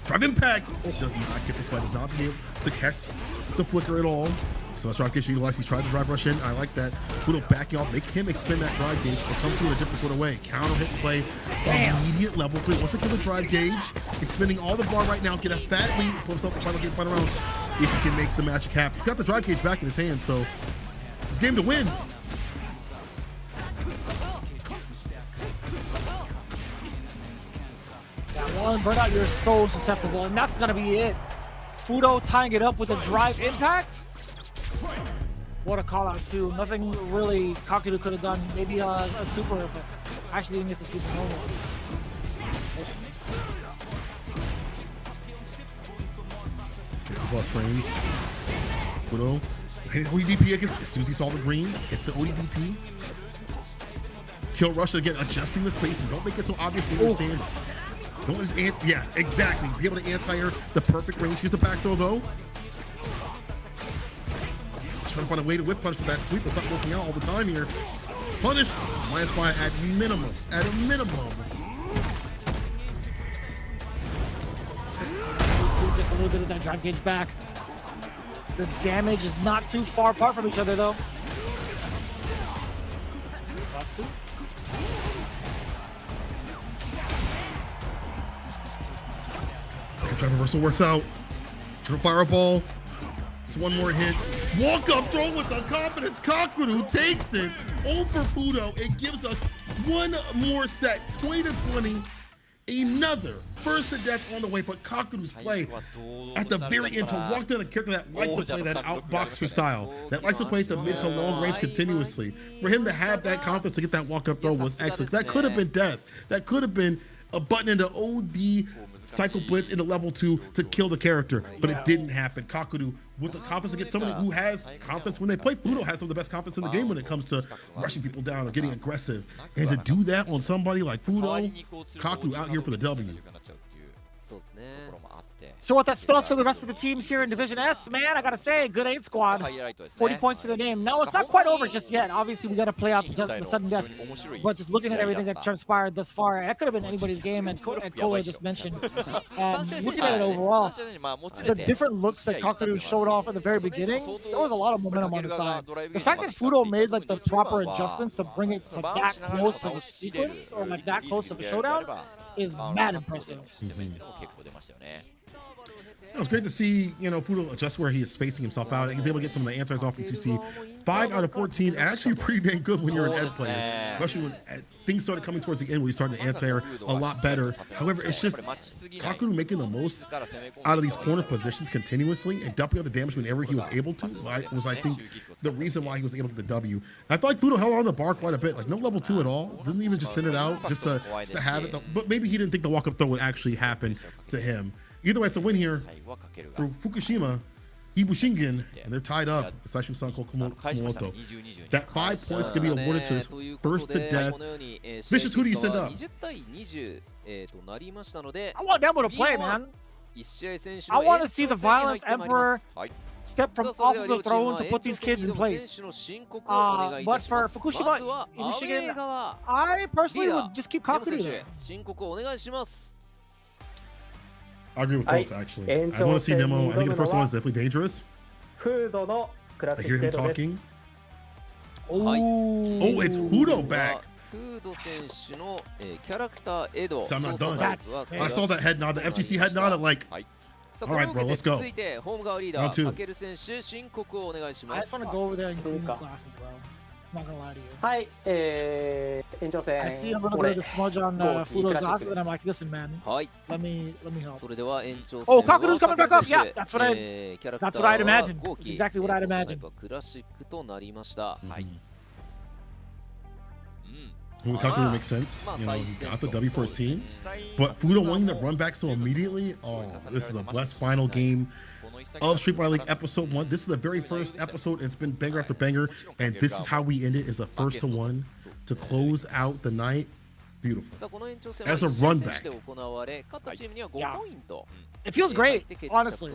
Drive impact. Does not get this one. Does not be able to catch the flicker at all. So let's try to get you utilized. He's tried to drive rush in. I like that. Fudo backing off. Make him expend that drive gauge. But come through in a different sort of way. Counter hit play. Immediate level 3. Once again, the drive gauge. Expending all the bar right now. Get a fat lead. Put himself in the final round. If he can make the magic happen. He's got the drive gauge back in his hand. So it's game to win.
One burnout, you're so susceptible, and that's gonna be it. Fudo tying it up with a drive impact. What a call out too. Nothing really Kakuru could have done. Maybe a super, but I actually didn't get to see the normal.
Gets the plus frames. Fudo hit ODDP against as soon as he saw the green. Gets the ODDP. Kill rush again, adjusting the space and don't make it so obvious when you're standing. Don't just yeah, exactly. Be able to anti-air the perfect range. Here's the back throw though. Just trying to find a way to whip punch for that sweep. It's not working out all the time here. Punish. Lance fire at minimum. At a minimum.
Gets a little bit of that drive gauge back. The damage is not too far apart from each other though.
Drive reversal works out. Triple fireball. It's one more hit. Walk up throw with the confidence. Kakuru takes it over Fudo. It gives us one more set. 20-20. Another first to death on the way, but Kakuru's play at the very end to walk down a character that likes to play that outboxer style, that likes to play the mid to long range continuously. For him to have that confidence to get that walk up throw was excellent. That could have been death. That could have been a button into OD cycle blitz into level 2 to kill the character, but it didn't happen. Kakuru with the confidence against somebody who has confidence when they play. Fudo has some of the best confidence in the game when it comes to rushing people down or getting aggressive, and to do that on somebody like Fudo, Kakuru out here for the W.
So what that spells for the rest of the teams here in Division S, man, I gotta say, good 8 squad. 40 points to the game. No, it's not quite over just yet. Obviously, we gotta play out the sudden death. But just looking at everything that transpired thus far, that could have been anybody's game, and Koei just mentioned. Looking at it overall, the different looks that Kakuru showed off at the very beginning, there was a lot of momentum on the side. The fact that Fudo made like the proper adjustments to bring it to that close of a sequence, or like that close of a showdown, is mad impressive.
It was great to see, you know, Fudo adjust where he is spacing himself out. He's able to get some of the anti-airs off. You see 5 out of 14, actually pretty dang good when you're an Ed player, especially when things started coming towards the end where you started to anti-air a lot better. However, it's just Kakuru making the most out of these corner positions continuously and dumping out the damage whenever he was able to. Was I think the reason why he was able to get the W. I feel like Fudo held on the bar quite a bit, like no level 2 at all. Doesn't even just send it out just to have it. But maybe he didn't think the walk-up throw would actually happen to him. Either way, it's a win here for Fukushima, IBUSHIGIN, and they're tied up. Saishunkan Kumamoto. That 5 points can be awarded to this first to death. Vicious, who do you send up?
I want Nemo to play, man. I want to see the Violence Emperor step from off of the throne to put these kids in place. But for Fukushima, IBUSHIGIN, I personally would just keep Kakuru there.
I agree with both, actually. I want to see Nemo. I think the first one is definitely dangerous. I hear him talking. Oh, it's Fudo back. So I'm not done. I saw that head nod, the FGC head nod. I'm like, all right, bro, let's go. Round 2.
I just want to go over there and clean his glasses, bro. I'm not gonna lie to you. I see a little bit of the smudge on Fudo's glasses, and I'm like, listen, man, let me help. Oh, Kakuru's coming back up. Yeah, that's what I'd imagine. It's exactly what I'd imagine.
Kakudu makes sense. You know, he got the W for his team. But Fudo wanting to run back so immediately, oh, this is a blessed final game of Street Fighter League Episode 1. This is the very first episode. It's been banger after banger. And this is how we end it, is a 1-1 to close out the night. Beautiful. As a run back.
Yeah. It feels great, honestly.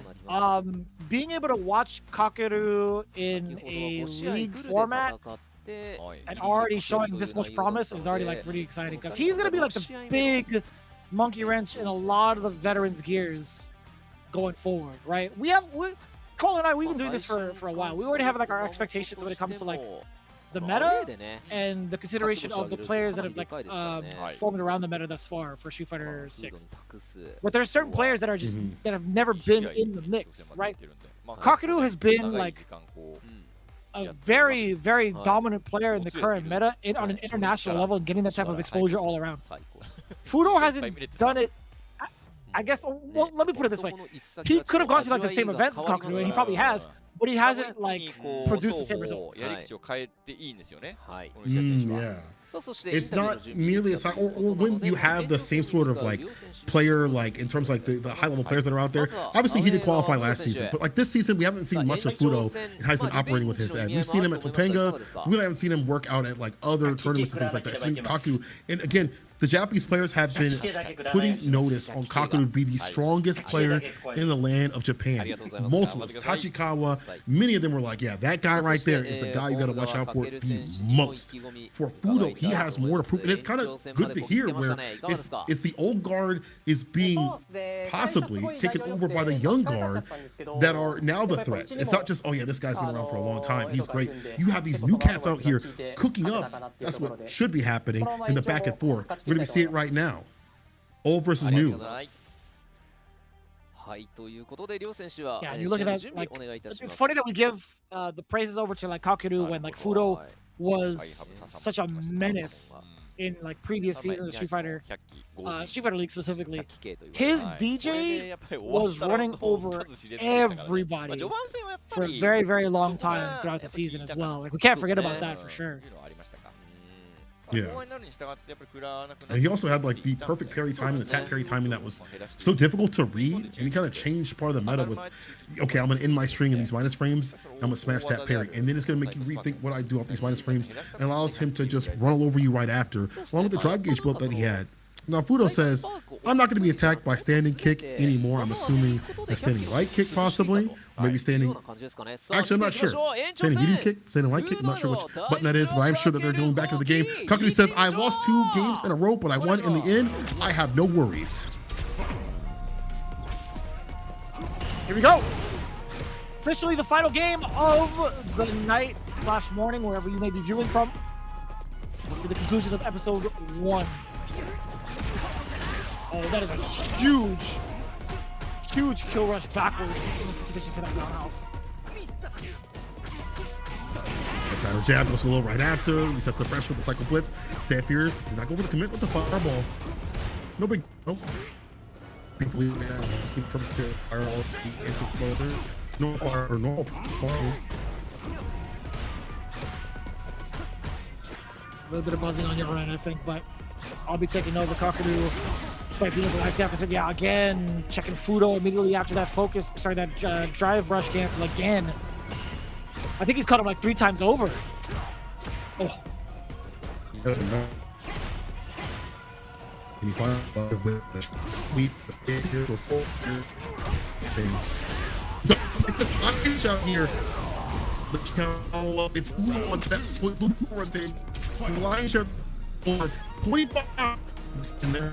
Being able to watch Kakeru in a league format and already showing this much promise is already like pretty exciting, because he's gonna be like the big monkey wrench in a lot of the veterans' gears going forward, right? Cole and I, we've been doing this for a while. We already have like our expectations when it comes to like the meta and the consideration of the players that have like formed around the meta thus far for Street Fighter 6. But there's certain players that are just that have never been in the mix, right? Kakeru has been like a very, very dominant player in the current meta on an international level and getting that type of exposure all around. Fudo hasn't done it. I guess, well, let me put it this way. He could have gone to like the same events as Kakeru, and he probably has, but he hasn't like produced the same results.
Yeah. It's not nearly as high, or when you have the same sort of like player, like in terms of like the high level players that are out there. Obviously, he did qualify last season, but like this season, we haven't seen much of Fudo and how he's been operating with his end. We've seen him at Topanga. We really haven't seen him work out at like other tournaments and things like that. It's been Kakeru, and again, the Japanese players have been putting notice on Kakeru to be the strongest player in the land of Japan. Multiple. Tachikawa, many of them were like, yeah, that guy right there is the guy you got to watch out for the most. For Fudo, he has more to prove. And it's kind of good to hear where it's the old guard is being possibly taken over by the young guard that are now the threats. It's not just, oh yeah, this guy's been around for a long time, he's great. You have these new cats out here cooking up. That's what should be happening in the back and forth. We're going to see it right now. Old versus new.
Yeah, and you look at that, like, it's funny that we give the praises over to like Kakeru when like Fudo was such a menace in like previous seasons of Street Fighter League specifically. His DJ was running over everybody for a very, very long time throughout the season as well. Like, we can't forget about that for sure.
Yeah. And he also had like the perfect parry timing, the tap parry timing that was so difficult to read, and he kind of changed part of the meta with, okay, I'm gonna end my string in these minus frames, I'm gonna smash that parry, and then it's gonna make you rethink what I do off these minus frames, and allows him to just run all over you right after, along with the drive gauge build that he had. Now Fudo says, I'm not going to be attacked by standing kick anymore. I'm assuming a standing right kick possibly. Maybe standing... Actually, I'm not sure. Standing medium kick, standing right kick. I'm not sure which button that is, but I'm sure that they're going back into the game. Kakeru says, I lost 2 games in a row, but I won in the end. I have no worries.
Here we go. Officially the final game of the night / morning, wherever you may be viewing from. We'll see the conclusion of episode 1. Oh, that is a huge kill rush backwards in anticipation for that roundhouse.
Tyler jab goes a little right after. He sets the pressure with the cycle blitz. Stab Fears did not go for the commit with the fireball. No big. Nope. Thankfully, sleep perfect fireballs. Closer. No fire or no fire.
A little bit of buzzing on your end, I think, but I'll be taking over Kakeru. Despite being in the life deficit, yeah, again, checking Fudo immediately after that that drive rush cancel again. I think he's caught him like 3 times over. Oh.
Can you find with the sweep it's a fucking shot here. But follow up, it's Fudo on that thing. The line shot on 25. And there.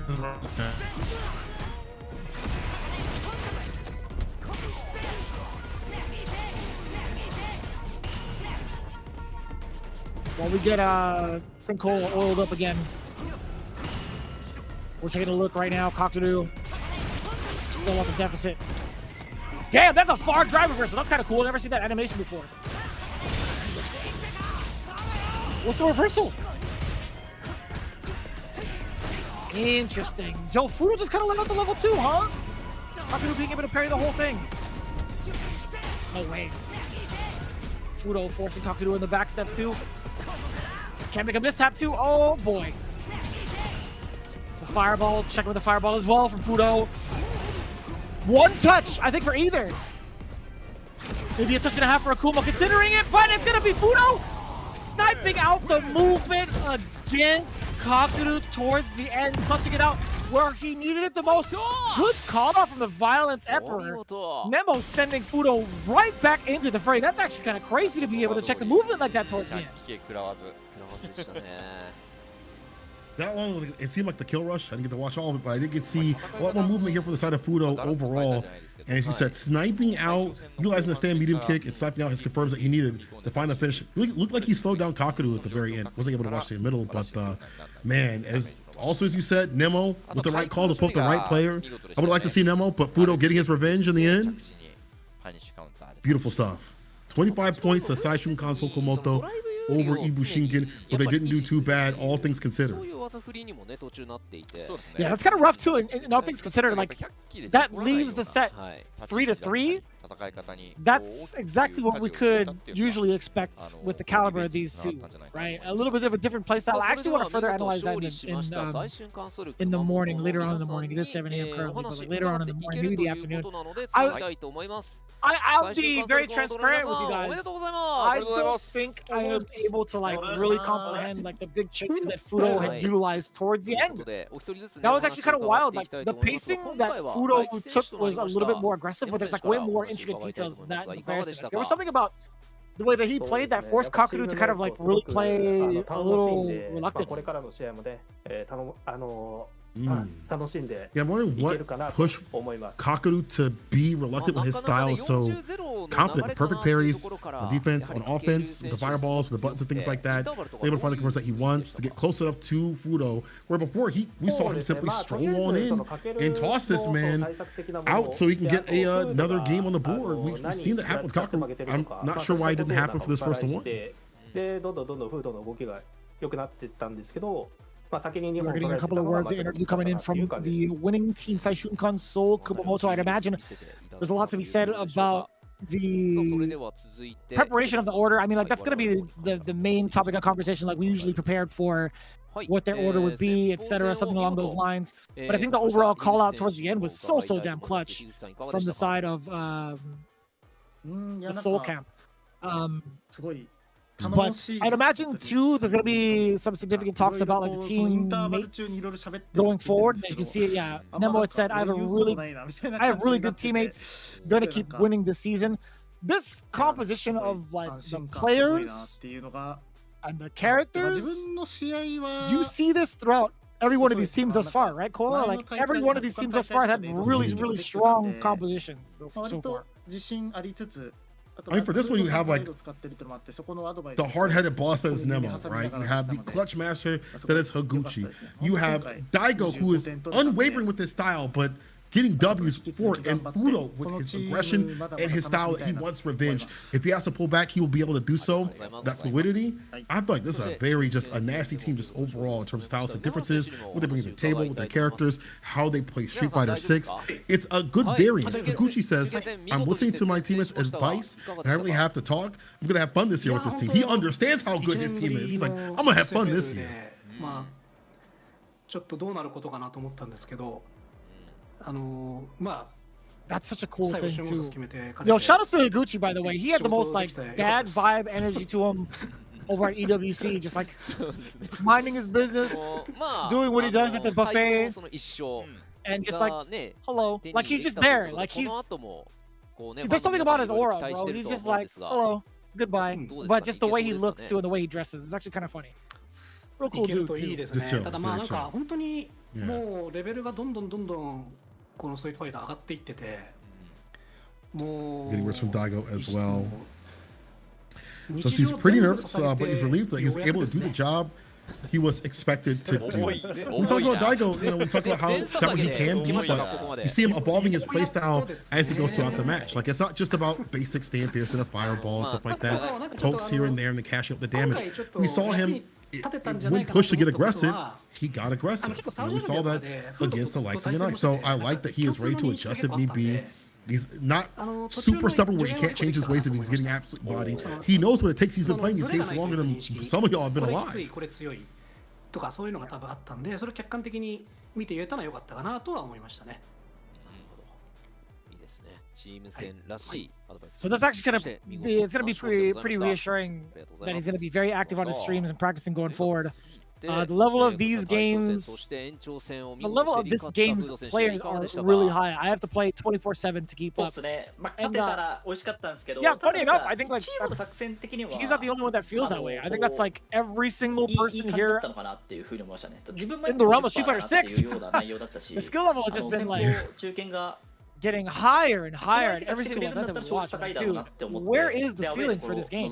While we get Sinkhole oiled up again, we're taking a look right now. Kakeru still at the deficit. Damn, that's a far drive reversal. That's kind of cool. Never seen that animation before. What's the reversal? Interesting. Yo, Fudo just kind of let out the level 2, huh? Kakeru being able to parry the whole thing. No way. Fudo forcing Kakeru in the back step 2. Can't make a mishap too. Oh boy. fireball. Checking with the fireball as well from Fudo. One touch, I think, for either. Maybe a touch and a half for Akuma considering it, but it's going to be Fudo sniping out the movement against Kakuru towards the end, clutching it out where he needed it the most. Good call out from the Violence Emperor. Nemo sending Fudo right back into the fray. That's actually kind of crazy to be able to check the movement like that towards the end.
That one, it seemed like the kill rush. I didn't get to watch all of it, but I did get to see a lot more movement here from the side of Fudo overall. And as you said, sniping out, utilizing the stand medium kick and sniping out his confirms that he needed to find the finish. It looked like he slowed down Kakuru at the very end. Wasn't able to watch the middle, but man, as you said, Nemo with the right call to poke the right player. I would like to see Nemo, but Fudo getting his revenge in the end. Beautiful stuff. 25 points to Saishunkan Kumamoto over IBUSHIGIN, but they didn't do too bad, all things considered.
Yeah, that's kind of rough too, and all things considered, like, that leaves the set 3-3. That's exactly what we could usually expect with the caliber of these two, right? A little bit of a different playstyle. I actually want to further analyze that in the morning, later on in the morning. It is 7 a.m. currently, but like later on in the morning, maybe the afternoon. I'll be very transparent with you guys. I don't think I am able to like really comprehend like the big changes that Fudo had utilized towards the end. That was actually kind of wild. Like the pacing that Fudo took was a little bit more aggressive, but there's like way more intricate details than that in comparison. There was something about the way that he played that forced Kakuru to kind of like really play a little reluctantly.
Yeah, I'm wondering what pushed Kakuru to be reluctant when his style is so confident. The perfect parries on defense, on offense, with the fireballs, with the buttons and things like that. Able to find the converts that he wants to get close enough to Fudo, where before we saw him simply stroll on in and toss this man out so he can get another game on the board. We've seen that happen with Kakuru. I'm not sure why it didn't happen for this first one.
We're getting a couple of words of interview coming in from the winning team, Saishunkan Seoul, Kumamoto. I'd imagine there's a lot to be said about the preparation of the order. I mean, like, that's going to be the main topic of conversation, like we usually prepared for what their order would be, etc., something along those lines. But I think the overall call out towards the end was so damn clutch from the side of the Seoul camp. But I'd imagine too, there's gonna be some significant talks about like the teammates going forward. As you can see it, yeah. Nemo had said, I have really good teammates, gonna keep winning this season. This composition of like the players and the characters, you see this throughout every one of these teams thus far, right, Kola? Like every one of these teams thus far had really strong compositions so far.
I mean, for this one, you have like the hard-headed boss that is Nemo, right? You have the clutch master that is Higuchi. You have Daigo, who is unwavering with his style, but getting W's for it, and Fudo with his aggression and his style that he wants revenge. If he has to pull back, he will be able to do so. That fluidity, I feel like this is a very a nasty team just overall in terms of stylistic differences, what they bring to the table with their characters, how they play Street Fighter 6. It's a good variance. Higuchi says, I'm listening to my teammates' advice, and I really have to talk. I'm gonna have fun this year with this team. He understands how good his team is. He's like, I'm gonna have fun this year.
That's such a cool thing too. Yo, shout out to Higuchi, by the way. He had the most like dad vibe energy to him over at EWC, just like minding his business, doing what he does at the buffet, and just like, hello, like he's just there. Like there's something about his aura, bro. He's just like, hello, goodbye. But just the way he looks too and the way he dresses, it's actually kind of funny. Real cool dude too.
This show is very chill.
もうレベルがどんどんこのストリートファイター上がっていってて、もう
getting worse from Daigo as well. So he's pretty nervous, but he's relieved that he was able to do the job he was expected to do. When we talk about Daigo, you know, we talk about how separate he can be, but you see him evolving his playstyle as he goes throughout the match. Like, it's not just about basic stand fierce and a fireball and stuff like that, pokes here and there and then cashing up the damage. We saw him when pushed to get aggressive, he got aggressive. And we saw that against the likes of Yanai. So I like that he is ready to adjust if need be. He's not super stubborn where he can't change his ways if he's getting absolute bodied. He knows what it takes. He's been playing these games longer than some of y'all have been alive.
見て言えたのは良かったかなとは思いましたね。
So that's actually it's gonna be pretty reassuring that he's gonna be very active on his streams and practicing going forward. The level of these games, the level of this game's players are really high. I have to play 24/7 to keep up. And, yeah, funny enough, I think like he's not the only one that feels that way. I think that's like every single person here in the realm of Street Fighter 6. The skill level has just been like getting higher and higher in every single event that we watch. Like, dude, where is the ceiling for this game?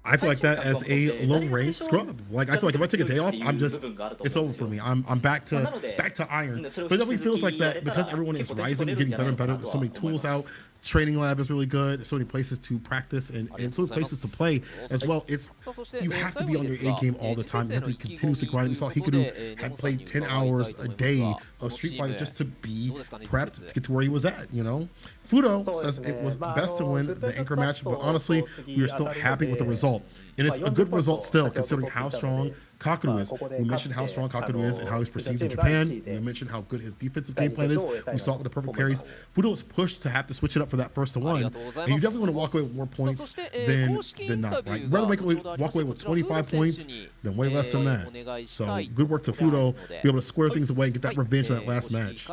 I feel like that as a low range scrub. Like I feel like if I take a day off, it's over for me. I'm back to iron. But it definitely feels like that because everyone is rising and getting better and better. There's so many tools out. Training lab is really good. There's so many places to practice and so many places to play as well. You have to be on your A game all the time. You have to be continuously grinding. We saw Hikaru had played 10 hours a day of Street Fighter just to be prepped to get to where he was at, you know? Fudo says it was best to win the anchor match, but honestly, we are still happy with the result. And it's a good result still, considering how strong Kakeru is. We mentioned how strong Kakeru is and how he's perceived in Japan. We mentioned how good his defensive game plan is. We saw it with the perfect parries. Fudo was pushed to have to switch it up for that 1-1, and you definitely want to walk away with more points than not, right? Rather walk away with 25 points than way less than that. So good work to Fudo, be able to square things away and get that revenge in that last match.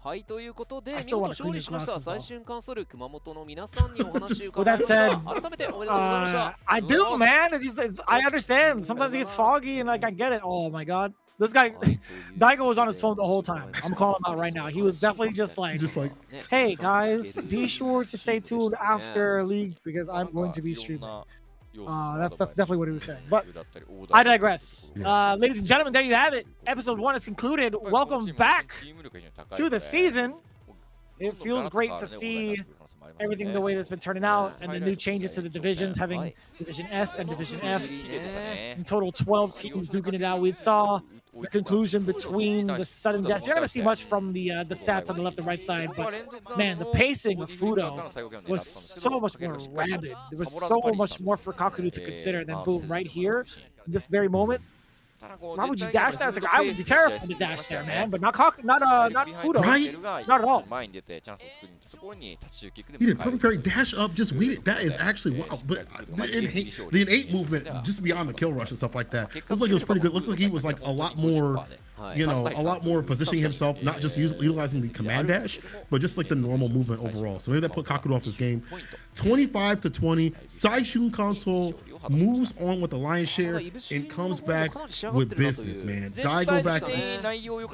はい、ということで、見事勝利しました最瞬間ソル熊本の皆さんにお話を
With that
伺いました。
said,
改めておめでとうございました。
I do, man. I understand. Sometimes it gets foggy and like I get it. Oh my god. This guy, Daigo was on his phone the whole time. I'm calling him out right now. He was definitely just like, hey guys, be sure to stay tuned after League because I'm going to be streaming. That's definitely what he was saying. But I digress. Ladies and gentlemen, there you have it. Episode 1 is concluded. Welcome back to the season. It feels great to see everything the way that's been turning out and the new changes to the divisions, having Division S and Division F. In total, 12 teams duking it out. We saw the conclusion between the sudden death. You're not going to see much from the stats on the left and right side, but man, the pacing of Fudo was so much more rabid. There was so much more for Kakeru to consider than boom, right here, in this very moment. Why would you dash there? It's like, I would be terrified to dash there, man, but not Fudo.
Right?
Not at all.
He did perfect parry, dash up, just weed it. That is actually wow. But the innate movement, just beyond the kill rush and stuff like that, looked like it was pretty good. Looks like he was like a lot more, you know, a lot more positioning himself, not just utilizing the command dash, but just like the normal movement overall. So maybe that put Kakeru off his game. 25-20, Saishunkan moves on with the lion's share and comes back with business, man. Daigo back,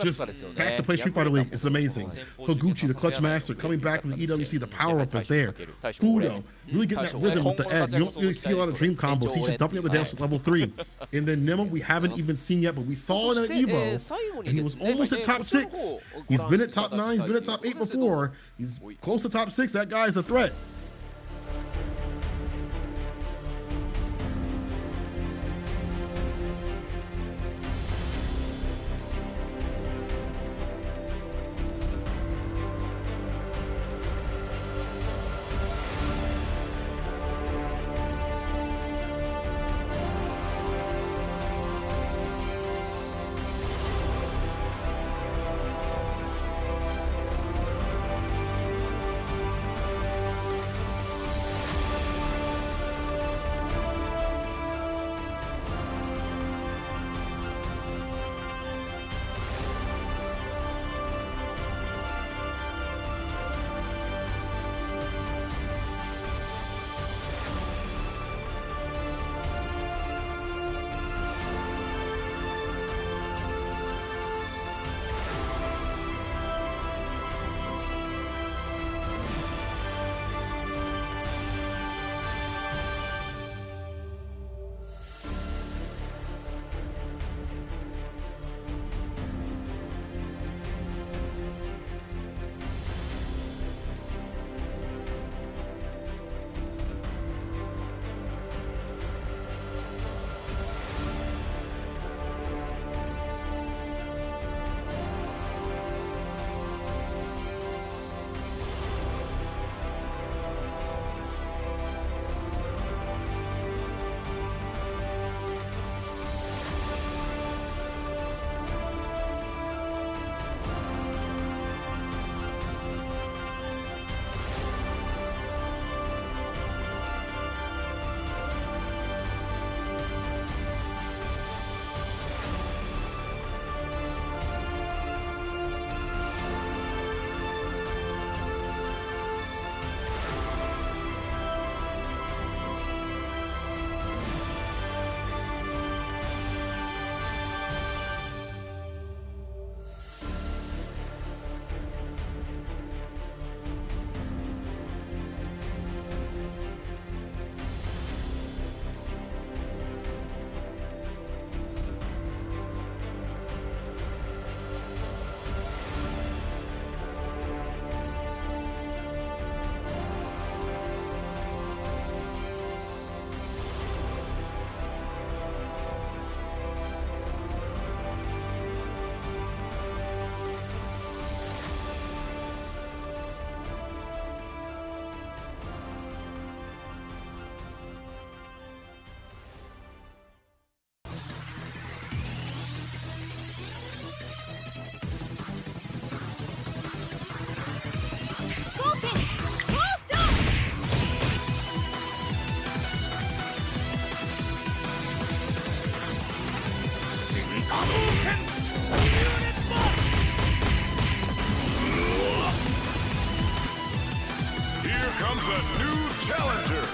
just back to play Street Fighter League. It's amazing. Higuchi, the clutch master, coming back from the EWC. The power up is there. Fudo, really getting that rhythm with the edge. You don't really see a lot of dream combos. He's just dumping up the damage at level 3. And then Nemo, we haven't even seen yet, but we saw it at Evo, and he was almost at top 6. He's been at top 9. He's been at top 8 before. He's close to top 6. That guy's a threat.
a new challenger.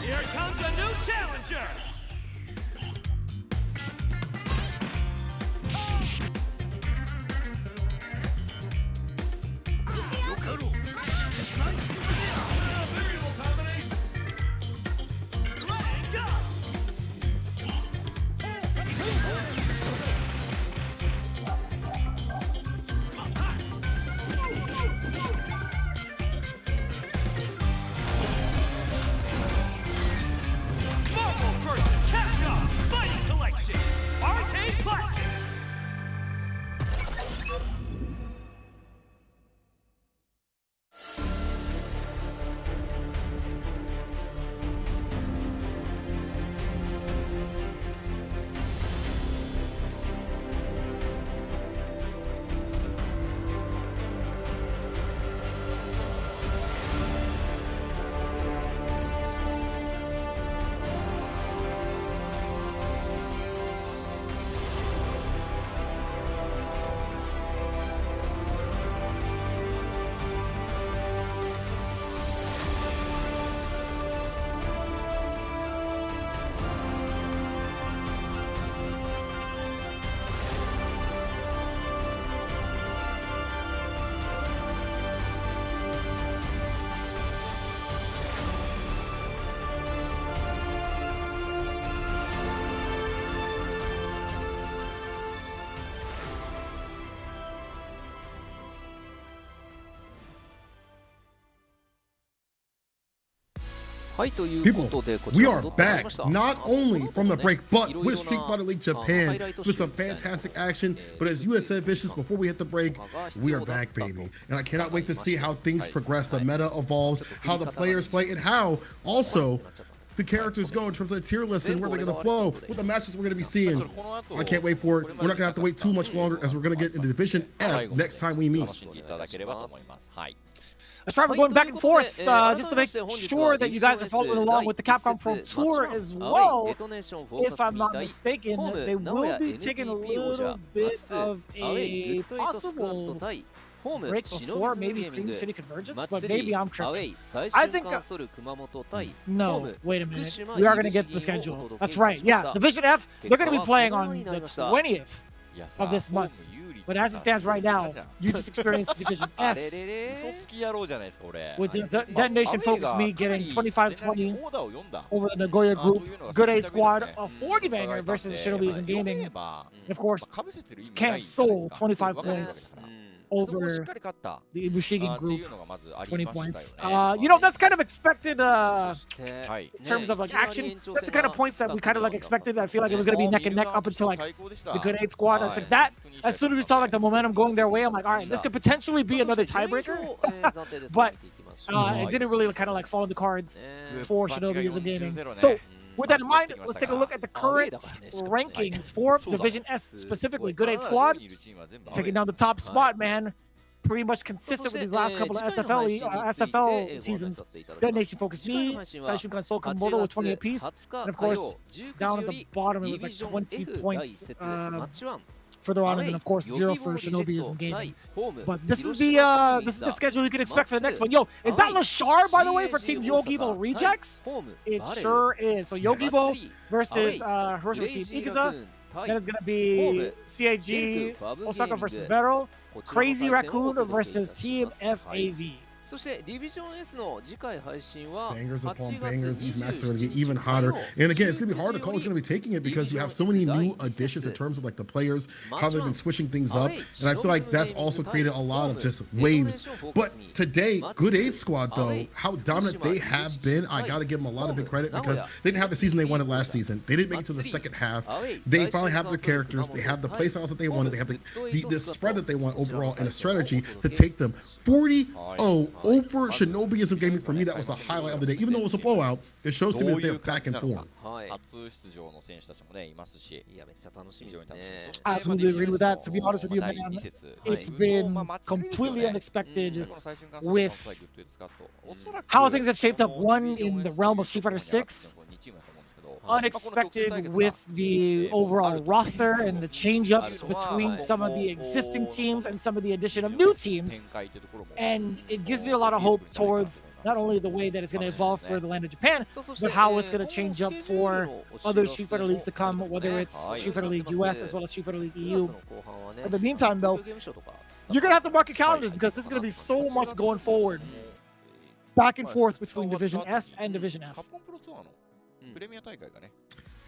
Here comes a new challenger! Versus Capcom Fighting Collection Arcade Classics.
People, we are back, not only from the break, but with Street Fighter League Japan, with some fantastic action. But as you had said, Vicious, before we hit the break, we are back, baby. And I cannot wait to see how things progress, the meta evolves, how the players play, and how also the characters go in terms of the tier list and where they're going to flow, what the matches we're going to be seeing. I can't wait for it. We're not going to have to wait too much longer as we're going to get into Division F next time we meet.
That's right, we're going back and forth just to make sure that you guys are following along with the Capcom Pro Tour as well. If I'm not mistaken, they will be taking a little bit of a possible break before maybe Cream City Convergence, but maybe I'm tripping. I think no, wait a minute. We are going to get the schedule. That's right. Yeah, Division F, they're going to be playing on the 20th of this month. But as it stands right now, you just experienced Division S with Detonation FocusMe getting 25-20 over the Nagoya group. Good 8 squad, a 40 banger versus Shinobism Gaming. And of course, Camp Soul 25 points over the IBUSHIGIN group, 20 points. You know, that's kind of expected in terms of like action. That's the kind of points that we kind of like expected. I feel like it was going to be neck and neck up until like the good 8 squad. It's like that. As soon as we saw like the momentum going their way, I'm like, all right, this could potentially be another tiebreaker. But it didn't really kind of like fall in the cards for Shinobism Gaming. So with that in mind, let's take a look at the current rankings for Division S specifically. Good 8 squad taking down the top spot, man. Pretty much consistent with these last couple of SFL seasons. Detonation FocusMe, Saishunkan Soul Kumamoto with 20 apiece. And of course, down at the bottom, it was like 20 points further on, and then of course 0 for Shinobism Gaming. But this is the schedule you can expect for the next one. Yo, is that Lashar, by the CAG for Team Yogibo Rejects? It sure is. So Yogibo versus Hiroshima Team Iguza. Then it's gonna be CAG Osaka versus Vero. Crazy Raccoon versus Team FAV.
Bangers upon bangers. These matches are going to get even hotter. And again, it's going to be hard to call who's going to be taking it because you have so many new additions in terms of like the players, how they've been switching things up. And I feel like that's also created a lot of just waves. But today, good 8 squad though, how dominant they have been, I got to give them a lot of big credit because they didn't have the season they wanted last season. They didn't make it to the second half. They finally have their characters. They have the playstyles that they wanted. They have the spread that they want overall and a strategy to take them 40-0 over Shinobism Gaming. For me, that was the highlight of the day. Even though it was a blowout, it shows to me that they're back in form.
I absolutely agree with that. To be honest with you, man, it's been completely unexpected with how things have shaped up. One, in the realm of Street Fighter 6. Unexpected with the overall roster and the change-ups between some of the existing teams and some of the addition of new teams. And it gives me a lot of hope towards not only the way that it's going to evolve for the land of Japan, but how it's going to change up for other Street Fighter leagues to come, whether it's Street Fighter League US as well as Street Fighter League EU. In the meantime, though, you're going to have to mark your calendars because this is going to be so much going forward, back and forth between Division S and Division F.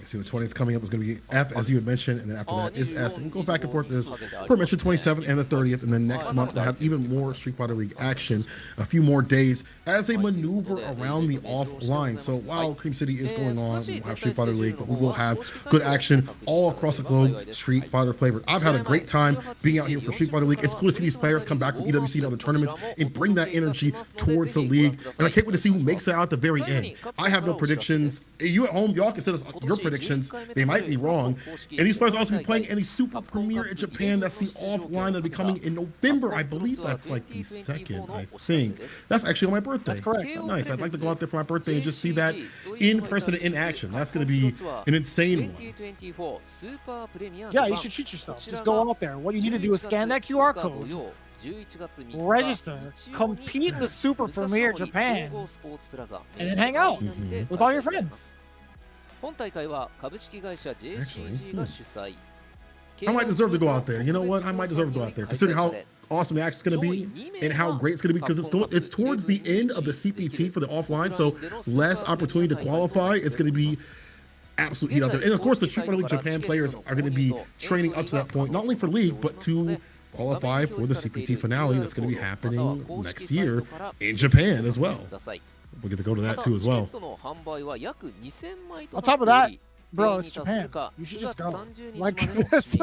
See, the 20th coming up is going to be F, as you had mentioned, and then after that is S. And go back and forth as per mentioned, 27th and the 30th, and then next month we'll have even more Street Fighter League action, a few more days as they maneuver around the offline. So while Cream City is going on, we'll have Street Fighter League, but we will have good action all across the globe, Street Fighter flavored. I've had a great time being out here for Street Fighter League. It's cool to see these players come back with EWC and other tournaments and bring that energy towards the league. And I can't wait to see who makes it out at the very end. I have no predictions. You at home, y'all can send us your predictions. They might be wrong. And these players will also be playing in the Super Premiere in Japan. That's the offline that'll be coming in November. I believe that's like the 2nd, I think. That's actually on my birthday.
That's correct.
Nice. I'd like to go out there for my birthday and just see that in person and in action. That's going to be an insane one.
Yeah, you should treat yourself. Just go out there. What you need to do is scan that QR code, register, compete in the Super Premiere Japan, and then hang out with all your friends.
Actually, I might deserve to go out there. You know what? I might deserve to go out there, considering how awesome the action's going to be and how great it's going to be, because it's towards the end of the CPT for the offline, so less opportunity to qualify. It's going to be absolute heat out there. And of course, the Street Fighter League Japan players are going to be training up to that point, not only for League, but to qualify for the CPT finale that's going to be happening next year in Japan as well. We'll get to go to that too as well.
On top of that, bro, it's Japan. You should just go. Like this.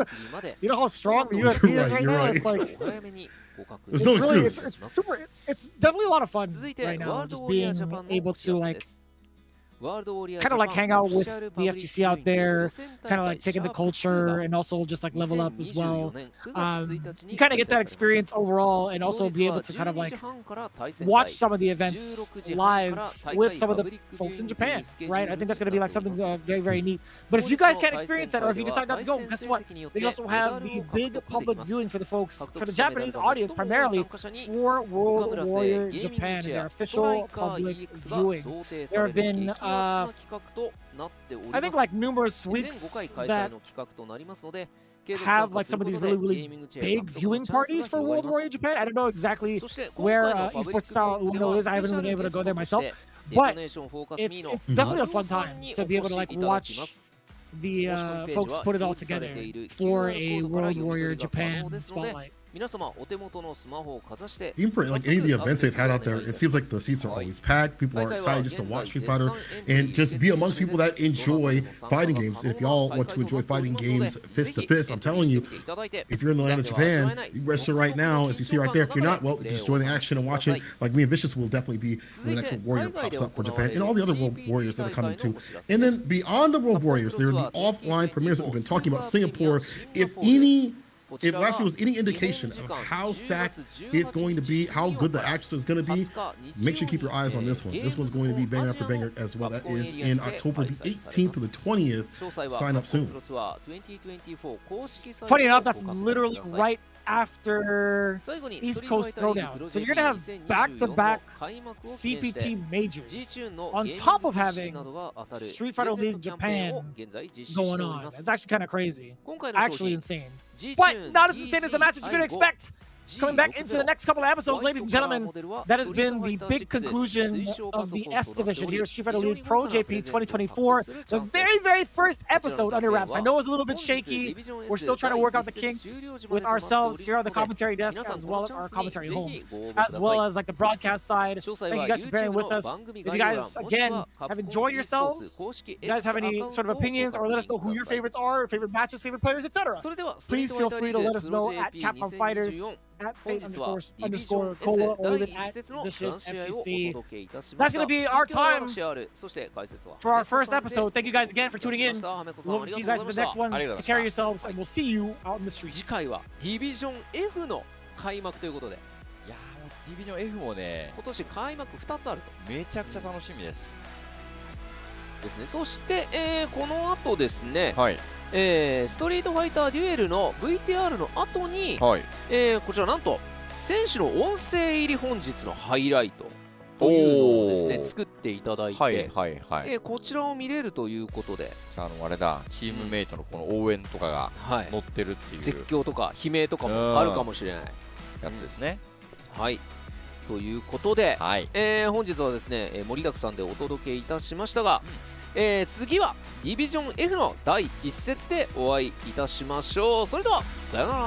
You know how strong the UFC is right now? It's like,
there's no excuse.
It's definitely a lot of fun right now, just being able to like kind of like hang out with the FGC out there, kind of like taking the culture and also just like level up as well. You kind of get that experience overall and also be able to kind of like watch some of the events live with some of the folks in Japan, right? I think that's going to be like something very, very neat. But if you guys can't experience that, or if you decide not to go, guess what? They also have the big public viewing for the folks, for the Japanese audience primarily, for World Warrior Japan and their official public viewing. There have been I think like numerous weeks that have like some of these really big viewing parties for World Warrior Japan. I don't know exactly where esports style Uno is. I haven't been able to go there myself, but it's definitely a fun time to be able to like watch the folks put it all together for a World Warrior Japan spotlight.
Even for like any of the events they've had out there, it seems like the seats are always packed. People are excited just to watch Street Fighter and just be amongst people that enjoy fighting games. And if y'all want to enjoy fighting games fist to fist, I'm telling you, if you're in the land of Japan, you register right now. As you see right there, if you're not, well, just join the action and watch it. Like me and Vicious will definitely be when the next World Warrior pops up for Japan and all the other World Warriors that are coming too. And then beyond the World Warriors, there are the offline premieres that we've been talking about. Singapore, if last year was any indication of how stacked it's going to be, how good the action is going to be, make sure you keep your eyes on this one. This one's going to be banger after banger as well. That is in October the 18th to the 20th. Sign up soon.
Funny enough, that's literally right after East Coast Throwdown. So you're going to have back-to-back CPT majors on top of having Street Fighter League Japan going on. It's actually kind of crazy. Actually insane. But not as insane as the match that you're going to expect. Coming back into the next couple of episodes, ladies and gentlemen, that has been the big conclusion of the S division here, Street Fighter League Pro-JP 2024. The very, very first episode under wraps. I know it's a little bit shaky. We're still trying to work out the kinks with ourselves here on the commentary desk, as well as our commentary homes, as well as like the broadcast side. Thank you guys for bearing with us. If you guys, again, have enjoyed yourselves, you guys have any sort of opinions, or let us know who your favorites are, favorite matches, favorite players, etc. Please feel free to let us know at Capcom Fighters, at Sate_Cola, or even at Vicious FGC. That's going to be our time for our first episode. Thank you guys again for tuning in. We'll hope to see you guys in the next one. Take care of yourselves, and we'll see you out in the streets.
次回はディビジョン F の開幕ということで、
いやーもうディビジョン F もね、
今年開幕2つあると。
めちゃくちゃ楽しみです。
ですね。そして、この後ですね、
はい。
ストリートファイターデュエルの VTR の後に、
はい、
こちらなんと選手の音声入り本日のハイライトというのをですね作っていただいて、こちらを見れるということで、
じゃああれだ、チームメイトのこの応援とかが載ってるっていう、
絶叫とか悲鳴とかもあるかもしれない
やつですね。
はい、ということで、はい、本日はですね盛りだくさんでお届けいたしましたが、次はディビジョン F の第1節でお会いいたしましょう。それではさよなら。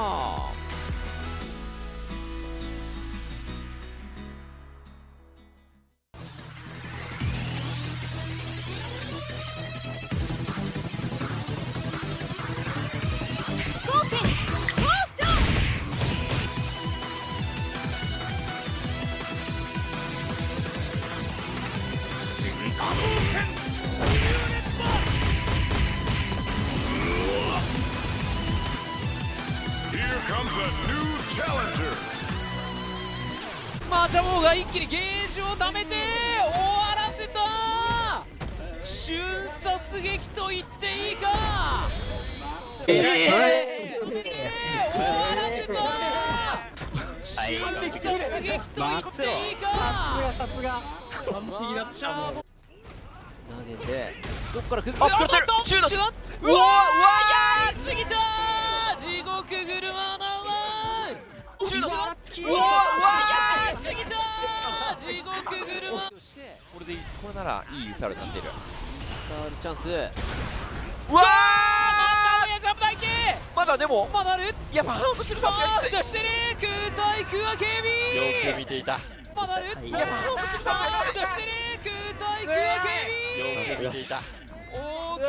マチャボーが一気にゲージを貯めて終わらせた。瞬殺撃と言っていいか。止めて終わらせた。瞬殺撃と言っていいか。マチャボー投げてそこから崩す。中だ。うわやりすぎた。地獄車だ。中だ。うわやりすぎた。地獄車。
これならいいサルになってる。
サルチャンス。
うわ
ージャンプ大輝。
まだでも
まだある。
いやまあハウトしてる。さすがに
出してる。空対空警備。
よく見ていた。
まだある。
いやまあハウトしてる。さすがに
出してる。空対空警備。
よく見ていた。
大き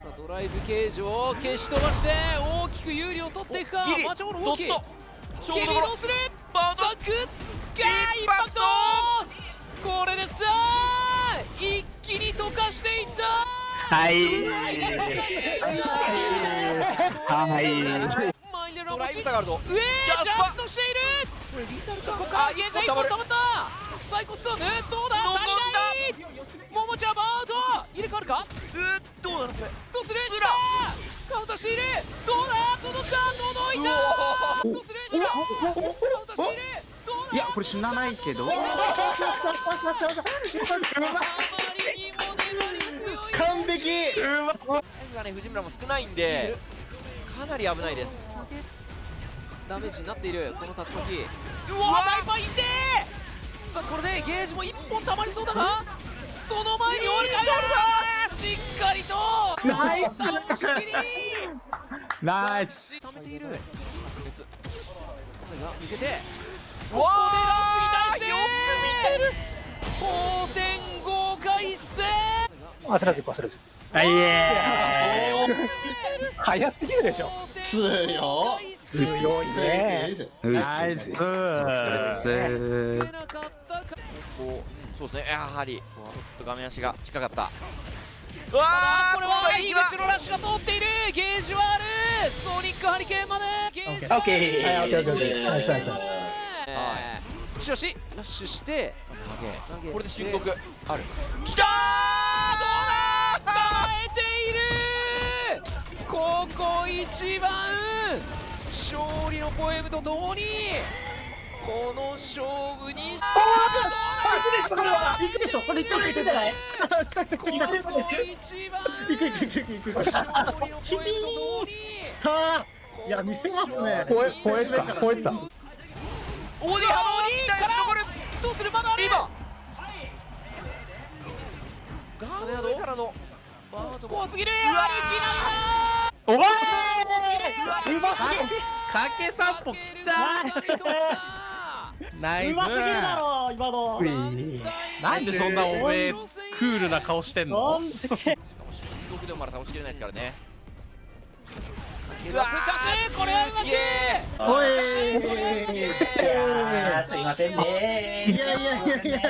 くドライブケージを消し飛ばして大きく有利を取っていくか。マチャボの動き。ケビンどうする。バックガーインパクト。これでさあ一気にドライブ差があるぞ。上ジャストしている。これリサルか。ここからゲージ1本溜まった。サイコストームどうだ。足りない。モモちゃんバウト入れ替わるか。どうなのこれ。どうする。カウンターしている。どうだ。届くか。届いた。どうする。カウンターしている。
いやこれ死なないけど。完璧。
がね藤村も少ないんでかなり危ないです。
ダメージになっているこの竜巻。うわー、ダイバーいってー。さあこれでゲージも1本溜まりそうだが、その前に終わりか。しっかりと
ナイスナイス。
溜めている。これが抜けて、ここでラッシュに対してよく見てる。法天豪快一戦。
焦らず焦らず。早すぎるでしょ。
強いね。ナイス。
そうですね、やはりちょっと画面足が近かった。
うわー、これは井口のラッシュが通っている。ゲージはある。ソニックハリケーンまでゲージはある。しよしラッシュして
これで申告ある。
きたー。どうだ。伝えている。ここ一番勝利のポエムとともにこの勝負に。
行くでしょ。これ行くじゃない。
ここ一番勝利のポエムとともに。
いや見せますね。
超えた。
オーディハローにからどうする。まだある。
ガード上からの
怖すぎる。
おわ
かけ散歩きた。ナイス。
うますぎるだろ今の。
なんでそんなおめえクールな顔してんの。
申告でもまだ倒しきれないですからね。
うわー、これはうまく。
おい。すいませんね。いや。